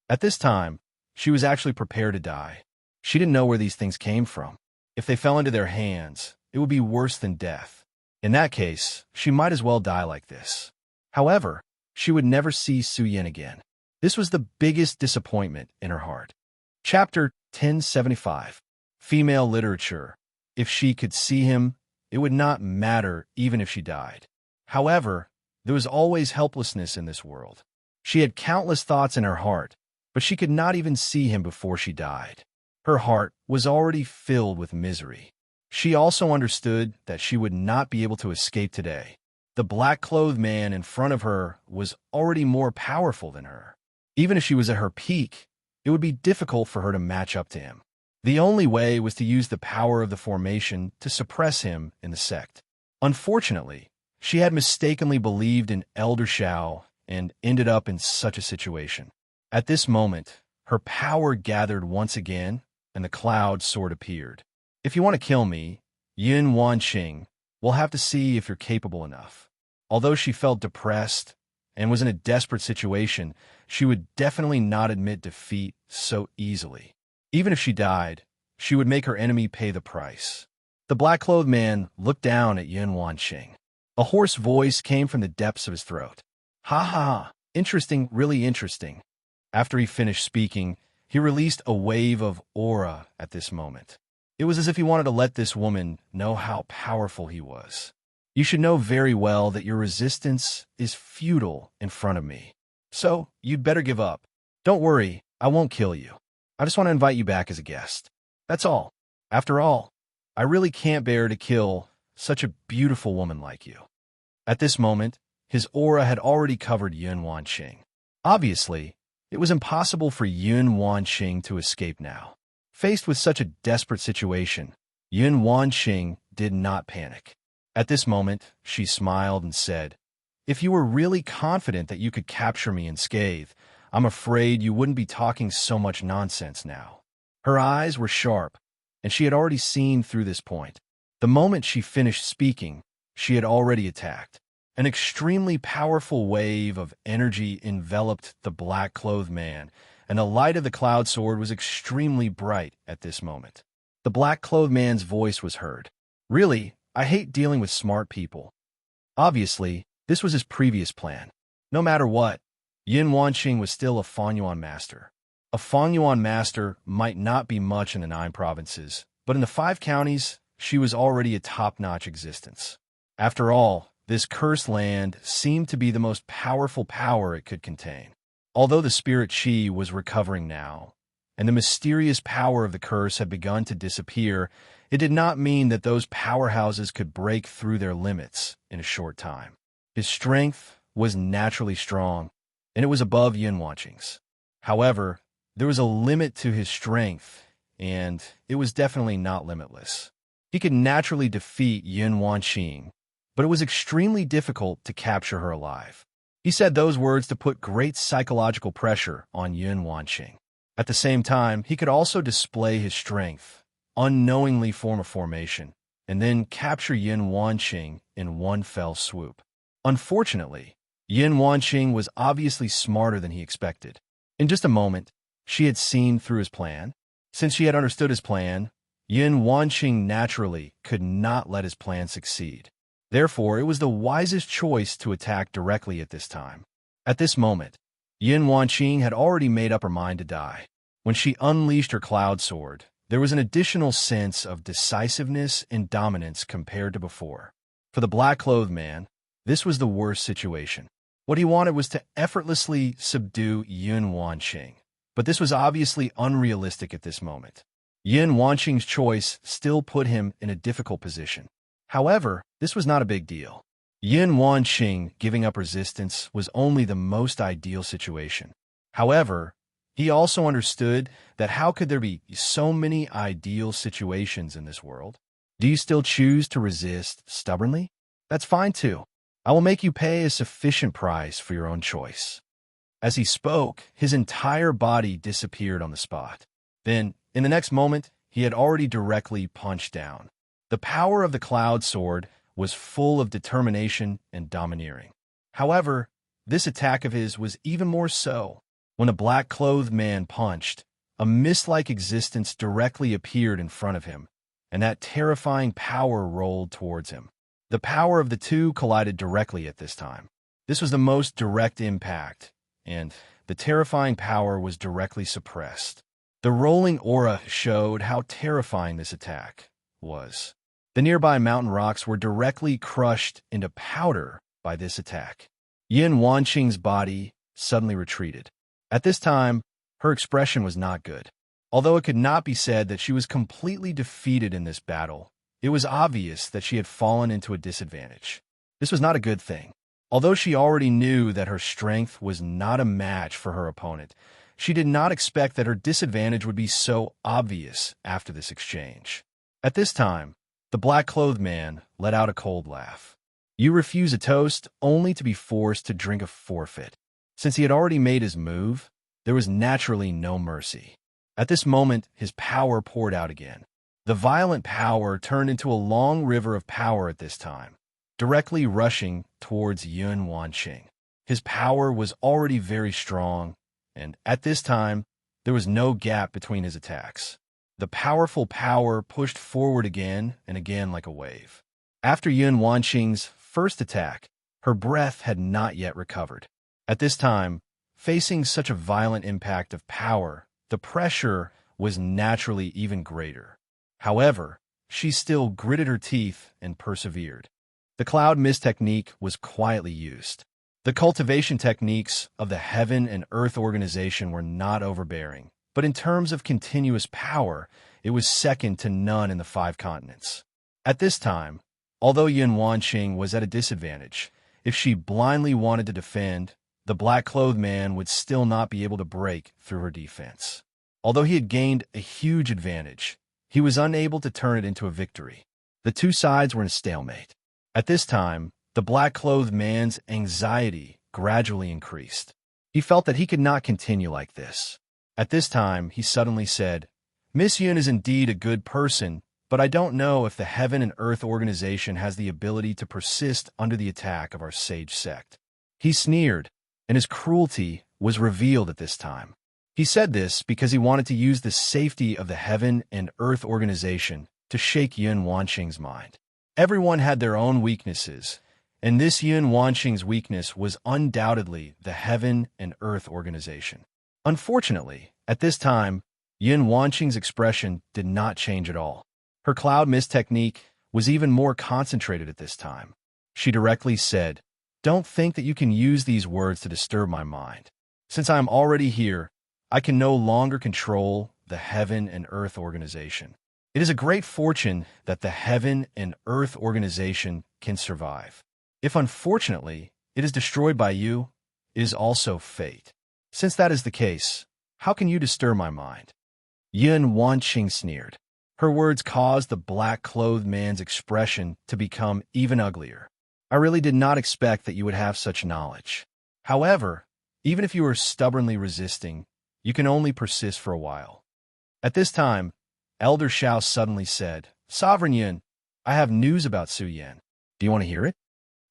At this time, she was actually prepared to die. She didn't know where these things came from. If they fell into their hands, it would be worse than death. In that case, she might as well die like this. However, she would never see Su Yan again. This was the biggest disappointment in her heart. Chapter 1075. Female Literature. If she could see him, it would not matter even if she died. However, there was always helplessness in this world. She had countless thoughts in her heart, but she could not even see him before she died. Her heart was already filled with misery. She also understood that she would not be able to escape today. The black-clothed man in front of her was already more powerful than her. Even if she was at her peak, it would be difficult for her to match up to him. The only way was to use the power of the formation to suppress him in the sect. Unfortunately, she had mistakenly believed in Elder Shao and ended up in such a situation. At this moment, her power gathered once again, and the cloud sword appeared. If you want to kill me, Yun Wanqing, we'll have to see if you're capable enough. Although she felt depressed and was in a desperate situation, she would definitely not admit defeat so easily. Even if she died, she would make her enemy pay the price. The black-clothed man looked down at Yun Wanqing. A hoarse voice came from the depths of his throat. Ha ha, interesting, really interesting. After he finished speaking, he released a wave of aura at this moment. It was as if he wanted to let this woman know how powerful he was. You should know very well that your resistance is futile in front of me. So, you'd better give up. Don't worry, I won't kill you. I just want to invite you back as a guest. That's all. After all, I really can't bear to kill such a beautiful woman like you. At this moment, his aura had already covered Yun Wanqing. Obviously, it was impossible for Yun Wanqing to escape now. Faced with such a desperate situation, Yun Wanqing did not panic. At this moment, she smiled and said, "If you were really confident that you could capture me unscathed, I'm afraid you wouldn't be talking so much nonsense now." Her eyes were sharp, and she had already seen through this point. The moment she finished speaking, she had already attacked. An extremely powerful wave of energy enveloped the black-clothed man, and the light of the cloud sword was extremely bright at this moment. The black-clothed man's voice was heard. "Really, I hate dealing with smart people." Obviously, this was his previous plan. No matter what, Yun Wanqing was still a Fanyuan master. A Fanyuan master might not be much in the 9 provinces, but in the 5 counties, she was already a top-notch existence. After all, this cursed land seemed to be the most powerful power it could contain. Although the spirit chi was recovering now, and the mysterious power of the curse had begun to disappear, it did not mean that those powerhouses could break through their limits in a short time. His strength was naturally strong, and it was above Yun Wanqing's. However, there was a limit to his strength, and it was definitely not limitless. He could naturally defeat Yun Wanqing, but it was extremely difficult to capture her alive. He said those words to put great psychological pressure on Yun Wanqing. At the same time, he could also display his strength, unknowingly form a formation, and then capture Yun Wanqing in one fell swoop. Unfortunately, Yun Wanqing was obviously smarter than he expected. In just a moment, she had seen through his plan. Since she had understood his plan, Yun Wanqing naturally could not let his plan succeed. Therefore, it was the wisest choice to attack directly at this time. At this moment, Yun Wanqing had already made up her mind to die. When she unleashed her cloud sword, there was an additional sense of decisiveness and dominance compared to before. For the black-clothed man, this was the worst situation. What he wanted was to effortlessly subdue Yun Wanqing, but this was obviously unrealistic at this moment. Yun Wanqing's choice still put him in a difficult position. However, this was not a big deal. Yun Wanqing giving up resistance was only the most ideal situation. However, he also understood that how could there be so many ideal situations in this world? Do you still choose to resist stubbornly? That's fine too. I will make you pay a sufficient price for your own choice. As he spoke, his entire body disappeared on the spot. Then, in the next moment, he had already directly punched down. The power of the cloud sword was full of determination and domineering. However, this attack of his was even more so. When the black-clothed man punched, a mist-like existence directly appeared in front of him, and that terrifying power rolled towards him. The power of the two collided directly at this time. This was the most direct impact, and the terrifying power was directly suppressed. The rolling aura showed how terrifying this attack was. The nearby mountain rocks were directly crushed into powder by this attack. Yun Wanqing's body suddenly retreated. At this time, her expression was not good. Although it could not be said that she was completely defeated in this battle, it was obvious that she had fallen into a disadvantage. This was not a good thing. Although she already knew that her strength was not a match for her opponent, she did not expect that her disadvantage would be so obvious after this exchange. At this time, the black-clothed man let out a cold laugh. You refuse a toast only to be forced to drink a forfeit. Since he had already made his move, there was naturally no mercy. At this moment, his power poured out again. The violent power turned into a long river of power at this time, directly rushing towards Yun Wanqing. His power was already very strong, and at this time, there was no gap between his attacks. The powerful power pushed forward again and again like a wave. After Yun Wanqing's first attack, her breath had not yet recovered. At this time, facing such a violent impact of power, the pressure was naturally even greater. However, she still gritted her teeth and persevered. The cloud mist technique was quietly used. The cultivation techniques of the Heaven and Earth organization were not overbearing, but in terms of continuous power, it was second to none in the 5 continents. At this time, although Yun Wanqing was at a disadvantage, if she blindly wanted to defend, the black-clothed man would still not be able to break through her defense. Although he had gained a huge advantage, he was unable to turn it into a victory. The two sides were in a stalemate. At this time, the black-clothed man's anxiety gradually increased. He felt that he could not continue like this. At this time, he suddenly said, Miss Yun is indeed a good person, but I don't know if the Heaven and Earth organization has the ability to persist under the attack of our sage sect. He sneered, and his cruelty was revealed at this time. He said this because he wanted to use the safety of the Heaven and Earth organization to shake Yun Wanqing's mind. Everyone had their own weaknesses, and this Yun Wanqing's weakness was undoubtedly the Heaven and Earth organization. Unfortunately, at this time, Yun Wanqing's expression did not change at all. Her cloud mist technique was even more concentrated at this time. She directly said, Don't think that you can use these words to disturb my mind. Since I am already here, I can no longer control the Heaven and Earth organization. It is a great fortune that the Heaven and Earth organization can survive. If unfortunately it is destroyed by you, it is also fate. Since that is the case, how can you disturb my mind? Yun Wanqing sneered. Her words caused the black-clothed man's expression to become even uglier. I really did not expect that you would have such knowledge. However, even if you are stubbornly resisting, you can only persist for a while. At this time, Elder Shao suddenly said, Sovereign Yun, I have news about Su Yan. Do you want to hear it?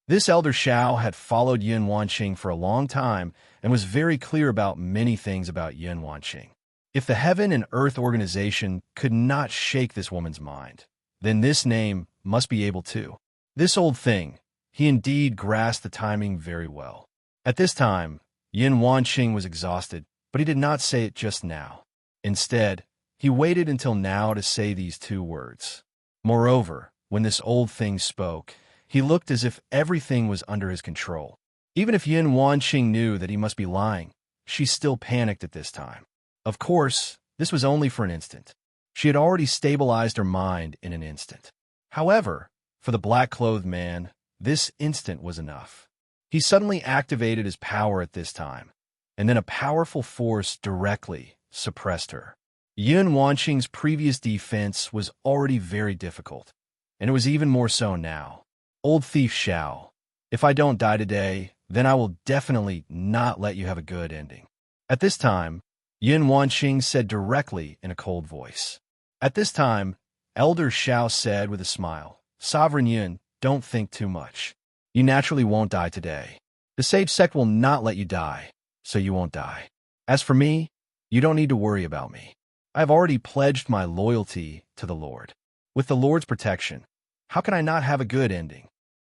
This Elder Shao had followed Yun Wanqing for a long time and was very clear about many things about Yun Wanqing. If the Heaven and Earth organization could not shake this woman's mind, then this name must be able to. This old thing, he indeed grasped the timing very well. At this time, Yun Wanqing was exhausted, but he did not say it just now. Instead, he waited until now to say these 2 words. Moreover, when this old thing spoke, he looked as if everything was under his control. Even if Yun Wanqing knew that he must be lying, she still panicked at this time. Of course, this was only for an instant. She had already stabilized her mind in an instant. However, for the black-clothed man, this instant was enough. He suddenly activated his power at this time, and then a powerful force directly suppressed her. Yun Wanqing's previous defense was already very difficult, and it was even more so now. Old thief Shao, if I don't die today, then I will definitely not let you have a good ending. At this time, Yun Wanqing said directly in a cold voice. At this time, Elder Shao said with a smile, Sovereign Yun, don't think too much. You naturally won't die today. The sage sect will not let you die, so you won't die. As for me, you don't need to worry about me. I have already pledged my loyalty to the Lord. With the Lord's protection, how can I not have a good ending?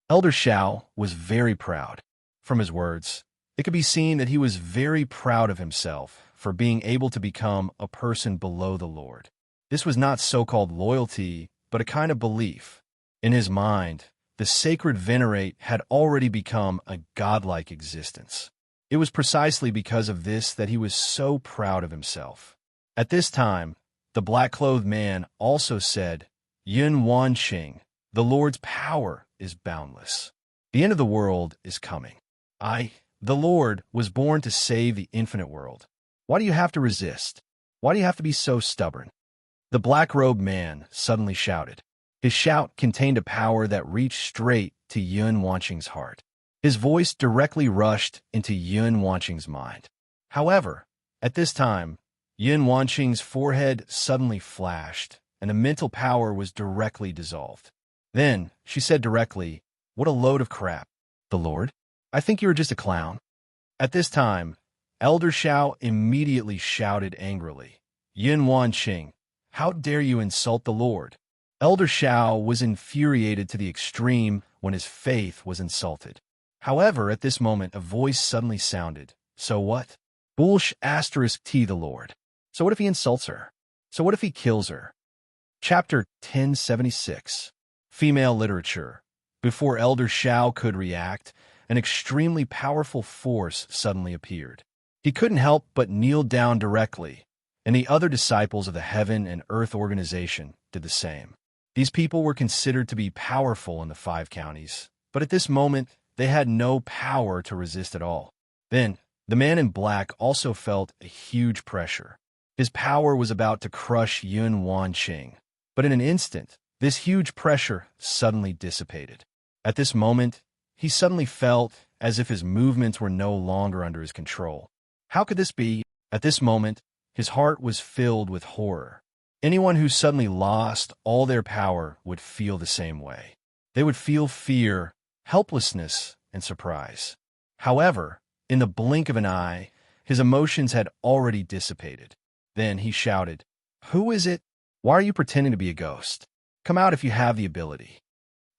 Elder Shao was very proud. From his words, it could be seen that he was very proud of himself for being able to become a person below the Lord. This was not so-called loyalty, but a kind of belief. In his mind, the sacred venerate had already become a godlike existence. It was precisely because of this that he was so proud of himself. At this time, the black-clothed man also said, Yun Wan Qing, the Lord's power is boundless. The end of the world is coming. I, the Lord, was born to save the infinite world. Why do you have to resist? Why do you have to be so stubborn? The black-robed man suddenly shouted. His shout contained a power that reached straight to Yun Wanqing's heart. His voice directly rushed into Yun Wanqing's mind. However, at this time, Yun Wanqing's forehead suddenly flashed, and the mental power was directly dissolved. Then, she said directly, "What a load of crap. The Lord? I think you are just a clown." At this time, Elder Shao immediately shouted angrily, "Yun Wanqing, how dare you insult the Lord?" Elder Shao was infuriated to the extreme when his faith was insulted. However, at this moment, a voice suddenly sounded. So what? Bullsh asterisk T the Lord. So what if he insults her? So what if he kills her? Chapter 1076. Female Literature. Before Elder Shao could react, an extremely powerful force suddenly appeared. He couldn't help but kneel down directly, and the other disciples of the Heaven and Earth Organization did the same. These people were considered to be powerful in the 5 counties, but at this moment, they had no power to resist at all. Then, the man in black also felt a huge pressure. His power was about to crush Yun Wanqing, but in an instant, this huge pressure suddenly dissipated. At this moment, he suddenly felt as if his movements were no longer under his control. How could this be? At this moment, his heart was filled with horror. Anyone who suddenly lost all their power would feel the same way. They would feel fear, helplessness, and surprise. However, in the blink of an eye, his emotions had already dissipated. Then he shouted, "Who is it? Why are you pretending to be a ghost? Come out if you have the ability."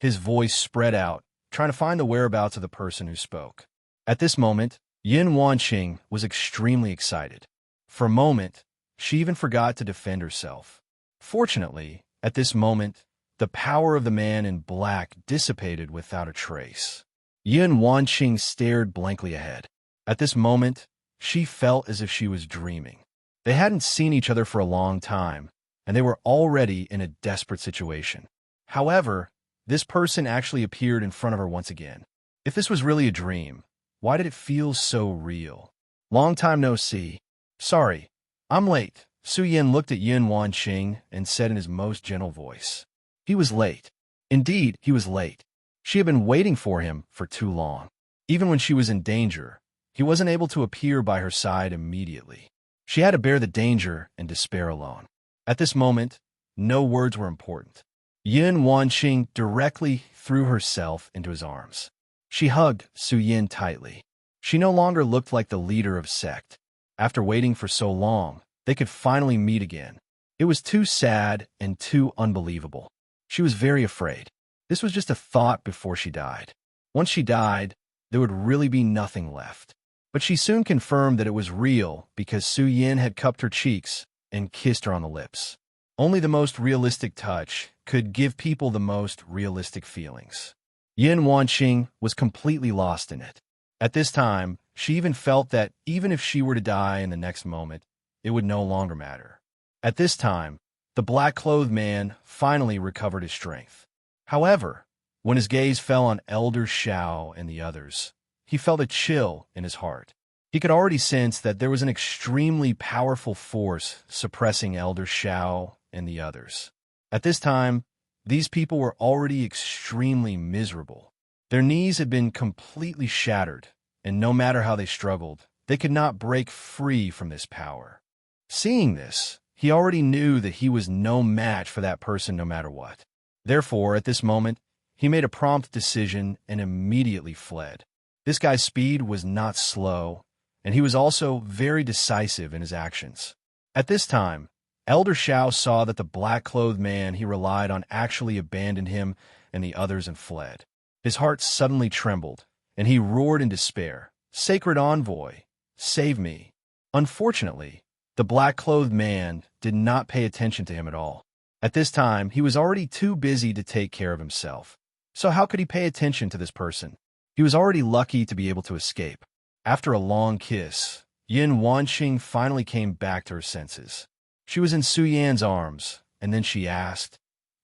His voice spread out, trying to find the whereabouts of the person who spoke. At this moment, Yun Wanqing was extremely excited. For a moment, she even forgot to defend herself. Fortunately, at this moment, the power of the man in black dissipated without a trace. Yun Wanqing stared blankly ahead. At this moment, she felt as if she was dreaming. They hadn't seen each other for a long time, and they were already in a desperate situation. However, this person actually appeared in front of her once again. If this was really a dream, why did it feel so real? Long time no see. "Sorry, I'm late." Su Yin looked at Yun Wanqing and said in his most gentle voice. He was late. Indeed, he was late. She had been waiting for him for too long. Even when she was in danger, he wasn't able to appear by her side immediately. She had to bear the danger and despair alone. At this moment, no words were important. Yun Wanqing directly threw herself into his arms. She hugged Su Yin tightly. She no longer looked like the leader of sect. After waiting for so long, they could finally meet again. It was too sad and too unbelievable. She was very afraid. This was just a thought before she died. Once she died, there would really be nothing left. But she soon confirmed that it was real because Su Yin had cupped her cheeks and kissed her on the lips. Only the most realistic touch could give people the most realistic feelings. Yun Wanqing was completely lost in it. At this time, she even felt that even if she were to die in the next moment, it would no longer matter. At this time, the black-clothed man finally recovered his strength. However, when his gaze fell on Elder Shao and the others, he felt a chill in his heart. He could already sense that there was an extremely powerful force suppressing Elder Shao and the others. At this time, these people were already extremely miserable. Their knees had been completely shattered, and no matter how they struggled, they could not break free from this power. Seeing this, he already knew that he was no match for that person no matter what. Therefore, at this moment, he made a prompt decision and immediately fled. This guy's speed was not slow, and he was also very decisive in his actions. At this time, Elder Shao saw that the black-clothed man he relied on actually abandoned him and the others and fled. His heart suddenly trembled, and he roared in despair, "Sacred Envoy, save me." Unfortunately, the black-clothed man did not pay attention to him at all. At this time, he was already too busy to take care of himself. So how could he pay attention to this person? He was already lucky to be able to escape. After a long kiss, Yun Wanqing finally came back to her senses. She was in Su Yan's arms, and then she asked,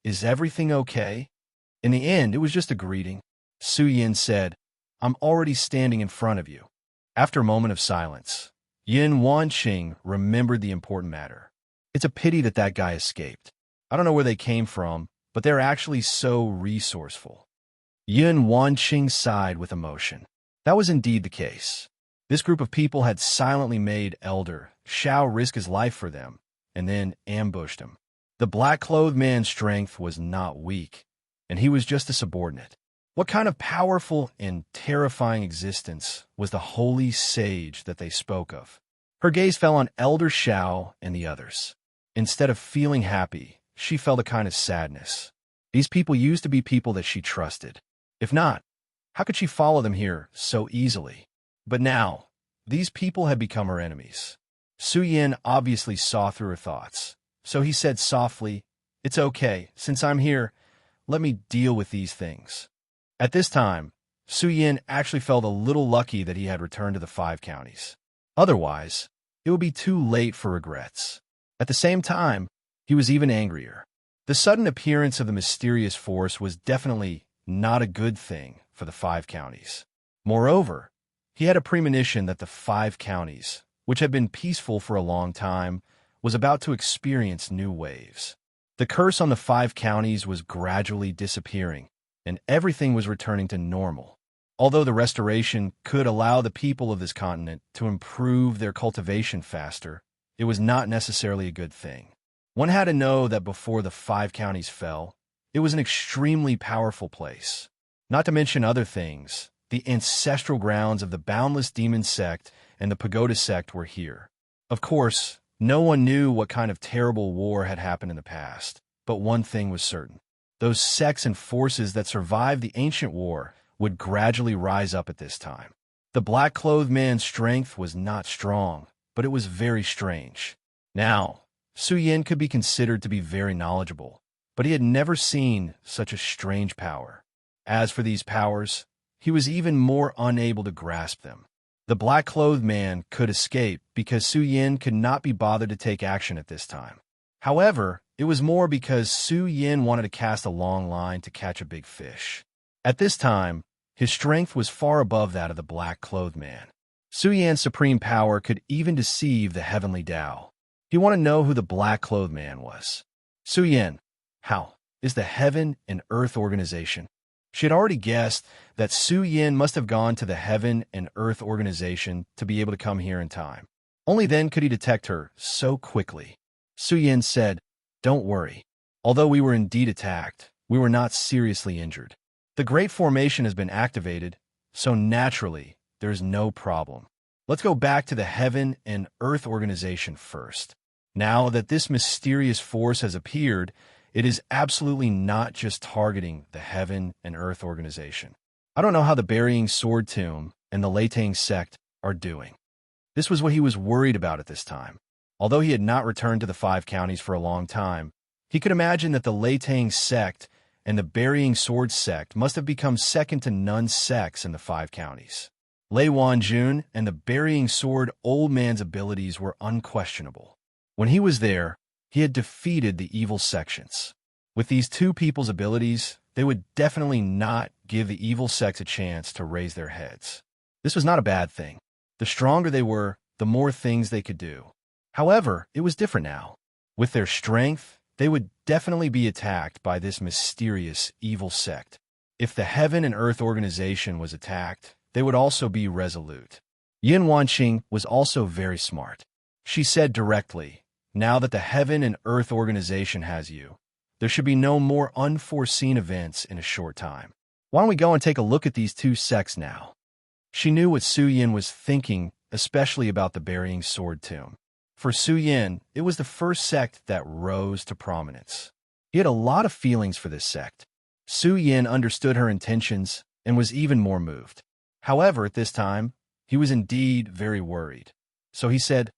"Is everything okay?" In the end, it was just a greeting. Su Yin said, "I'm already standing in front of you." After a moment of silence, Yin Wanqing remembered the important matter. It's a pity that that guy escaped. I don't know where they came from, but they're actually so resourceful. Yin Wanqing sighed with emotion. That was indeed the case. This group of people had silently made Elder Xiao risk his life for them, and then ambushed him. The black-clothed man's strength was not weak, and he was just a subordinate. What kind of powerful and terrifying existence was the holy sage that they spoke of? Her gaze fell on Elder Xiao and the others. Instead of feeling happy, she felt a kind of sadness. These people used to be people that she trusted. If not, how could she follow them here so easily? But now, these people had become her enemies. Su Yin obviously saw through her thoughts, so he said softly, "It's okay, since I'm here, let me deal with these things." At this time, Su Yin actually felt a little lucky that he had returned to the 5 counties. Otherwise, it would be too late for regrets. At the same time, he was even angrier. The sudden appearance of the mysterious force was definitely not a good thing for the 5 counties. Moreover, he had a premonition that the 5 counties, which had been peaceful for a long time, was about to experience new waves. The curse on the 5 counties was gradually disappearing, and everything was returning to normal. Although the restoration could allow the people of this continent to improve their cultivation faster, it was not necessarily a good thing. One had to know that before the 5 counties fell, it was an extremely powerful place. Not to mention other things, the ancestral grounds of the Boundless Demon Sect and the Pagoda Sect were here. Of course, no one knew what kind of terrible war had happened in the past, but one thing was certain. Those sects and forces that survived the ancient war would gradually rise up at this time. The black-clothed man's strength was not strong, but it was very strange. Now, Su Yin could be considered to be very knowledgeable, but he had never seen such a strange power. As for these powers, he was even more unable to grasp them. The black-clothed man could escape because Su Yin could not be bothered to take action at this time. However, it was more because Su Yin wanted to cast a long line to catch a big fish. At this time, his strength was far above that of the black-clothed man. Su Yin's supreme power could even deceive the heavenly Tao. He wanted to know who the black-clothed man was. Su Yin, how is the Heaven and Earth Organization? She had already guessed that Su Yin must have gone to the Heaven and Earth Organization to be able to come here in time. Only then could he detect her so quickly. Su Yin said, "Don't worry. Although we were indeed attacked, we were not seriously injured. The Great Formation has been activated, so naturally, there is no problem. Let's go back to the Heaven and Earth Organization first. Now that this mysterious force has appeared, it is absolutely not just targeting the Heaven and Earth Organization. I don't know how the Burying Sword Tomb and the Latang sect are doing." This was what he was worried about at this time. Although he had not returned to the 5 counties for a long time, he could imagine that the Latang sect and the Burying Sword sect must have become second to none sects in the 5 counties. Lei Wanjun and the Burying Sword Old Man's abilities were unquestionable. When he was there, he had defeated the evil sections. With these two people's abilities, they would definitely not give the evil sects a chance to raise their heads. This was not a bad thing. The stronger they were, the more things they could do. However, it was different now. With their strength, they would definitely be attacked by this mysterious evil sect. If the Heaven and Earth Organization was attacked, they would also be resolute. Yin Wanqing was also very smart. She said directly, "Now that the Heaven and Earth Organization has you, there should be no more unforeseen events in a short time. Why don't we go and take a look at these two sects now?" She knew what Su Yin was thinking, especially about the Burying Sword Tomb. For Su Yin, it was the first sect that rose to prominence. He had a lot of feelings for this sect. Su Yin understood her intentions and was even more moved. However, at this time, he was indeed very worried. So he said,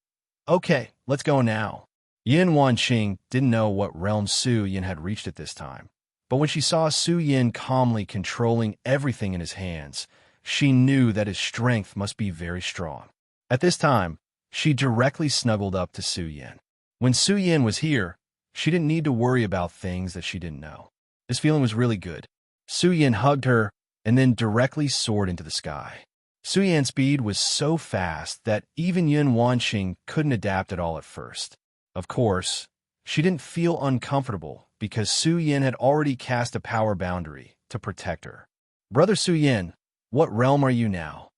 "Okay, let's go now." Yin Wanqing didn't know what realm Su Yin had reached at this time, but when she saw Su Yin calmly controlling everything in his hands, she knew that his strength must be very strong. At this time, she directly snuggled up to Su Yin. When Su Yin was here, She didn't need to worry about things that she didn't know. This feeling was really good. Su Yin hugged her and then directly soared into the sky. Su Yan's speed was so fast that even Yun Wanqing couldn't adapt at all at first. Of course, she didn't feel uncomfortable because Su Yin had already cast a power boundary to protect her. Brother Su Yin, what realm are you now?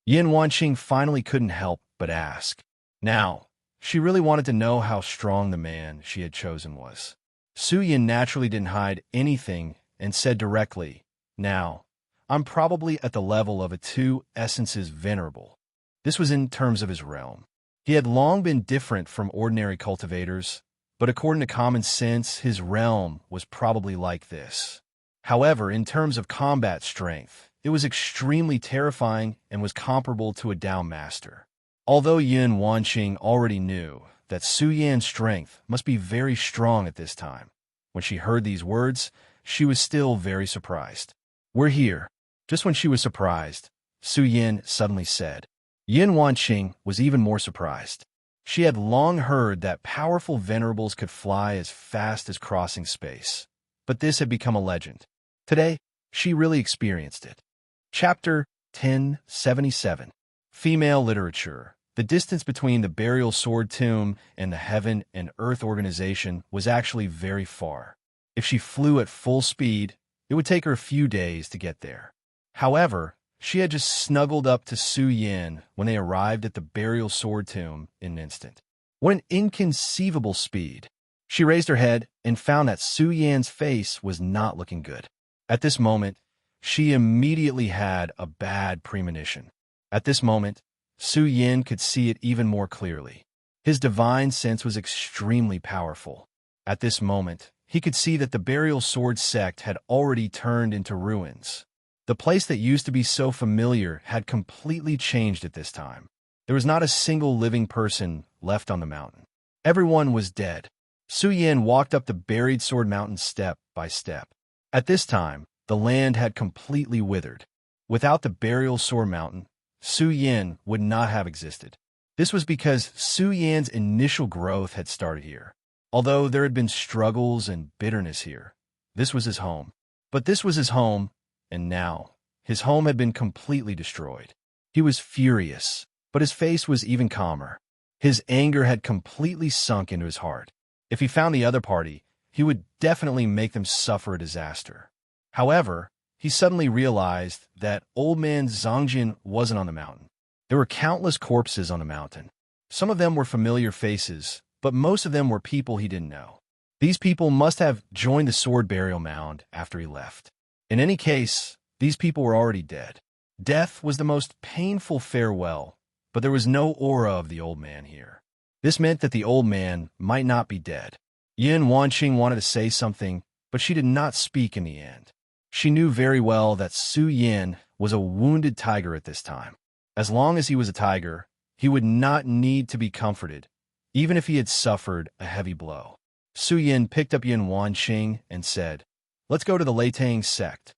Yin Wanqing finally couldn't help but ask. Now, she really wanted to know how strong the man she had chosen was. Su Yin naturally didn't hide anything and said directly, "Now, I'm probably at the level of a two essences venerable." This was in terms of his realm. He had long been different from ordinary cultivators, but according to common sense, his realm was probably like this. However, in terms of combat strength, it was extremely terrifying and was comparable to a Dao master. Although Yin Wanqing already knew that Su Yan's strength must be very strong at this time, when she heard these words, she was still very surprised. "We're here." Just when she was surprised, Su Yin suddenly said. Yin Wanqing was even more surprised. She had long heard that powerful venerables could fly as fast as crossing space, but this had become a legend. Today, she really experienced it. Chapter 1077. Female Literature. The distance between the burial sword tomb and the Heaven and Earth organization was actually very far. If she flew at full speed, it would take her a few days to get there. However, she had just snuggled up to Su Yin when they arrived at the burial sword tomb in an instant. What an inconceivable speed! She raised her head and found that Su Yan's face was not looking good. At this moment, she immediately had a bad premonition. At this moment, Su Yin could see it even more clearly. His divine sense was extremely powerful. At this moment, he could see that the burial sword sect had already turned into ruins. The place that used to be so familiar had completely changed at this time. There was not a single living person left on the mountain. Everyone was dead. Su Yin walked up the buried sword mountain step by step. At this time, the land had completely withered. Without the burial sword mountain, Su Yin would not have existed. This was because Su Yan's initial growth had started here. Although there had been struggles and bitterness here, this was his home. But this was his home, and now, his home had been completely destroyed. He was furious, but his face was even calmer. His anger had completely sunk into his heart. If he found the other party, he would definitely make them suffer a disaster. However, he suddenly realized that old man Zongjin wasn't on the mountain. There were countless corpses on the mountain. Some of them were familiar faces, but most of them were people he didn't know. These people must have joined the sword burial mound after he left. In any case, these people were already dead. Death was the most painful farewell, but there was no aura of the old man here. This meant that the old man might not be dead. Yin Wanqing wanted to say something, but she did not speak in the end. She knew very well that Su Yin was a wounded tiger at this time. As long as he was a tiger, he would not need to be comforted, even if he had suffered a heavy blow. Su Yin picked up Yin Wanqing and said, "Let's go to the Leitang sect."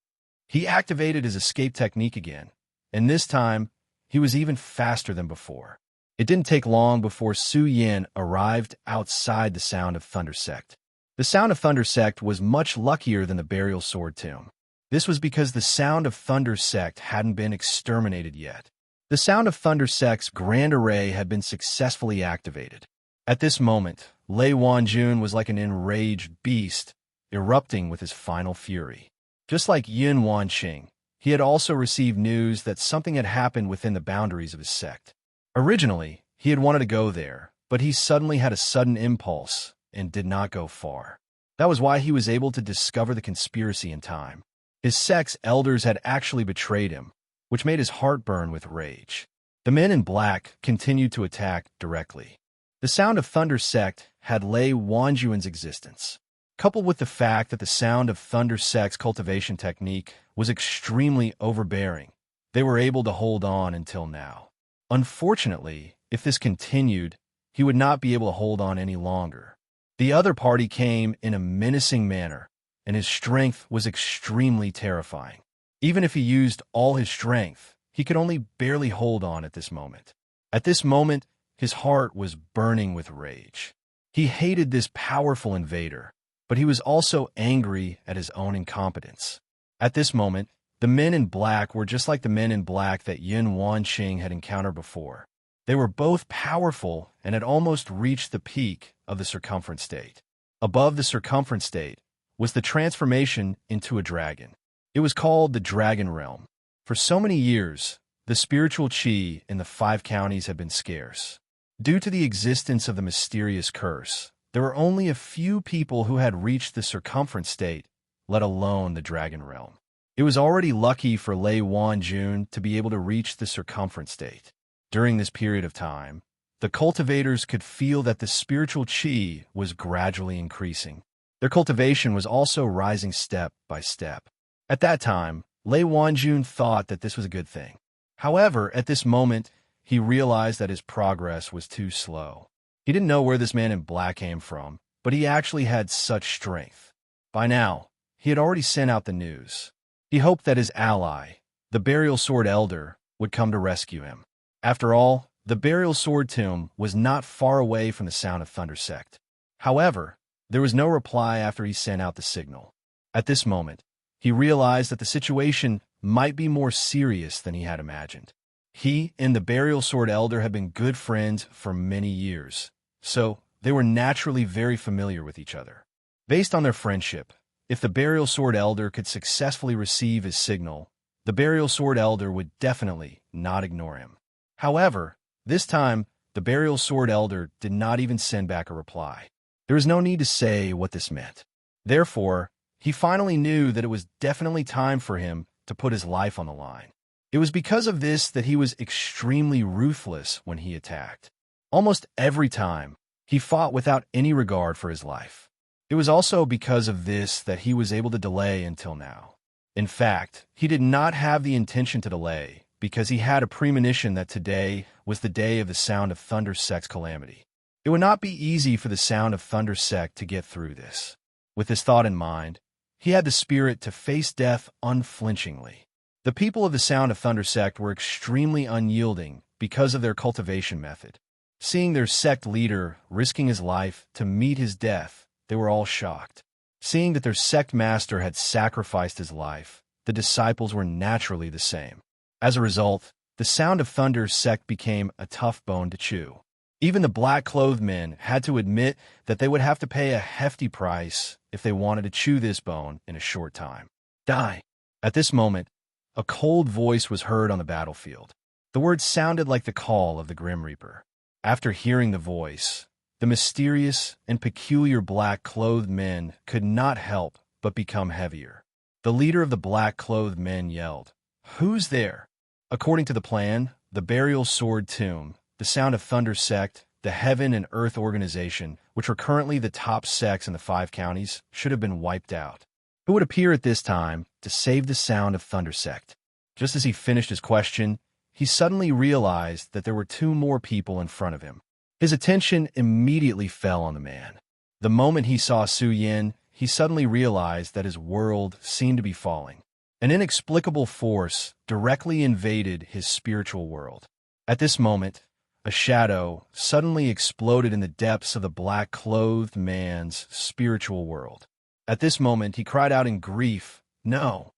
He activated his escape technique again, and this time, he was even faster than before. It didn't take long before Su Yin arrived outside the Sound of Thunder sect. The Sound of Thunder sect was much luckier than the burial sword tomb. This was because the Sound of Thunder sect hadn't been exterminated yet. The Sound of Thunder sect's Grand Array had been successfully activated. At this moment, Lei Wanjun was like an enraged beast, erupting with his final fury. Just like Yin Wanqing, he had also received news that something had happened within the boundaries of his sect. Originally, he had wanted to go there, but he suddenly had a sudden impulse and did not go far. That was why he was able to discover the conspiracy in time. His sect's elders had actually betrayed him, which made his heart burn with rage. The men in black continued to attack directly. The Sound of Thunder sect had Lei Wanjuan's existence. Coupled with the fact that the Sound of Thunder sect's cultivation technique was extremely overbearing, they were able to hold on until now. Unfortunately, if this continued, he would not be able to hold on any longer. The other party came in a menacing manner, and his strength was extremely terrifying. Even if he used all his strength, he could only barely hold on at this moment. At this moment, his heart was burning with rage. He hated this powerful invader, but he was also angry at his own incompetence. At this moment, the men in black were just like the men in black that Yun Wanqing had encountered before. They were both powerful and had almost reached the peak of the circumference state. Above the circumference state was the transformation into a dragon. It was called the Dragon Realm. For so many years, the spiritual qi in the 5 counties had been scarce. Due to the existence of the mysterious curse, there were only a few people who had reached the circumference state, let alone the Dragon Realm. It was already lucky for Lei Wanjun to be able to reach the circumference state. During this period of time, the cultivators could feel that the spiritual qi was gradually increasing. Their cultivation was also rising step by step. At that time, Lei Wanjun thought that this was a good thing. However, at this moment, he realized that his progress was too slow. He didn't know where this man in black came from, but he actually had such strength. By now, he had already sent out the news. He hoped that his ally, the Burial Sword Elder, would come to rescue him. After all, the Burial Sword Tomb was not far away from the Sound of Thunder sect. However, there was no reply after he sent out the signal. At this moment, he realized that the situation might be more serious than he had imagined. He and the Burial Sword Elder had been good friends for many years, so they were naturally very familiar with each other. Based on their friendship, if the Burial Sword Elder could successfully receive his signal, the Burial Sword Elder would definitely not ignore him. However, this time, the Burial Sword Elder did not even send back a reply. There was no need to say what this meant. Therefore, he finally knew that it was definitely time for him to put his life on the line. It was because of this that he was extremely ruthless when he attacked. Almost every time, he fought without any regard for his life. It was also because of this that he was able to delay until now. In fact, he did not have the intention to delay, because he had a premonition that today was the day of the Sound of Thunder sect's calamity. It would not be easy for the Sound of Thunder sect to get through this. With this thought in mind, he had the spirit to face death unflinchingly. The people of the Sound of Thunder sect were extremely unyielding because of their cultivation method. Seeing their sect leader risking his life to meet his death, they were all shocked. Seeing that their sect master had sacrificed his life, the disciples were naturally the same. As a result, the Sound of Thunder sect became a tough bone to chew. Even the black-clothed men had to admit that they would have to pay a hefty price if they wanted to chew this bone in a short time. Die! At this moment, a cold voice was heard on the battlefield. The words sounded like the call of the Grim Reaper. After hearing the voice, the mysterious and peculiar black-clothed men could not help but become heavier. The leader of the black-clothed men yelled, "Who's there?" According to the plan, the Burial Sword Tomb, the Sound of Thunder sect, the Heaven and Earth organization, which were currently the top sects in the 5 counties, should have been wiped out. Who would appear at this time to save the Sound of Thunder sect? Just as he finished his question, he suddenly realized that there were 2 more people in front of him. His attention immediately fell on the man. The moment he saw Su Yin, he suddenly realized that his world seemed to be falling. An inexplicable force directly invaded his spiritual world. At this moment, a shadow suddenly exploded in the depths of the black-clothed man's spiritual world. At this moment, he cried out in grief, "No!"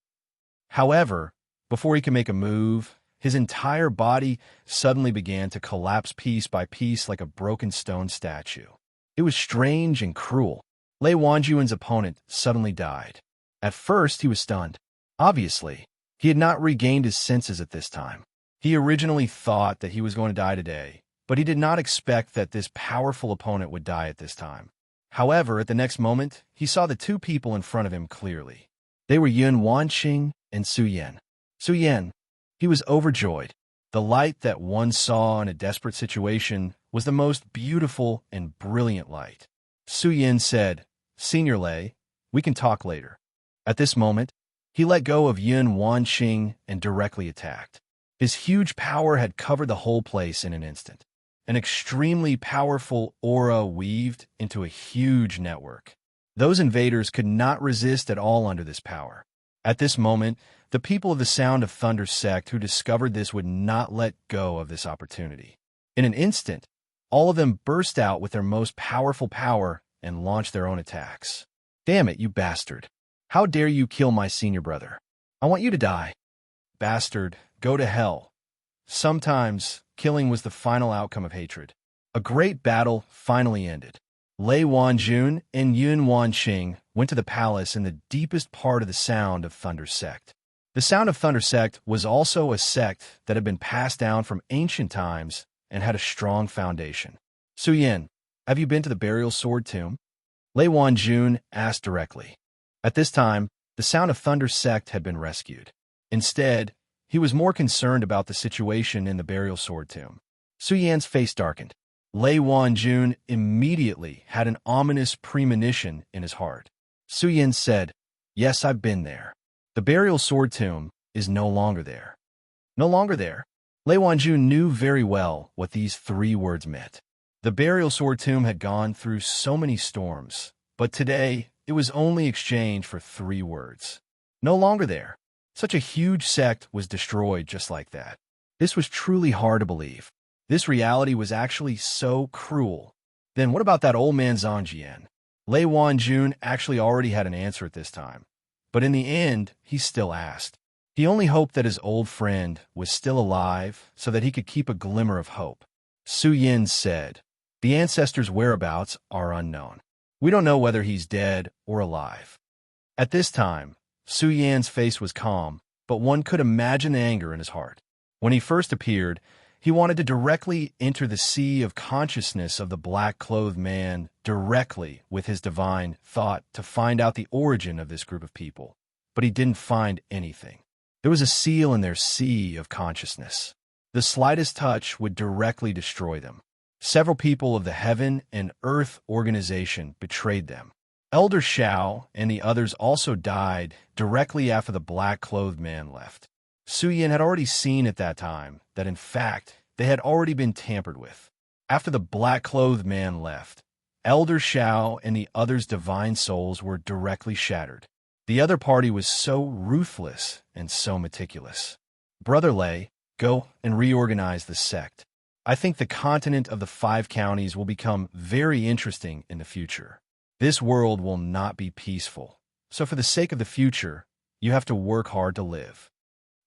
However, before he could make a move, his entire body suddenly began to collapse piece by piece like a broken stone statue. It was strange and cruel. Lei Wanjuan's opponent suddenly died. At first, he was stunned. Obviously, he had not regained his senses at this time. He originally thought that he was going to die today, but he did not expect that this powerful opponent would die at this time. However, at the next moment, he saw the 2 people in front of him clearly. They were Yun Wanqing and Su Yin. Su Yin. He was overjoyed. The light that one saw in a desperate situation was the most beautiful and brilliant light. Su Yin said, "Senior Lei, we can talk later." At this moment, he let go of Yun Wanqing and directly attacked. His huge power had covered the whole place in an instant. An extremely powerful aura weaved into a huge network. Those invaders could not resist at all under this power. At this moment, the people of the Sound of Thunder sect who discovered this would not let go of this opportunity. In an instant, All of them burst out with their most powerful power and launched their own attacks. "Damn it, you bastard. How dare you kill my senior brother? I want you to die. Bastard, go to hell." Sometimes, killing was the final outcome of hatred. A great battle finally ended. Lei Wanjun and Yun Wanqing went to the palace in the deepest part of the Sound of Thunder sect. The Sound of Thunder sect was also a sect that had been passed down from ancient times and had a strong foundation. "Su Yin, have you been to the burial sword tomb?" Lei Wanjun asked directly. At this time, the Sound of Thunder sect had been rescued. Instead, he was more concerned about the situation in the burial sword tomb. Su Yan's face darkened. Lei Wanjun immediately had an ominous premonition in his heart. Su Yan said, "Yes, I've been there. The burial sword tomb is no longer there." No longer there? Lei Wanjun knew very well what these 3 words meant. The burial sword tomb had gone through so many storms, but today it was only exchanged for 3 words. No longer there. Such a huge sect was destroyed just like that. This was truly hard to believe. This reality was actually so cruel. Then what about that old man Zhangjian? Lei Wanjun actually already had an answer at this time. But in the end, he still asked. He only hoped that his old friend was still alive so that he could keep a glimmer of hope. Su Yin said, "The ancestor's whereabouts are unknown. We don't know whether he's dead or alive." At this time, Su Yan's face was calm, but one could imagine the anger in his heart. When he first appeared, he wanted to directly enter the sea of consciousness of the black-clothed man directly with his divine thought to find out the origin of this group of people. But he didn't find anything. There was a seal in their sea of consciousness. The slightest touch would directly destroy them. Several people of the Heaven and Earth organization betrayed them. Elder Shao and the others also died directly after the black-clothed man left. Su Yin had already seen at that time that, in fact, they had already been tampered with. After the black-clothed man left, Elder Shao and the others' divine souls were directly shattered. The other party was so ruthless and so meticulous. "Brother Lei, go and reorganize the sect. I think the continent of the 5 counties will become very interesting in the future. This world will not be peaceful. So for the sake of the future, you have to work hard to live."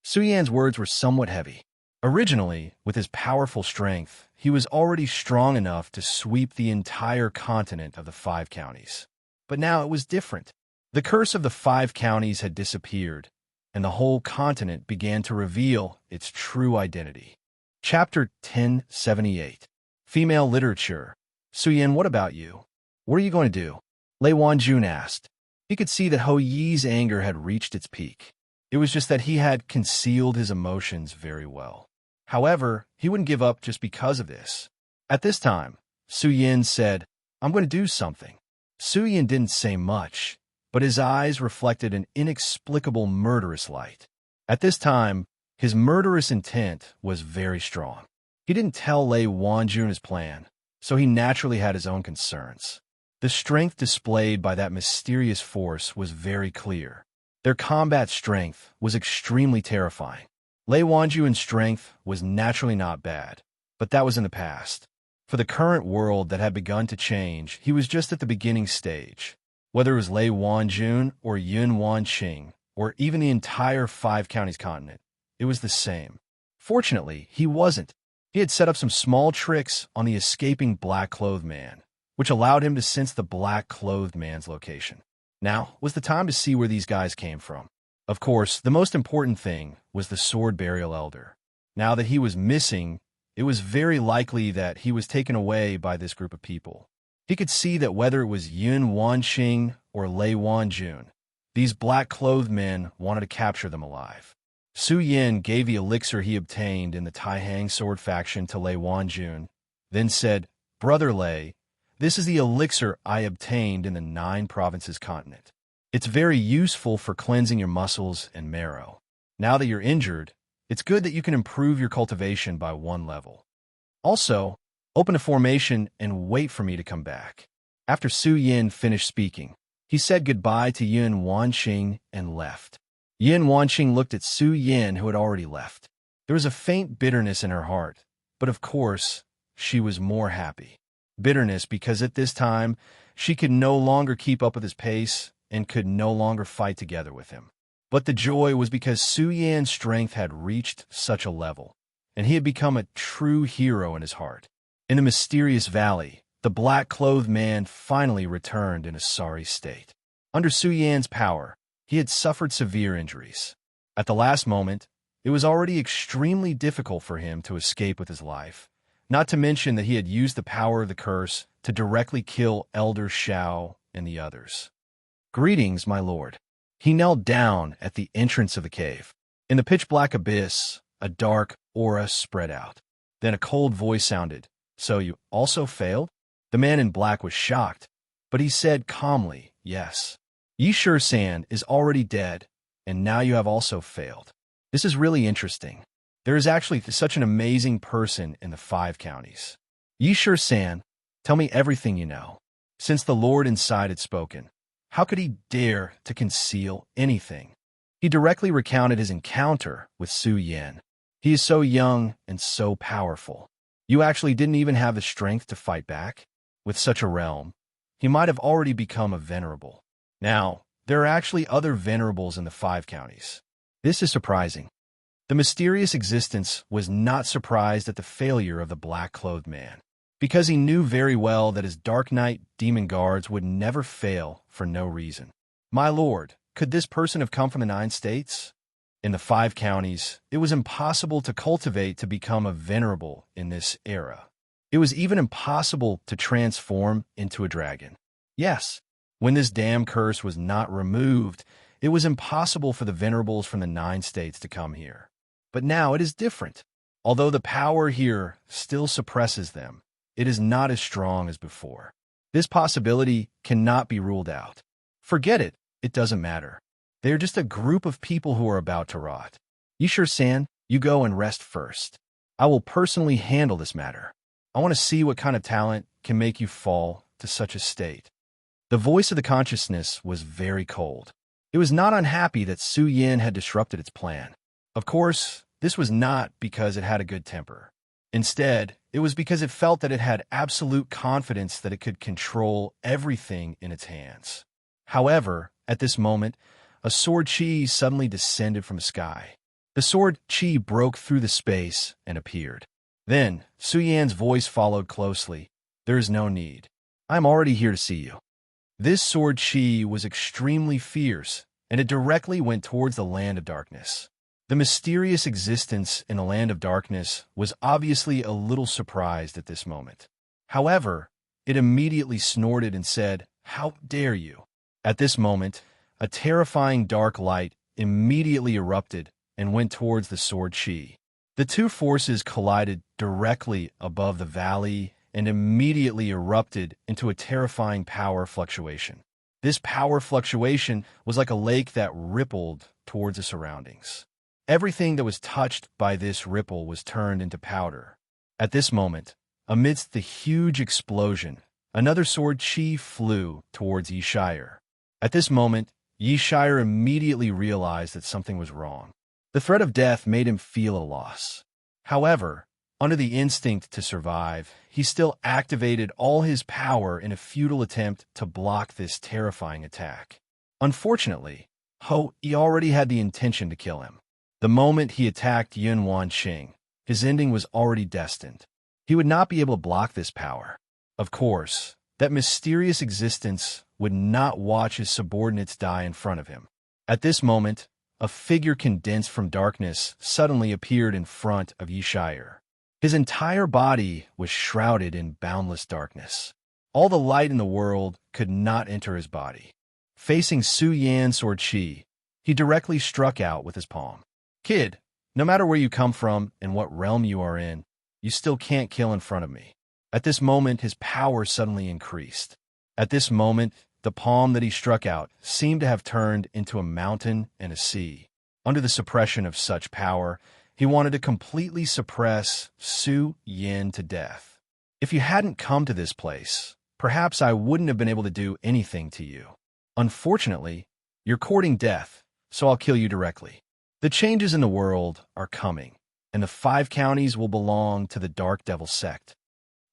Su Yan's words were somewhat heavy. Originally, with his powerful strength, he was already strong enough to sweep the entire continent of the 5 counties. But now it was different. The curse of the 5 counties had disappeared, and the whole continent began to reveal its true identity. Chapter 1078. Female Literature. "Su Yan, what about you? What are you going to do?" Lei Wanjun asked. He could see that Ho Yi's anger had reached its peak. It was just that he had concealed his emotions very well. However, he wouldn't give up just because of this. At this time, Su Yin said, "I'm going to do something." Su Yin didn't say much, but his eyes reflected an inexplicable murderous light. At this time, his murderous intent was very strong. He didn't tell Lei Wanjun his plan, so he naturally had his own concerns. The strength displayed by that mysterious force was very clear. Their combat strength was extremely terrifying. Lei Wanjun's strength was naturally not bad, but that was in the past. For the current world that had begun to change, he was just at the beginning stage. Whether it was Lei Wanjun or Yun Wanqing, or even the entire 5 counties continent, it was the same. Fortunately, he wasn't. He had set up some small tricks on the escaping black-clothed man, which allowed him to sense the black-clothed man's location. Now was the time to see where these guys came from. Of course, the most important thing was the sword burial elder. Now that he was missing, it was very likely that he was taken away by this group of people. He could see that whether it was Yun Wanqing or Lei Wanjun, these black-clothed men wanted to capture them alive. Su Yin gave the elixir he obtained in the Taihang sword faction to Lei Wanjun, then said, "Brother Lei, this is the elixir I obtained in the 9 provinces continent. It's very useful for cleansing your muscles and marrow. Now that you're injured, it's good that you can improve your cultivation by 1 level. Also, open a formation and wait for me to come back." After Su Yin finished speaking, he said goodbye to Yun Wanqing and left. Yun Wanqing looked at Su Yin, who had already left. There was a faint bitterness in her heart, but of course, she was more happy. Bitterness because at this time, she could no longer keep up with his pace and could no longer fight together with him. But the joy was because Su Yan's strength had reached such a level, and he had become a true hero in his heart. In the mysterious valley, the black-clothed man finally returned in a sorry state. Under Su Yan's power, he had suffered severe injuries. At the last moment, it was already extremely difficult for him to escape with his life, not to mention that he had used the power of the curse to directly kill Elder Shao and the others. "Greetings, my lord." He knelt down at the entrance of the cave. In the pitch-black abyss, a dark aura spread out. Then a cold voice sounded, "So you also failed?" The man in black was shocked, but he said calmly, "Yes. Yishur-san is already dead, and now you have also failed. This is really interesting. There is actually such an amazing person in the 5 counties. Yishur-san, tell me everything you know." Since the lord inside had spoken, how could he dare to conceal anything? He directly recounted his encounter with Su Yan. "He is so young and so powerful. You actually didn't even have the strength to fight back? With such a realm, he might have already become a venerable. Now, there are actually other venerables in the 5 counties. This is surprising." The mysterious existence was not surprised at the failure of the black-clothed man, because he knew very well that his Dark Knight demon guards would never fail for no reason. "My lord, could this person have come from the 9 states? In the 5 counties, it was impossible to cultivate to become a venerable in this era. It was even impossible to transform into a dragon. Yes, when this damn curse was not removed, it was impossible for the venerables from the 9 states to come here. But now it is different. Although the power here still suppresses them, it is not as strong as before. This possibility cannot be ruled out. Forget it, it doesn't matter. They are just a group of people who are about to rot. Yishur-san, you go and rest first. I will personally handle this matter. I want to see what kind of talent can make you fall to such a state." The voice of the consciousness was very cold. It was not unhappy that Su Yan had disrupted its plan. Of course, this was not because it had a good temper. Instead, it was because it felt that it had absolute confidence that it could control everything in its hands. However, at this moment, a sword chi suddenly descended from the sky. The sword chi broke through the space and appeared. Then, Su Yan's voice followed closely. "There is no need. I am already here to see you." This sword chi was extremely fierce, and it directly went towards the land of darkness. The mysterious existence in the land of darkness was obviously a little surprised at this moment. However, it immediately snorted and said, "How dare you?" At this moment, a terrifying dark light immediately erupted and went towards the sword chi. The two forces collided directly above the valley and immediately erupted into a terrifying power fluctuation. This power fluctuation was like a lake that rippled towards the surroundings. Everything that was touched by this ripple was turned into powder. At this moment, amidst the huge explosion, another sword chi flew towards Yishire. At this moment, Yishire immediately realized that something was wrong. The threat of death made him feel a loss. However, under the instinct to survive, he still activated all his power in a futile attempt to block this terrifying attack. Unfortunately, he already had the intention to kill him. The moment he attacked Yun Wanqing, his ending was already destined. He would not be able to block this power. Of course, that mysterious existence would not watch his subordinates die in front of him. At this moment, a figure condensed from darkness suddenly appeared in front of Yishire. His entire body was shrouded in boundless darkness. All the light in the world could not enter his body. Facing Su Yan's sword chi, he directly struck out with his palm. "Kid, no matter where you come from and what realm you are in, you still can't kill in front of me." At this moment, his power suddenly increased. At this moment, the palm that he struck out seemed to have turned into a mountain and a sea. Under the suppression of such power, he wanted to completely suppress Su Yan to death. "If you hadn't come to this place, perhaps I wouldn't have been able to do anything to you. Unfortunately, you're courting death, so I'll kill you directly. The changes in the world are coming, and the 5 counties will belong to the Dark Devil sect.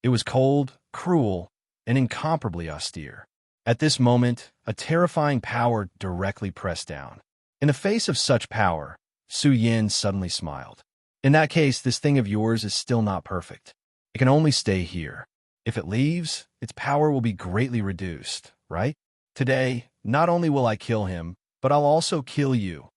It was cold, cruel, and incomparably austere. At this moment, a terrifying power directly pressed down. In the face of such power, Su Yin suddenly smiled. In that case, this thing of yours is still not perfect. It can only stay here. If it leaves, its power will be greatly reduced, right? Today, not only will I kill him, but I'll also kill you.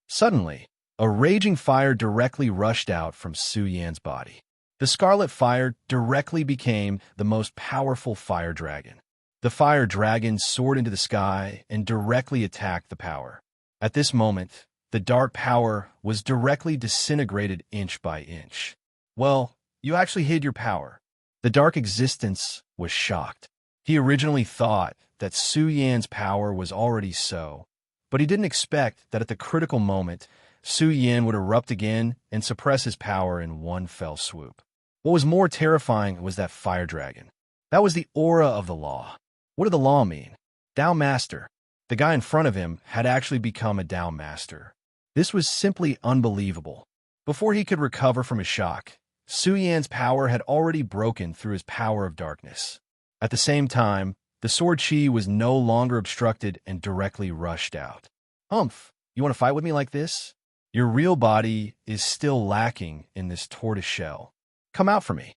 Suddenly, a raging fire directly rushed out from Su Yan's body. The scarlet fire directly became the most powerful fire dragon. The fire dragon soared into the sky and directly attacked the power. At this moment, the dark power was directly disintegrated inch by inch. Well, you actually hid your power. The dark existence was shocked. He originally thought that Su Yan's power was already so, but he didn't expect that at the critical moment, Su Yan would erupt again and suppress his power in one fell swoop. What was more terrifying was that fire dragon. That was the aura of the law. What did the law mean? Dao Master. The guy in front of him had actually become a Dao Master. This was simply unbelievable. Before he could recover from his shock, Su Yan's power had already broken through his power of darkness. At the same time, the sword chi was no longer obstructed and directly rushed out. Humph, you want to fight with me like this? Your real body is still lacking in this tortoise shell. Come out for me.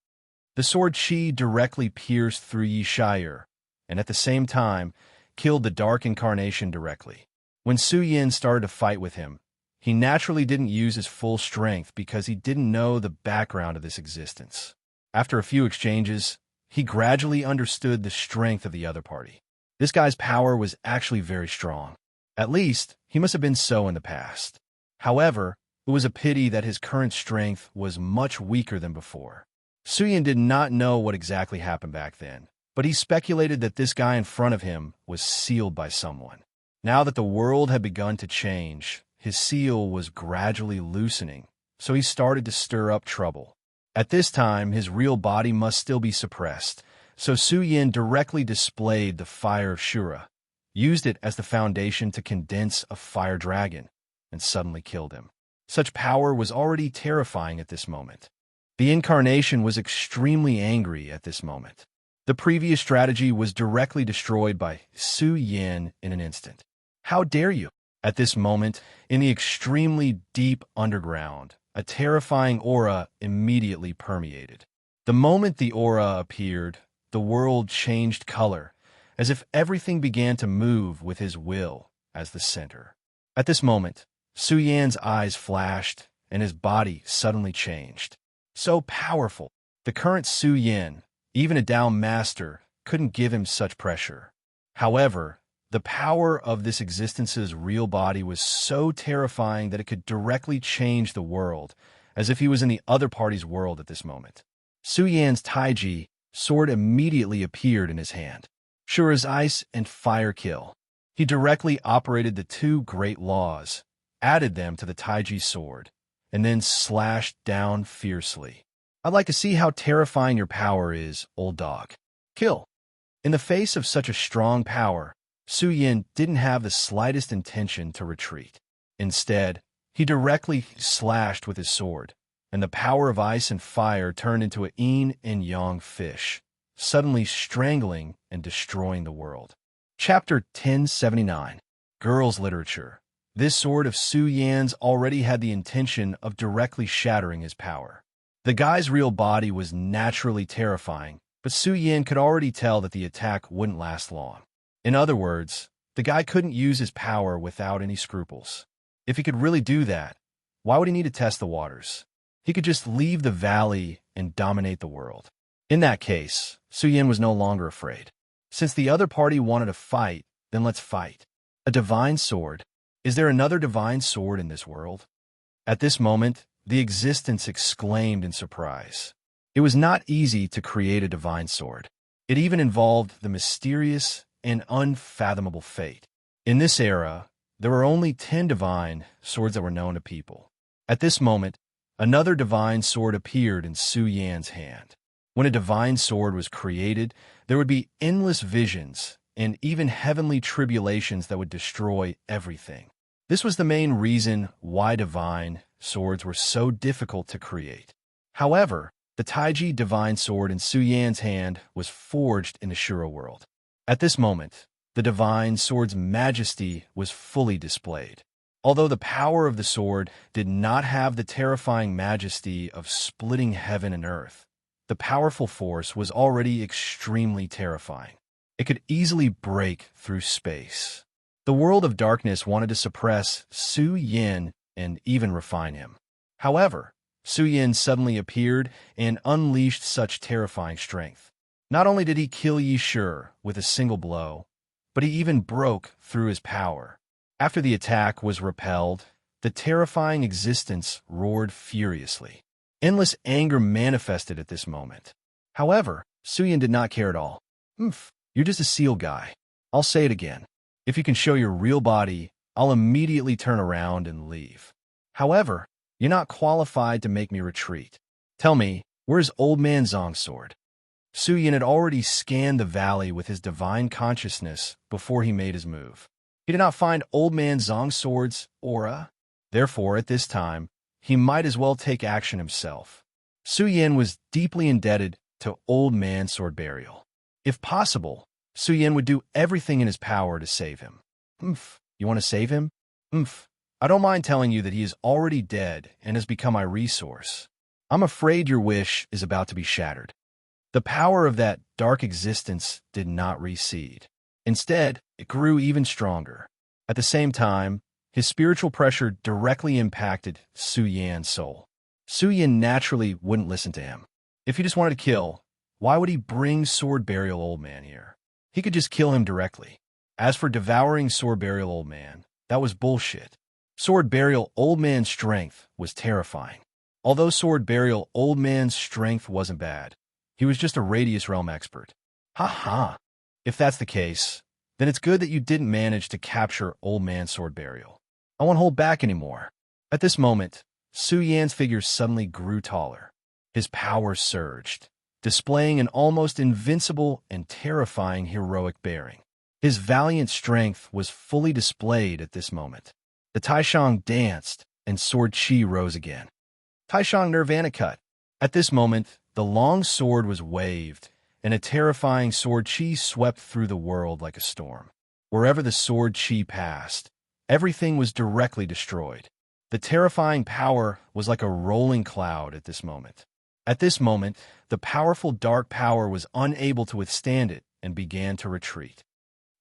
The sword chi directly pierced through Yi Shire, and at the same time, killed the dark incarnation directly. When Su Yin started to fight with him, he naturally didn't use his full strength because he didn't know the background of this existence. After a few exchanges, he gradually understood the strength of the other party. This guy's power was actually very strong. At least, he must have been so in the past. However, it was a pity that his current strength was much weaker than before. Su Yin did not know what exactly happened back then, but he speculated that this guy in front of him was sealed by someone. Now that the world had begun to change, his seal was gradually loosening, so he started to stir up trouble. At this time, his real body must still be suppressed, so Su Yin directly displayed the fire of Shura, used it as the foundation to condense a fire dragon, and suddenly killed him. Such power was already terrifying at this moment. The incarnation was extremely angry at this moment. The previous strategy was directly destroyed by Su Yin in an instant. How dare you? At this moment, in the extremely deep underground, a terrifying aura immediately permeated. The moment the aura appeared, the world changed color, as if everything began to move with his will as the center. At this moment, Su Yan's eyes flashed, and his body suddenly changed. So powerful, the current Su Yin, even a Dao Master, couldn't give him such pressure. However, the power of this existence's real body was so terrifying that it could directly change the world, as if he was in the other party's world at this moment. Su Yan's Taiji sword immediately appeared in his hand. Shura's ice and fire kill. He directly operated the two great laws, added them to the Taiji sword, and then slashed down fiercely. I'd like to see how terrifying your power is, old dog. Kill. In the face of such a strong power, Su Yin didn't have the slightest intention to retreat. Instead, he directly slashed with his sword, and the power of ice and fire turned into a yin and yang fish, suddenly strangling and destroying the world. Chapter 1079. Girls' Literature. This sword of Su Yan's already had the intention of directly shattering his power. The guy's real body was naturally terrifying, but Su Yan could already tell that the attack wouldn't last long. In other words, the guy couldn't use his power without any scruples. If he could really do that, why would he need to test the waters? He could just leave the valley and dominate the world. In that case, Su Yan was no longer afraid. Since the other party wanted to fight, then let's fight. A divine sword. Is there another divine sword in this world? At this moment, the existence exclaimed in surprise. It was not easy to create a divine sword. It even involved the mysterious and unfathomable fate. In this era, there were only 10 divine swords that were known to people. At this moment, another divine sword appeared in Su Yan's hand. When a divine sword was created, there would be endless visions and even heavenly tribulations that would destroy everything. This was the main reason why divine swords were so difficult to create. However, The Taiji divine sword in Su Yan's hand was forged in the Shuro world. At this moment, the divine sword's majesty was fully displayed. Although the power of the sword did not have the terrifying majesty of splitting heaven and earth, the powerful force was already extremely terrifying. It could easily break through space. The world of darkness wanted to suppress Su Yan and even refine him. However, Su Yan suddenly appeared and unleashed such terrifying strength. Not only did he kill Yi Shi with a single blow, but he even broke through his power. After the attack was repelled, the terrifying existence roared furiously. Endless anger manifested at this moment. However, Su Yan did not care at all. You're just a seal guy. I'll say it again. If you can show your real body, I'll immediately turn around and leave. However, you're not qualified to make me retreat. Tell me, where's Old Man Zong's sword? Su Yan had already scanned the valley with his divine consciousness before he made his move. He did not find Old Man Zong's sword's aura. Therefore, at this time, he might as well take action himself. Su Yan was deeply indebted to Old Man Sword Burial. If possible, Su Yan would do everything in his power to save him. You want to save him? I don't mind telling you that he is already dead and has become my resource. I'm afraid your wish is about to be shattered. The power of that dark existence did not recede. Instead, it grew even stronger. At the same time, his spiritual pressure directly impacted Su Yan's soul. Su Yan naturally wouldn't listen to him. If he just wanted to kill, why would he bring Sword Burial Old Man here? He could just kill him directly. As for devouring Sword Burial Old Man, that was bullshit. Sword Burial Old Man's strength was terrifying. Although Sword Burial Old Man's strength wasn't bad, he was just a Radius Realm expert. If that's the case, then it's good that you didn't manage to capture Old Man's Sword Burial. I won't hold back anymore. At this moment, Su Yan's figure suddenly grew taller. His power surged, displaying an almost invincible and terrifying heroic bearing. His valiant strength was fully displayed at this moment. The Taishang danced, and Sword Chi rose again. Taishang Nirvana cut. At this moment, the long sword was waved, and a terrifying Sword Chi swept through the world like a storm. Wherever the Sword Chi passed, everything was directly destroyed. The terrifying power was like a rolling cloud at this moment. At this moment, the powerful dark power was unable to withstand it and began to retreat.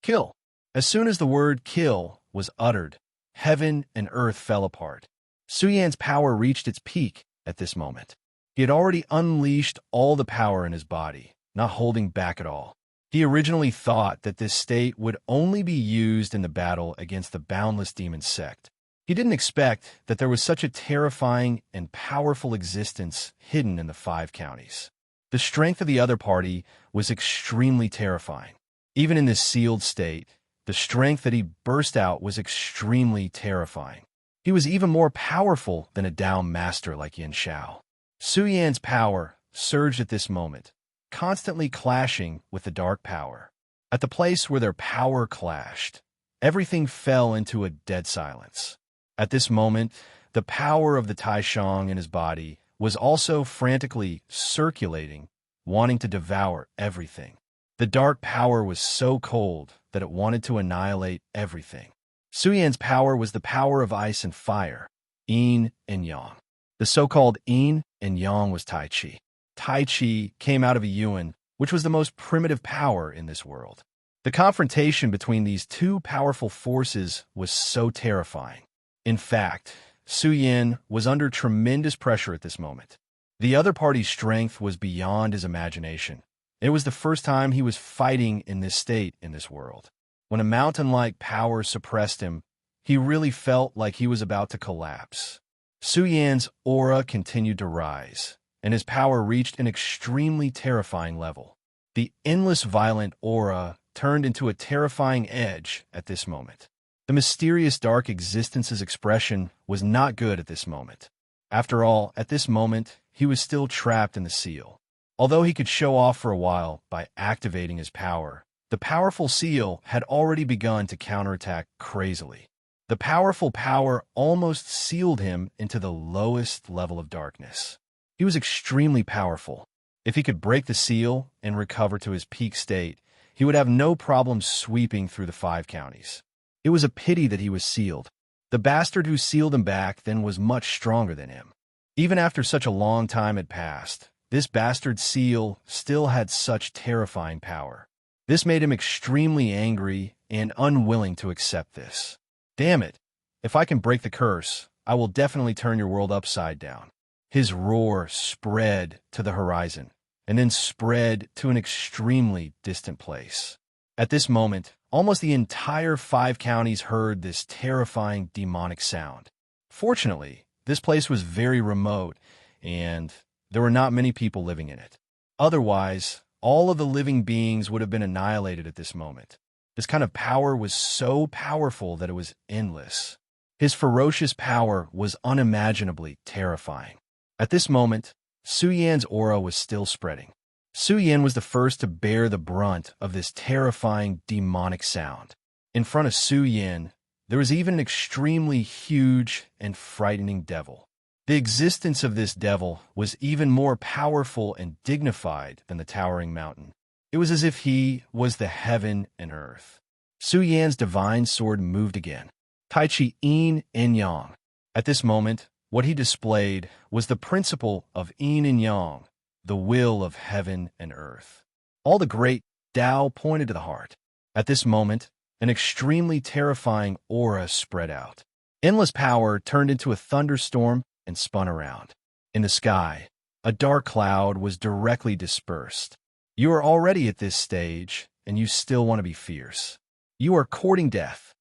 Kill. As soon as the word kill was uttered, heaven and earth fell apart. Su Yan's power reached its peak at this moment. He had already unleashed all the power in his body, not holding back at all. He originally thought that this state would only be used in the battle against the boundless demon sect. He didn't expect that there was such a terrifying and powerful existence hidden in the 5 counties. The strength of the other party was extremely terrifying. Even in this sealed state, the strength that he burst out was extremely terrifying. He was even more powerful than a Dao master like Yin Shao. Su Yan's power surged at this moment, constantly clashing with the dark power. At the place where their power clashed, everything fell into a dead silence. At this moment, the power of the Taishang in his body was also frantically circulating, wanting to devour everything. The dark power was so cold that it wanted to annihilate everything. Su Yan's power was the power of ice and fire, yin and yang. The so-called yin and yang was Tai Chi. Tai Chi came out of a yuan, which was the most primitive power in this world. The confrontation between these two powerful forces was so terrifying. In fact, Su Yan was under tremendous pressure at this moment. The other party's strength was beyond his imagination. It was the first time he was fighting in this state in this world. When a mountain-like power suppressed him, he really felt like he was about to collapse. Su Yan's aura continued to rise, and his power reached an extremely terrifying level. The endless violent aura turned into a terrifying edge at this moment. The mysterious dark existence's expression was not good at this moment. After all, at this moment, he was still trapped in the seal. Although he could show off for a while by activating his power, the powerful seal had already begun to counterattack crazily. The powerful power almost sealed him into the lowest level of darkness. He was extremely powerful. If he could break the seal and recover to his peak state, he would have no problem sweeping through the 5 counties. It was a pity that he was sealed. The bastard who sealed him back then was much stronger than him. Even after such a long time had passed, this bastard seal still had such terrifying power. This made him extremely angry and unwilling to accept this. Damn it! If I can break the curse, I will definitely turn your world upside down. His roar spread to the horizon, and then spread to an extremely distant place. At this moment, almost the entire 5 counties heard this terrifying demonic sound. Fortunately, this place was very remote, and there were not many people living in it. Otherwise, all of the living beings would have been annihilated at this moment. This kind of power was so powerful that it was endless. His ferocious power was unimaginably terrifying. At this moment, Su Yan's aura was still spreading. Su Yan was the first to bear the brunt of this terrifying demonic sound. In front of Su Yan, there was even an extremely huge and frightening devil. The existence of this devil was even more powerful and dignified than the towering mountain. It was as if he was the heaven and earth. Su Yan's divine sword moved again. Tai Chi Yin and Yang. At this moment, what he displayed was the principle of Yin and Yang, the will of heaven and earth. All the great Tao pointed to the heart. At this moment, an extremely terrifying aura spread out. Endless power turned into a thunderstorm and spun around. In the sky, a dark cloud was directly dispersed. You are already at this stage, and you still want to be fierce. You are courting death.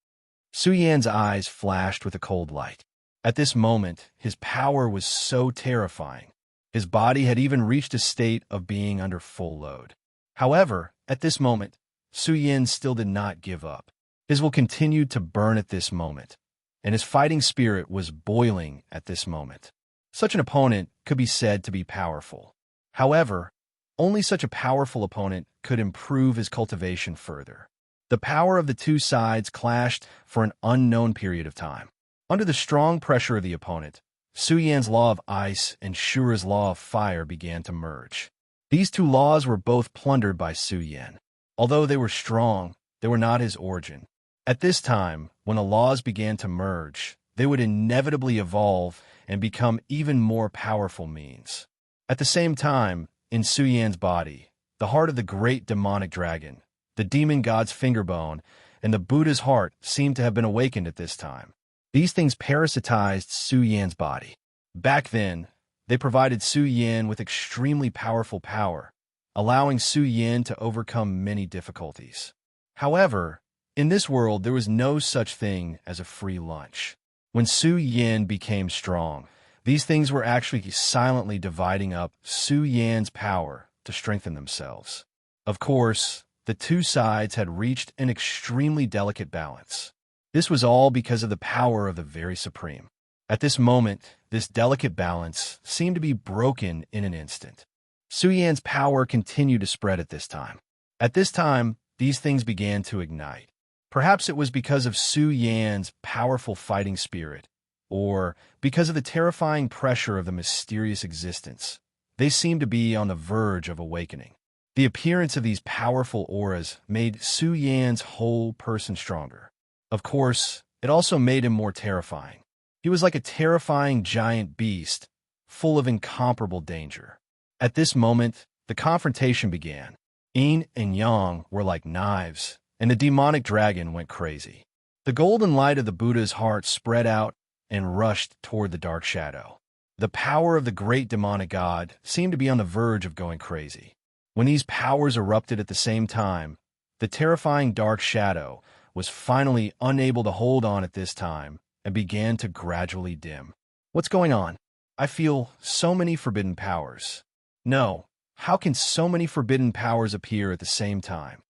Su Yan's eyes flashed with a cold light. At this moment, his power was so terrifying. His body had even reached a state of being under full load. However, at this moment, Su Yan still did not give up. His will continued to burn at this moment, and his fighting spirit was boiling at this moment. Such an opponent could be said to be powerful. However, only such a powerful opponent could improve his cultivation further. The power of the two sides clashed for an unknown period of time. Under the strong pressure of the opponent, Su Yan's law of ice and Shura's law of fire began to merge. These two laws were both plundered by Su Yan. Although they were strong, they were not his origin. At this time, when the laws began to merge, they would inevitably evolve and become even more powerful means. At the same time, in Su Yan's body, the heart of the great demonic dragon, the demon god's fingerbone, and the Buddha's heart seemed to have been awakened at this time. These things parasitized Su Yan's body. Back then, they provided Su Yan with extremely powerful power, allowing Su Yan to overcome many difficulties. However, in this world, there was no such thing as a free lunch. When Su Yan became strong, these things were actually silently dividing up Su Yan's power to strengthen themselves. Of course, the two sides had reached an extremely delicate balance. This was all because of the power of the very supreme. At this moment, this delicate balance seemed to be broken in an instant. Su Yan's power continued to spread at this time. At this time, these things began to ignite. Perhaps it was because of Su Yan's powerful fighting spirit, or because of the terrifying pressure of the mysterious existence. They seemed to be on the verge of awakening. The appearance of these powerful auras made Su Yan's whole person stronger. Of course, it also made him more terrifying. He was like a terrifying giant beast, full of incomparable danger. At this moment, the confrontation began. Yin and Yang were like knives, and the demonic dragon went crazy. The golden light of the Buddha's heart spread out and rushed toward the dark shadow. The power of the great demonic god seemed to be on the verge of going crazy. When these powers erupted at the same time, the terrifying dark shadow was finally unable to hold on at this time and began to gradually dim. What's going on? I feel so many forbidden powers. No, how can so many forbidden powers appear at the same time?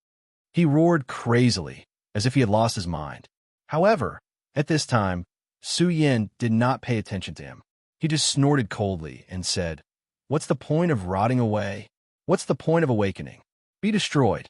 He roared crazily, as if he had lost his mind. However, at this time, Su Yan did not pay attention to him. He just snorted coldly and said, "What's the point of rotting away? What's the point of awakening? Be destroyed."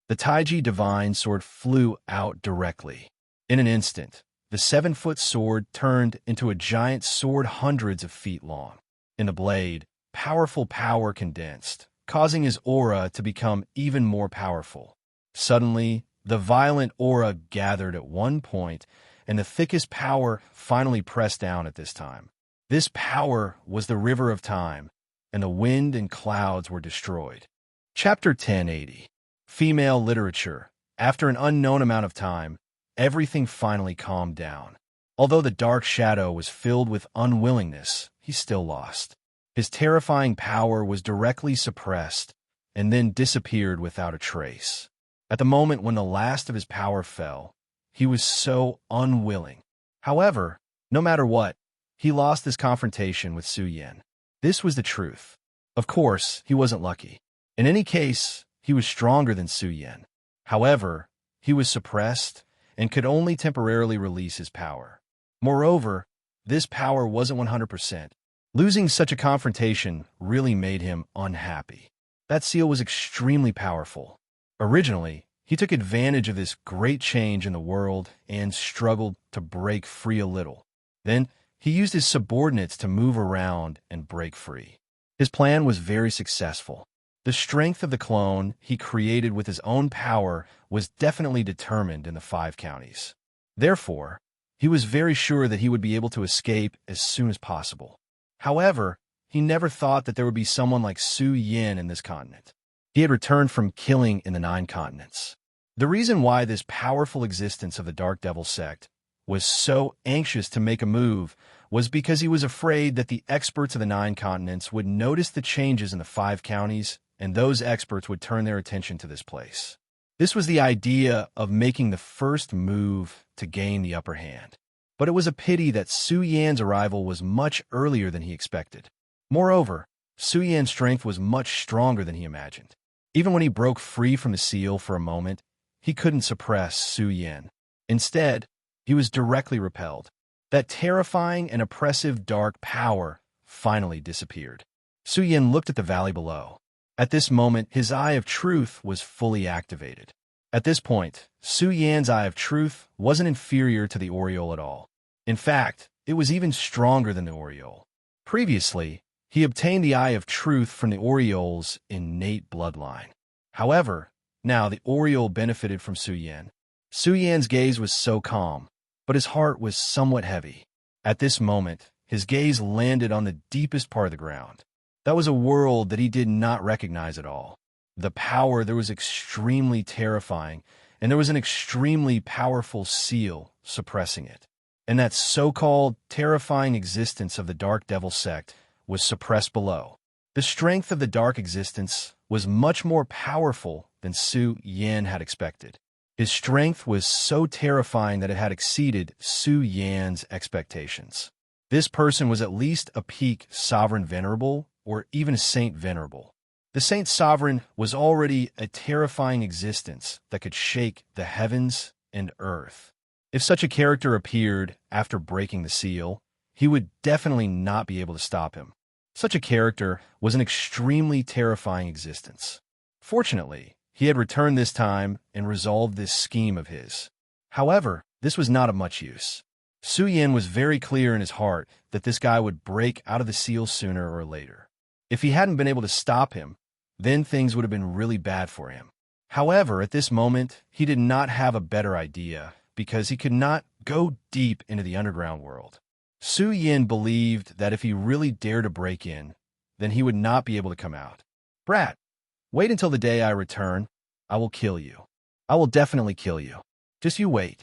The Taiji divine sword flew out directly. In an instant, the 7-foot sword turned into a giant sword hundreds of feet long. In the blade, powerful power condensed, causing his aura to become even more powerful. Suddenly, the violent aura gathered at one point, and the thickest power finally pressed down at this time. This power was the river of time, and the wind and clouds were destroyed. Chapter 1080. Female Literature. After an unknown amount of time, everything finally calmed down. Although the dark shadow was filled with unwillingness, he still lost. His terrifying power was directly suppressed and then disappeared without a trace. At the moment when the last of his power fell, he was so unwilling. However, no matter what, he lost this confrontation with Su Yan. This was the truth. Of course, he wasn't lucky. In any case, he was stronger than Su Yan. However, he was suppressed and could only temporarily release his power. Moreover, this power wasn't 100%. Losing such a confrontation really made him unhappy. That seal was extremely powerful. Originally, he took advantage of this great change in the world and struggled to break free a little. Then, he used his subordinates to move around and break free. His plan was very successful. The strength of the clone he created with his own power was definitely determined in the 5 counties. Therefore, he was very sure that he would be able to escape as soon as possible. However, he never thought that there would be someone like Su Yan in this continent. He had returned from killing in the 9 continents. The reason why this powerful existence of the Dark Devil sect was so anxious to make a move was because he was afraid that the experts of the 9 continents would notice the changes in the 5 counties, and those experts would turn their attention to this place. This was the idea of making the first move to gain the upper hand. But it was a pity that Su Yan's arrival was much earlier than he expected. Moreover, Su Yan's strength was much stronger than he imagined. Even when he broke free from the seal for a moment, he couldn't suppress Su Yan. Instead, he was directly repelled. That terrifying and oppressive dark power finally disappeared. Su Yan looked at the valley below. At this moment, his Eye of Truth was fully activated. At this point, Su Yan's Eye of Truth wasn't inferior to the Aureole at all. In fact, it was even stronger than the Aureole. Previously, he obtained the Eye of Truth from the Aureole's innate bloodline. However, now the Aureole benefited from Su Yan. Su Yan's gaze was so calm, but his heart was somewhat heavy. At this moment, his gaze landed on the deepest part of the ground. That was a world that he did not recognize at all. The power there was extremely terrifying, and there was an extremely powerful seal suppressing it. And that so-called terrifying existence of the Dark Devil sect was suppressed below. The strength of the dark existence was much more powerful than Su Yan had expected. His strength was so terrifying that it had exceeded Su Yan's expectations. This person was at least a peak sovereign venerable, or even a saint venerable. The saint sovereign was already a terrifying existence that could shake the heavens and earth. If such a character appeared after breaking the seal, he would definitely not be able to stop him. Such a character was an extremely terrifying existence. Fortunately, he had returned this time and resolved this scheme of his. However, this was not of much use. Su Yan was very clear in his heart that this guy would break out of the seal sooner or later. If he hadn't been able to stop him, then things would have been really bad for him. However, at this moment, he did not have a better idea because he could not go deep into the underground world. Su Yan believed that if he really dared to break in, then he would not be able to come out. "Brat, wait until the day I return. I will kill you. I will definitely kill you. Just you wait."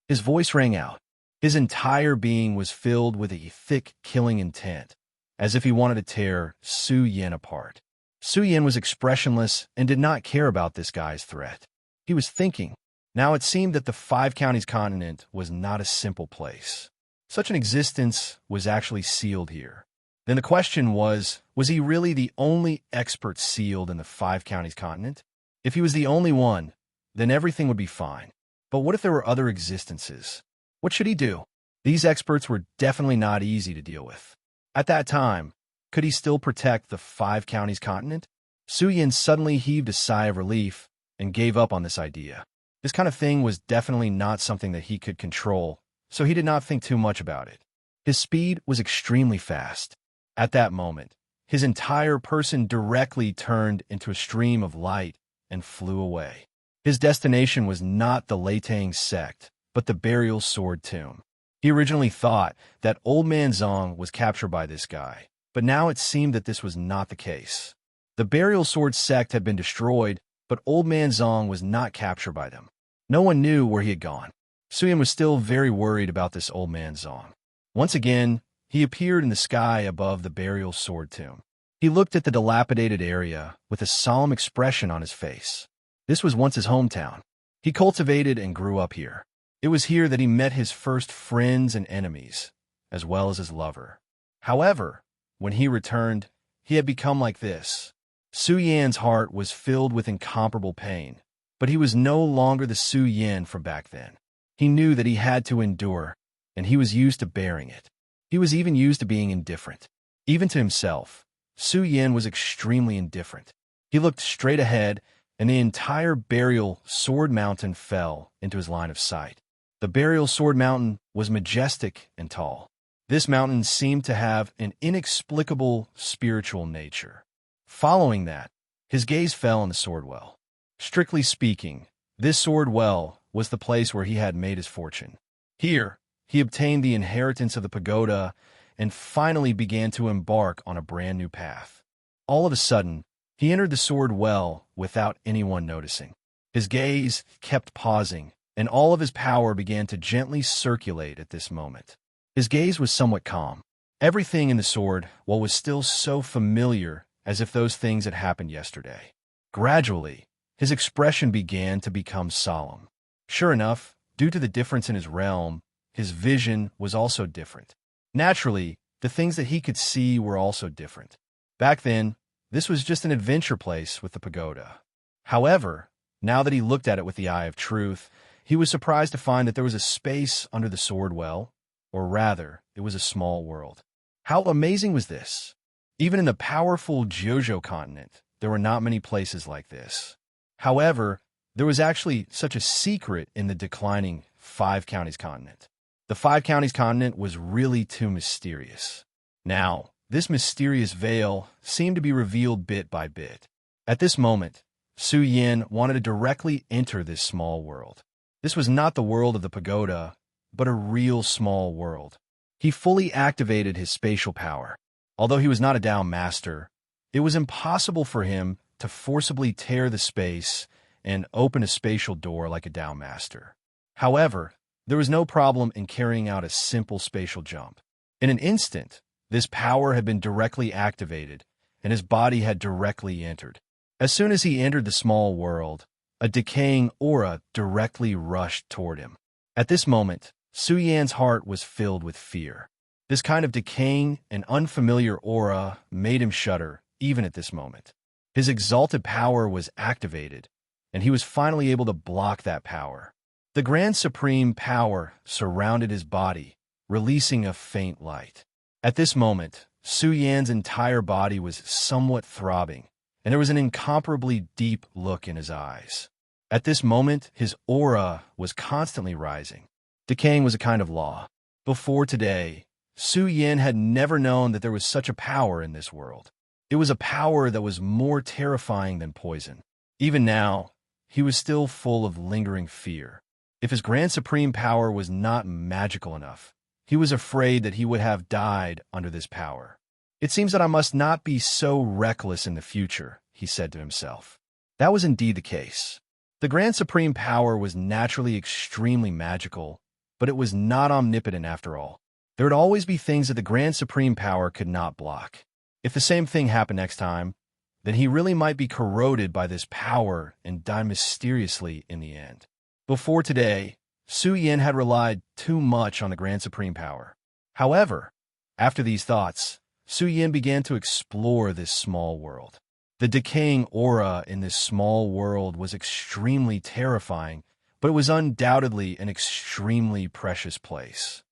His voice rang out. His entire being was filled with a thick, killing intent, as if he wanted to tear Su Yan apart. Su Yan was expressionless and did not care about this guy's threat. He was thinking. Now it seemed that the 5 counties continent was not a simple place. Such an existence was actually sealed here. Then the question was he really the only expert sealed in the 5 counties continent? If he was the only one, then everything would be fine. But what if there were other existences? What should he do? These experts were definitely not easy to deal with. At that time, could he still protect the 5 counties continent? Su Yan suddenly heaved a sigh of relief and gave up on this idea. This kind of thing was definitely not something that he could control, so he did not think too much about it. His speed was extremely fast. At that moment, his entire person directly turned into a stream of light and flew away. His destination was not the Latang sect, but the burial sword tomb. He originally thought that Old Man Zong was captured by this guy, but now it seemed that this was not the case. The burial sword sect had been destroyed, but Old Man Zong was not captured by them. No one knew where he had gone. Suyin was still very worried about this Old Man Zong. Once again, he appeared in the sky above the burial sword tomb. He looked at the dilapidated area with a solemn expression on his face. This was once his hometown. He cultivated and grew up here. It was here that he met his first friends and enemies, as well as his lover. However, when he returned, he had become like this. Su Yan's heart was filled with incomparable pain, but he was no longer the Su Yan from back then. He knew that he had to endure, and he was used to bearing it. He was even used to being indifferent. Even to himself, Su Yan was extremely indifferent. He looked straight ahead, and the entire burial sword mountain fell into his line of sight. The burial sword mountain was majestic and tall. This mountain seemed to have an inexplicable spiritual nature. Following that, his gaze fell on the sword well. Strictly speaking, this sword well was the place where he had made his fortune. Here, he obtained the inheritance of the pagoda and finally began to embark on a brand new path. All of a sudden, he entered the sword well without anyone noticing. His gaze kept pausing, and all of his power began to gently circulate at this moment. His gaze was somewhat calm. Everything in the sword well was still so familiar as if those things had happened yesterday. Gradually, his expression began to become solemn. Sure enough, due to the difference in his realm, his vision was also different. Naturally, the things that he could see were also different. Back then, this was just an adventure place with the pagoda. However, now that he looked at it with the eye of truth, he was surprised to find that there was a space under the sword well, or rather, it was a small world. How amazing was this? Even in the powerful Jojo continent, there were not many places like this. However, there was actually such a secret in the declining Five Counties continent. The Five Counties continent was really too mysterious. Now, this mysterious veil seemed to be revealed bit by bit. At this moment, Su Yin wanted to directly enter this small world. This was not the world of the pagoda, but a real small world. He fully activated his spatial power. Although he was not a Dao master, it was impossible for him to forcibly tear the space and open a spatial door like a Dao master. However, there was no problem in carrying out a simple spatial jump. In an instant, this power had been directly activated, and his body had directly entered. As soon as he entered the small world, a decaying aura directly rushed toward him. At this moment, Su Yan's heart was filled with fear. This kind of decaying and unfamiliar aura made him shudder, even at this moment. His exalted power was activated, and he was finally able to block that power. The Grand Supreme Power surrounded his body, releasing a faint light. At this moment, Su Yan's entire body was somewhat throbbing, and there was an incomparably deep look in his eyes. At this moment, his aura was constantly rising. Decaying was a kind of law. Before today, Su Yan had never known that there was such a power in this world. It was a power that was more terrifying than poison. Even now, he was still full of lingering fear. If his Grand Supreme Power was not magical enough, he was afraid that he would have died under this power. It seems that I must not be so reckless in the future, he said to himself. That was indeed the case. The Grand Supreme Power was naturally extremely magical, but it was not omnipotent after all. There would always be things that the Grand Supreme Power could not block. If the same thing happened next time, then he really might be corroded by this power and die mysteriously in the end. Before today, Su Yin had relied too much on the Grand Supreme Power. However, after these thoughts, Su Yin began to explore this small world. The decaying aura in this small world was extremely terrifying, but it was undoubtedly an extremely precious place.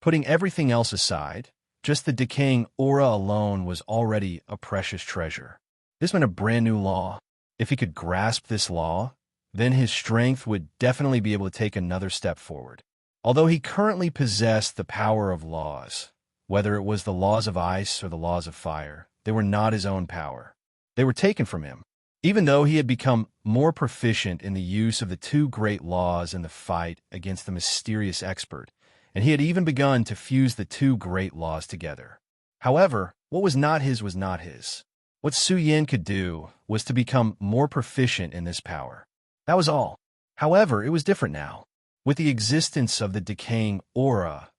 Putting everything else aside, just the decaying aura alone was already a precious treasure. This meant a brand new law. If he could grasp this law, then his strength would definitely be able to take another step forward. Although he currently possessed the power of laws, whether it was the laws of ice or the laws of fire, they were not his own power. They were taken from him. Even though he had become more proficient in the use of the two great laws in the fight against the mysterious expert, and he had even begun to fuse the two great laws together. However, what was not his was not his. What Su Yin could do was to become more proficient in this power. That was all. However, it was different now. With the existence of the decaying aura,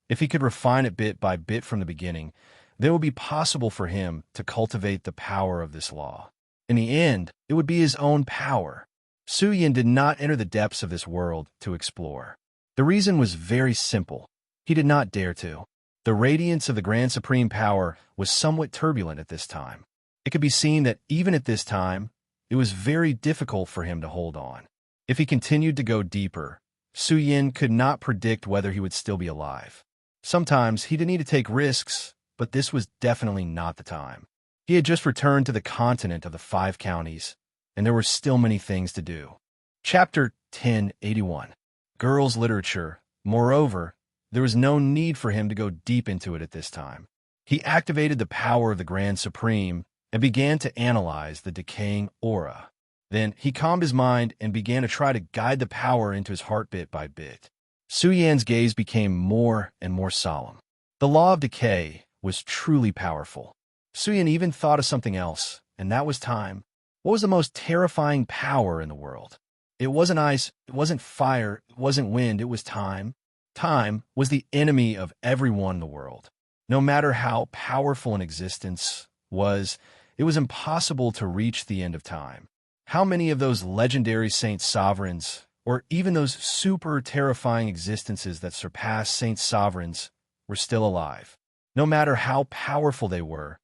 if he could refine it bit by bit from the beginning, then it would be possible for him to cultivate the power of this law. In the end, it would be his own power. Su Yin did not enter the depths of this world to explore. The reason was very simple. He did not dare to. The radiance of the Grand Supreme Power was somewhat turbulent at this time. It could be seen that even at this time, it was very difficult for him to hold on. If he continued to go deeper, Su Yin could not predict whether he would still be alive. Sometimes he didn't need to take risks, but this was definitely not the time. He had just returned to the continent of the 5 counties, and there were still many things to do. Chapter 1081. Girls' Literature. Moreover, there was no need for him to go deep into it at this time. He activated the power of the Grand Supreme and began to analyze the decaying aura. Then he calmed his mind and began to try to guide the power into his heart bit by bit. Su Yan's gaze became more and more solemn. The law of decay was truly powerful. Su Yan even thought of something else, and that was time. What was the most terrifying power in the world? It wasn't ice, it wasn't fire, it wasn't wind, it was time. Time was the enemy of everyone in the world. No matter how powerful an existence was, it was impossible to reach the end of time. How many of those legendary saint sovereigns, or even those super terrifying existences that surpassed saint sovereigns, were still alive? No matter how powerful they were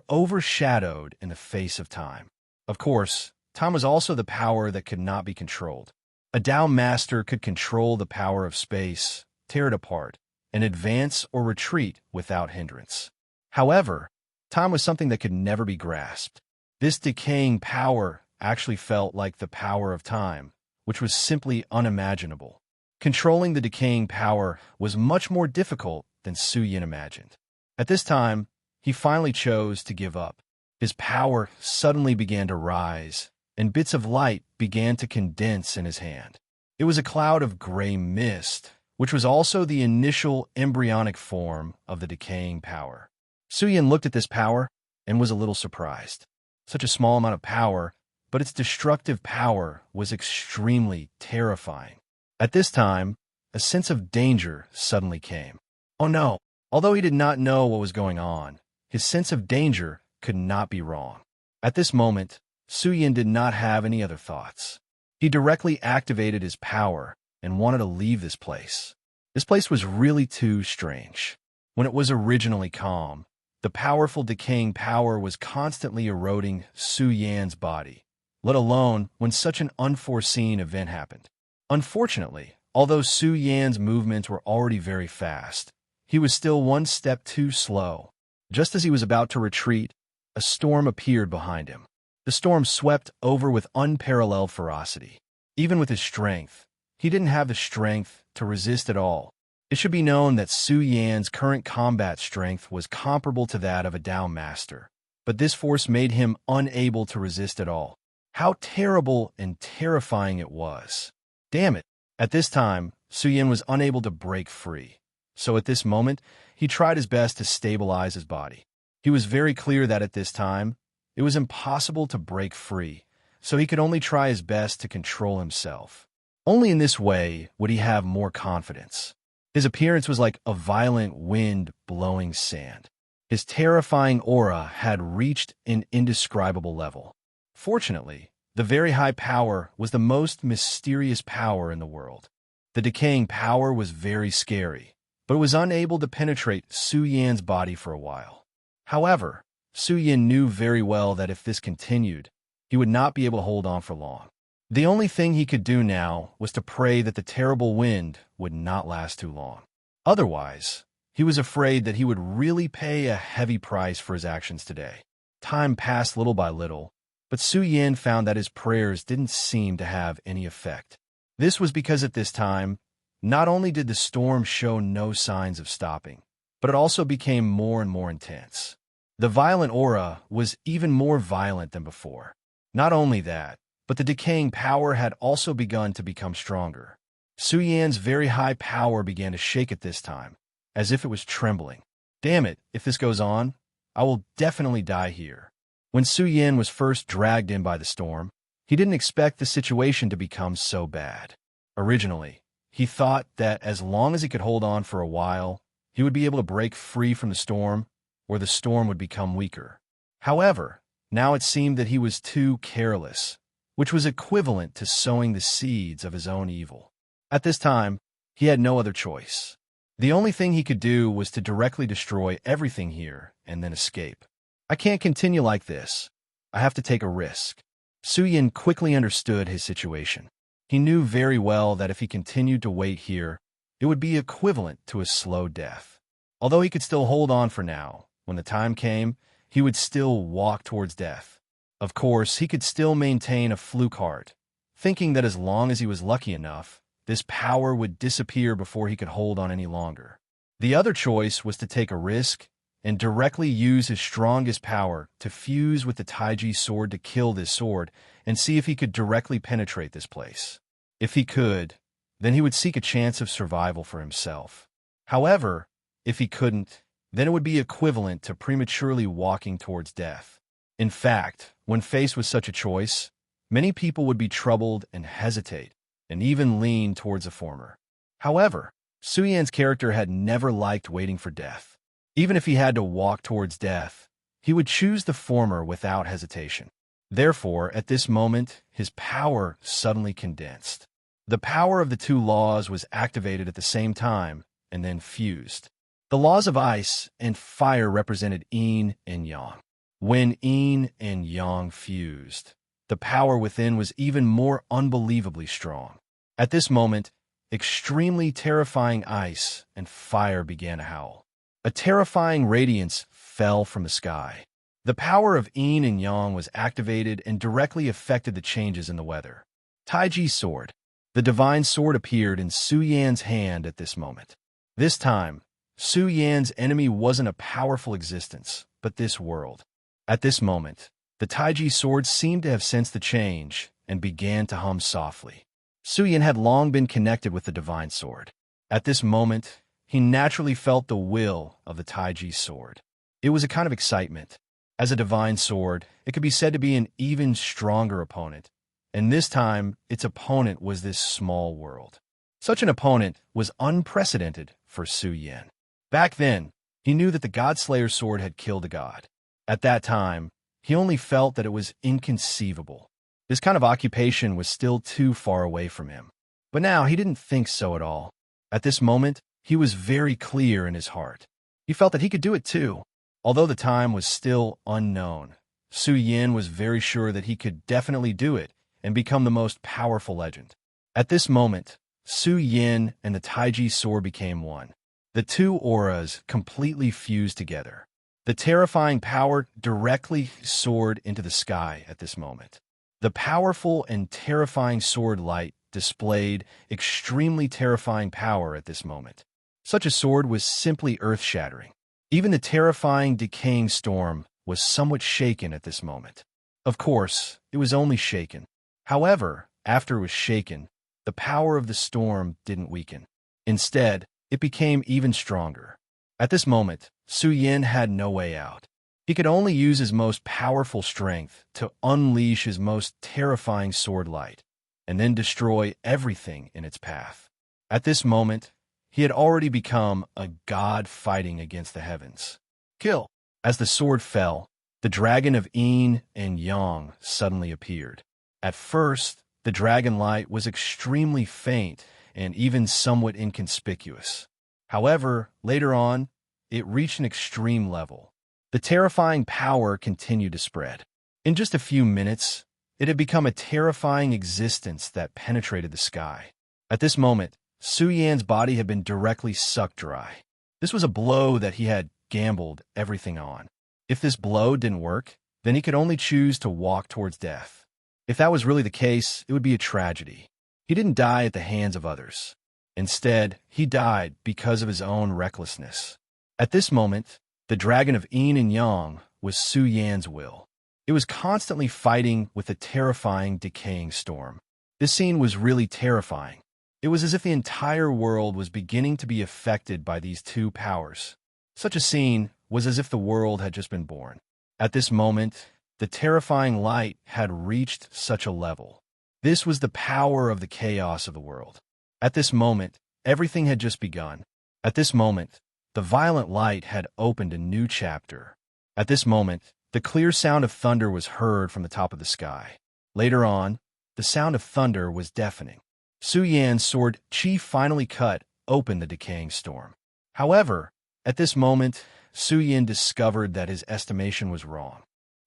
overshadowed in the face of time. Of course, time was also the power that could not be controlled. A Tao master could control the power of space, tear it apart, and advance or retreat without hindrance. However, time was something that could never be grasped. This decaying power actually felt like the power of time, which was simply unimaginable. Controlling the decaying power was much more difficult than Su Yin imagined. At this time, he finally chose to give up. His power suddenly began to rise, and bits of light began to condense in his hand. It was a cloud of gray mist, which was also the initial embryonic form of the decaying power. Su Yin looked at this power and was a little surprised. Such a small amount of power, but its destructive power was extremely terrifying. At this time, a sense of danger suddenly came. Oh no! Although he did not know what was going on, his sense of danger could not be wrong. At this moment, Su Yin did not have any other thoughts. He directly activated his power and wanted to leave this place. This place was really too strange. When it was originally calm, the powerful decaying power was constantly eroding Su Yan's body, let alone when such an unforeseen event happened. Unfortunately, although Su Yan's movements were already very fast, he was still one step too slow. Just as he was about to retreat, a storm appeared behind him. The storm swept over with unparalleled ferocity. Even with his strength, he didn't have the strength to resist at all. It should be known that Su Yan's current combat strength was comparable to that of a Tao master, but this force made him unable to resist at all. How terrible and terrifying it was. Damn it! At this time, Su Yan was unable to break free. So at this moment, he tried his best to stabilize his body. He was very clear that at this time, it was impossible to break free, so he could only try his best to control himself. Only in this way would he have more confidence. His appearance was like a violent wind blowing sand. His terrifying aura had reached an indescribable level. Fortunately, the very high power was the most mysterious power in the world. The decaying power was very scary, but it was unable to penetrate Su Yan's body for a while. However, Su Yan knew very well that if this continued, he would not be able to hold on for long. The only thing he could do now was to pray that the terrible wind would not last too long. Otherwise, he was afraid that he would really pay a heavy price for his actions today. Time passed little by little, but Su Yan found that his prayers didn't seem to have any effect. This was because at this time, not only did the storm show no signs of stopping, but it also became more and more intense. The violent aura was even more violent than before. Not only that, but the decaying power had also begun to become stronger. Su Yan's very high power began to shake at this time, as if it was trembling. Damn it, if this goes on, I will definitely die here. When Su Yan was first dragged in by the storm, he didn't expect the situation to become so bad. Originally, he thought that as long as he could hold on for a while, he would be able to break free from the storm, or the storm would become weaker. However, now it seemed that he was too careless, which was equivalent to sowing the seeds of his own evil. At this time, he had no other choice. The only thing he could do was to directly destroy everything here and then escape. I can't continue like this. I have to take a risk. Su Yan quickly understood his situation. He knew very well that if he continued to wait here, it would be equivalent to a slow death. Although he could still hold on for now, when the time came, he would still walk towards death. Of course, he could still maintain a fluke heart, thinking that as long as he was lucky enough, this power would disappear before he could hold on any longer. The other choice was to take a risk and directly use his strongest power to fuse with the Taiji sword to kill this sword and see if he could directly penetrate this place. If he could, then he would seek a chance of survival for himself. However, if he couldn't, then it would be equivalent to prematurely walking towards death. In fact, when faced with such a choice, many people would be troubled and hesitate, and even lean towards the former. However, Su Yan's character had never liked waiting for death. Even if he had to walk towards death, he would choose the former without hesitation. Therefore, at this moment, his power suddenly condensed. The power of the two laws was activated at the same time and then fused. The laws of ice and fire represented yin and yang. When yin and yang fused, the power within was even more unbelievably strong. At this moment, extremely terrifying ice and fire began to howl. A terrifying radiance fell from the sky. The power of yin and yang was activated and directly affected the changes in the weather. Taiji's sword. The divine sword appeared in Su Yan's hand at this moment. This time, Su Yan's enemy wasn't a powerful existence, but this world. At this moment, the Taiji sword seemed to have sensed the change and began to hum softly. Su Yan had long been connected with the divine sword. At this moment, he naturally felt the will of the Taiji sword. It was a kind of excitement. As a divine sword, it could be said to be an even stronger opponent, and this time, its opponent was this small world. Such an opponent was unprecedented for Su Yan. Back then, he knew that the God-Slayer's sword had killed a god. At that time, he only felt that it was inconceivable. This kind of occupation was still too far away from him. But now he didn't think so at all. At this moment, he was very clear in his heart. He felt that he could do it too. Although the time was still unknown, Su Yan was very sure that he could definitely do it and become the most powerful legend. At this moment, Su Yan and the Taiji sword became one. The two auras completely fused together. The terrifying power directly soared into the sky at this moment. The powerful and terrifying sword light displayed extremely terrifying power at this moment. Such a sword was simply earth-shattering. Even the terrifying, decaying storm was somewhat shaken at this moment. Of course, it was only shaken. However, after it was shaken, the power of the storm didn't weaken. Instead, it became even stronger. At this moment, Su Yan had no way out. He could only use his most powerful strength to unleash his most terrifying sword light, and then destroy everything in its path. At this moment, he had already become a god fighting against the heavens. Kill! As the sword fell, the dragon of yin and yang suddenly appeared. At first, the dragon light was extremely faint and even somewhat inconspicuous. However, later on, it reached an extreme level. The terrifying power continued to spread. In just a few minutes, it had become a terrifying existence that penetrated the sky. At this moment, Su Yan's body had been directly sucked dry. This was a blow that he had gambled everything on. If this blow didn't work, then he could only choose to walk towards death. If that was really the case, it would be a tragedy. He didn't die at the hands of others. Instead, he died because of his own recklessness. At this moment, the dragon of yin and yang was Su Yan's will. It was constantly fighting with a terrifying, decaying storm. This scene was really terrifying. It was as if the entire world was beginning to be affected by these two powers. Such a scene was as if the world had just been born. At this moment, the terrifying light had reached such a level. This was the power of the chaos of the world. At this moment, everything had just begun. At this moment, the violent light had opened a new chapter. At this moment, the clear sound of thunder was heard from the top of the sky. Later on, the sound of thunder was deafening. Su Yan's sword chi finally cut open the decaying storm. However, at this moment, Su Yan discovered that his estimation was wrong.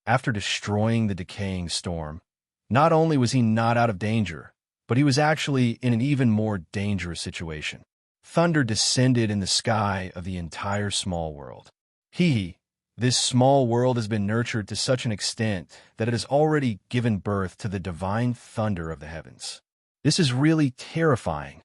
After destroying the decaying storm, not only was he not out of danger, but he was actually in an even more dangerous situation. Thunder descended in the sky of the entire small world. This small world has been nurtured to such an extent that it has already given birth to the divine thunder of the heavens. This is really terrifying.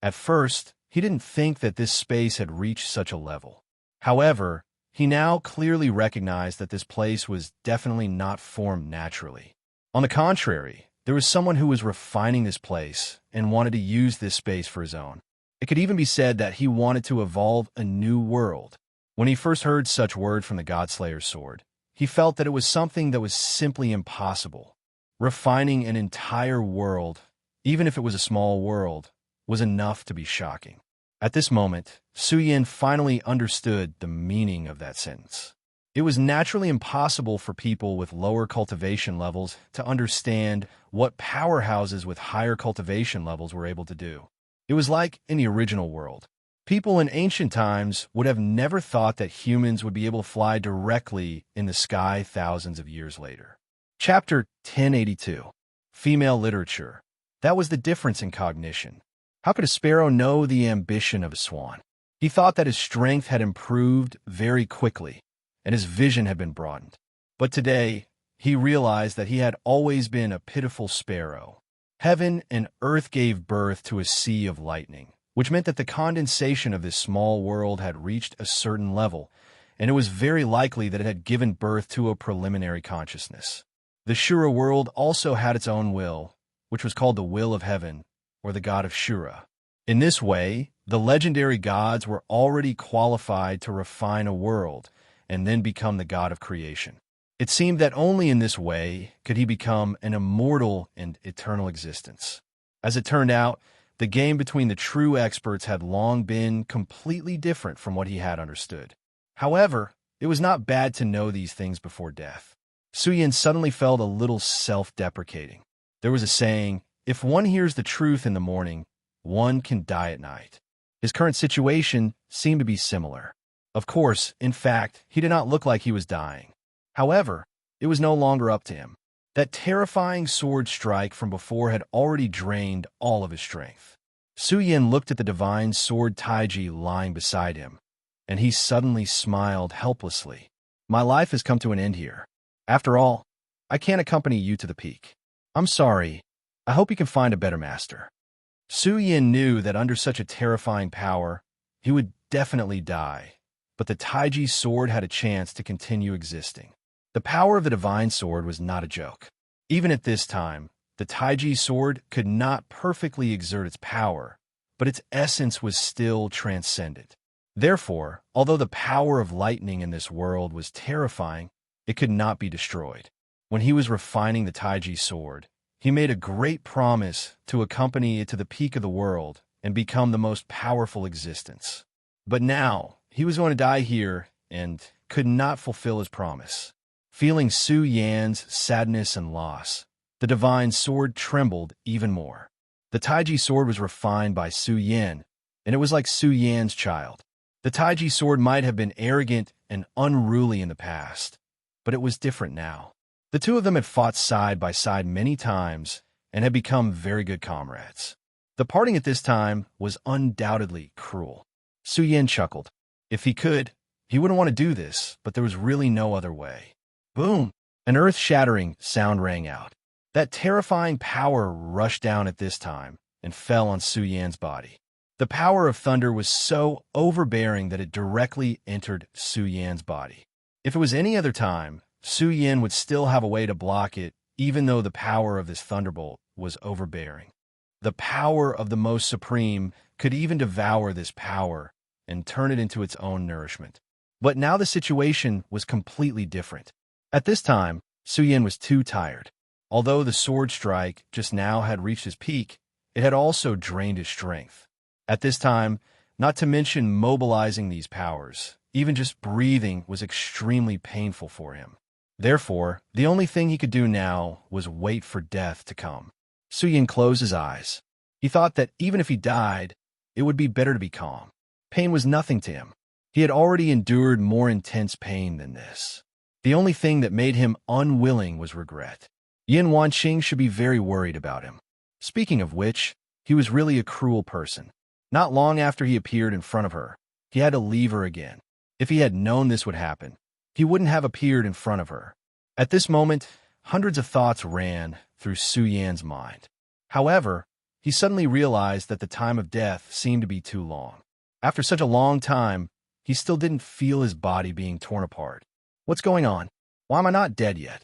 At first, he didn't think that this space had reached such a level. However, he now clearly recognized that this place was definitely not formed naturally. On the contrary, there was someone who was refining this place and wanted to use this space for his own. It could even be said that he wanted to evolve a new world. When he first heard such word from the Godslayer's sword, he felt that it was something that was simply impossible. Refining an entire world, even if it was a small world, was enough to be shocking. At this moment, Su Yan finally understood the meaning of that sentence. It was naturally impossible for people with lower cultivation levels to understand what powerhouses with higher cultivation levels were able to do. It was like in the original world. People in ancient times would have never thought that humans would be able to fly directly in the sky thousands of years later. Chapter 1082. Female Literature. That was the difference in cognition. How could a sparrow know the ambition of a swan? He thought that his strength had improved very quickly, and his vision had been broadened. But today, he realized that he had always been a pitiful sparrow. Heaven and earth gave birth to a sea of lightning, which meant that the condensation of this small world had reached a certain level, and it was very likely that it had given birth to a preliminary consciousness. The Shura world also had its own will, which was called the Will of Heaven, or the God of Shura. In this way, the legendary gods were already qualified to refine a world and then become the God of creation. It seemed that only in this way could he become an immortal and eternal existence. As it turned out, the game between the true experts had long been completely different from what he had understood. However, it was not bad to know these things before death. Su Yan suddenly felt a little self-deprecating. There was a saying, if one hears the truth in the morning, one can die at night. His current situation seemed to be similar. Of course, in fact, he did not look like he was dying. However, it was no longer up to him. That terrifying sword strike from before had already drained all of his strength. Su Yan looked at the divine sword Taiji lying beside him, and he suddenly smiled helplessly. My life has come to an end here. After all, I can't accompany you to the peak. I'm sorry. I hope you can find a better master. Su Yan knew that under such a terrifying power, he would definitely die, but the Taiji sword had a chance to continue existing. The power of the divine sword was not a joke. Even at this time, the Taiji sword could not perfectly exert its power, but its essence was still transcendent. Therefore, although the power of lightning in this world was terrifying, it could not be destroyed. When he was refining the Taiji sword, he made a great promise to accompany it to the peak of the world and become the most powerful existence. But now, he was going to die here and could not fulfill his promise. Feeling Su Yan's sadness and loss, the divine sword trembled even more. The Taiji sword was refined by Su Yan, and it was like Su Yan's child. The Taiji sword might have been arrogant and unruly in the past, but it was different now. The two of them had fought side by side many times and had become very good comrades. The parting at this time was undoubtedly cruel. Su Yan chuckled. If he could, he wouldn't want to do this, but there was really no other way. Boom! An earth-shattering sound rang out. That terrifying power rushed down at this time and fell on Su Yan's body. The power of thunder was so overbearing that it directly entered Su Yan's body. If it was any other time, Su Yin would still have a way to block it, even though the power of this thunderbolt was overbearing. The power of the Most Supreme could even devour this power and turn it into its own nourishment. But now the situation was completely different. At this time, Su Yin was too tired. Although the sword strike just now had reached his peak, it had also drained his strength. At this time, not to mention mobilizing these powers, even just breathing was extremely painful for him. Therefore, the only thing he could do now was wait for death to come. Su Yin closed his eyes. He thought that even if he died, it would be better to be calm. Pain was nothing to him. He had already endured more intense pain than this. The only thing that made him unwilling was regret. Yin Wanqing should be very worried about him. Speaking of which, he was really a cruel person. Not long after he appeared in front of her, he had to leave her again. If he had known this would happen, he wouldn't have appeared in front of her. At this moment, hundreds of thoughts ran through Su Yan's mind. However, he suddenly realized that the time of death seemed to be too long. After such a long time, he still didn't feel his body being torn apart. What's going on? Why am I not dead yet?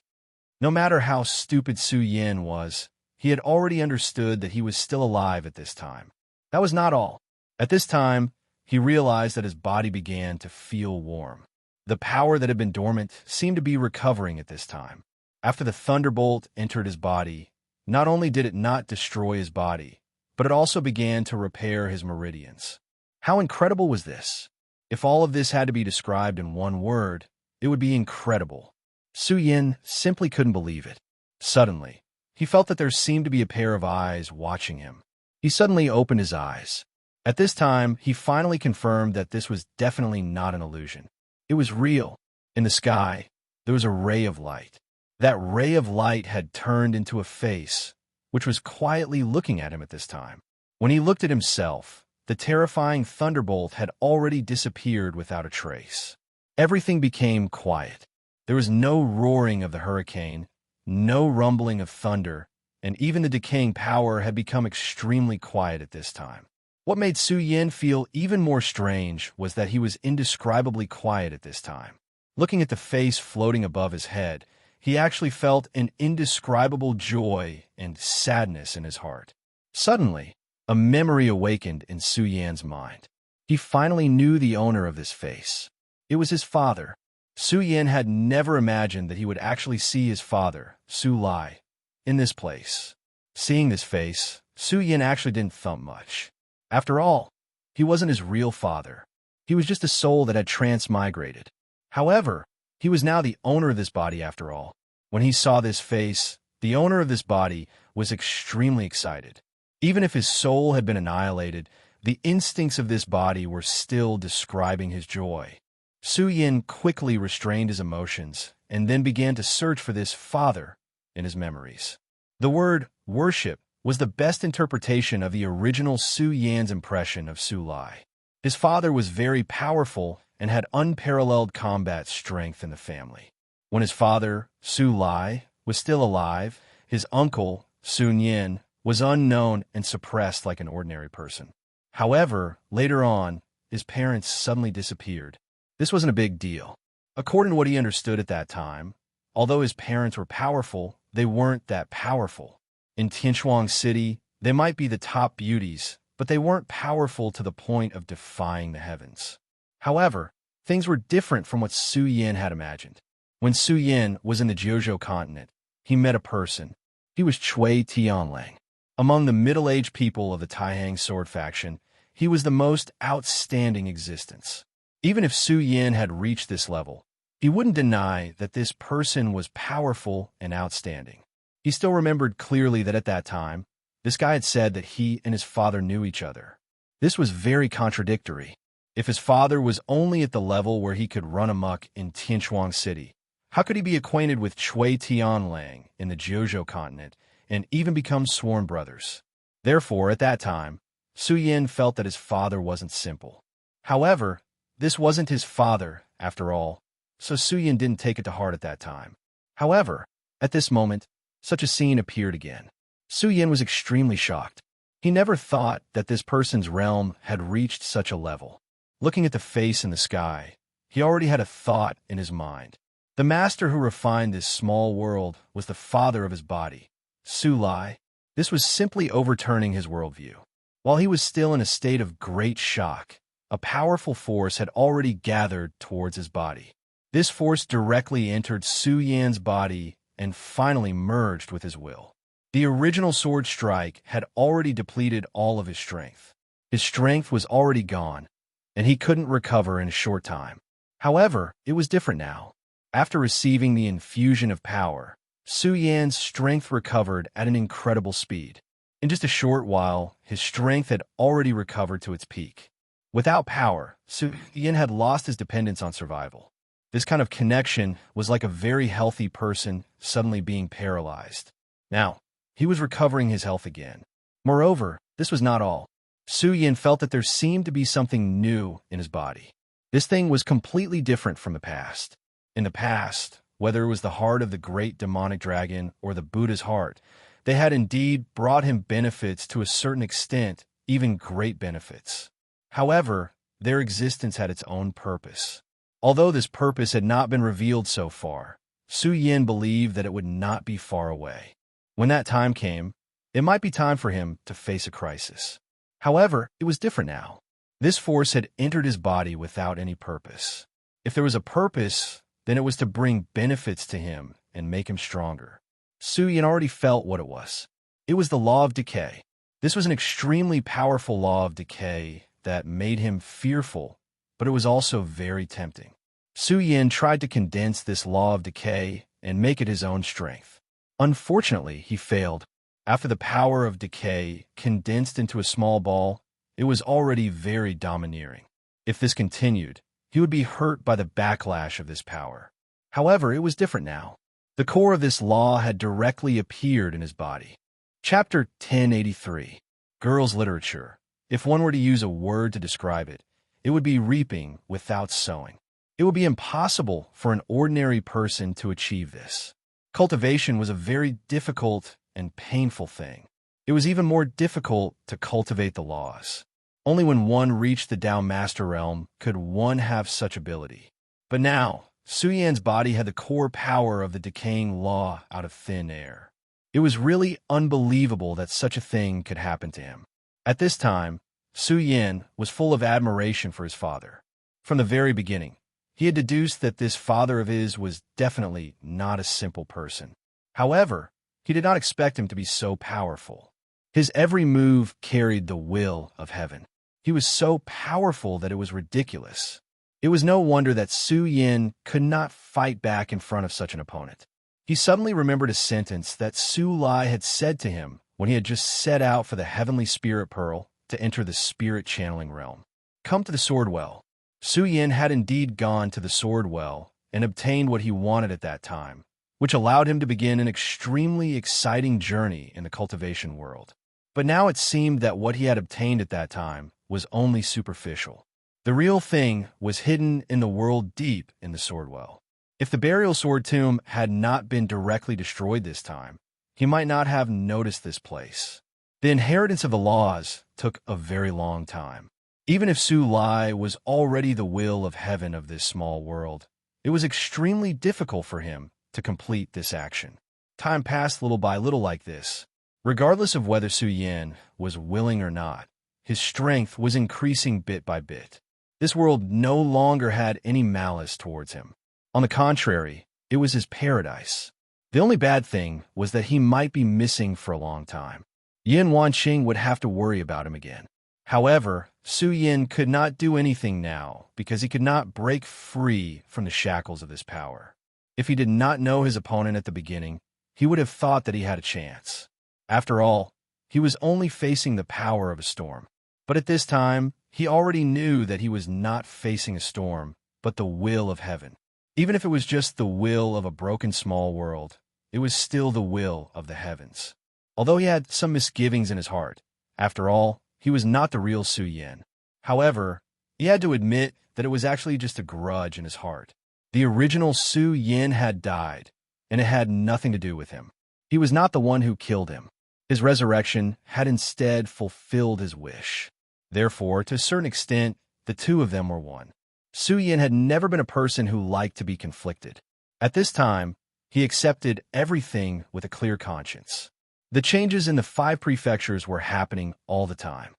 No matter how stupid Su Yin was, he had already understood that he was still alive at this time. That was not all. At this time, he realized that his body began to feel warm. The power that had been dormant seemed to be recovering at this time. After the thunderbolt entered his body, not only did it not destroy his body, but it also began to repair his meridians. How incredible was this? If all of this had to be described in one word, it would be incredible. Su Yin simply couldn't believe it. Suddenly, he felt that there seemed to be a pair of eyes watching him. He suddenly opened his eyes. At this time, he finally confirmed that this was definitely not an illusion. It was real. In the sky, there was a ray of light. That ray of light had turned into a face, which was quietly looking at him at this time. When he looked at himself, the terrifying thunderbolt had already disappeared without a trace. Everything became quiet. There was no roaring of the hurricane, no rumbling of thunder, and even the decaying power had become extremely quiet at this time. What made Su Yin feel even more strange was that he was indescribably quiet at this time. Looking at the face floating above his head, he actually felt an indescribable joy and sadness in his heart. Suddenly, a memory awakened in Su Yan's mind. He finally knew the owner of this face. It was his father. Su Yin had never imagined that he would actually see his father, Su Lai, in this place. Seeing this face, Su Yin actually didn't thump much. After all, he wasn't his real father. He was just a soul that had transmigrated. However, he was now the owner of this body after all. When he saw this face, the owner of this body was extremely excited. Even if his soul had been annihilated, the instincts of this body were still describing his joy. Su Yin quickly restrained his emotions and then began to search for this father in his memories. The word worship was the best interpretation of the original Su Yan's impression of Su Lai. His father was very powerful and had unparalleled combat strength in the family. When his father, Su Lai, was still alive, his uncle, Sun Yin, was unknown and suppressed like an ordinary person. However, later on, his parents suddenly disappeared. This wasn't a big deal. According to what he understood at that time, although his parents were powerful, they weren't that powerful. In Tianchuang City, they might be the top beauties, but they weren't powerful to the point of defying the heavens. However, things were different from what Su Yin had imagined. When Su Yin was in the Jiuzhou continent, he met a person. He was Cui Tianlang. Among the middle-aged people of the Taihang sword faction, he was the most outstanding existence. Even if Su Yin had reached this level, he wouldn't deny that this person was powerful and outstanding. He still remembered clearly that at that time, this guy had said that he and his father knew each other. This was very contradictory. If his father was only at the level where he could run amok in Tianchuang City, how could he be acquainted with Cui Tianlang in the Jiuzhou continent and even become sworn brothers? Therefore, at that time, Su Yin felt that his father wasn't simple. However, this wasn't his father, after all, so Su Yin didn't take it to heart at that time. However, at this moment, such a scene appeared again. Su Yin was extremely shocked. He never thought that this person's realm had reached such a level. Looking at the face in the sky, he already had a thought in his mind. The master who refined this small world was the father of his body, Su Lai. This was simply overturning his worldview. While he was still in a state of great shock, a powerful force had already gathered towards his body. This force directly entered Su Yan's body and finally merged with his will. The original sword strike had already depleted all of his strength. His strength was already gone, and he couldn't recover in a short time. However, it was different now. After receiving the infusion of power, Su Yan's strength recovered at an incredible speed. In just a short while, his strength had already recovered to its peak. Without power, Su Yan had lost his dependence on survival. This kind of connection was like a very healthy person suddenly being paralyzed. Now, he was recovering his health again. Moreover, this was not all. Su Yan felt that there seemed to be something new in his body. This thing was completely different from the past. In the past, whether it was the heart of the great demonic dragon or the Buddha's heart, they had indeed brought him benefits to a certain extent, even great benefits. However, their existence had its own purpose. Although this purpose had not been revealed so far, Su Yan believed that it would not be far away. When that time came, it might be time for him to face a crisis. However, it was different now. This force had entered his body without any purpose. If there was a purpose, then it was to bring benefits to him and make him stronger. Su Yan already felt what it was. It was the law of decay. This was an extremely powerful law of decay that made him fearful, but it was also very tempting. Su Yan tried to condense this law of decay and make it his own strength. Unfortunately, he failed. After the power of decay condensed into a small ball, it was already very domineering. If this continued, he would be hurt by the backlash of this power. However, it was different now. The core of this law had directly appeared in his body. Chapter 1083. Girls' Literature. If one were to use a word to describe it, it would be reaping without sowing. It would be impossible for an ordinary person to achieve this. Cultivation was a very difficult and painful thing. It was even more difficult to cultivate the laws. Only when one reached the Tao Master Realm could one have such ability. But now, Su Yan's body had the core power of the decaying law out of thin air. It was really unbelievable that such a thing could happen to him. At this time, Su Yan was full of admiration for his father. From the very beginning, he had deduced that this father of his was definitely not a simple person. However, he did not expect him to be so powerful. His every move carried the will of heaven. He was so powerful that it was ridiculous. It was no wonder that Su Yan could not fight back in front of such an opponent. He suddenly remembered a sentence that Su Lai had said to him when he had just set out for the heavenly spirit pearl to enter the spirit channeling realm. Come to the sword well. Su Yan had indeed gone to the sword well and obtained what he wanted at that time, which allowed him to begin an extremely exciting journey in the cultivation world. But now it seemed that what he had obtained at that time was only superficial. The real thing was hidden in the world deep in the sword well. If the burial sword tomb had not been directly destroyed this time, he might not have noticed this place. The inheritance of the laws took a very long time. Even if Su Lai was already the will of heaven of this small world, it was extremely difficult for him to complete this action. Time passed little by little like this. Regardless of whether Su Yan was willing or not, his strength was increasing bit by bit. This world no longer had any malice towards him. On the contrary, it was his paradise. The only bad thing was that he might be missing for a long time. Yin Wanqing would have to worry about him again. However, Su Yan could not do anything now because he could not break free from the shackles of this power. If he did not know his opponent at the beginning, he would have thought that he had a chance. After all, he was only facing the power of a storm. But at this time, he already knew that he was not facing a storm, but the will of heaven. Even if it was just the will of a broken small world, it was still the will of the heavens. Although he had some misgivings in his heart, after all, he was not the real Su Yan. However, he had to admit that it was actually just a grudge in his heart. The original Su Yan had died, and it had nothing to do with him. He was not the one who killed him. His resurrection had instead fulfilled his wish. Therefore, to a certain extent, the two of them were one. Su Yin had never been a person who liked to be conflicted. At this time, he accepted everything with a clear conscience. The changes in the 5 prefectures were happening all the time.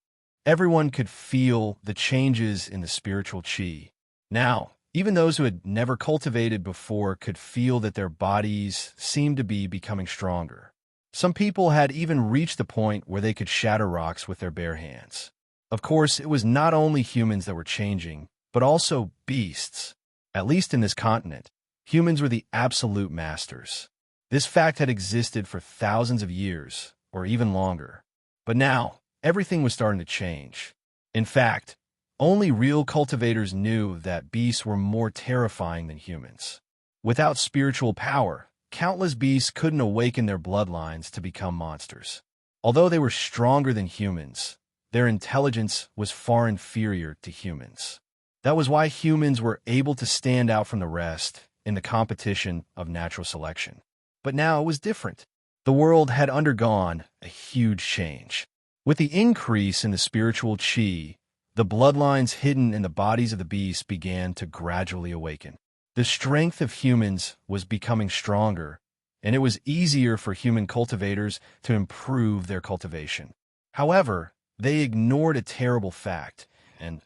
Everyone could feel the changes in the spiritual qi. Now, even those who had never cultivated before could feel that their bodies seemed to be becoming stronger. Some people had even reached the point where they could shatter rocks with their bare hands. Of course, it was not only humans that were changing, but also beasts. At least in this continent, humans were the absolute masters. This fact had existed for thousands of years, or even longer. But now, everything was starting to change. In fact, only real cultivators knew that beasts were more terrifying than humans. Without spiritual power, countless beasts couldn't awaken their bloodlines to become monsters. Although they were stronger than humans, their intelligence was far inferior to humans. That was why humans were able to stand out from the rest in the competition of natural selection. But now it was different. The world had undergone a huge change. With the increase in the spiritual qi, the bloodlines hidden in the bodies of the beasts began to gradually awaken. The strength of humans was becoming stronger, and it was easier for human cultivators to improve their cultivation. However, they ignored a terrible fact, and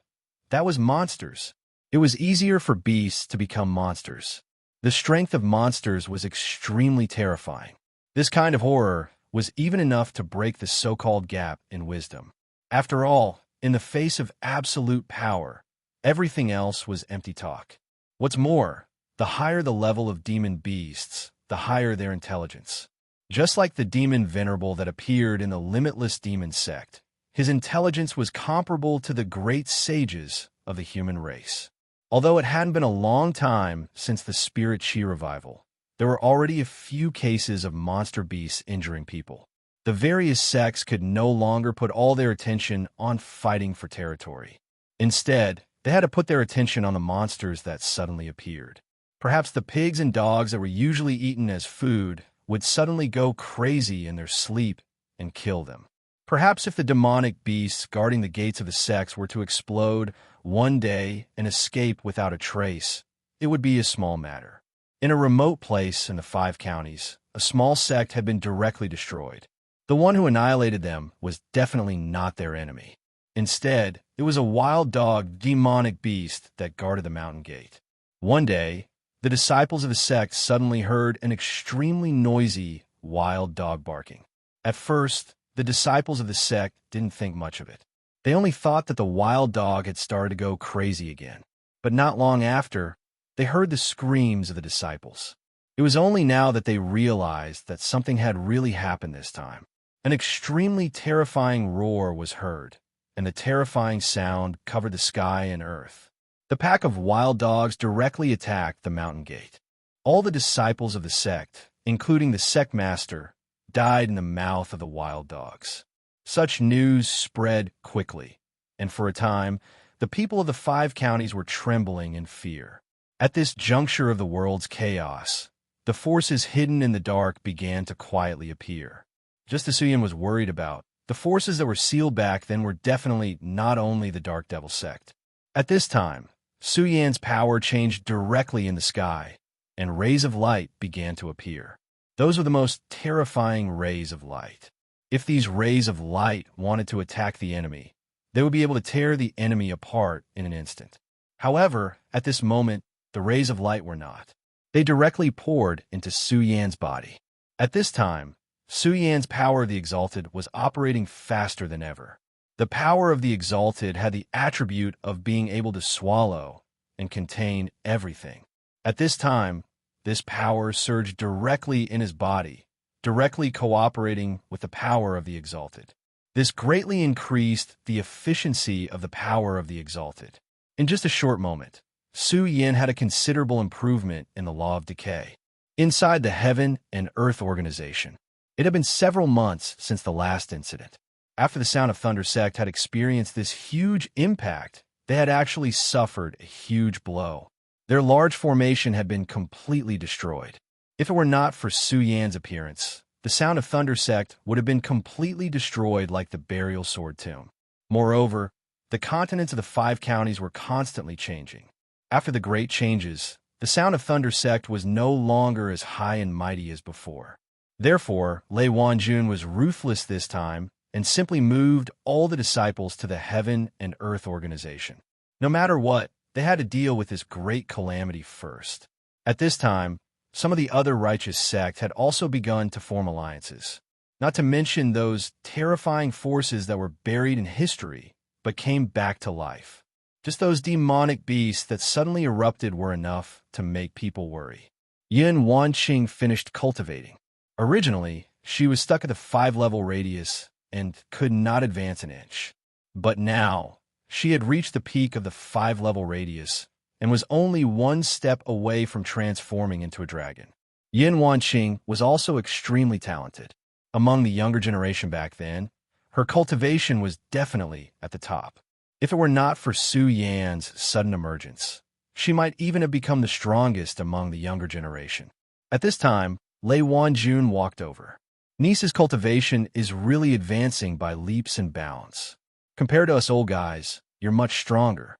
that was monsters. It was easier for beasts to become monsters. The strength of monsters was extremely terrifying. This kind of horror was even enough to break the so-called gap in wisdom. After all, in the face of absolute power, everything else was empty talk. What's more, the higher the level of demon beasts, the higher their intelligence. Just like the demon venerable that appeared in the limitless demon sect, his intelligence was comparable to the great sages of the human race. Although it hadn't been a long time since the spirit qi revival, there were already a few cases of monster beasts injuring people. The various sects could no longer put all their attention on fighting for territory. Instead, they had to put their attention on the monsters that suddenly appeared. Perhaps the pigs and dogs that were usually eaten as food would suddenly go crazy in their sleep and kill them. Perhaps if the demonic beasts guarding the gates of the sects were to explode one day and escape without a trace, it would be a small matter. In a remote place in the 5 counties, a small sect had been directly destroyed. The one who annihilated them was definitely not their enemy. Instead, it was a wild dog demonic beast that guarded the mountain gate. One day, the disciples of the sect suddenly heard an extremely noisy, wild dog barking. At first, the disciples of the sect didn't think much of it. They only thought that the wild dog had started to go crazy again. But not long after, they heard the screams of the disciples. It was only now that they realized that something had really happened this time. An extremely terrifying roar was heard, and the terrifying sound covered the sky and earth. The pack of wild dogs directly attacked the mountain gate. All the disciples of the sect, including the sect master, died in the mouth of the wild dogs. Such news spread quickly, and for a time, the people of the 5 counties were trembling in fear. At this juncture of the world's chaos, the forces hidden in the dark began to quietly appear. Just as Su Yin was worried about, the forces that were sealed back then were definitely not only the Dark Devil sect. At this time, Su Yan's power changed directly in the sky, and rays of light began to appear. Those were the most terrifying rays of light. If these rays of light wanted to attack the enemy, they would be able to tear the enemy apart in an instant. However, at this moment, the rays of light were not. They directly poured into Su Yan's body. At this time, Su Yan's power of the Exalted was operating faster than ever. The power of the Exalted had the attribute of being able to swallow and contain everything. At this time, this power surged directly in his body, directly cooperating with the power of the Exalted. This greatly increased the efficiency of the power of the Exalted. In just a short moment, Su Yin had a considerable improvement in the law of decay. Inside the Heaven and Earth organization, it had been several months since the last incident. After the Sound of Thunder sect had experienced this huge impact, they had actually suffered a huge blow. Their large formation had been completely destroyed. If it were not for Su Yan's appearance, the Sound of Thunder sect would have been completely destroyed like the Burial Sword Tomb. Moreover, the continents of the 5 counties were constantly changing. After the great changes, the sound of thunder sect was no longer as high and mighty as before. Therefore, Lei Wanjun was ruthless this time and simply moved all the disciples to the Heaven and Earth organization. No matter what, they had to deal with this great calamity first. At this time, some of the other righteous sects had also begun to form alliances, not to mention those terrifying forces that were buried in history but came back to life. Just those demonic beasts that suddenly erupted were enough to make people worry. Yin Wanqing finished cultivating. Originally, she was stuck at the 5-level radius and could not advance an inch. But now, she had reached the peak of the 5-level radius and was only one step away from transforming into a dragon. Yin Wanqing was also extremely talented. Among the younger generation back then, her cultivation was definitely at the top. If it were not for Su Yan's sudden emergence, she might even have become the strongest among the younger generation. At this time, Lei Wanjun walked over. Niece's cultivation is really advancing by leaps and bounds. Compared to us old guys, you're much stronger.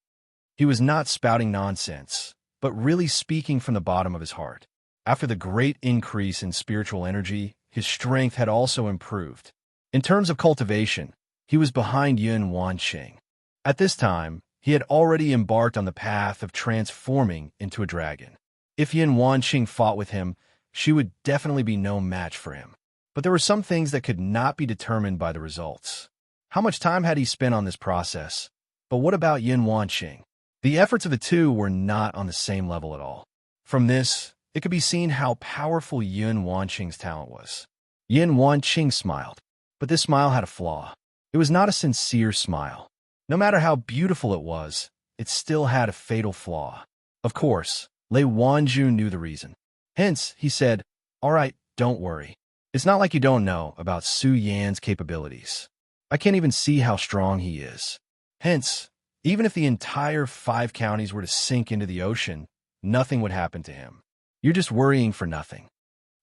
He was not spouting nonsense, but really speaking from the bottom of his heart. After the great increase in spiritual energy, his strength had also improved. In terms of cultivation, he was behind Yin Wanqing. At this time, he had already embarked on the path of transforming into a dragon. If Yin Wanqing fought with him, she would definitely be no match for him. But there were some things that could not be determined by the results. How much time had he spent on this process? But what about Yin Wanqing? The efforts of the two were not on the same level at all. From this, it could be seen how powerful Yin Wanqing's talent was. Yin Wanqing smiled, but this smile had a flaw. It was not a sincere smile. No matter how beautiful it was, it still had a fatal flaw. Of course, Lei Wanjun knew the reason. Hence, he said, "All right, don't worry. It's not like you don't know about Su Yan's capabilities. I can't even see how strong he is. Hence, even if the entire 5 counties were to sink into the ocean, nothing would happen to him. You're just worrying for nothing."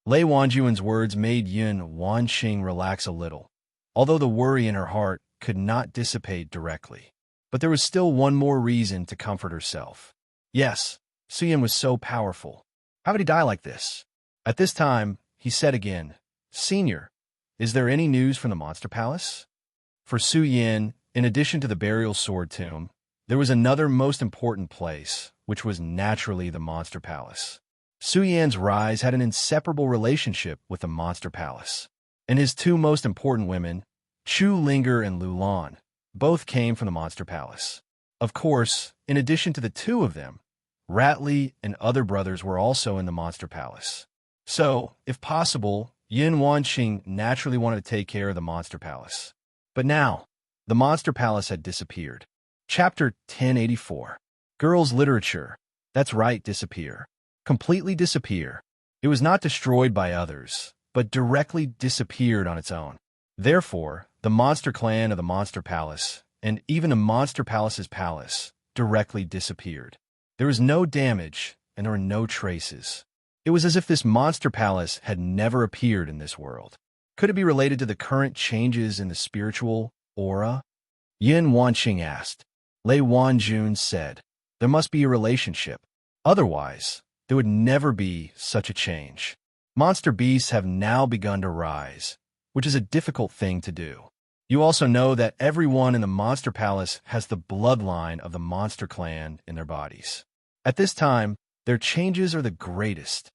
Lei Wanjun's words made Yin Wanqing relax a little, although the worry in her heart could not dissipate directly. But there was still one more reason to comfort herself. Yes, Su Yan was so powerful. How would he die like this? At this time, he said again, "Senior, is there any news from the Monster Palace?" For Su Yan, in addition to the burial sword tomb, there was another most important place, which was naturally the Monster Palace. Su Yan's rise had an inseparable relationship with the Monster Palace, and his 2 most important women, Chu Linger and Lu Lan, both came from the Monster Palace. Of course, in addition to the 2 of them, Ratley and other brothers were also in the Monster Palace. So, if possible, Yin Wanqing naturally wanted to take care of the Monster Palace. But now, the Monster Palace had disappeared. Chapter 1084. Girls' Literature. That's right, disappear. Completely disappear. It was not destroyed by others, but directly disappeared on its own. Therefore, the Monster Clan of the Monster Palace, and even the Monster Palace's palace, directly disappeared. There was no damage, and there were no traces. It was as if this Monster Palace had never appeared in this world. Could it be related to the current changes in the spiritual aura? Yin Wanqing asked. Lei Wanjun said, "There must be a relationship. Otherwise, there would never be such a change. Monster beasts have now begun to rise, which is a difficult thing to do. You also know that everyone in the Monster Palace has the bloodline of the Monster Clan in their bodies. At this time, their changes are the greatest."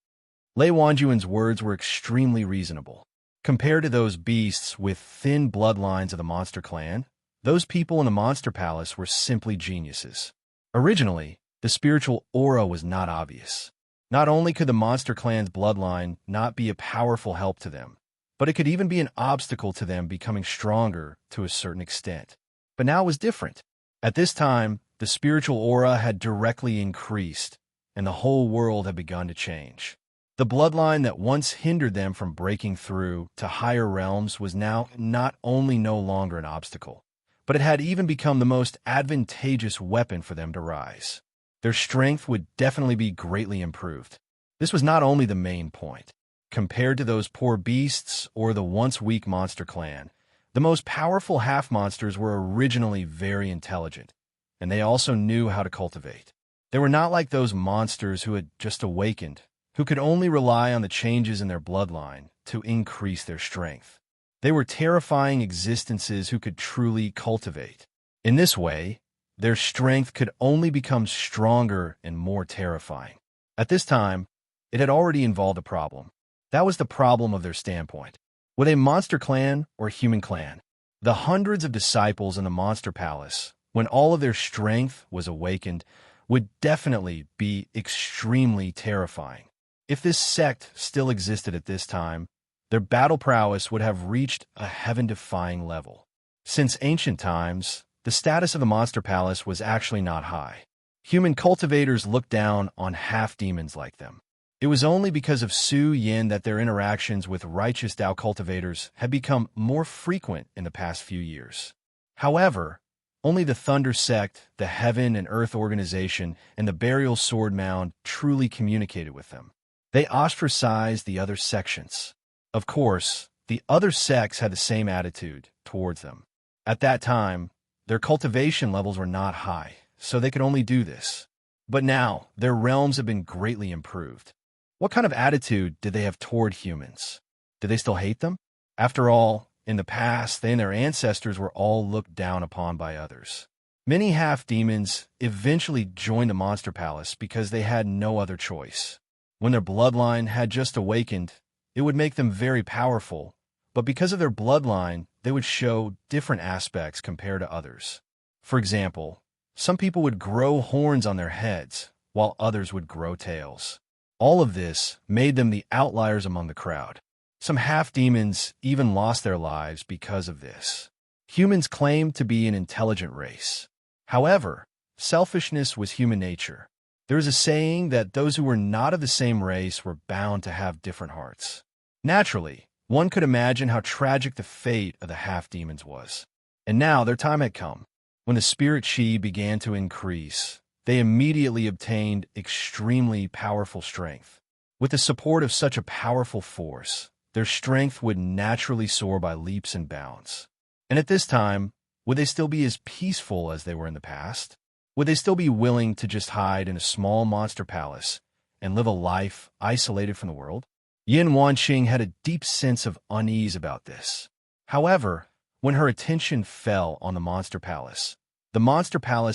Lei Wanjun's words were extremely reasonable. Compared to those beasts with thin bloodlines of the Monster Clan, those people in the Monster Palace were simply geniuses. Originally, the spiritual aura was not obvious. Not only could the Monster Clan's bloodline not be a powerful help to them, but it could even be an obstacle to them becoming stronger to a certain extent. But now it was different. At this time, the spiritual aura had directly increased, and the whole world had begun to change. The bloodline that once hindered them from breaking through to higher realms was now not only no longer an obstacle, but it had even become the most advantageous weapon for them to rise. Their strength would definitely be greatly improved. This was not only the main point. Compared to those poor beasts or the once weak Monster Clan, the most powerful half-monsters were originally very intelligent, and they also knew how to cultivate. They were not like those monsters who had just awakened, who could only rely on the changes in their bloodline to increase their strength. They were terrifying existences who could truly cultivate. In this way, their strength could only become stronger and more terrifying. At this time, it had already involved a problem. That was the problem of their standpoint. Would a monster clan or human clan? The hundreds of disciples in the monster palace, when all of their strength was awakened, would definitely be extremely terrifying. If this sect still existed at this time, their battle prowess would have reached a heaven-defying level. Since ancient times, the status of the monster palace was actually not high. Human cultivators looked down on half-demons like them. It was only because of Su Yin that their interactions with righteous Dao cultivators had become more frequent in the past few years. However, only the Thunder Sect, the Heaven and Earth Organization, and the Burial Sword Mound truly communicated with them. They ostracized the other sections. Of course, the other sects had the same attitude towards them. At that time, their cultivation levels were not high, so they could only do this. But now, their realms have been greatly improved. What kind of attitude did they have toward humans? Did they still hate them? After all, in the past, they and their ancestors were all looked down upon by others. Many half-demons eventually joined the Monster Palace because they had no other choice. When their bloodline had just awakened, it would make them very powerful, but because of their bloodline, they would show different aspects compared to others. For example, some people would grow horns on their heads, while others would grow tails. All of this made them the outliers among the crowd. Some half-demons even lost their lives because of this. Humans claimed to be an intelligent race. However, selfishness was human nature. There is a saying that those who were not of the same race were bound to have different hearts. Naturally, one could imagine how tragic the fate of the half-demons was. And now their time had come. When the spirit chi began to increase, they immediately obtained extremely powerful strength. With the support of such a powerful force, their strength would naturally soar by leaps and bounds. And at this time, would they still be as peaceful as they were in the past? Would they still be willing to just hide in a small monster palace and live a life isolated from the world? Yin Wanqing had a deep sense of unease about this. However, when her attention fell on the monster palace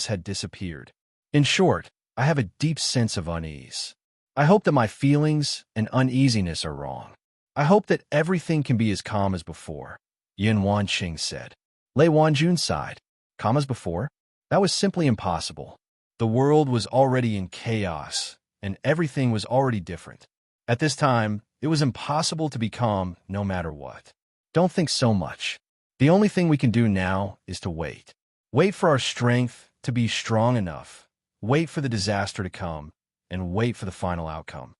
had disappeared. In short, I have a deep sense of unease. I hope that my feelings and uneasiness are wrong. I hope that everything can be as calm as before, Yin Wanqing said. Lei Wanjun sighed. Calm as before? That was simply impossible. The world was already in chaos, and everything was already different. At this time, it was impossible to be calm no matter what. Don't think so much. The only thing we can do now is to wait. Wait for our strength to be strong enough. Wait for the disaster to come, and wait for the final outcome.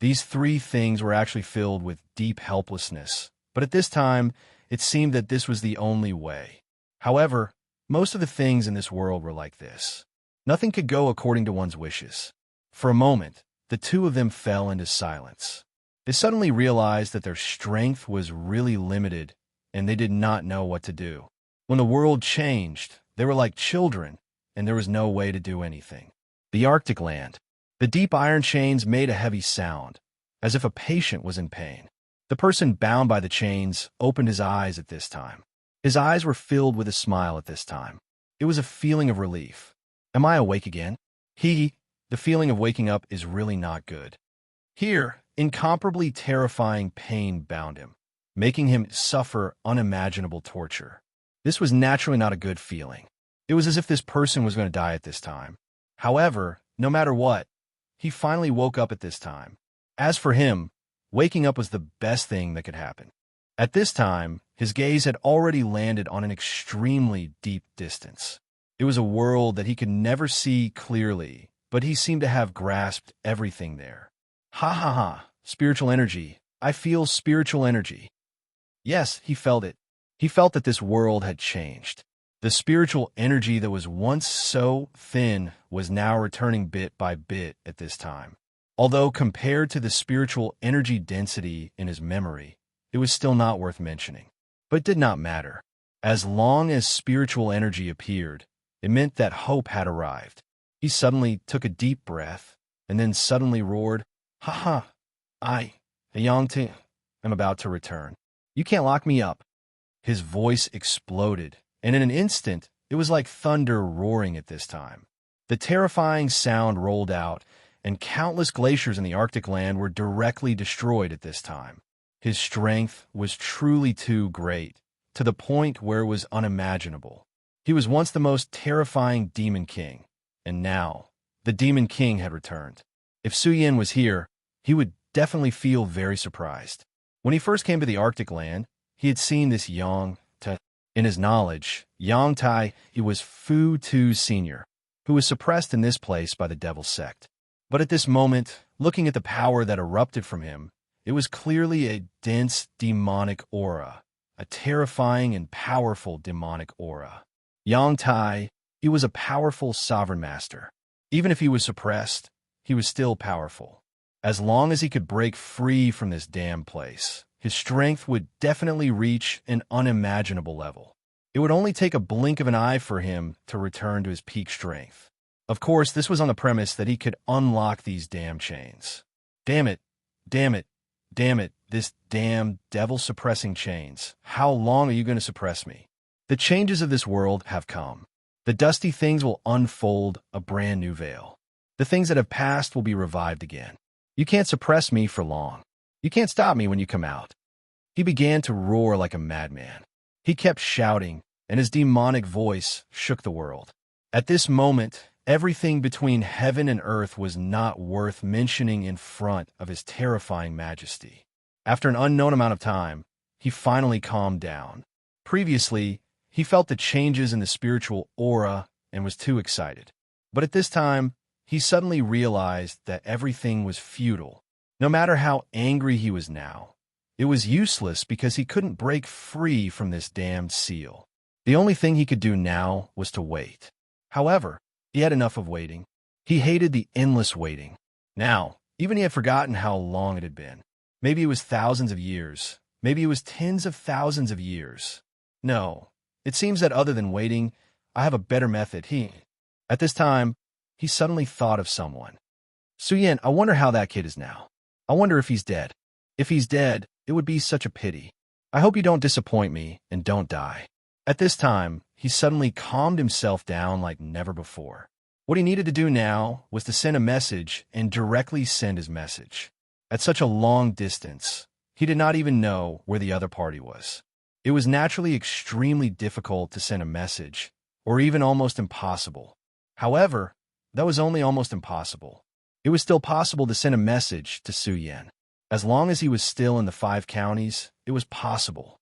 These three things were actually filled with deep helplessness, but at this time, it seemed that this was the only way. However, most of the things in this world were like this. Nothing could go according to one's wishes. For a moment, the two of them fell into silence. They suddenly realized that their strength was really limited, and they did not know what to do. When the world changed, they were like children, and there was no way to do anything. The Arctic land. The deep iron chains made a heavy sound, as if a patient was in pain. The person bound by the chains opened his eyes at this time. His eyes were filled with a smile at this time. It was a feeling of relief. Am I awake again? The feeling of waking up is really not good. Here, incomparably terrifying pain bound him, making him suffer unimaginable torture. This was naturally not a good feeling. It was as if this person was going to die at this time. However, no matter what, he finally woke up at this time. As for him, waking up was the best thing that could happen. At this time, his gaze had already landed on an extremely deep distance. It was a world that he could never see clearly, but he seemed to have grasped everything there. Ha ha ha, spiritual energy. I feel spiritual energy. Yes, he felt it. He felt that this world had changed. The spiritual energy that was once so thin was now returning bit by bit at this time. Although compared to the spiritual energy density in his memory, it was still not worth mentioning. But it did not matter. As long as spiritual energy appeared, it meant that hope had arrived. He suddenly took a deep breath and then suddenly roared, "Ha ha! The Yangti, am about to return. You can't lock me up." His voice exploded, and in an instant, it was like thunder roaring at this time. The terrifying sound rolled out, and countless glaciers in the Arctic land were directly destroyed at this time. His strength was truly too great, to the point where it was unimaginable. He was once the most terrifying Demon King, and now the Demon King had returned. If Su Yin was here, he would definitely feel very surprised. When he first came to the Arctic land, he had seen this Yang Tai. In his knowledge, Yang Tai, he was Fu Tu Sr., who was suppressed in this place by the Devil's Sect. But at this moment, looking at the power that erupted from him, it was clearly a dense demonic aura, a terrifying and powerful demonic aura. Yang Tai, he was a powerful sovereign master. Even if he was suppressed, he was still powerful. As long as he could break free from this damn place, his strength would definitely reach an unimaginable level. It would only take a blink of an eye for him to return to his peak strength. Of course, this was on the premise that he could unlock these damn chains. Damn it, damn it, damn it, this damn devil-suppressing chains. How long are you going to suppress me? The changes of this world have come. The dusty things will unfold a brand new veil. The things that have passed will be revived again. You can't suppress me for long. You can't stop me when you come out. He began to roar like a madman. He kept shouting, and his demonic voice shook the world. At this moment, everything between heaven and earth was not worth mentioning in front of his terrifying majesty. After an unknown amount of time, he finally calmed down. Previously, he felt the changes in the spiritual aura and was too excited. But at this time, he suddenly realized that everything was futile. No matter how angry he was now, it was useless because he couldn't break free from this damned seal. The only thing he could do now was to wait. However, he had enough of waiting. He hated the endless waiting. Now, even he had forgotten how long it had been. Maybe it was thousands of years. Maybe it was tens of thousands of years. No, it seems that other than waiting, I have a better method. At this time, he suddenly thought of someone. Su Yin, I wonder how that kid is now. I wonder if he's dead. If he's dead, it would be such a pity. I hope you don't disappoint me and don't die. At this time, he suddenly calmed himself down like never before. What he needed to do now was to send a message and directly send his message. At such a long distance, he did not even know where the other party was. It was naturally extremely difficult to send a message, or even almost impossible. However, that was only almost impossible. It was still possible to send a message to Su Yin. As long as he was still in the 5 counties, it was possible.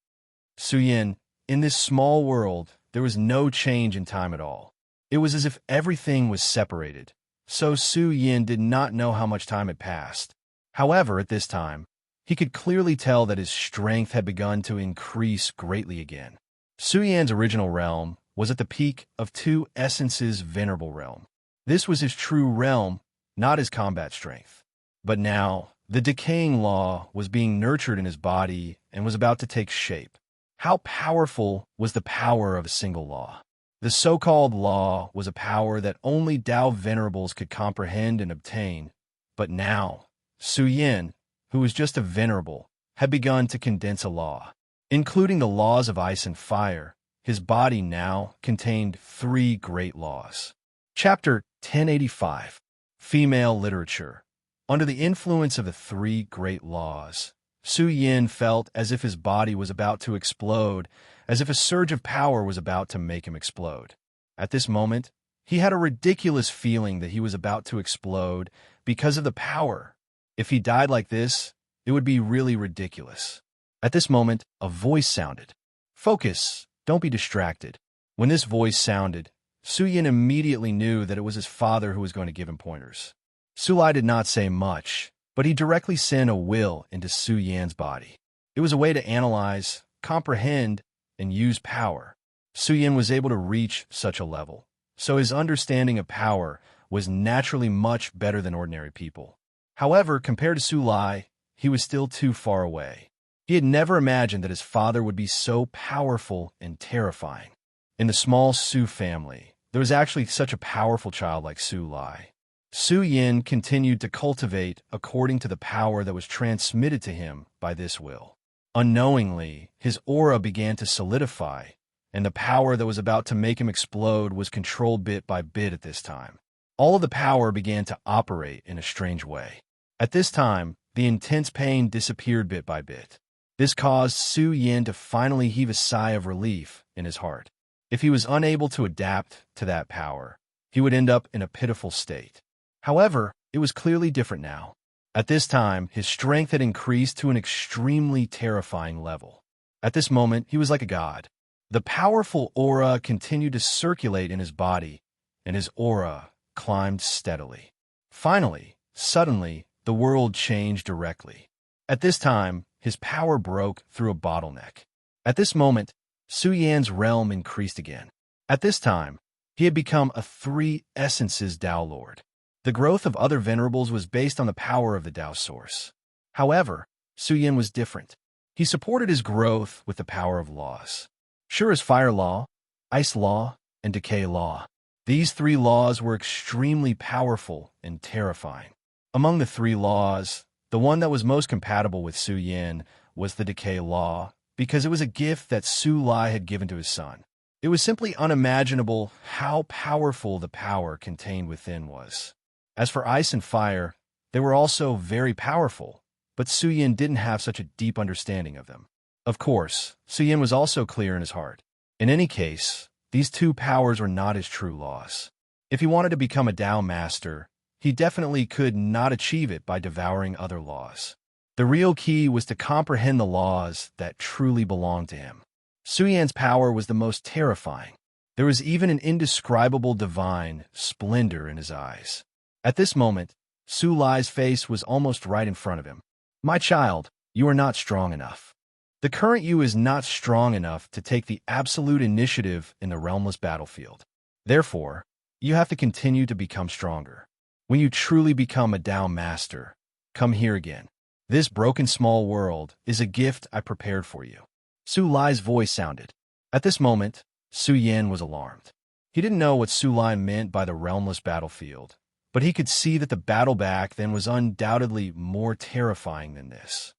Su Yin, in this small world, there was no change in time at all. It was as if everything was separated, so Su Yin did not know how much time had passed. However, at this time, he could clearly tell that his strength had begun to increase greatly again. Su Yin's original realm was at the peak of 2 Essences' venerable realm. This was his true realm, not his combat strength. But now, the decaying law was being nurtured in his body and was about to take shape. How powerful was the power of a single law? The so-called law was a power that only Tao venerables could comprehend and obtain. But now, Su Yin, who was just a venerable, had begun to condense a law. Including the laws of ice and fire, his body now contained 3 great laws. Chapter 1085. Female Literature. Under the influence of the 3 great laws, Su Yin felt as if his body was about to explode, as if a surge of power was about to make him explode. At this moment, he had a ridiculous feeling that he was about to explode because of the power. If he died like this, it would be really ridiculous. At this moment, a voice sounded. Focus, don't be distracted. When this voice sounded, Su Yin immediately knew that it was his father who was going to give him pointers. Su Lai did not say much, but he directly sent a will into Su Yan's body. It was a way to analyze, comprehend, and use power. Su Yin was able to reach such a level, so his understanding of power was naturally much better than ordinary people. However, compared to Su Lai, he was still too far away. He had never imagined that his father would be so powerful and terrifying. In the small Su family, there was actually such a powerful child like Su Lai. Su Yin continued to cultivate according to the power that was transmitted to him by this will. Unknowingly, his aura began to solidify, and the power that was about to make him explode was controlled bit by bit at this time. All of the power began to operate in a strange way. At this time, the intense pain disappeared bit by bit. This caused Su Yin to finally heave a sigh of relief in his heart. If he was unable to adapt to that power, he would end up in a pitiful state. However, it was clearly different now. At this time, his strength had increased to an extremely terrifying level. At this moment, he was like a god. The powerful aura continued to circulate in his body, and his aura climbed steadily. Finally, suddenly, the world changed directly. At this time, his power broke through a bottleneck. At this moment, Su Yan's realm increased again. At this time, he had become a three essences Tao Lord. The growth of other venerables was based on the power of the Tao source. However, Su Yan was different. He supported his growth with the power of laws. Sure as fire law, ice law, and decay law. These three laws were extremely powerful and terrifying. Among the three laws, the one that was most compatible with Su Yan was the decay law, because it was a gift that Su Lai had given to his son. It was simply unimaginable how powerful the power contained within was. As for ice and fire, they were also very powerful, but Su Yan didn't have such a deep understanding of them. Of course, Su Yan was also clear in his heart. In any case, these two powers were not his true laws. If he wanted to become a Tao master, he definitely could not achieve it by devouring other laws. The real key was to comprehend the laws that truly belonged to him. Su Yan's power was the most terrifying. There was even an indescribable divine splendor in his eyes. At this moment, Su Lai's face was almost right in front of him. My child, you are not strong enough. The current you is not strong enough to take the absolute initiative in the realmless battlefield. Therefore, you have to continue to become stronger. When you truly become a Tao master, come here again. This broken small world is a gift I prepared for you. Su Lai's voice sounded. At this moment, Su Yan was alarmed. He didn't know what Su Lai meant by the realmless battlefield, but he could see that the battle back then was undoubtedly more terrifying than this.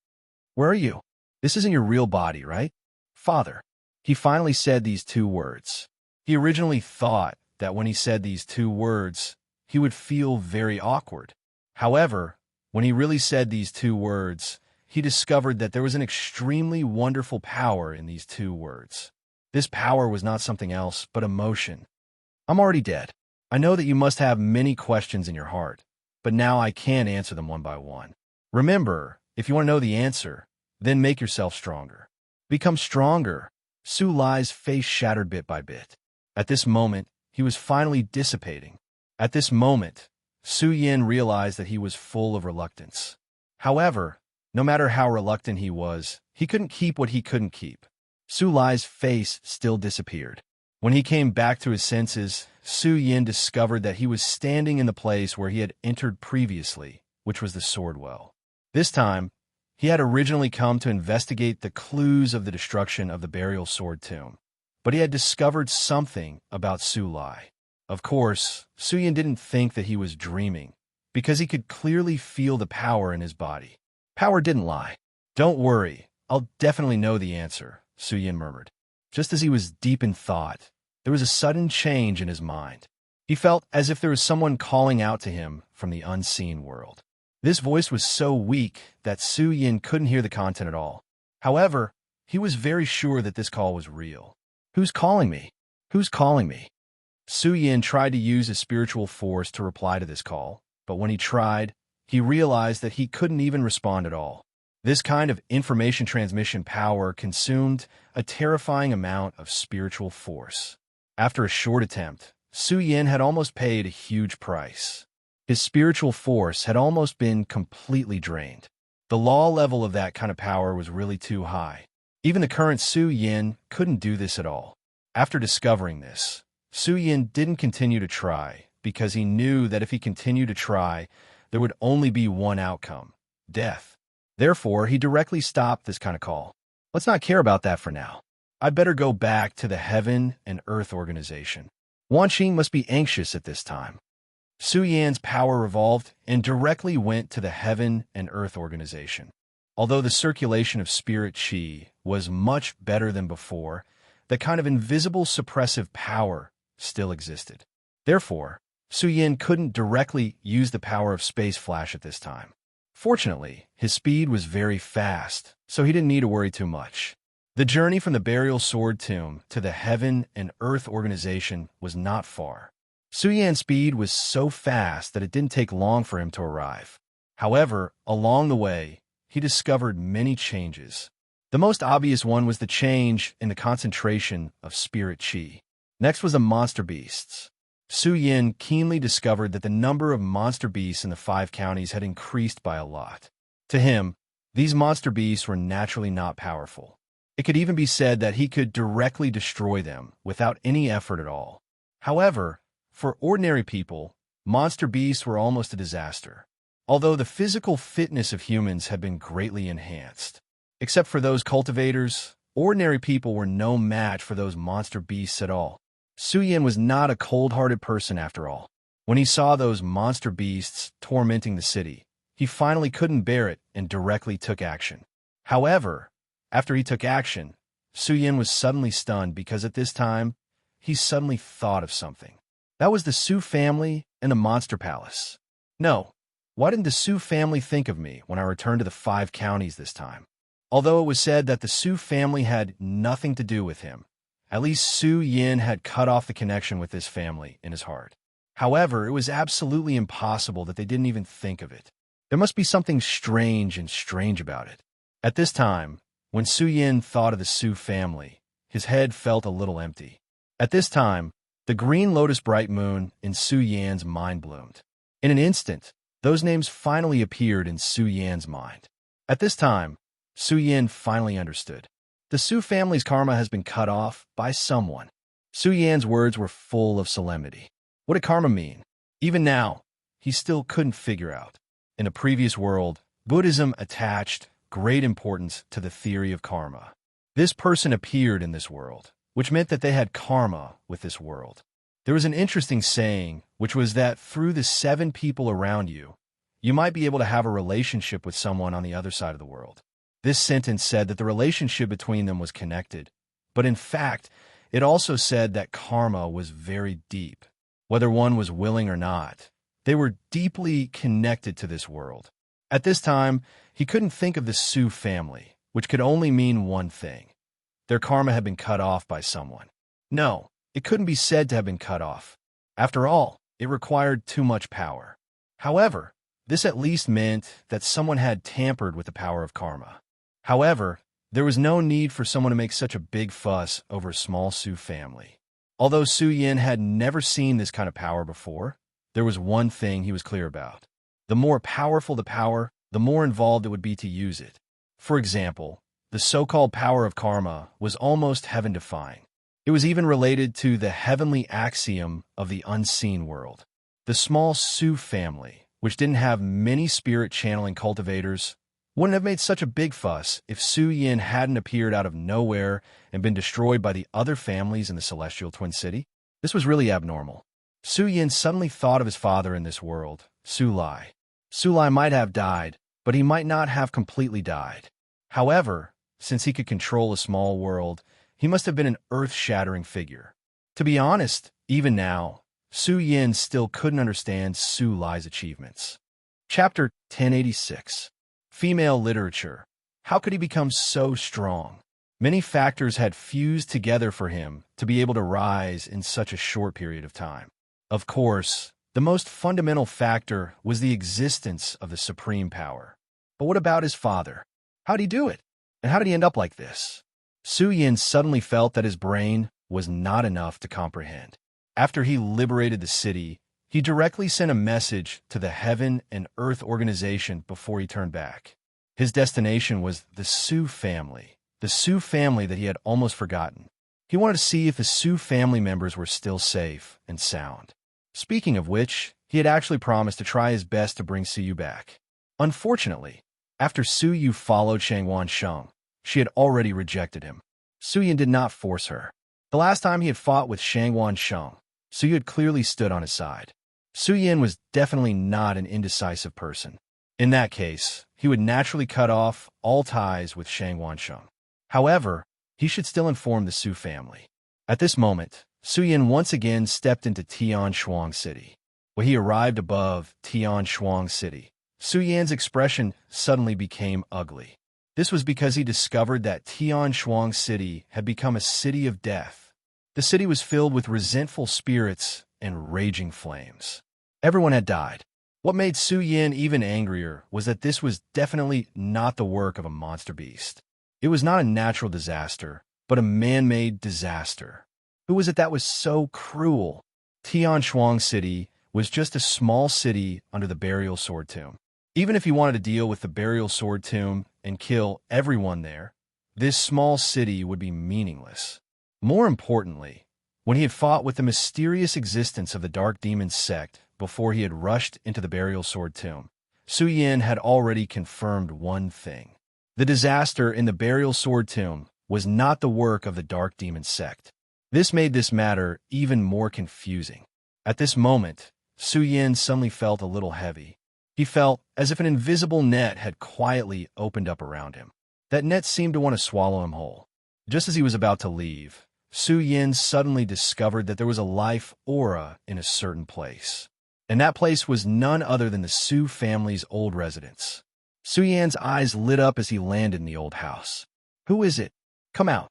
Where are you? This isn't your real body, right? Father. He finally said these two words. He originally thought that when he said these two words, he would feel very awkward. However, when he really said these two words, he discovered that there was an extremely wonderful power in these two words. This power was not something else but emotion. I'm already dead. I know that you must have many questions in your heart, but now I can answer them one by one. Remember, if you want to know the answer, then make yourself stronger. Become stronger. Su Lai's face shattered bit by bit. At this moment, he was finally dissipating. At this moment, Su Yan realized that he was full of reluctance. However, no matter how reluctant he was, he couldn't keep what he couldn't keep. Su Lai's face still disappeared. When he came back to his senses, Su Yan discovered that he was standing in the place where he had entered previously, which was the sword well. This time, he had originally come to investigate the clues of the destruction of the burial sword tomb, but he had discovered something about Su Lai. Of course, Su Yan didn't think that he was dreaming, because he could clearly feel the power in his body. Power didn't lie. Don't worry, I'll definitely know the answer, Su Yan murmured. Just as he was deep in thought, there was a sudden change in his mind. He felt as if there was someone calling out to him from the unseen world. This voice was so weak that Su Yan couldn't hear the content at all. However, he was very sure that this call was real. Who's calling me? Who's calling me? Su Yan tried to use his spiritual force to reply to this call, but when he tried, he realized that he couldn't even respond at all. This kind of information transmission power consumed a terrifying amount of spiritual force. After a short attempt, Su Yan had almost paid a huge price. His spiritual force had almost been completely drained. The law level of that kind of power was really too high. Even the current Su Yan couldn't do this at all. After discovering this, Su Yan didn't continue to try, because he knew that if he continued to try, there would only be one outcome: death. Therefore, he directly stopped this kind of call. Let's not care about that for now. I'd better go back to the Heaven and Earth organization. Wan Qing must be anxious at this time. Su Yan's power revolved and directly went to the Heaven and Earth organization. Although the circulation of spirit qi was much better than before, that kind of invisible suppressive power still existed. Therefore, Su Yan couldn't directly use the power of space flash at this time. Fortunately, his speed was very fast, so he didn't need to worry too much. The journey from the burial sword tomb to the Heaven and Earth organization was not far. Su Yan's speed was so fast that it didn't take long for him to arrive. However, along the way, he discovered many changes. The most obvious one was the change in the concentration of spirit qi. Next was the monster beasts. Su Yan keenly discovered that the number of monster beasts in the 5 counties had increased by a lot. To him, these monster beasts were naturally not powerful. It could even be said that he could directly destroy them without any effort at all. However, for ordinary people, monster beasts were almost a disaster. Although the physical fitness of humans had been greatly enhanced. Except for those cultivators, ordinary people were no match for those monster beasts at all. Su Yan was not a cold-hearted person after all. When he saw those monster beasts tormenting the city, he finally couldn't bear it and directly took action. However, after he took action, Su Yan was suddenly stunned because at this time, he suddenly thought of something. That was the Su family and the Monster Palace. No, why didn't the Su family think of me when I returned to the 5 counties this time? Although it was said that the Su family had nothing to do with him, at least Su Yan had cut off the connection with this family in his heart. However, it was absolutely impossible that they didn't even think of it. There must be something strange about it. At this time, when Su Yan thought of the Su family, his head felt a little empty. At this time, the green lotus bright moon in Su Yan's mind bloomed. In an instant, those names finally appeared in Su Yan's mind. At this time, Su Yan finally understood. The Su family's karma has been cut off by someone. Su Yan's words were full of solemnity. What did karma mean? Even now, he still couldn't figure out. In a previous world, Buddhism attached great importance to the theory of karma. This person appeared in this world, which meant that they had karma with this world. There was an interesting saying, which was that through the 7 people around you, you might be able to have a relationship with someone on the other side of the world. This sentence said that the relationship between them was connected, but in fact, it also said that karma was very deep. Whether one was willing or not, they were deeply connected to this world. At this time, he couldn't think of the Su family, which could only mean one thing. Their karma had been cut off by someone. No, it couldn't be said to have been cut off. After all, it required too much power. However, this at least meant that someone had tampered with the power of karma. However, there was no need for someone to make such a big fuss over a small Su family. Although Su Yan had never seen this kind of power before, there was one thing he was clear about. The more powerful the power, the more involved it would be to use it. For example, the so-called power of karma was almost heaven-defying. It was even related to the heavenly axiom of the unseen world. The small Su family, which didn't have many spirit-channeling cultivators, wouldn't have made such a big fuss if Su Yan hadn't appeared out of nowhere and been destroyed by the other families in the Celestial Twin City. This was really abnormal. Su Yan suddenly thought of his father in this world, Su Lai. Su Lai might have died, but he might not have completely died. However, since he could control a small world, he must have been an earth-shattering figure. To be honest, even now, Su Yan still couldn't understand Su Lai's achievements. Chapter 1086. Female Literature. How could he become so strong? Many factors had fused together for him to be able to rise in such a short period of time. Of course, the most fundamental factor was the existence of the supreme power. But what about his father? How did he do it? And how did he end up like this? Su Yan suddenly felt that his brain was not enough to comprehend. After he liberated the city, he directly sent a message to the Heaven and Earth organization before he turned back. His destination was the Su family that he had almost forgotten. He wanted to see if the Su family members were still safe and sound. Speaking of which, he had actually promised to try his best to bring Su Yu back. Unfortunately, after Su Yu followed Shangwan Sheng, she had already rejected him. Su Yan did not force her. The last time he had fought with Shangwan Sheng, Su Yu had clearly stood on his side. Su Yin was definitely not an indecisive person. In that case, he would naturally cut off all ties with Shang Wansheng. However, he should still inform the Su family. At this moment, Su Yin once again stepped into Tian Shuang City. When he arrived above Tian Shuang City, Su Yan's expression suddenly became ugly. This was because he discovered that Tian Shuang City had become a city of death. The city was filled with resentful spirits and raging flames. Everyone had died. What made Su Yin even angrier was that this was definitely not the work of a monster beast. It was not a natural disaster, but a man-made disaster. Who was it that was so cruel? Tian Shuang City was just a small city under the burial sword tomb. Even if he wanted to deal with the burial sword tomb and kill everyone there, this small city would be meaningless. More importantly, when he had fought with the mysterious existence of the Dark Demon sect before he had rushed into the burial sword tomb, Su Yin had already confirmed one thing. The disaster in the burial sword tomb was not the work of the Dark Demon sect. This made this matter even more confusing. At this moment, Su Yin suddenly felt a little heavy. He felt as if an invisible net had quietly opened up around him. That net seemed to want to swallow him whole. Just as he was about to leave, Su Yin suddenly discovered that there was a life aura in a certain place. And that place was none other than the Su family's old residence. Su Yan's eyes lit up as he landed in the old house. Who is it? Come out.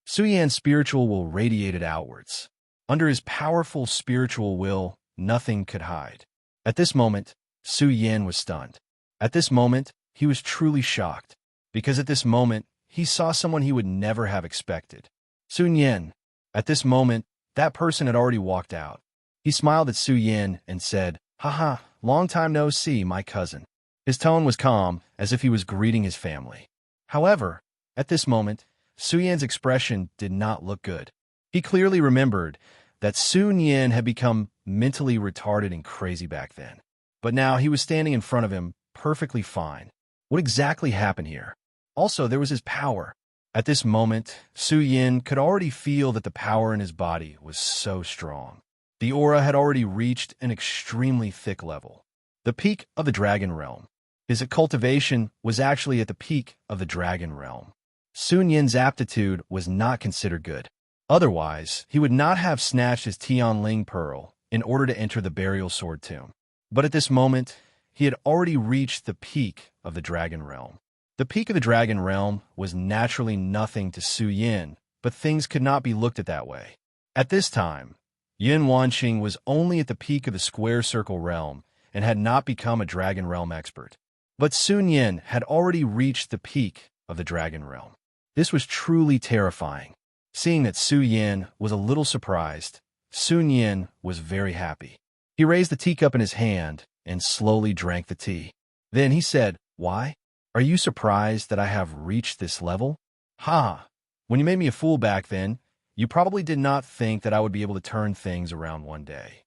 Su Yan's spiritual will radiated outwards. Under his powerful spiritual will, nothing could hide. At this moment, Su Yin was stunned. At this moment, he was truly shocked, because at this moment, he saw someone he would never have expected. Su Yin. At this moment, that person had already walked out. He smiled at Su Yin and said, "Haha, long time no see, my cousin." His tone was calm, as if he was greeting his family. However, at this moment, Su Yan's expression did not look good. He clearly remembered that Su Yin had become mentally retarded and crazy back then. But now he was standing in front of him, perfectly fine. What exactly happened here? Also, there was his power. At this moment, Su Yin could already feel that the power in his body was so strong. The aura had already reached an extremely thick level. The peak of the Dragon Realm. His cultivation was actually at the peak of the Dragon Realm. Su Yin's aptitude was not considered good. Otherwise, he would not have snatched his Tianling Pearl in order to enter the burial sword tomb. But at this moment, he had already reached the peak of the Dragon Realm. The peak of the Dragon Realm was naturally nothing to Su Yin, but things could not be looked at that way. At this time, Yin Wanqing was only at the peak of the Square Circle Realm and had not become a Dragon Realm expert. But Sun Yin had already reached the peak of the Dragon Realm. This was truly terrifying. Seeing that Su Yin was a little surprised, Sun Yin was very happy. He raised the teacup in his hand and slowly drank the tea. Then he said, "Why? Are you surprised that I have reached this level? Ha! When you made me a fool back then, you probably did not think that I would be able to turn things around one day."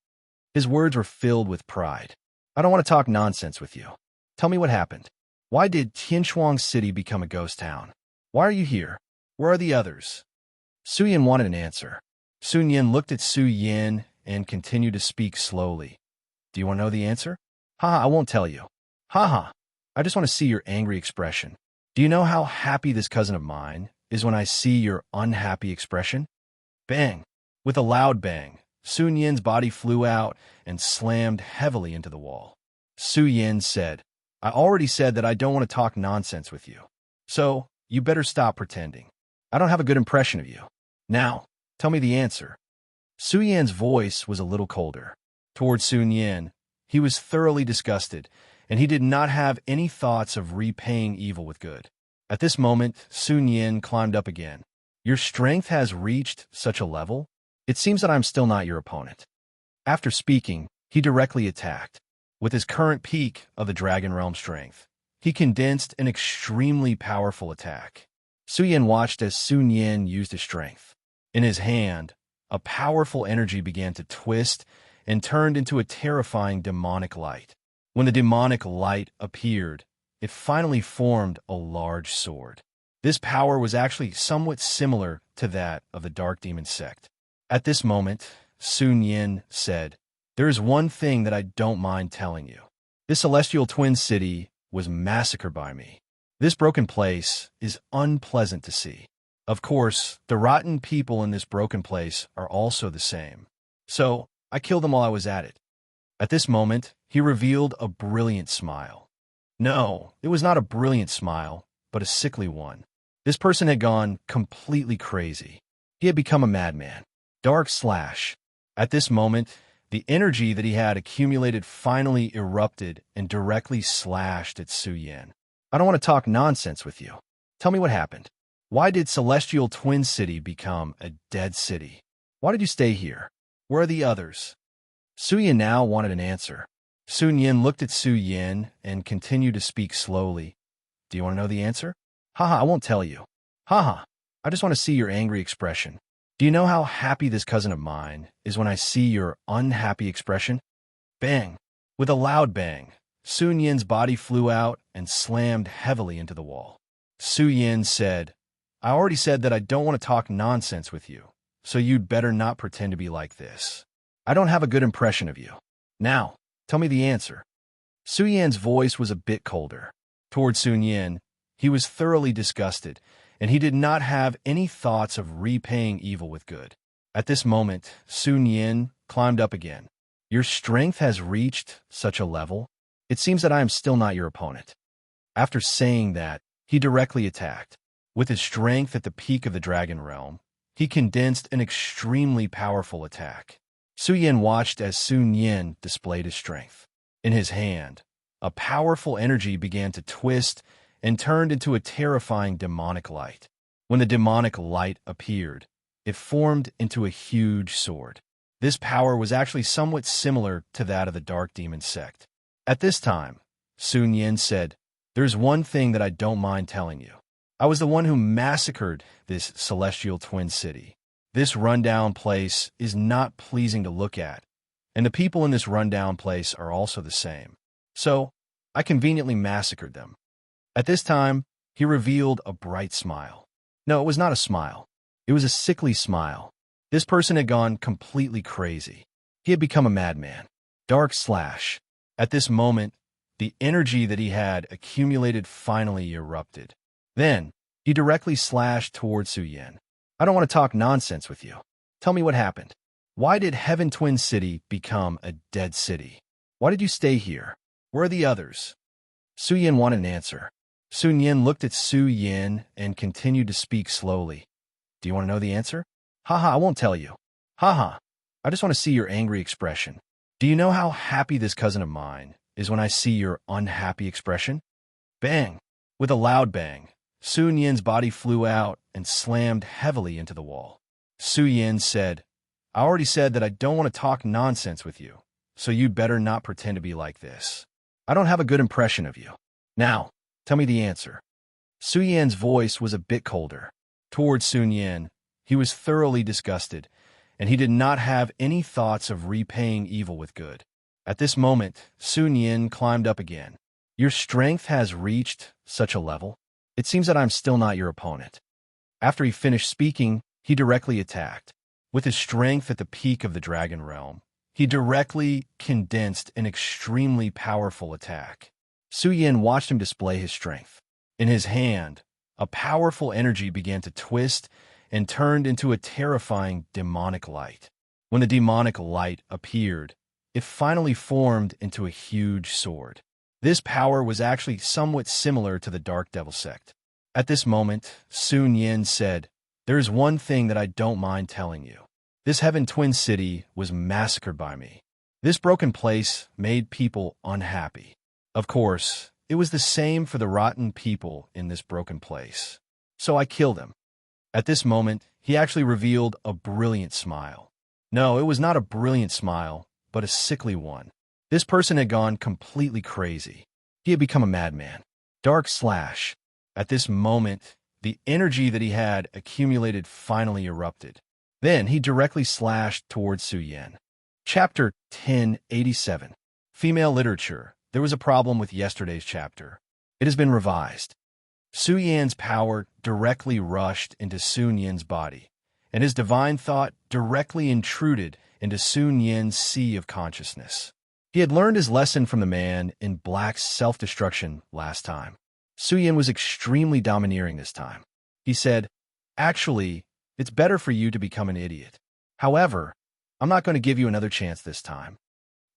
His words were filled with pride. "I don't want to talk nonsense with you. Tell me what happened. Why did Tianshuang City become a ghost town? Why are you here? Where are the others?" Su Yin wanted an answer. Sun Yin looked at Su Yin and continued to speak slowly. "Do you want to know the answer? Ha, I won't tell you. Ha. I just want to see your angry expression. Do you know how happy this cousin of mine is when I see your unhappy expression?" Bang! With a loud bang, Sun Yin's body flew out and slammed heavily into the wall. Su Yin said, "I already said that I don't want to talk nonsense with you. So, you better stop pretending. I don't have a good impression of you. Now, tell me the answer." Su Yin's voice was a little colder. Towards Sun Yin, he was thoroughly disgusted, and he did not have any thoughts of repaying evil with good. At this moment, Sun Yin climbed up again. "Your strength has reached such a level? It seems that I'm still not your opponent." After speaking, he directly attacked. With his current peak of the Dragon Realm strength, he condensed an extremely powerful attack. Su Yin watched as Sun Yin used his strength. In his hand, a powerful energy began to twist and turned into a terrifying demonic light. When the demonic light appeared, it finally formed a large sword. This power was actually somewhat similar to that of the Dark Demon sect. At this moment, Sun Yin said, "There is one thing that I don't mind telling you. This celestial twin city was massacred by me. This broken place is unpleasant to see. Of course, the rotten people in this broken place are also the same. So I killed them while I was at it." At this moment, he revealed a brilliant smile. No, it was not a brilliant smile, but a sickly one. This person had gone completely crazy. He had become a madman. Dark slash. At this moment, the energy that he had accumulated finally erupted and directly slashed at Su Yin. "I don't want to talk nonsense with you. Tell me what happened. Why did Celestial Twin City become a dead city? Why did you stay here? Where are the others?" Su Yin now wanted an answer. Sun Yin looked at Su Yin and continued to speak slowly. "Do you want to know the answer? Haha, I won't tell you. Haha, I just want to see your angry expression. Do you know how happy this cousin of mine is when I see your unhappy expression?" Bang! With a loud bang, Sun Yin's body flew out and slammed heavily into the wall. Su Yin said, "I already said that I don't want to talk nonsense with you, so you'd better not pretend to be like this. I don't have a good impression of you. Now, tell me the answer." Su Yan's voice was a bit colder. Toward Sun Yin, he was thoroughly disgusted, and he did not have any thoughts of repaying evil with good. At this moment, Sun Yin climbed up again. "Your strength has reached such a level? It seems that I am still not your opponent." After saying that, he directly attacked. With his strength at the peak of the dragon realm, he condensed an extremely powerful attack. Su Yin watched as Sun Yin displayed his strength. In his hand, a powerful energy began to twist and turned into a terrifying demonic light. When the demonic light appeared, it formed into a huge sword. This power was actually somewhat similar to that of the Dark Demon sect. At this time, Sun Yin said, "There's one thing that I don't mind telling you. I was the one who massacred this celestial twin city. This rundown place is not pleasing to look at, and the people in this rundown place are also the same. So, I conveniently massacred them." At this time, he revealed a bright smile. No, it was not a smile. It was a sickly smile. This person had gone completely crazy. He had become a madman. Dark slash. At this moment, the energy that he had accumulated finally erupted. Then, he directly slashed towards Su Yin. "I don't want to talk nonsense with you. Tell me what happened. Why did Heaven Twin City become a dead city? Why did you stay here? Where are the others?" Su Yin wanted an answer. Sun Yin looked at Su Yin and continued to speak slowly. "Do you want to know the answer? Haha, I won't tell you. Haha, I just want to see your angry expression. Do you know how happy this cousin of mine is when I see your unhappy expression?" Bang! With a loud bang, Sun Yin's body flew out and slammed heavily into the wall. Su Yin said, "I already said that I don't want to talk nonsense with you, so you'd better not pretend to be like this. I don't have a good impression of you. Now, tell me the answer." Su Yan's voice was a bit colder. Toward Sun Yin, he was thoroughly disgusted, and he did not have any thoughts of repaying evil with good. At this moment, Sun Yin climbed up again. "Your strength has reached such a level? It seems that I'm still not your opponent." After he finished speaking, he directly attacked. With his strength at the peak of the dragon realm, he directly condensed an extremely powerful attack. Su Yin watched him display his strength. In his hand, a powerful energy began to twist and turned into a terrifying demonic light. When the demonic light appeared, it finally formed into a huge sword. This power was actually somewhat similar to the Dark Devil sect. At this moment, Sun Yin said, "There is one thing that I don't mind telling you. This Heaven Twin City was massacred by me. This broken place made people unhappy. Of course, it was the same for the rotten people in this broken place. So I killed them." At this moment, he actually revealed a brilliant smile. No, it was not a brilliant smile, but a sickly one. This person had gone completely crazy. He had become a madman. Dark slash. At this moment, the energy that he had accumulated finally erupted. Then he directly slashed towards Su Yin. Chapter 1087. Female Literature. There was a problem with yesterday's chapter. It has been revised. Su Yan's power directly rushed into Sun Yin's body, and his divine thought directly intruded into Sun Yin's sea of consciousness. He had learned his lesson from the man in black's self-destruction last time. Su Yin was extremely domineering this time. He said, "Actually, it's better for you to become an idiot. However, I'm not going to give you another chance this time."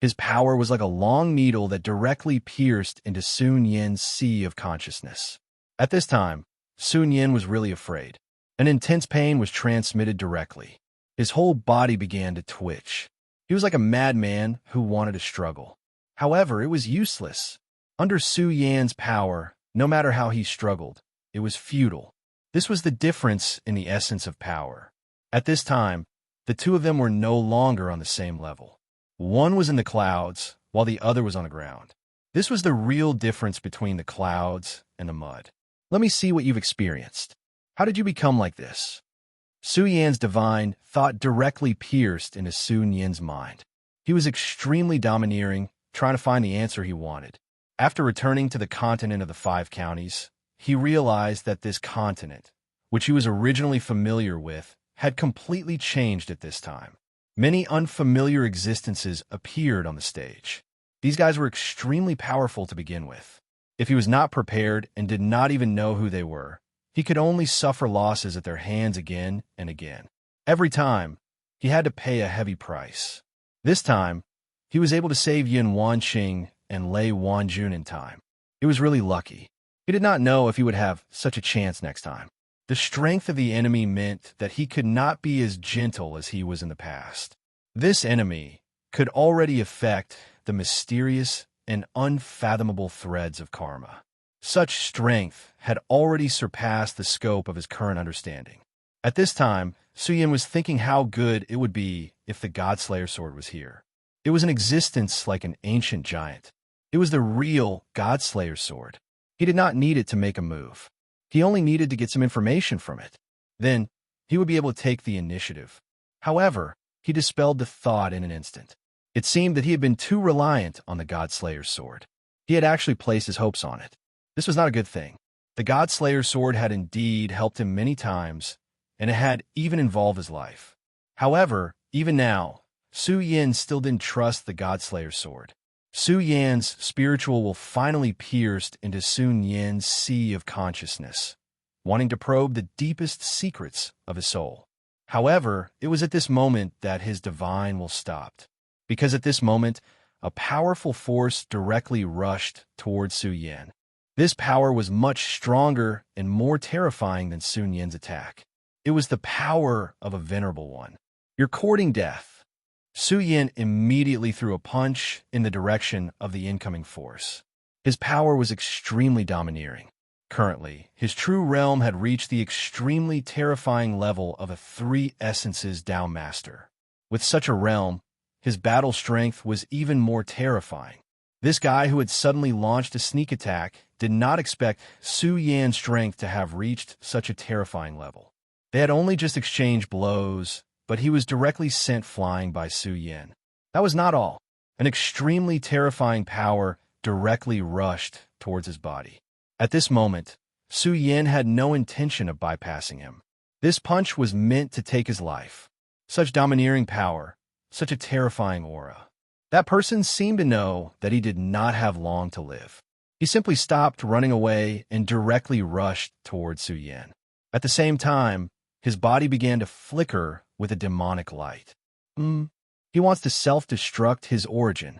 His power was like a long needle that directly pierced into Sun Yin's sea of consciousness. At this time, Sun Yin was really afraid. An intense pain was transmitted directly. His whole body began to twitch. He was like a madman who wanted to struggle. However, it was useless. Under Su Yan's power, no matter how he struggled, it was futile. This was the difference in the essence of power. At this time, the two of them were no longer on the same level. One was in the clouds, while the other was on the ground. This was the real difference between the clouds and the mud. Let me see what you've experienced. How did you become like this? Su Yan's divine thought directly pierced into Sun Yin's mind. He was extremely domineering, trying to find the answer he wanted. After returning to the continent of the 5 counties, he realized that this continent, which he was originally familiar with, had completely changed at this time. Many unfamiliar existences appeared on the stage. These guys were extremely powerful to begin with. If he was not prepared and did not even know who they were, he could only suffer losses at their hands again and again. Every time, he had to pay a heavy price. This time, he was able to save Yin Wanqing and Lei Wanjun in time. He was really lucky. He did not know if he would have such a chance next time. The strength of the enemy meant that he could not be as gentle as he was in the past. This enemy could already affect the mysterious and unfathomable threads of karma. Such strength had already surpassed the scope of his current understanding. At this time, Su Yin was thinking how good it would be if the Godslayer sword was here. It was in existence like an ancient giant. It was the real Godslayer sword. He did not need it to make a move. He only needed to get some information from it. Then, he would be able to take the initiative. However, he dispelled the thought in an instant. It seemed that he had been too reliant on the Godslayer's sword. He had actually placed his hopes on it. This was not a good thing. The Godslayer's sword had indeed helped him many times, and it had even involved his life. However, even now, Su Yin still didn't trust the Godslayer's sword. Su Yan's spiritual will finally pierced into Sun Yin's sea of consciousness, wanting to probe the deepest secrets of his soul. However, it was at this moment that his divine will stopped, because at this moment, a powerful force directly rushed towards Su Yin. This power was much stronger and more terrifying than Sun Yin's attack. It was the power of a venerable one. "You're courting death." Su Yin immediately threw a punch in the direction of the incoming force. His power was extremely domineering. Currently, his true realm had reached the extremely terrifying level of a 3 essences down master. With such a realm, his battle strength was even more terrifying. This guy who had suddenly launched a sneak attack did not expect Su Yan's strength to have reached such a terrifying level. They had only just exchanged blows, but he was directly sent flying by Su Yin. That was not all. An extremely terrifying power directly rushed towards his body. At this moment, Su Yin had no intention of bypassing him. This punch was meant to take his life. Such domineering power, such a terrifying aura. That person seemed to know that he did not have long to live. He simply stopped running away and directly rushed towards Su Yin. At the same time, his body began to flicker with a demonic light. He wants to self-destruct his origin.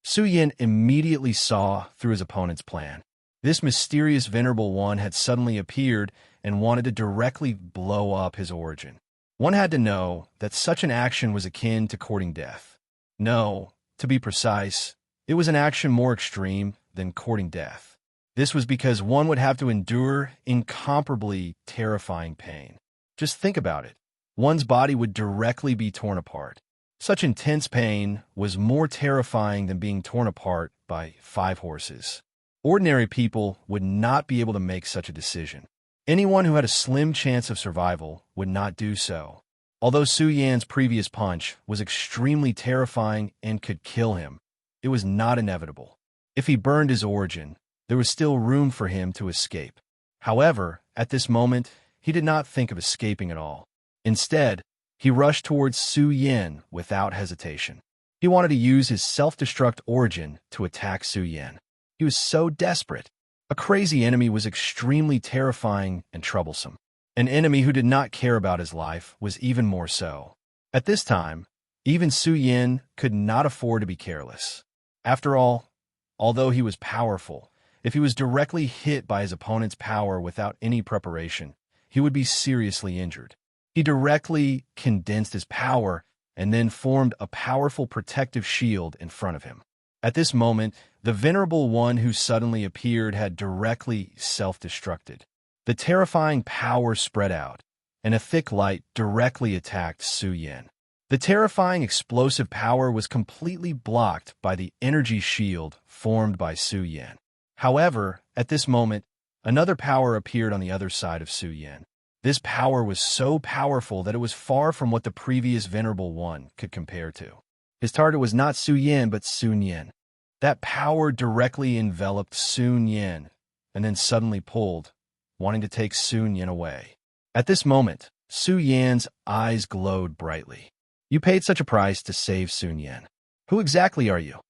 Su Yin immediately saw through his opponent's plan. This mysterious venerable one had suddenly appeared and wanted to directly blow up his origin. One had to know that such an action was akin to courting death. No, to be precise, it was an action more extreme than courting death. This was because one would have to endure incomparably terrifying pain. Just think about it. One's body would directly be torn apart. Such intense pain was more terrifying than being torn apart by 5 horses. Ordinary people would not be able to make such a decision. Anyone who had a slim chance of survival would not do so. Although Su Yan's previous punch was extremely terrifying and could kill him, it was not inevitable. If he burned his origin, there was still room for him to escape. However, at this moment, he did not think of escaping at all. Instead, He rushed towards Su Yin without hesitation. He wanted to use his self-destruct origin to attack Su Yin. He was so desperate. A crazy enemy was extremely terrifying and troublesome. An enemy who did not care about his life was even more so. At this time, even Su Yin could not afford to be careless. After all, although he was powerful, if he was directly hit by his opponent's power without any preparation, he would be seriously injured. He directly condensed his power and then formed a powerful protective shield in front of him. At this moment, the venerable one who suddenly appeared had directly self-destructed. The terrifying power spread out, and a thick light directly attacked Su Yin. The terrifying explosive power was completely blocked by the energy shield formed by Su Yin. However, at this moment, another power appeared on the other side of Su Yin. This power was so powerful that it was far from what the previous venerable one could compare to. His target was not Su Yin, but Sun Yin. That power directly enveloped Sun Yin and then suddenly pulled, wanting to take Sun Yin away. At this moment, Su Yin's eyes glowed brightly. You paid such a price to save Sun Yin. Who exactly are you?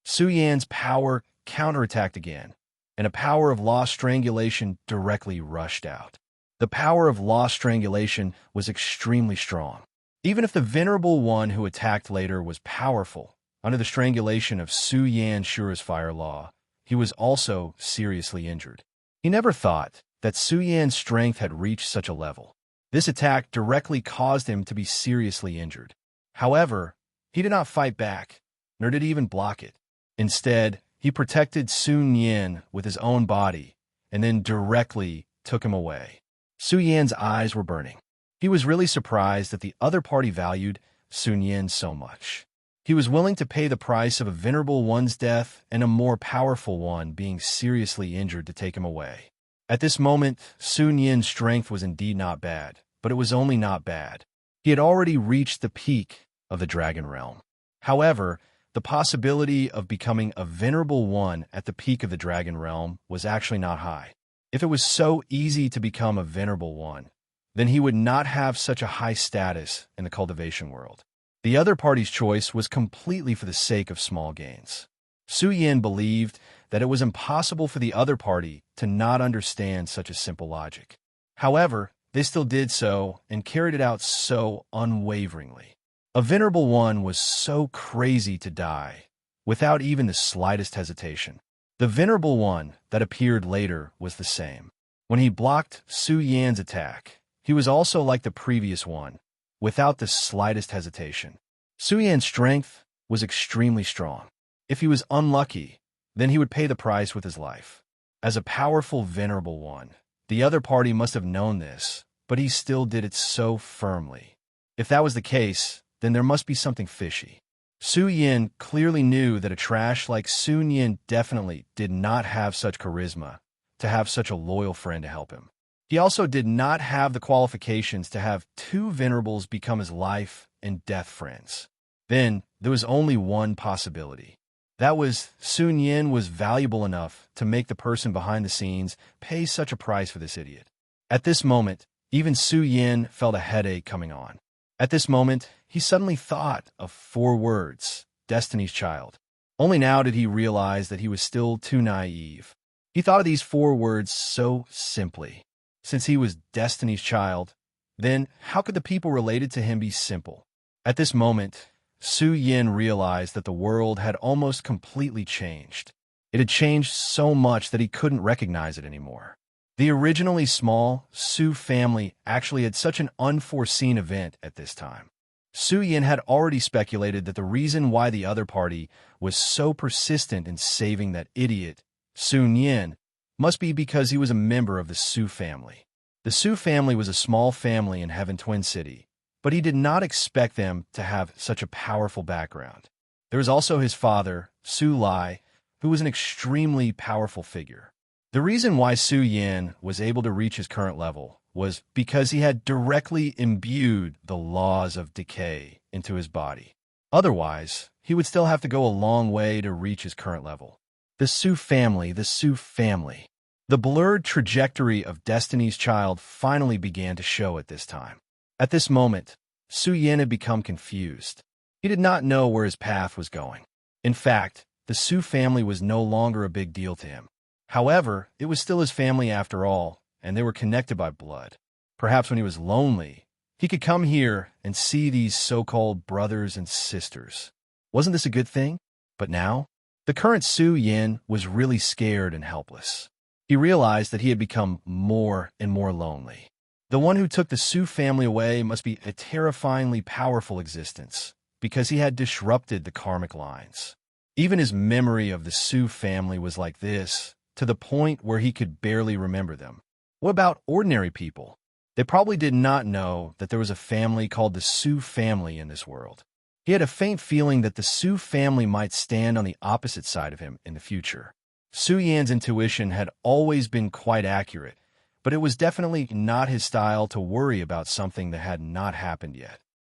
Su Yin's power counterattacked again, and a power of law strangulation directly rushed out. The power of law strangulation was extremely strong. Even if the venerable one who attacked later was powerful, under the strangulation of Su Yan Shura's fire law, he was also seriously injured. He never thought that Su Yan's strength had reached such a level. This attack directly caused him to be seriously injured. However, he did not fight back, nor did he even block it. Instead, he protected Sun Yin with his own body and then directly took him away. Su Yan's eyes were burning. He was really surprised that the other party valued Sun Yin so much. He was willing to pay the price of a venerable one's death and a more powerful one being seriously injured to take him away. At this moment, Sun Yin's strength was indeed not bad, but it was only not bad. He had already reached the peak of the dragon realm. However, the possibility of becoming a venerable one at the peak of the dragon realm was actually not high. If it was so easy to become a venerable one, then he would not have such a high status in the cultivation world. The other party's choice was completely for the sake of small gains. Su Yin believed that it was impossible for the other party to not understand such a simple logic. However, they still did so and carried it out so unwaveringly. A venerable one was so crazy to die, without even the slightest hesitation. The venerable one that appeared later was the same. When he blocked Su Yan's attack, he was also like the previous one, without the slightest hesitation. Su Yan's strength was extremely strong. If he was unlucky, then he would pay the price with his life. As a powerful venerable one, the other party must have known this, but he still did it so firmly. If that was the case, then there must be something fishy. Su Yin clearly knew that a trash like Sun Yin definitely did not have such charisma to have such a loyal friend to help him. He also did not have the qualifications to have two venerables become his life and death friends. Then there was only one possibility. That was Sun Yin was valuable enough to make the person behind the scenes pay such a price for this idiot. At this moment, even Su Yin felt a headache coming on. At this moment, he suddenly thought of 4 words, Destiny's Child. Only now did he realize that he was still too naive. He thought of these 4 words so simply. Since he was Destiny's Child, then how could the people related to him be simple? At this moment, Su Yin realized that the world had almost completely changed. It had changed so much that he couldn't recognize it anymore. The originally small Su family actually had such an unforeseen event at this time. Su Yin had already speculated that the reason why the other party was so persistent in saving that idiot, Sun Yin, must be because he was a member of the Su family. The Su family was a small family in Heaven Twin City, but he did not expect them to have such a powerful background. There was also his father, Su Lai, who was an extremely powerful figure. The reason why Su Yin was able to reach his current level was because he had directly imbued the laws of decay into his body. Otherwise, he would still have to go a long way to reach his current level. The Su family, the Su family. The blurred trajectory of Destiny's Child finally began to show at this time. At this moment, Su Yan had become confused. He did not know where his path was going. In fact, the Su family was no longer a big deal to him. However, it was still his family after all, and they were connected by blood. Perhaps when he was lonely, he could come here and see these so-called brothers and sisters. Wasn't this a good thing? But now, the current Su Yan was really scared and helpless. He realized that he had become more and more lonely. The one who took the Su family away must be a terrifyingly powerful existence, because he had disrupted the karmic lines. Even his memory of the Su family was like this, to the point where he could barely remember them. What about ordinary people? They probably did not know that there was a family called the Su family in this world. He had a faint feeling that the Su family might stand on the opposite side of him in the future. Su Yan's intuition had always been quite accurate, but it was definitely not his style to worry about something that had not happened yet.